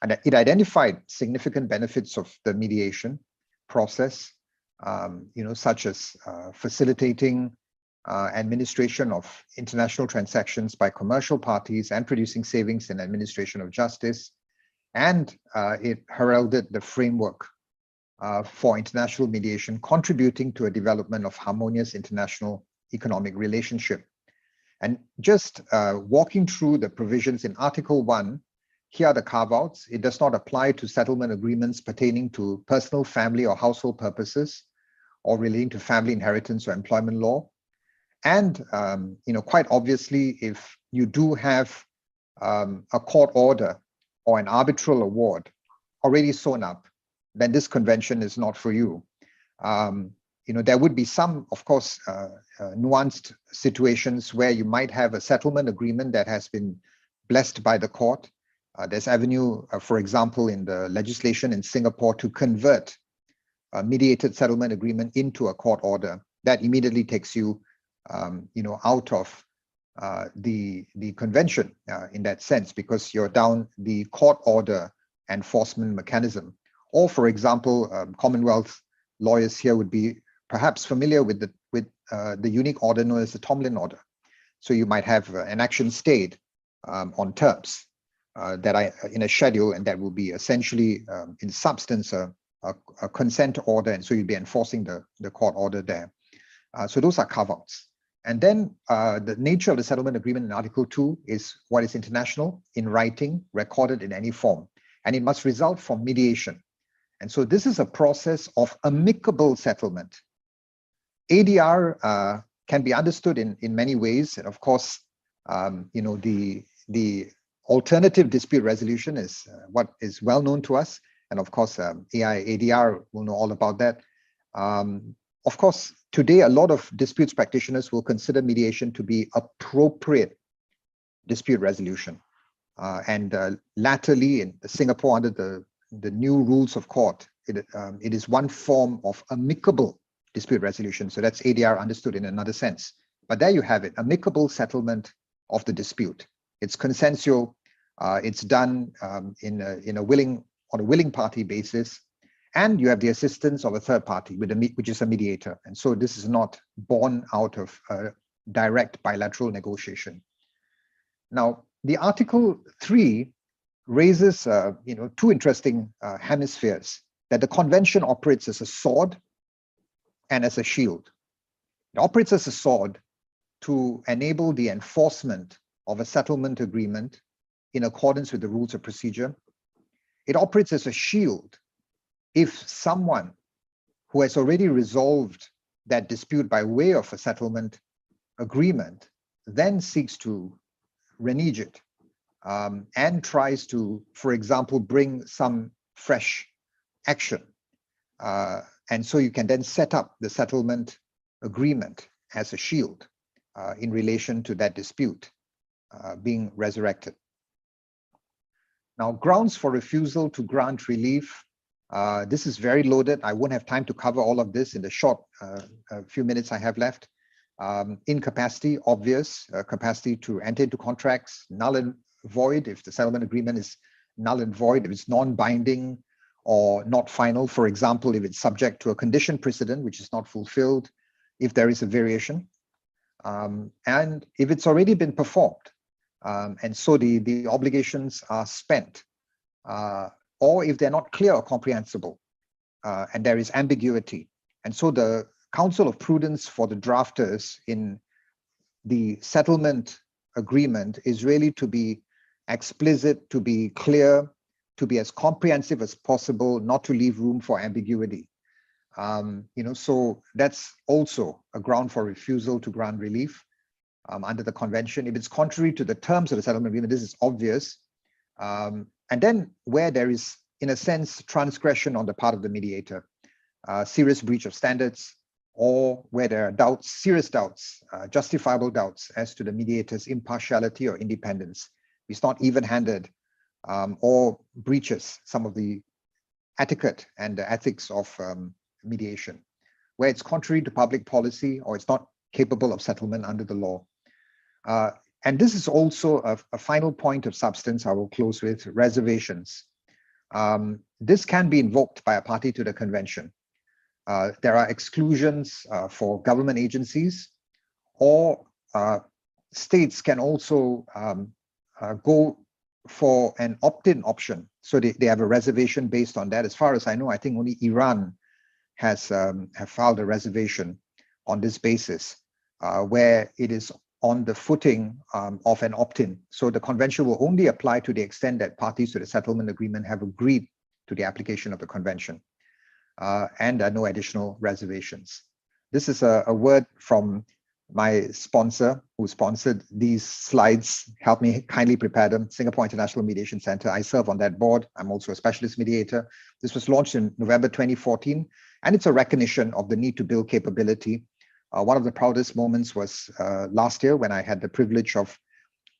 And it identified significant benefits of the mediation process, such as facilitating administration of international transactions by commercial parties and producing savings in administration of justice. And it heralded the framework for international mediation, contributing to a development of harmonious international economic relationship. And just walking through the provisions in Article 1, here are the carve-outs. It does not apply to settlement agreements pertaining to personal, family, or household purposes, or relating to family inheritance or employment law. And quite obviously, if you do have a court order or an arbitral award already sewn up, then this convention is not for you. There would be some, of course, nuanced situations where you might have a settlement agreement that has been blessed by the court. There's avenue, for example, in the legislation in Singapore to convert a mediated settlement agreement into a court order. That immediately takes you, out of the convention in that sense, because you're down the court order enforcement mechanism. Or, for example, Commonwealth lawyers here would be perhaps familiar with the unique order known as the Tomlin order. So you might have an action stayed on terms that are in a schedule, and that will be essentially in substance a consent order, and so you'll be enforcing the court order there. So those are carve-outs. And then the nature of the settlement agreement in Article 2 is what is international, in writing, recorded in any form, and it must result from mediation. And so this is a process of amicable settlement. ADR can be understood in many ways, and of course, the alternative dispute resolution is what is well known to us, and of course, ADR will know all about that. Of course, today, a lot of disputes practitioners will consider mediation to be appropriate dispute resolution. And latterly, in Singapore, under the new rules of court, it is one form of amicable dispute resolution. So that's ADR understood in another sense. But there you have it, amicable settlement of the dispute. It's consensual. It's done on a willing party basis. And you have the assistance of a third party, which is a mediator. And so this is not born out of a direct bilateral negotiation. Now, the Article 3 raises two interesting hemispheres, that the convention operates as a sword and as a shield. It operates as a sword to enable the enforcement of a settlement agreement in accordance with the rules of procedure. It operates as a shield if someone who has already resolved that dispute by way of a settlement agreement then seeks to renege it and tries to, for example, bring some fresh action. And so you can then set up the settlement agreement as a shield in relation to that dispute being resurrected. Now, grounds for refusal to grant relief. This is very loaded. I won't have time to cover all of this in the short few minutes I have left. Incapacity, obvious, capacity to enter into contracts, null and void if the settlement agreement is null and void, if it's non-binding or not final. For example, if it's subject to a condition precedent which is not fulfilled, if there is a variation, and if it's already been performed, and so the obligations are spent, or if they're not clear or comprehensible, and there is ambiguity. And so the counsel of prudence for the drafters in the settlement agreement is really to be explicit, to be clear, to be as comprehensive as possible, not to leave room for ambiguity. So that's also a ground for refusal to grant relief under the convention. If it's contrary to the terms of the settlement agreement, this is obvious. And then where there is, in a sense, transgression on the part of the mediator, serious breach of standards, or where there are doubts, serious doubts, justifiable doubts as to the mediator's impartiality or independence, he's not even-handed, or breaches some of the etiquette and the ethics of mediation, where it's contrary to public policy or it's not capable of settlement under the law. And this is also a final point of substance I will close with: reservations. This can be invoked by a party to the convention. There are exclusions for government agencies, or states can also go for an opt-in option. So they have a reservation based on that. As far as I know, I think only Iran has have filed a reservation on this basis, where it is on the footing of an opt-in. So the convention will only apply to the extent that parties to the settlement agreement have agreed to the application of the convention, and there are no additional reservations. This is a word from my sponsor, who sponsored these slides, helped me kindly prepare them, Singapore International Mediation Center. I serve on that board. I'm also a specialist mediator. This was launched in November 2014, and it's a recognition of the need to build capability. One of the proudest moments was last year when I had the privilege of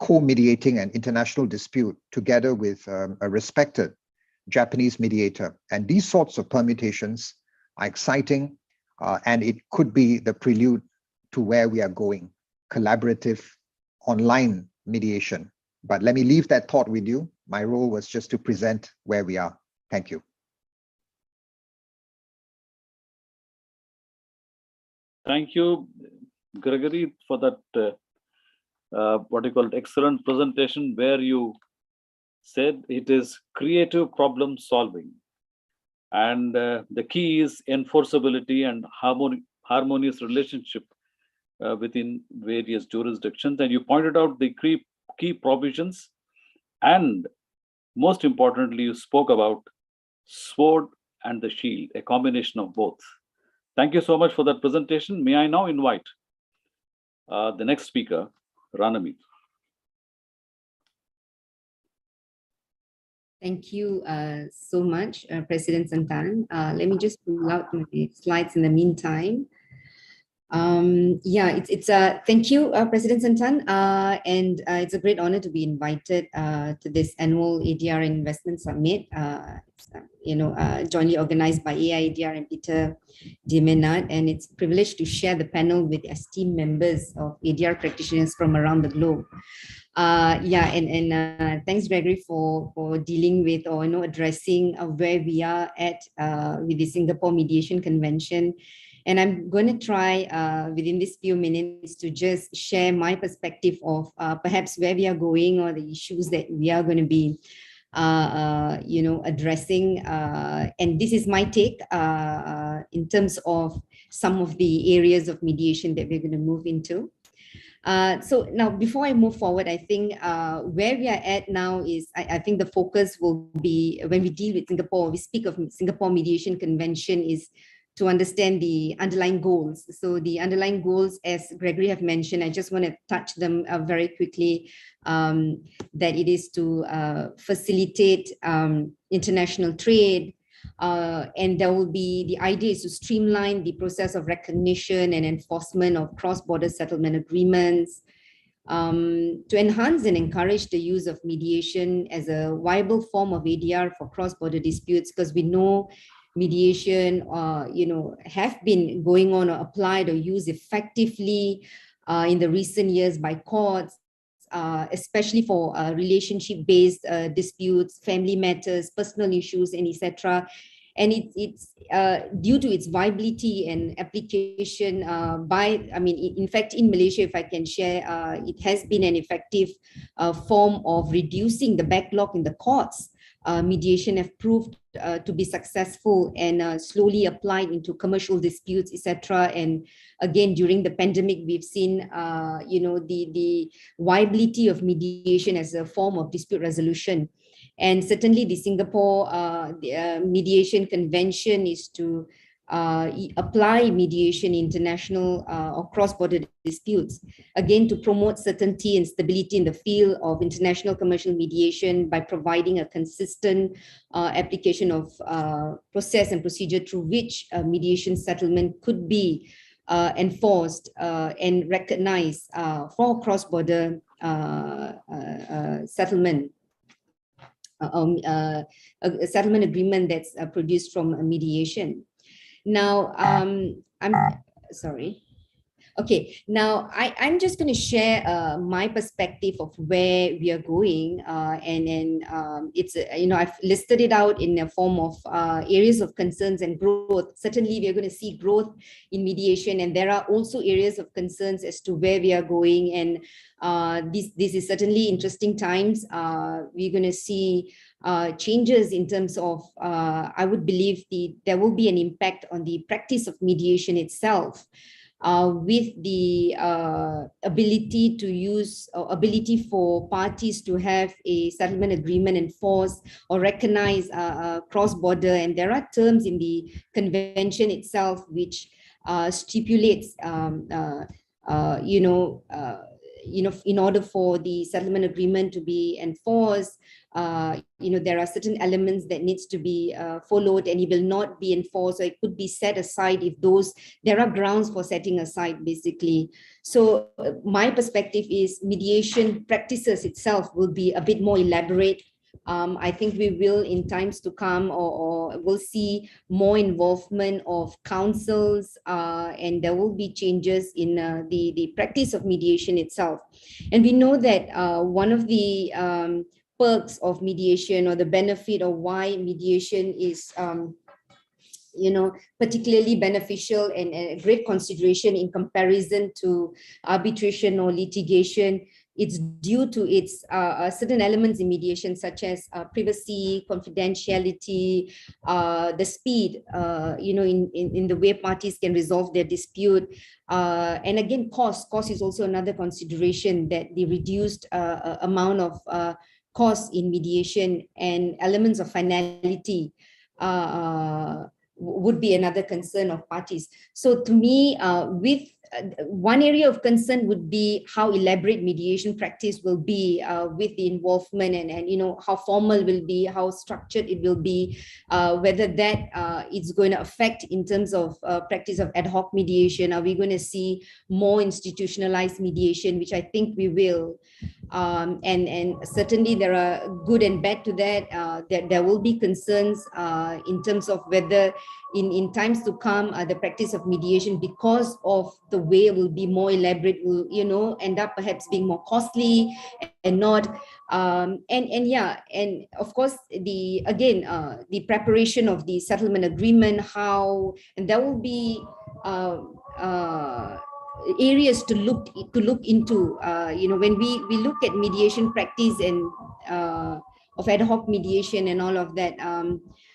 co-mediating an international dispute together with a respected Japanese mediator. And these sorts of permutations are exciting, and it could be the prelude to where we are going, collaborative online mediation. But let me leave that thought with you. My role was just to present where we are. Thank you. Thank you, Gregory, for that, what you call it, excellent presentation, where you said it is creative problem solving. And the key is enforceability and harmonious relationship within various jurisdictions. And you pointed out the key provisions. And most importantly, you spoke about sword and the shield, a combination of both. Thank you so much for that presentation. May I now invite the next speaker, Ranamit. Thank you so much, President Santan. Let me just pull out my slides in the meantime. Thank you, President Santan, and it's a great honor to be invited to this annual ADR Investment Summit. Jointly organized by ADR and Peter D. Maynard, and it's a privilege to share the panel with esteemed members of ADR practitioners from around the globe. Thanks, Gregory, for dealing with or addressing where we are at with the Singapore Mediation Convention. And I'm going to try within these few minutes to just share my perspective of perhaps where we are going or the issues that we are going to be addressing. And this is my take in terms of some of the areas of mediation that we're going to move into. So now, before I move forward, I think where we are at now is, I think the focus will be, when we deal with Singapore, we speak of Singapore Mediation Convention, is to understand the underlying goals. So the underlying goals, as Gregory have mentioned, I just want to touch them very quickly, that it is to facilitate international trade, And there will be, the idea is to streamline the process of recognition and enforcement of cross-border settlement agreements, to enhance and encourage the use of mediation as a viable form of ADR for cross-border disputes, because we know mediation, have been going on or applied or used effectively in the recent years by courts, especially for relationship-based disputes, family matters, personal issues, and etc. And it's due to its viability and application in fact, in Malaysia, if I can share, it has been an effective form of reducing the backlog in the courts. Mediation have proved to be successful and slowly applied into commercial disputes, etc. And again, during the pandemic, we've seen, the viability of mediation as a form of dispute resolution. And certainly the Singapore Mediation Convention is to apply mediation in international or cross-border disputes, again, to promote certainty and stability in the field of international commercial mediation by providing a consistent application of process and procedure through which mediation settlement could be enforced and recognized for cross-border settlement. A settlement agreement that's produced from a mediation. Now, I'm sorry. Okay, now I'm just going to share my perspective of where we are going, and then it's I've listed it out in a form of areas of concerns and growth. Certainly, we are going to see growth in mediation, and there are also areas of concerns as to where we are going. And this is certainly interesting times. We're going to see changes in terms of, I would believe there will be an impact on the practice of mediation itself. With the ability to use, or ability for parties to have a settlement agreement enforced or recognize cross-border, and there are terms in the convention itself which stipulates, in order for the settlement agreement to be enforced, there are certain elements that needs to be followed, and it will not be enforced, or it could be set aside if there are grounds for setting aside, basically. So my perspective is mediation practices itself will be a bit more elaborate. I think we will, in times to come, or we'll see more involvement of councils, and there will be changes in the practice of mediation itself. And we know that one of the perks of mediation, or the benefit of why mediation is particularly beneficial and a great consideration in comparison to arbitration or litigation, it's due to its certain elements in mediation, such as privacy, confidentiality, the speed, in the way parties can resolve their dispute. And again, cost is also another consideration, that the reduced amount of costs in mediation and elements of finality would be another concern of parties. So to me, with one area of concern would be how elaborate mediation practice will be with the involvement, and how formal will be, how structured it will be, whether that is going to affect in terms of practice of ad hoc mediation. Are we going to see more institutionalized mediation, which I think we will. And certainly there are good and bad to that. There will be concerns in terms of whether in times to come, the practice of mediation, because of the way it will be more elaborate, will end up perhaps being more costly and not. And of course, the preparation of the settlement agreement, and there will be areas to look into, when we look at mediation practice and of ad hoc mediation and all of that.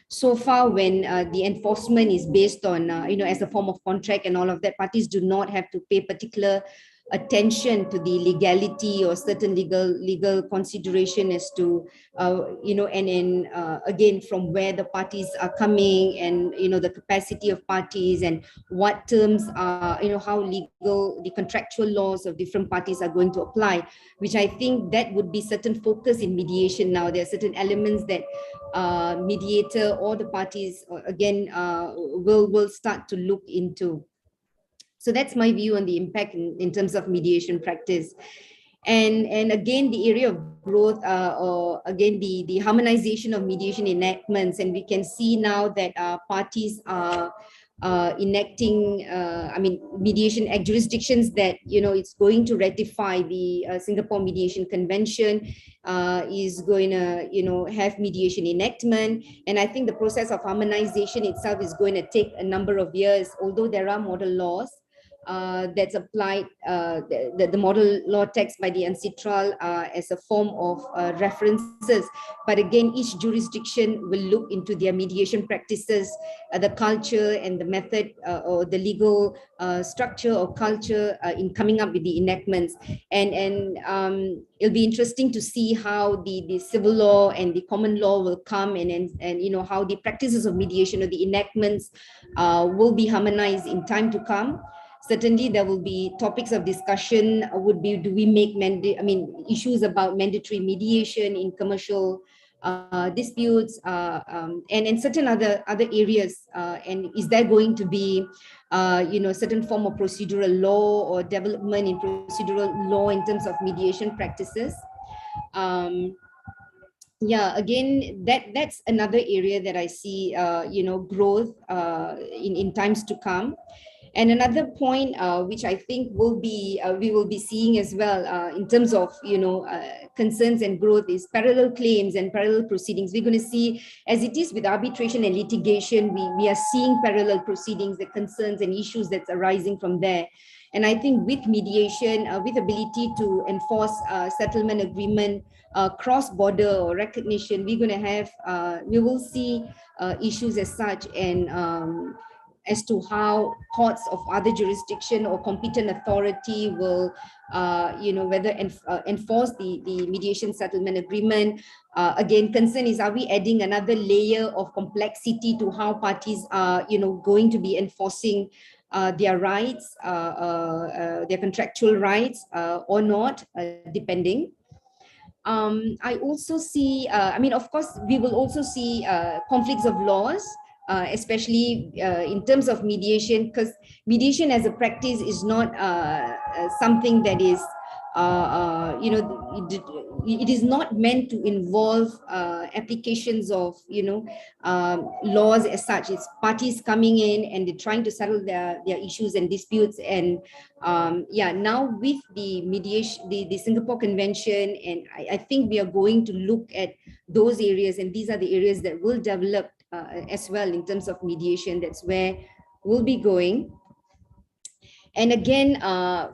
So far, when the enforcement is based on, as a form of contract and all of that, parties do not have to pay particular attention to the legality or certain legal consideration as to and again from where the parties are coming, and the capacity of parties, and what terms are how legal the contractual laws of different parties are going to apply, which I think that would be certain focus in mediation. Now there are certain elements that mediator or the parties again will start to look into. So that's my view on the impact in terms of mediation practice. And again, the area of growth, or again, the harmonization of mediation enactments. And we can see now that parties are enacting, mediation act jurisdictions that, it's going to ratify the Singapore Mediation Convention, is going to, have mediation enactment. And I think the process of harmonization itself is going to take a number of years, although there are model laws that's applied, the model law text by the UNCITRAL as a form of references. But again, each jurisdiction will look into their mediation practices, the culture and the method or the legal structure or culture in coming up with the enactments. And it'll be interesting to see how the civil law and the common law will come, and how the practices of mediation or the enactments will be harmonized in time to come. Certainly, there will be topics of discussion. Would be, do we make issues about mandatory mediation in commercial disputes, and certain other areas, and is there going to be certain form of procedural law or development in procedural law in terms of mediation practices. Yeah, again, that's another area that I see growth in times to come. And another point which I think we will be seeing as well in terms of concerns and growth is parallel claims and parallel proceedings. We're going to see, as it is with arbitration and litigation, we are seeing parallel proceedings, the concerns and issues that's arising from there. And I think with mediation, with ability to enforce settlement agreement, cross-border or recognition, we're going to have, we will see issues as such, and as to how courts of other jurisdiction or competent authority will, whether enforce the mediation settlement agreement. Again, concern is, are we adding another layer of complexity to how parties are, going to be enforcing their rights, their contractual rights, or not, depending. I also see, of course, we will also see conflicts of laws, especially in terms of mediation, because mediation as a practice is not something that is, it is not meant to involve applications of, laws as such. It's parties coming in and they're trying to settle their issues and disputes. And now with the mediation, the Singapore Convention, and I think we are going to look at those areas, and these are the areas that will develop as well in terms of mediation. That's where we'll be going. And again,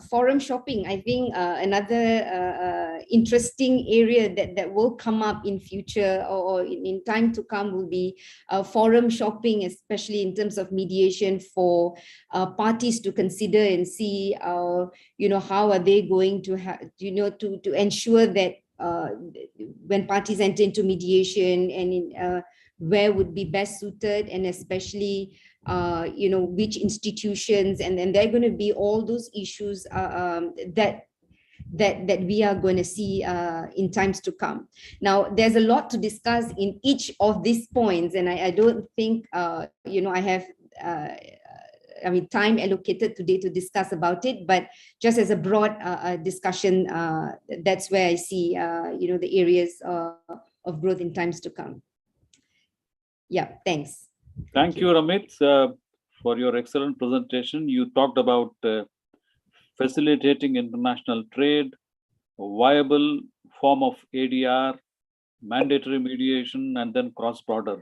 forum shopping, I think another interesting area that will come up in future or in time to come will be forum shopping, especially in terms of mediation for parties to consider and see, how are they going to have, to ensure that when parties enter into mediation, and where would be best suited, and especially which institutions, and then there are going to be all those issues that we are going to see in times to come. Now, there's a lot to discuss in each of these points, and I don't think I have time allocated today to discuss about it, but just as a broad discussion, that's where I see the areas of growth in times to come. Yeah, thanks. Thank you, Ramit, for your excellent presentation. You talked about facilitating international trade, a viable form of ADR, mandatory mediation, and then cross-border,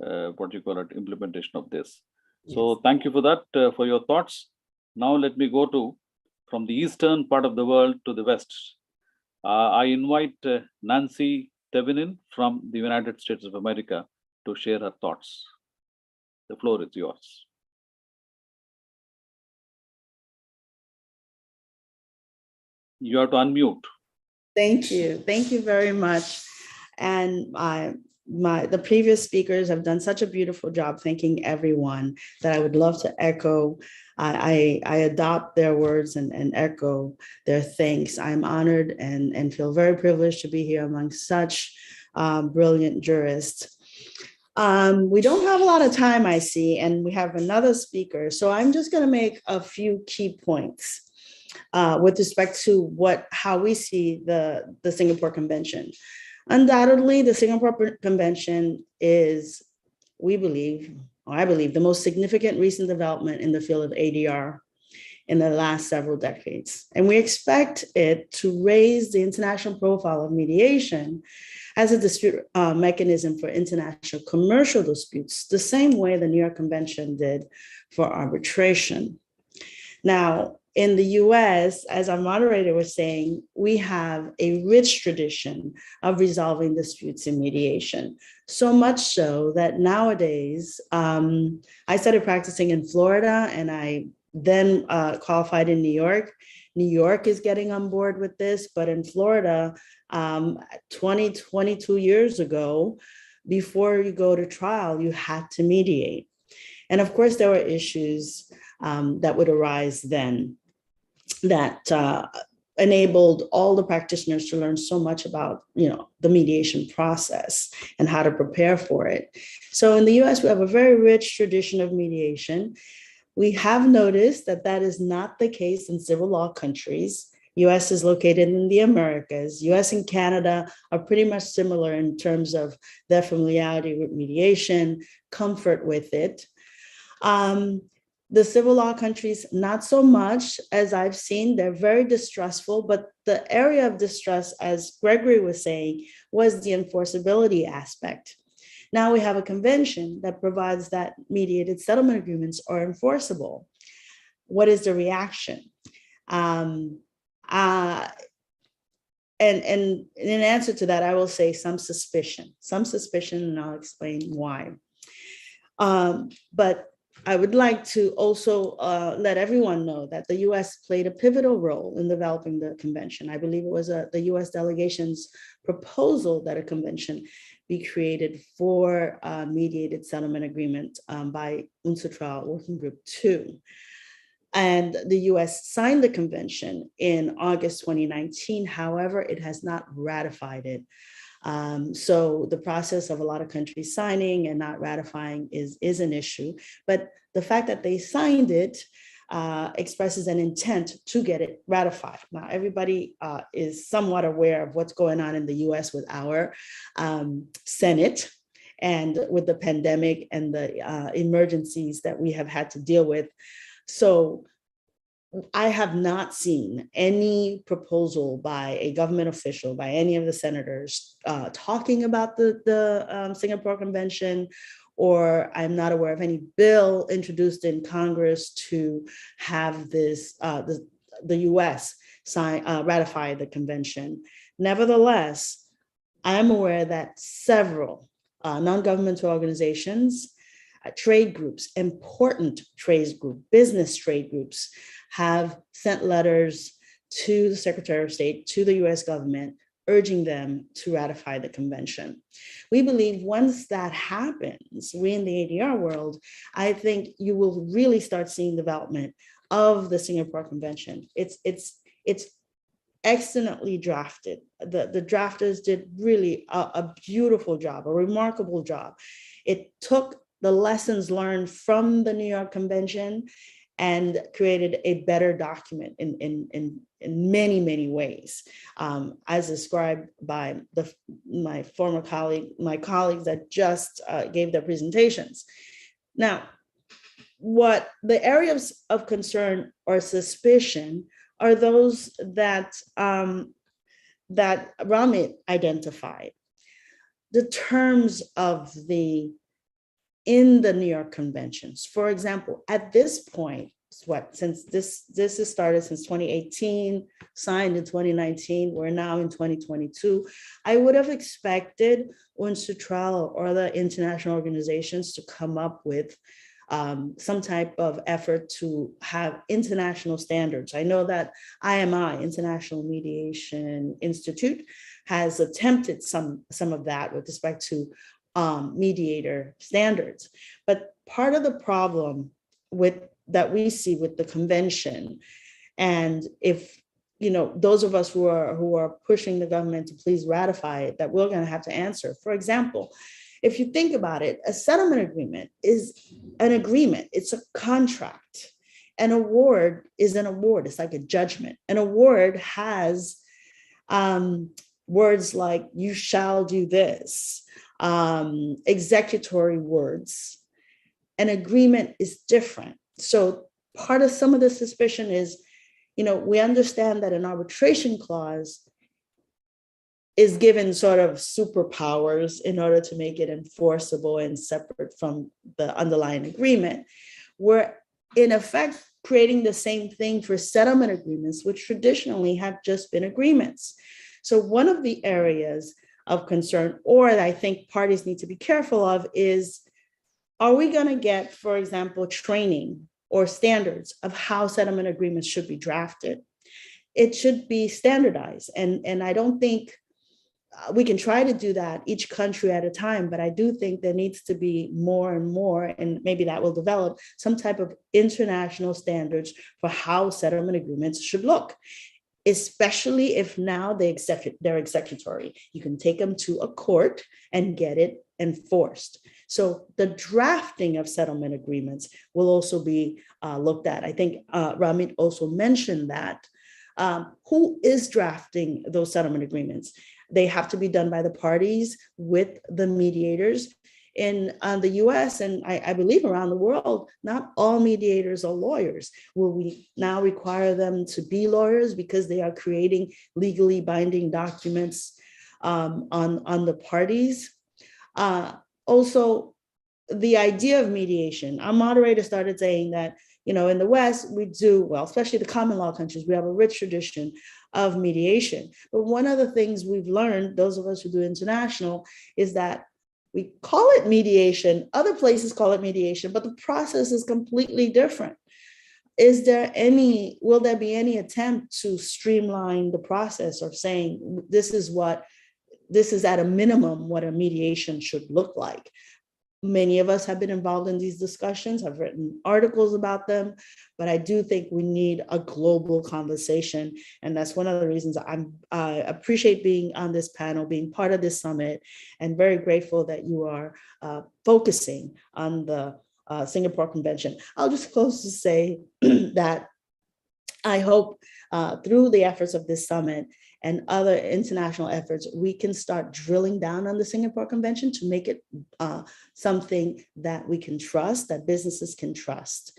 implementation of this. Yes. So thank you for that, for your thoughts. Now let me go from the eastern part of the world to the west. I invite Nancy Tevinin from the United States of America to share her thoughts. The floor is yours. You have to unmute. Thank you. Thank you very much. And the previous speakers have done such a beautiful job thanking everyone that I would love to echo. I adopt their words and echo their thanks. I'm honored and feel very privileged to be here among such brilliant jurists. We don't have a lot of time, I see, and we have another speaker. So I'm just going to make a few key points with respect to how we see the Singapore Convention. Undoubtedly, the Singapore Convention is, I believe, the most significant recent development in the field of ADR in the last several decades. And we expect it to raise the international profile of mediation as a dispute mechanism for international commercial disputes, the same way the New York Convention did for arbitration. Now, in the US, as our moderator was saying, we have a rich tradition of resolving disputes in mediation. So much so that nowadays, I started practicing in Florida and I then qualified in New York. New York is getting on board with this, but in Florida, 22 years ago, before you go to trial, you had to mediate. And of course, there were issues that would arise then that enabled all the practitioners to learn so much about, the mediation process and how to prepare for it. So in the US, we have a very rich tradition of mediation. We have noticed that that is not the case in civil law countries. US is located in the Americas. US and Canada are pretty much similar in terms of their familiarity with mediation, comfort with it. The civil law countries, not so much as I've seen. They're very distrustful, but the area of distrust, as Gregory was saying, was the enforceability aspect. Now we have a convention that provides that mediated settlement agreements are enforceable. What is the reaction? And in answer to that, I will say some suspicion, and I'll explain why. But I would like to also let everyone know that the US played a pivotal role in developing the convention. I believe it was the US delegation's proposal that a convention be created for mediated settlement agreement by UNCITRAL Working Group 2. And the US signed the convention in August 2019. However, it has not ratified it. So the process of a lot of countries signing and not ratifying is an issue. But the fact that they signed it expresses an intent to get it ratified. Now, everybody is somewhat aware of what's going on in the US with our Senate and with the pandemic and the emergencies that we have had to deal with. So I have not seen any proposal by a government official, by any of the senators talking about the Singapore Convention, or I'm not aware of any bill introduced in Congress to have this, the US ratify the convention. Nevertheless, I am aware that several non-governmental organizations, trade groups, important trade groups, business trade groups, have sent letters to the Secretary of State, to the US government, urging them to ratify the convention. We believe once that happens, we in the ADR world, I think you will really start seeing development of the Singapore Convention. It's excellently drafted. The drafters did really a beautiful job, a remarkable job. It took the lessons learned from the New York Convention and created a better document in many, many ways, as described by my colleagues that just gave their presentations. Now, what the areas of concern or suspicion are those that Ramit identified. The terms of in the New York conventions. For example, at this point, since this has started since 2018, signed in 2019, we're now in 2022, I would have expected UNCITRAL or other international organizations to come up with some type of effort to have international standards. I know that IMI, International Mediation Institute, has attempted some of that with respect to mediator standards. But part of the problem that we see with the convention, and if those of us who are pushing the government to please ratify it, that we're going to have to answer. For example, if you think about it, a settlement agreement is an agreement. It's a contract. An award is an award. It's like a judgment. An award has words like "you shall do this," executory words. An agreement is different. So part of some of the suspicion is, we understand that an arbitration clause is given sort of superpowers in order to make it enforceable and separate from the underlying agreement. We're in effect creating the same thing for settlement agreements, which traditionally have just been agreements. So one of the areas of concern, or that I think parties need to be careful of, is, are we going to get, for example, training or standards of how settlement agreements should be drafted? It should be standardized. And I don't think we can try to do that each country at a time, but I do think there needs to be more and more, and maybe that will develop some type of international standards for how settlement agreements should look, especially if now they're executory. You can take them to a court and get it enforced. So the drafting of settlement agreements will also be looked at. I think Ramit also mentioned that. Who is drafting those settlement agreements? They have to be done by the parties with the mediators. In the US, and I believe around the world, not all mediators are lawyers. Will we now require them to be lawyers because they are creating legally binding documents on the parties? Also, the idea of mediation. Our moderator started saying that, in the West, we do, well, especially the common law countries, we have a rich tradition of mediation. But one of the things we've learned, those of us who do international, is that we call it mediation, other places call it mediation, but the process is completely different. Will there be any attempt to streamline the process of saying this is at a minimum what a mediation should look like? Many of us have been involved in these discussions. I've written articles about them, but I do think we need a global conversation. And that's one of the reasons I appreciate being on this panel, being part of this summit, and very grateful that you are focusing on the Singapore Convention. I'll just close to say that I hope through the efforts of this summit and other international efforts, we can start drilling down on the Singapore Convention to make it something that we can trust, that businesses can trust,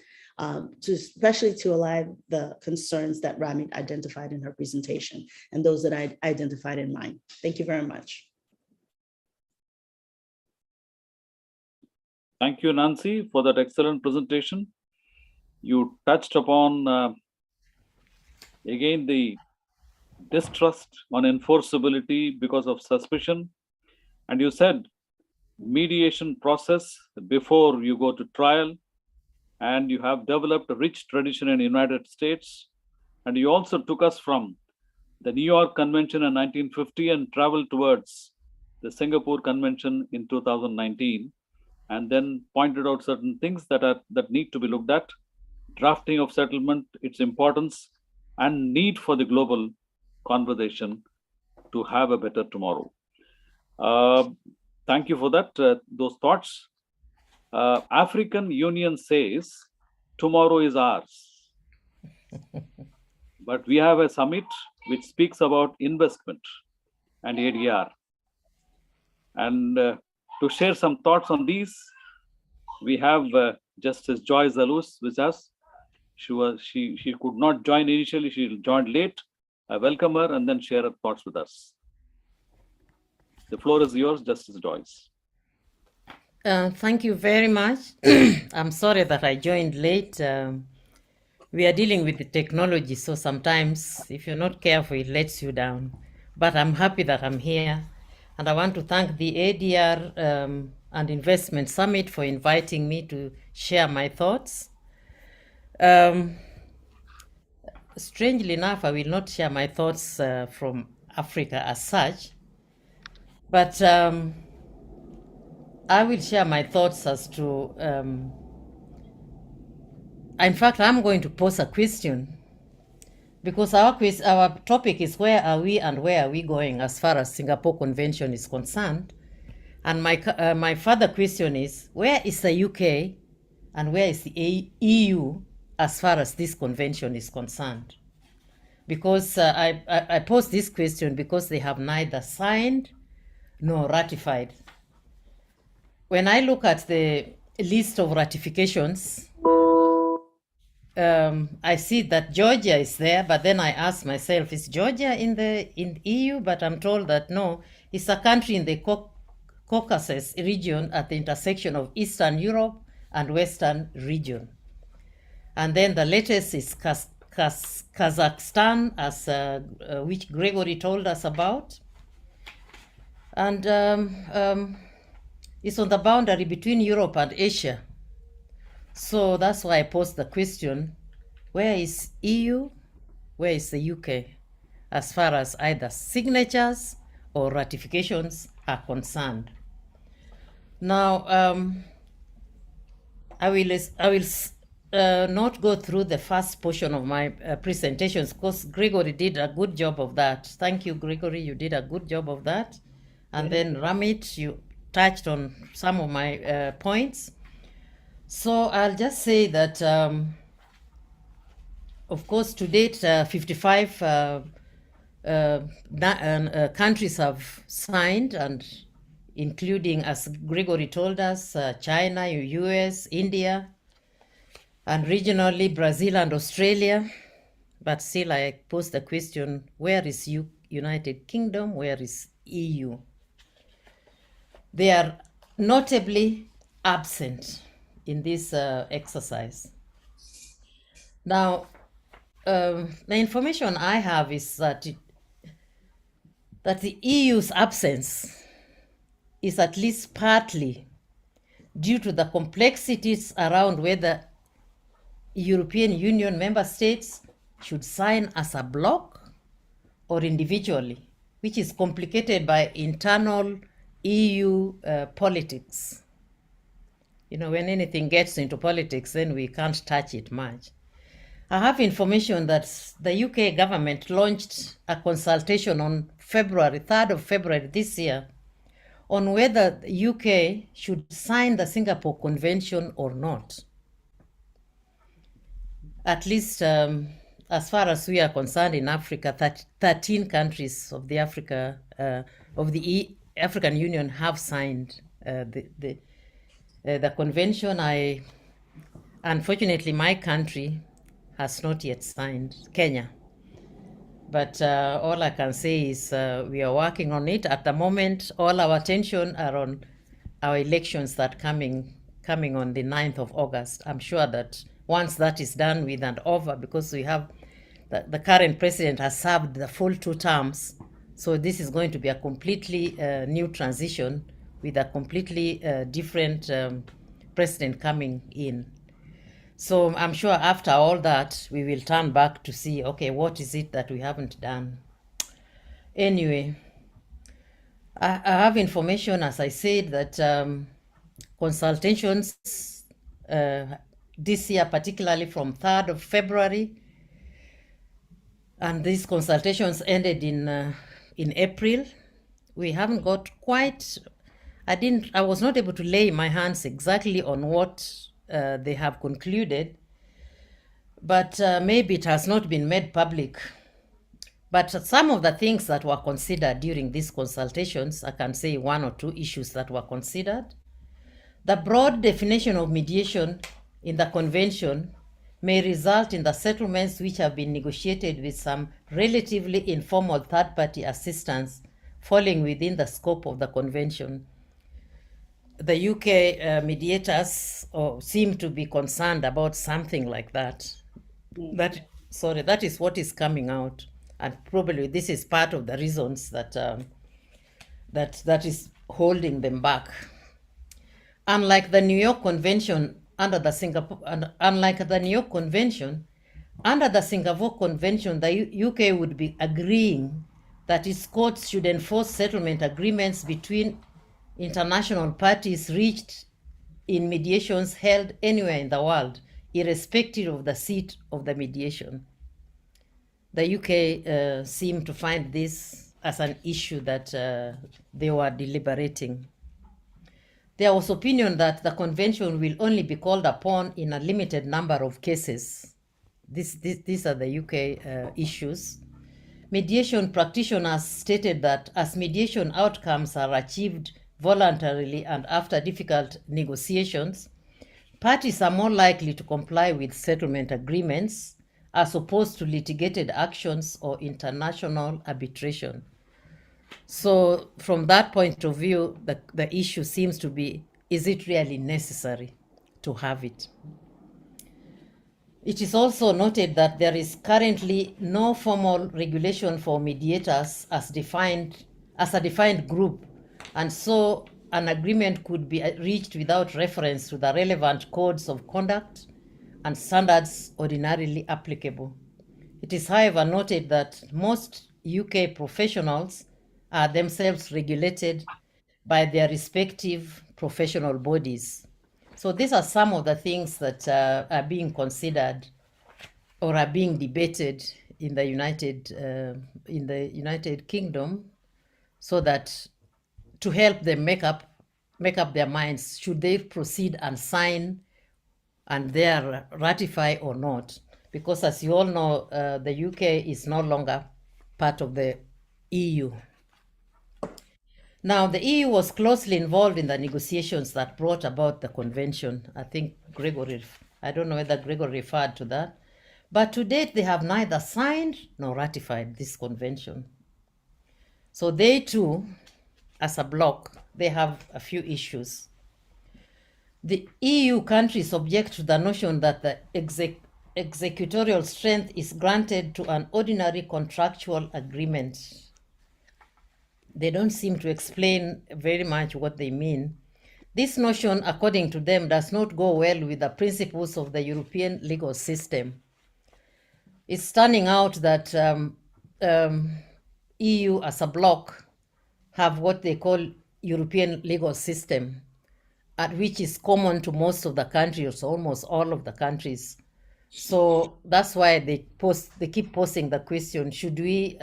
especially to allay the concerns that Ramit identified in her presentation and those that I identified in mine. Thank you very much. Thank you, Nancy, for that excellent presentation. You touched upon, again, the distrust on enforceability because of suspicion. And you said mediation process before you go to trial, and you have developed a rich tradition in the United States. And you also took us from the New York Convention in 1950 and traveled towards the Singapore Convention in 2019, and then pointed out certain things that need to be looked at: drafting of settlement, its importance, and need for the global conversation to have a better tomorrow. Thank you for that, those thoughts. African Union says tomorrow is ours, but we have a summit which speaks about investment and ADR. And to share some thoughts on these, we have Justice Joy Zalous with us. She could not join initially, she joined late. I welcome her and then share her thoughts with us. The floor is yours, Justice Joyce. Thank you very much. I'm sorry that I joined late. We are dealing with the technology, so sometimes if you're not careful, it lets you down. But I'm happy that I'm here. And I want to thank the ADR and Investment Summit for inviting me to share my thoughts. Strangely enough, I will not share my thoughts from Africa as such, but I will share my thoughts as to, in fact, I'm going to pose a question, because our topic is where are we and where are we going as far as Singapore Convention is concerned. And my further question is, where is the UK and where is the EU as far as this convention is concerned? Because I pose this question because they have neither signed nor ratified. When I look at the list of ratifications, I see that Georgia is there, but then I ask myself, is Georgia in the EU? But I'm told that no, it's a country in the Caucasus region at the intersection of Eastern Europe and Western region. And then the latest is Kazakhstan, as which Gregory told us about. And it's on the boundary between Europe and Asia. So that's why I posed the question, where is EU, where is the UK, as far as either signatures or ratifications are concerned? Now, I will not go through the first portion of my presentations because Gregory did a good job of that. Thank you, Gregory, you did a good job of that. And then Ramit, you touched on some of my points. So I'll just say that, of course, to date, 55 countries have signed, and including, as Gregory told us, China, US, India, and regionally Brazil and Australia. But still, I pose the question, where is United Kingdom? Where is EU? They are notably absent in this exercise. Now, the information I have is that the EU's absence is at least partly due to the complexities around whether European Union member states should sign as a bloc or individually, which is complicated by internal EU politics. You know, when anything gets into politics, then we can't touch it much. I have information that the UK government launched a consultation on February, 3rd of February this year, on whether the UK should sign the Singapore Convention or not. At least as far as we are concerned in Africa, 13 countries of the African Union have signed the convention. Unfortunately, my country has not yet signed, Kenya. But all I can say is we are working on it. At the moment, all our attention are on our elections that coming on the 9th of August. I'm sure that once that is done with and over, because we have the current president has served the full 2 terms. So this is going to be a completely new transition with a completely different president coming in. So I'm sure after all that, we will turn back to see, okay, what is it that we haven't done? Anyway, I have information, as I said, that consultations this year, particularly from 3rd of February, and these consultations ended in April. We haven't got quite, I was not able to lay my hands exactly on what they have concluded, but maybe it has not been made public. But some of the things that were considered during these consultations, I can say 1 or 2 issues that were considered. The broad definition of mediation in the convention may result in the settlements which have been negotiated with some relatively informal third-party assistance falling within the scope of the convention. The UK mediators seem to be concerned about something like that. That is what is coming out, and probably this is part of the reasons that that is holding them back. Unlike the New York Convention under the Singapore, unlike the New York Convention, under the Singapore Convention, the UK would be agreeing that its courts should enforce settlement agreements between international parties reached in mediations held anywhere in the world, irrespective of the seat of the mediation. The UK seemed to find this as an issue that they were deliberating. There was opinion that the convention will only be called upon in a limited number of cases. These are the UK issues. Mediation practitioners stated that as mediation outcomes are achieved voluntarily and after difficult negotiations, parties are more likely to comply with settlement agreements as opposed to litigated actions or international arbitration. So from that point of view, the issue seems to be, is it really necessary to have it? It is also noted that there is currently no formal regulation for mediators as a defined group, and so an agreement could be reached without reference to the relevant codes of conduct and standards ordinarily applicable. It is, however, noted that most UK professionals are themselves regulated by their respective professional bodies. So these are some of the things that are being considered or are being debated in the United Kingdom, so that to help them make up their minds, should they proceed and sign and there ratify or not? Because as you all know, the UK is no longer part of the EU. Now, the EU was closely involved in the negotiations that brought about the convention. I think I don't know whether Gregory referred to that. But to date, they have neither signed nor ratified this convention. So they too, as a bloc, they have a few issues. The EU countries object to the notion that the executorial strength is granted to an ordinary contractual agreement. They don't seem to explain very much what they mean. This notion, according to them, does not go well with the principles of the European legal system. It's turning out that EU as a bloc have what they call European legal system, which is common to most of the countries, almost all of the countries. So that's why they keep posing the question: should we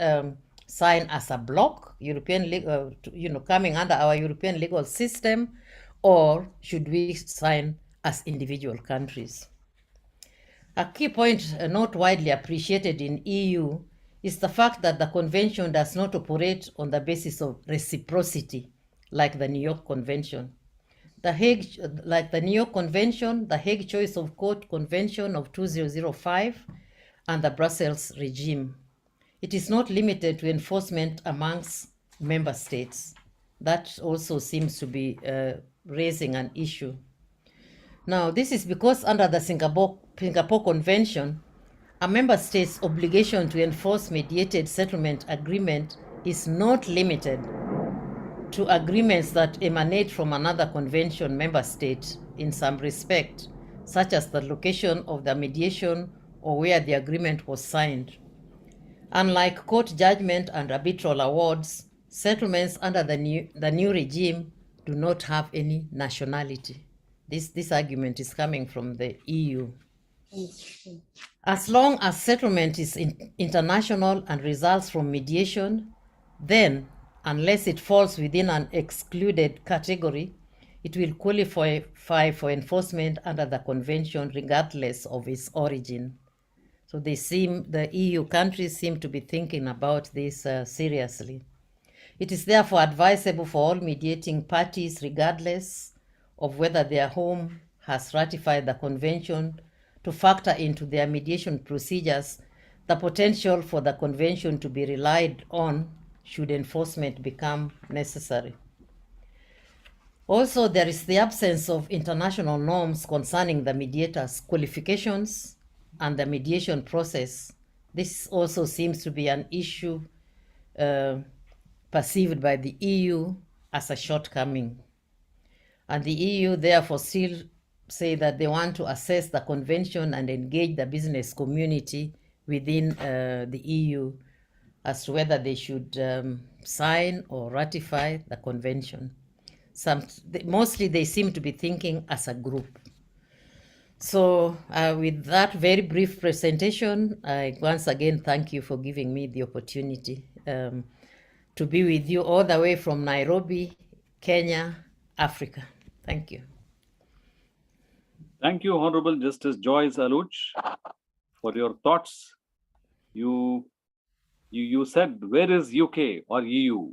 sign as a bloc, European legal, coming under our European legal system, or should we sign as individual countries? A key point not widely appreciated in EU is the fact that the convention does not operate on the basis of reciprocity, like the New York Convention. Like the New York Convention, the Hague Choice of Court Convention of 2005, and the Brussels regime. It is not limited to enforcement amongst member states. That also seems to be raising an issue. Now, this is because under the Singapore Convention, a member state's obligation to enforce mediated settlement agreement is not limited to agreements that emanate from another convention member state in some respect, such as the location of the mediation or where the agreement was signed. Unlike court judgment and arbitral awards, settlements under the new regime do not have any nationality. This argument is coming from the EU. As long as settlement is international and results from mediation, then, unless it falls within an excluded category, it will qualify for enforcement under the convention regardless of its origin. So the EU countries seem to be thinking about this seriously. It is therefore advisable for all mediating parties, regardless of whether their home has ratified the convention, to factor into their mediation procedures the potential for the convention to be relied on should enforcement become necessary. Also, there is the absence of international norms concerning the mediator's qualifications and the mediation process. This also seems to be an issue perceived by the EU as a shortcoming. And the EU therefore still say that they want to assess the convention and engage the business community within the EU as to whether they should sign or ratify the convention. Mostly they seem to be thinking as a group. So with that very brief presentation, I once again thank you for giving me the opportunity to be with you all the way from Nairobi, Kenya, Africa. Thank you. Thank you, Honorable Justice Joyce Aluch, for your thoughts. You said, where is UK or EU?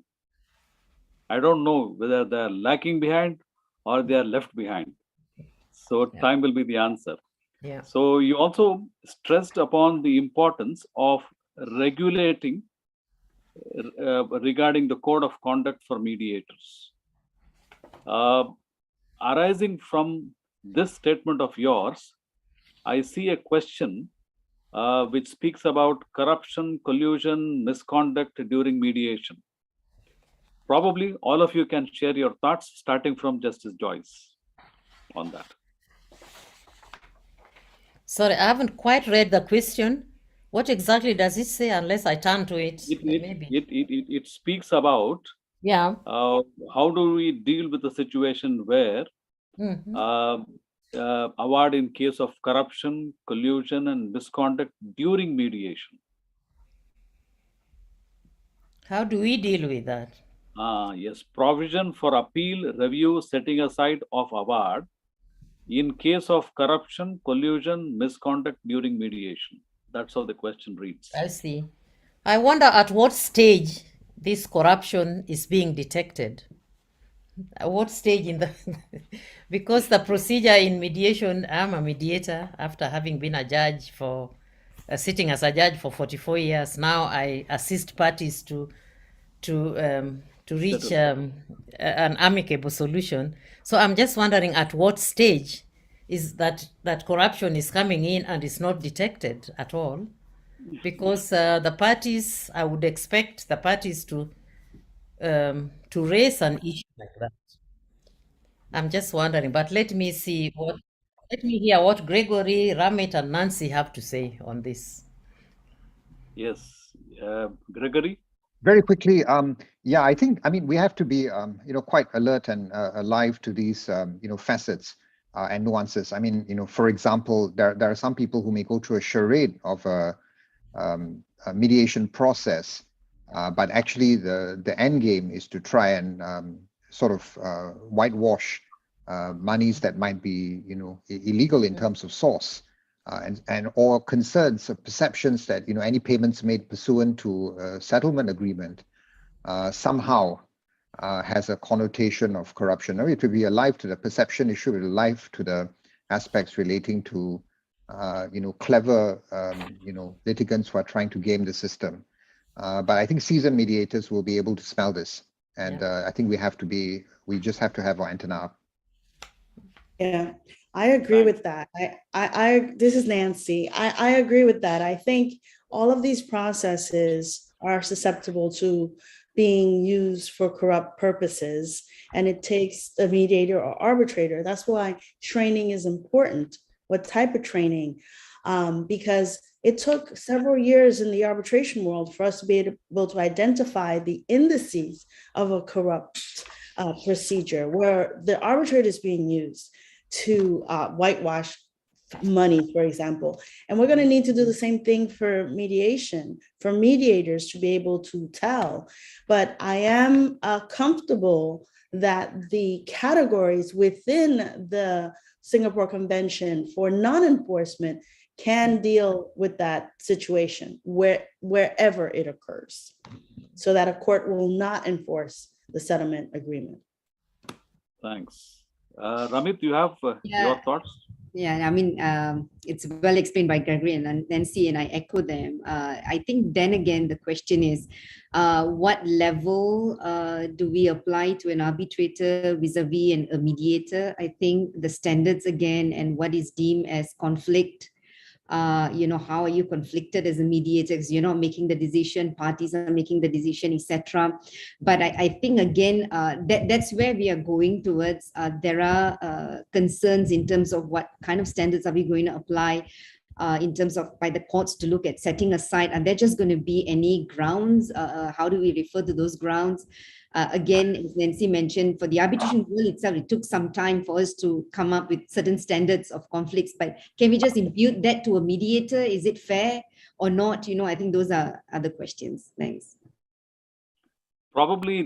I don't know whether they're lagging behind or they are left behind. So time will be the answer. Yeah. So you also stressed upon the importance of regulating regarding the code of conduct for mediators. Arising from this statement of yours, I see a question which speaks about corruption, collusion, misconduct during mediation. Probably all of you can share your thoughts, starting from Justice Joyce on that. Sorry, I haven't quite read the question. What exactly does it say, unless I turn to it? It speaks about how do we deal with the situation where award in case of corruption, collusion, and misconduct during mediation. How do we deal with that? Yes, provision for appeal, review, setting aside of award in case of corruption, collusion, misconduct during mediation. That's how the question reads. I see. I wonder at what stage this corruption is being detected. At what stage in the because the procedure in mediation, I'm a mediator after having been a judge for sitting as a judge for 44 years. Now I assist parties to reach an amicable solution. So I'm just wondering at what stage is that corruption is coming in and is not detected at all, because the parties, I would expect the parties to raise an issue like that. I'm just wondering, but let me hear what Gregory, Ramit, and Nancy have to say on this. Yes, Gregory. Very quickly, yeah, I mean, we have to be, quite alert and alive to these, facets and nuances. I mean, for example, there are some people who may go through a charade of a mediation process, but actually the end game is to try and sort of whitewash monies that might be, illegal in terms of source. And or concerns or perceptions that any payments made pursuant to a settlement agreement somehow has a connotation of corruption. Now, it will be alive to the perception issue, alive to the aspects relating to clever litigants who are trying to game the system. But I think seasoned mediators will be able to smell this, and I think we just have to have our antenna up. Yeah, I agree with that. This is Nancy. I agree with that. I think all of these processes are susceptible to being used for corrupt purposes, and it takes a mediator or arbitrator. That's why training is important. What type of training? Because it took several years in the arbitration world for us to be able to identify the indices of a corrupt procedure where the arbitrator is being used to whitewash money, for example. And we're going to need to do the same thing for mediation, for mediators to be able to tell. But I am comfortable that the categories within the Singapore Convention for non-enforcement can deal with that situation wherever it occurs, so that a court will not enforce the settlement agreement. Thanks. Ramit, you have your thoughts? Yeah, I mean, it's well explained by Gregory and Nancy, and I echo them. I think then again, the question is, what level do we apply to an arbitrator vis-a-vis a mediator? I think the standards again, and what is deemed as conflict How are you conflicted as a mediator? Because you're not making the decision, parties are making the decision, etc. But I think again, that's where we are going towards. There are concerns in terms of what kind of standards are we going to apply in terms of by the courts to look at setting aside. Are there just going to be any grounds? How do we refer to those grounds? Again, as Nancy mentioned, for the arbitration rule itself, it took some time for us to come up with certain standards of conflicts, but can we just impute that to a mediator? Is it fair or not? I think those are other questions. Thanks. Probably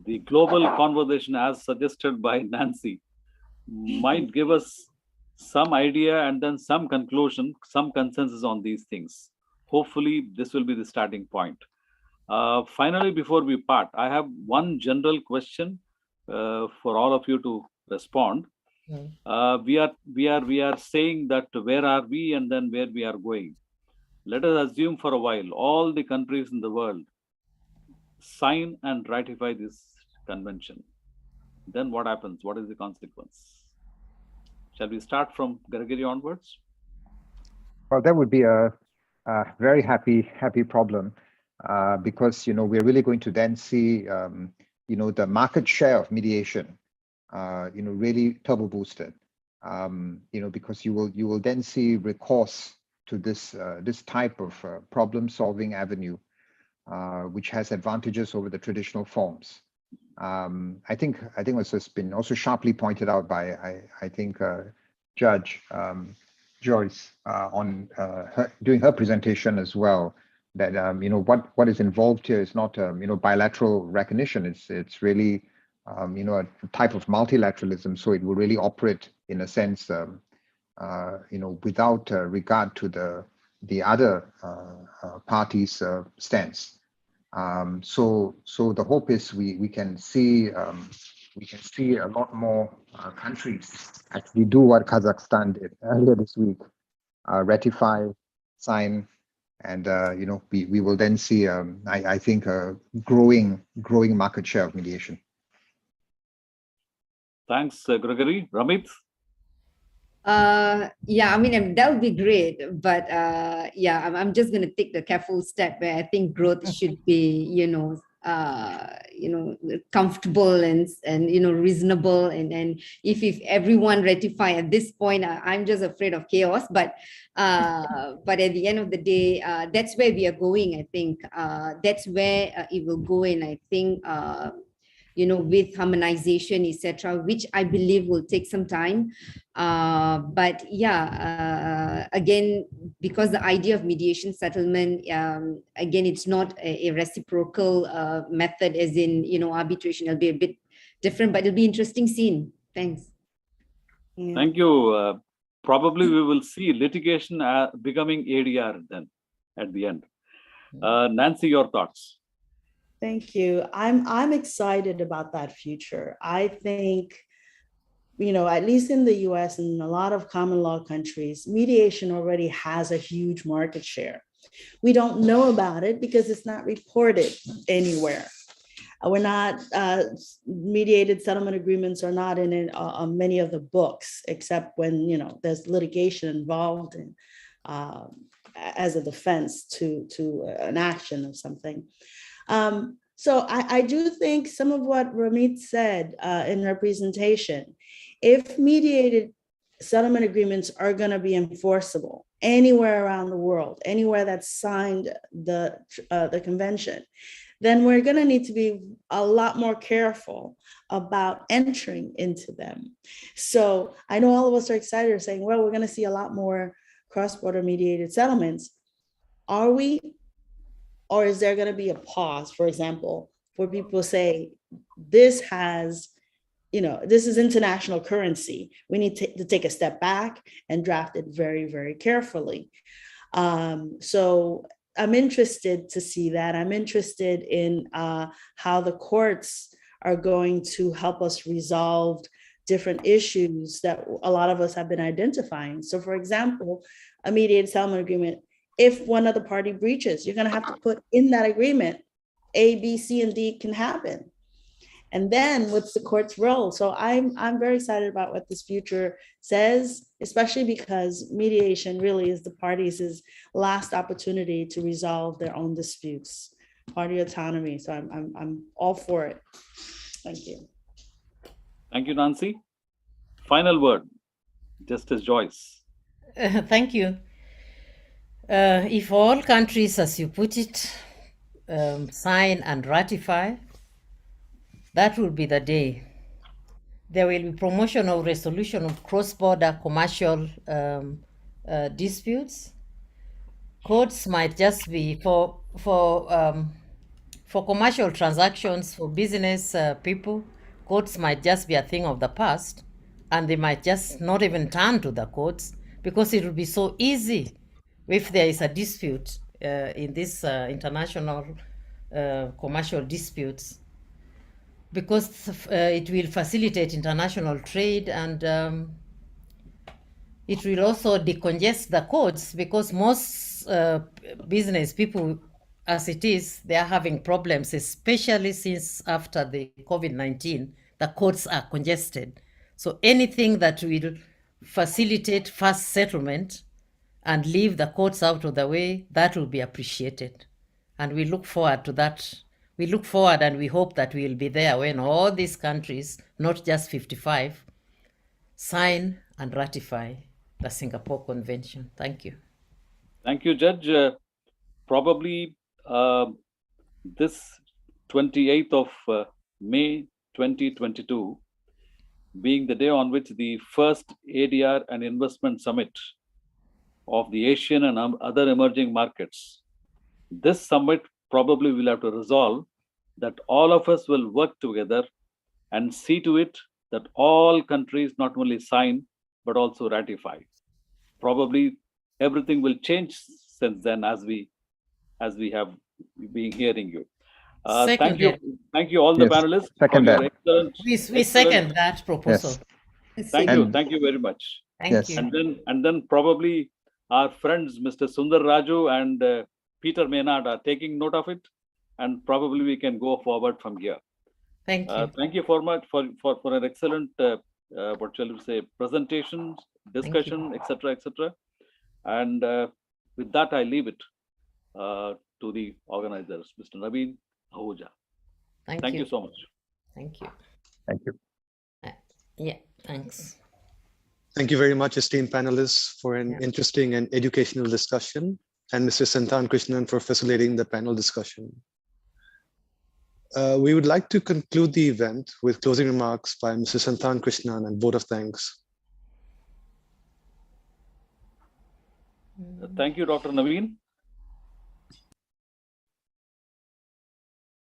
the global conversation as suggested by Nancy might give us some idea and then some conclusion, some consensus on these things. Hopefully, this will be the starting point. Finally, before we part, I have one general question for all of you to respond. We are saying that where are we and then where we are going. Let us assume for a while all the countries in the world sign and ratify this convention. Then what happens? What is the consequence? Shall we start from Gregory onwards? Well, that would be a very happy problem. Because we're really going to then see the market share of mediation really turbo boosted, because you will then see recourse to this type of problem solving avenue, which has advantages over the traditional forms. I think this has been also sharply pointed out by I think Judge Joyce on doing her presentation as well. That what is involved here is not bilateral recognition. It's really a type of multilateralism. So it will really operate in a sense without regard to the other parties' stance. So the hope is we can see a lot more countries actually do what Kazakhstan did earlier this week, ratify, sign. And we will then see, I think, a growing market share of mediation. Thanks, Gregory. Ramit? Yeah, I mean, that would be great, but yeah, I'm just going to take the careful step where I think growth should be, comfortable and reasonable, and if everyone ratify at this point, I'm just afraid of chaos. But at the end of the day, that's where we are going. I think that's where it will go, and I think with harmonization, etc., which I believe will take some time. But yeah, again, because the idea of mediation settlement, again, it's not a reciprocal method, as in, arbitration. It'll be a bit different, but it'll be interesting scene. Thanks. Yeah. Thank you. Probably we will see litigation becoming ADR then at the end. Nancy, your thoughts? Thank you. I'm excited about that future. I think, at least in the US and a lot of common law countries, mediation already has a huge market share. We don't know about it because it's not reported anywhere. We're not, mediated settlement agreements are not in many of the books, except when, there's litigation involved in, as a defense to an action or something. So I do think some of what Ramit said in her presentation, if mediated settlement agreements are going to be enforceable anywhere around the world, anywhere that's signed the convention, then we're going to need to be a lot more careful about entering into them. So I know all of us are excited, saying, well, we're going to see a lot more cross-border mediated settlements. Are we? Or is there going to be a pause, for example, where people say, this has, this is international currency. We need to take a step back and draft it very, very carefully. So I'm interested to see that. I'm interested in how the courts are going to help us resolve different issues that a lot of us have been identifying. So for example, a mediated settlement agreement, if one of the party breaches, you're going to have to put in that agreement, A, B, C, and D can happen. And then what's the court's role? So I'm very excited about what this future says. especially because mediation really is the parties' last opportunity to resolve their own disputes, party autonomy. So I'm all for it. Thank you. Thank you, Nancy. Final word, Justice Joyce. Thank you. If all countries, as you put it, sign and ratify, that will be the day. There will be promotion of resolution of cross-border commercial disputes. Courts might just be for commercial transactions, for business people. Courts might just be a thing of the past, and they might just not even turn to the courts because it will be so easy if there is a dispute in this international commercial disputes, because it will facilitate international trade, and it will also decongest the courts, because most business people, as it is, they are having problems, especially since after the COVID-19, the courts are congested. So anything that will facilitate fast settlement and leave the courts out of the way, that will be appreciated. And we look forward to that. We look forward and we hope that we will be there when all these countries, not just 55, sign and ratify the Singapore Convention. Thank you. Thank you, Judge. Probably this 28th of May 2022, being the day on which the first ADR and investment summit of the Asian and other emerging markets, this summit probably will have to resolve that all of us will work together and see to it that all countries not only sign but also ratify. Probably everything will change since then, as we have been hearing you. Thank you all the panelists. Second that. We second that proposal. Yes. Thank you very much. Thank you. And then probably our friends Mr. Sundar Raju and Peter Maynard are taking note of it, and probably we can go forward from here. Thank you. Thank you for an excellent what shall we say, presentations, discussion, etc., etc. And with that, I leave it to the organizers, Mr. Naveen Ahuja. Thank you so much. Thank you. Thank you. Yeah, thanks. Thank you very much, esteemed panelists, for an interesting and educational discussion, and Mr. Santan Krishnan for facilitating the panel discussion. We would like to conclude the event with closing remarks by Mr. Santan Krishnan and vote of thanks. Thank you, Dr. Naveen.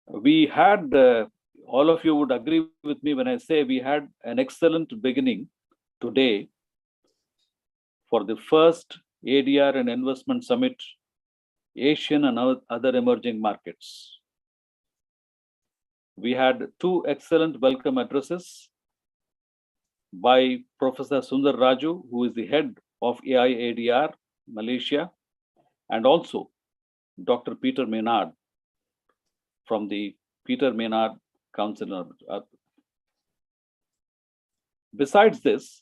We had, all of you would agree with me when I say we had an excellent beginning today for the first ADR and Investment Summit, Asian and other emerging markets. We had two excellent welcome addresses by Professor Sundar Raju, who is the head of AIADR, Malaysia, and also Dr. Peter Maynard from the Peter Maynard Council. Besides this,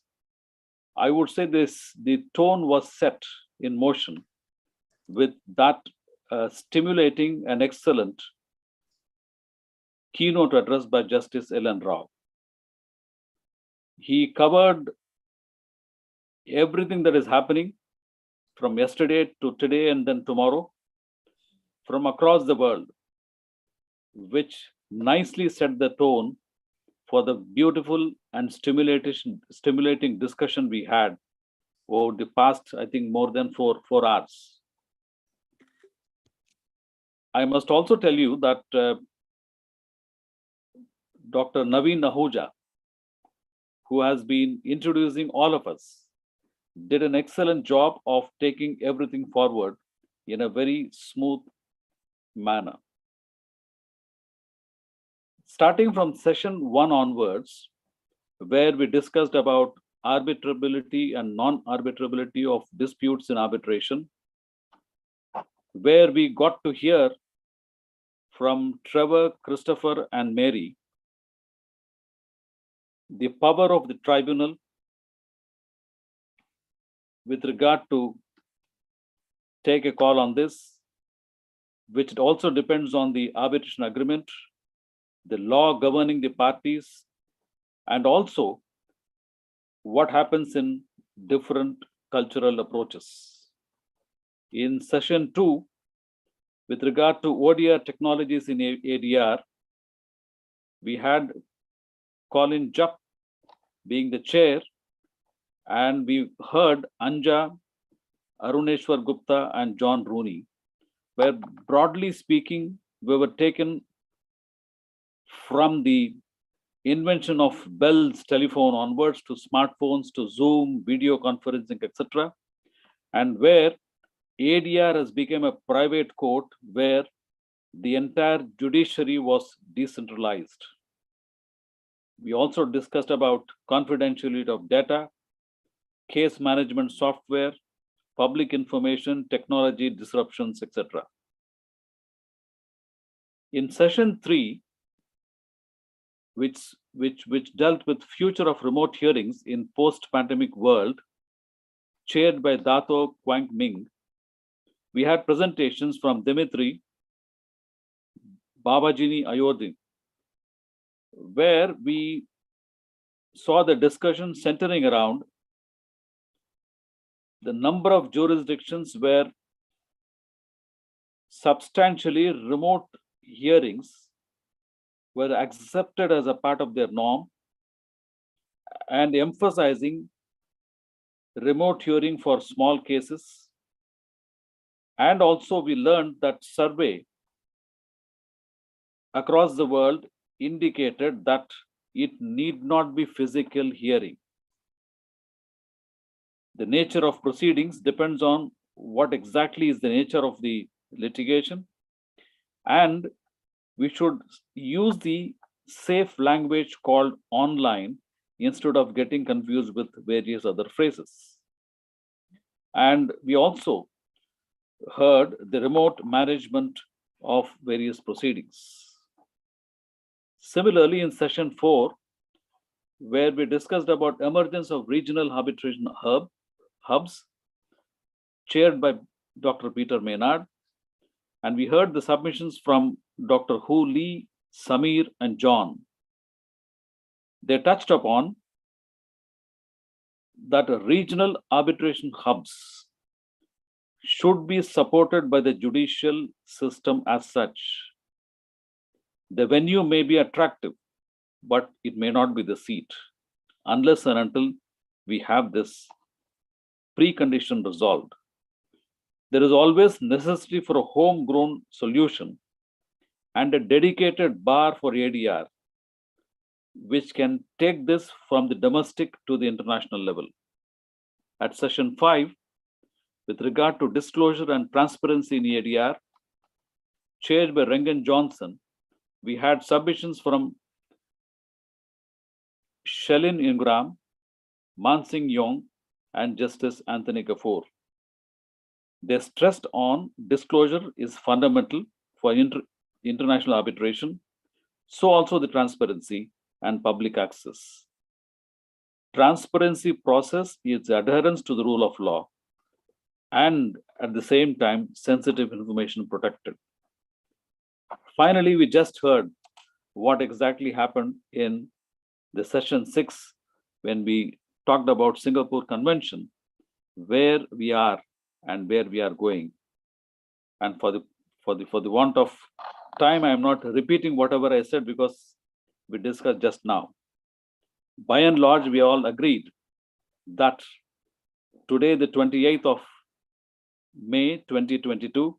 I would say the tone was set in motion with that stimulating and excellent keynote address by Justice Ellen Rao. He covered everything that is happening from yesterday to today and then tomorrow from across the world, which nicely set the tone for the beautiful and stimulating discussion we had over the past, I think, more than four hours. I must also tell you that Dr. Naveen Ahuja, who has been introducing all of us, did an excellent job of taking everything forward in a very smooth manner. Starting from session 1 onwards, where we discussed about arbitrability and non-arbitrability of disputes in arbitration, where we got to hear from Trevor, Christopher, and Mary the power of the tribunal, with regard to take a call on this, which also depends on the arbitration agreement, the law governing the parties, and also what happens in different cultural approaches. In session 2, with regard to ODR technologies in ADR, we had Colin Jupp being the chair, and we heard Anja, Aruneshwar Gupta, and John Rooney, where broadly speaking, we were taken from the invention of Bell's telephone onwards to smartphones, to Zoom, video conferencing, etc. And where ADR has become a private court where the entire judiciary was decentralized. We also discussed about confidentiality of data, case management software, public information, technology disruptions, etc. In session 3, which dealt with future of remote hearings in post-pandemic world, chaired by Dato Kwang Ming, we had presentations from Dimitri Babajini Ayodhi, where we saw the discussion centering around the number of jurisdictions where substantially remote hearings were accepted as a part of their norm, and emphasizing remote hearing for small cases. And also we learned that survey across the world indicated that it need not be physical hearing. The nature of proceedings depends on what exactly is the nature of the litigation, and we should use the safe language called online instead of getting confused with various other phrases. And we also heard the remote management of various proceedings. Similarly, in session 4, where we discussed about emergence of regional arbitration hubs, chaired by Dr. Peter Maynard, and we heard the submissions from Dr. Hu Lee, Samir, and John. They touched upon that regional arbitration hubs should be supported by the judicial system as such. The venue may be attractive, but it may not be the seat, unless and until we have this precondition resolved. There is always necessity for a homegrown solution and a dedicated bar for ADR, which can take this from the domestic to the international level. At session 5, with regard to disclosure and transparency in ADR, chaired by Rengan Johnson, we had submissions from Shelin Ingram, Mansing Yong, and Justice Anthony Kapoor. They stressed on disclosure is fundamental for international arbitration, so also the transparency and public access. Transparency process is adherence to the rule of law and at the same time sensitive information protected. Finally, we just heard what exactly happened in the session 6 when we talked about Singapore Convention, where we are and where we are going. And for the want of time, I am not repeating whatever I said because we discussed just now. By and large, we all agreed that today, the 28th of May 2022,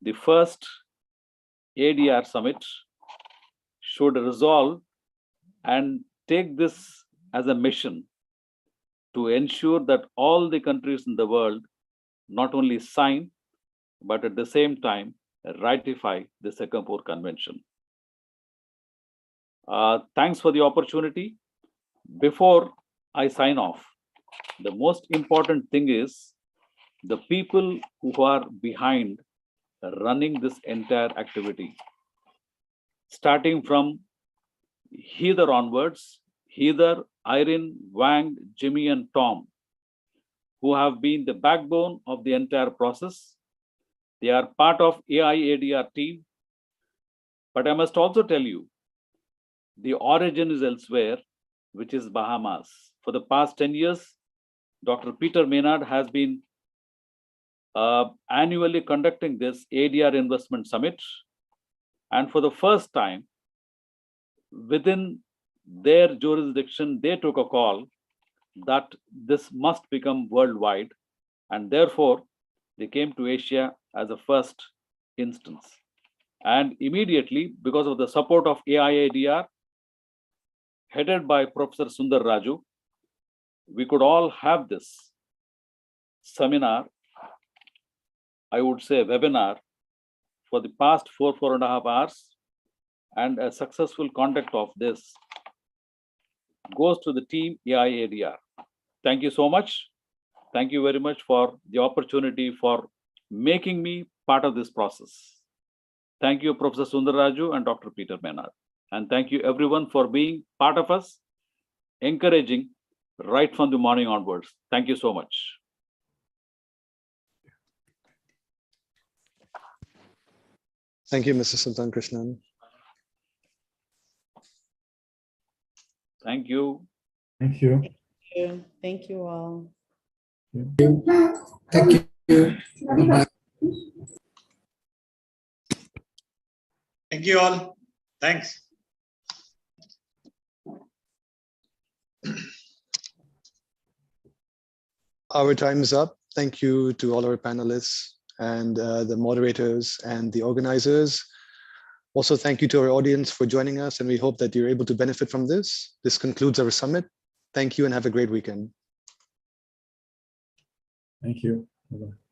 the first ADR summit should resolve and take this as a mission to ensure that all the countries in the world not only sign, but at the same time ratify the Singapore Convention. Thanks for the opportunity. Before I sign off, the most important thing is the people who are behind running this entire activity. Starting from Heather onwards, Heather, Irene, Wang, Jimmy, and Tom, who have been the backbone of the entire process. They are part of AI-ADR team. But I must also tell you, the origin is elsewhere, which is Bahamas. For the past 10 years, Dr. Peter Maynard has been annually conducting this ADR investment summit. And for the first time, within their jurisdiction, they took a call that this must become worldwide. And therefore, they came to Asia as a first instance. And immediately, because of the support of AI-ADR, headed by Professor Sundar Raju, we could all have this seminar, I would say webinar, for the past 4.5 hours, and a successful conduct of this goes to the team AI-ADR. Thank you so much. Thank you very much for the opportunity for making me part of this process. Thank you, Professor Sundar Raju and Dr. Peter Maynard. And thank you everyone for being part of us, encouraging right from the morning onwards. Thank you so much. Thank you, Mr. Sultan Krishnan. Thank you. Thank you. Thank you all. Thank you. Bye-bye. Thank you all. Thanks. Our time is up. Thank you to all our panelists and the moderators and the organizers. Also, thank you to our audience for joining us, and we hope that you're able to benefit from this. This concludes our summit. Thank you and have a great weekend. Thank you. Bye-bye.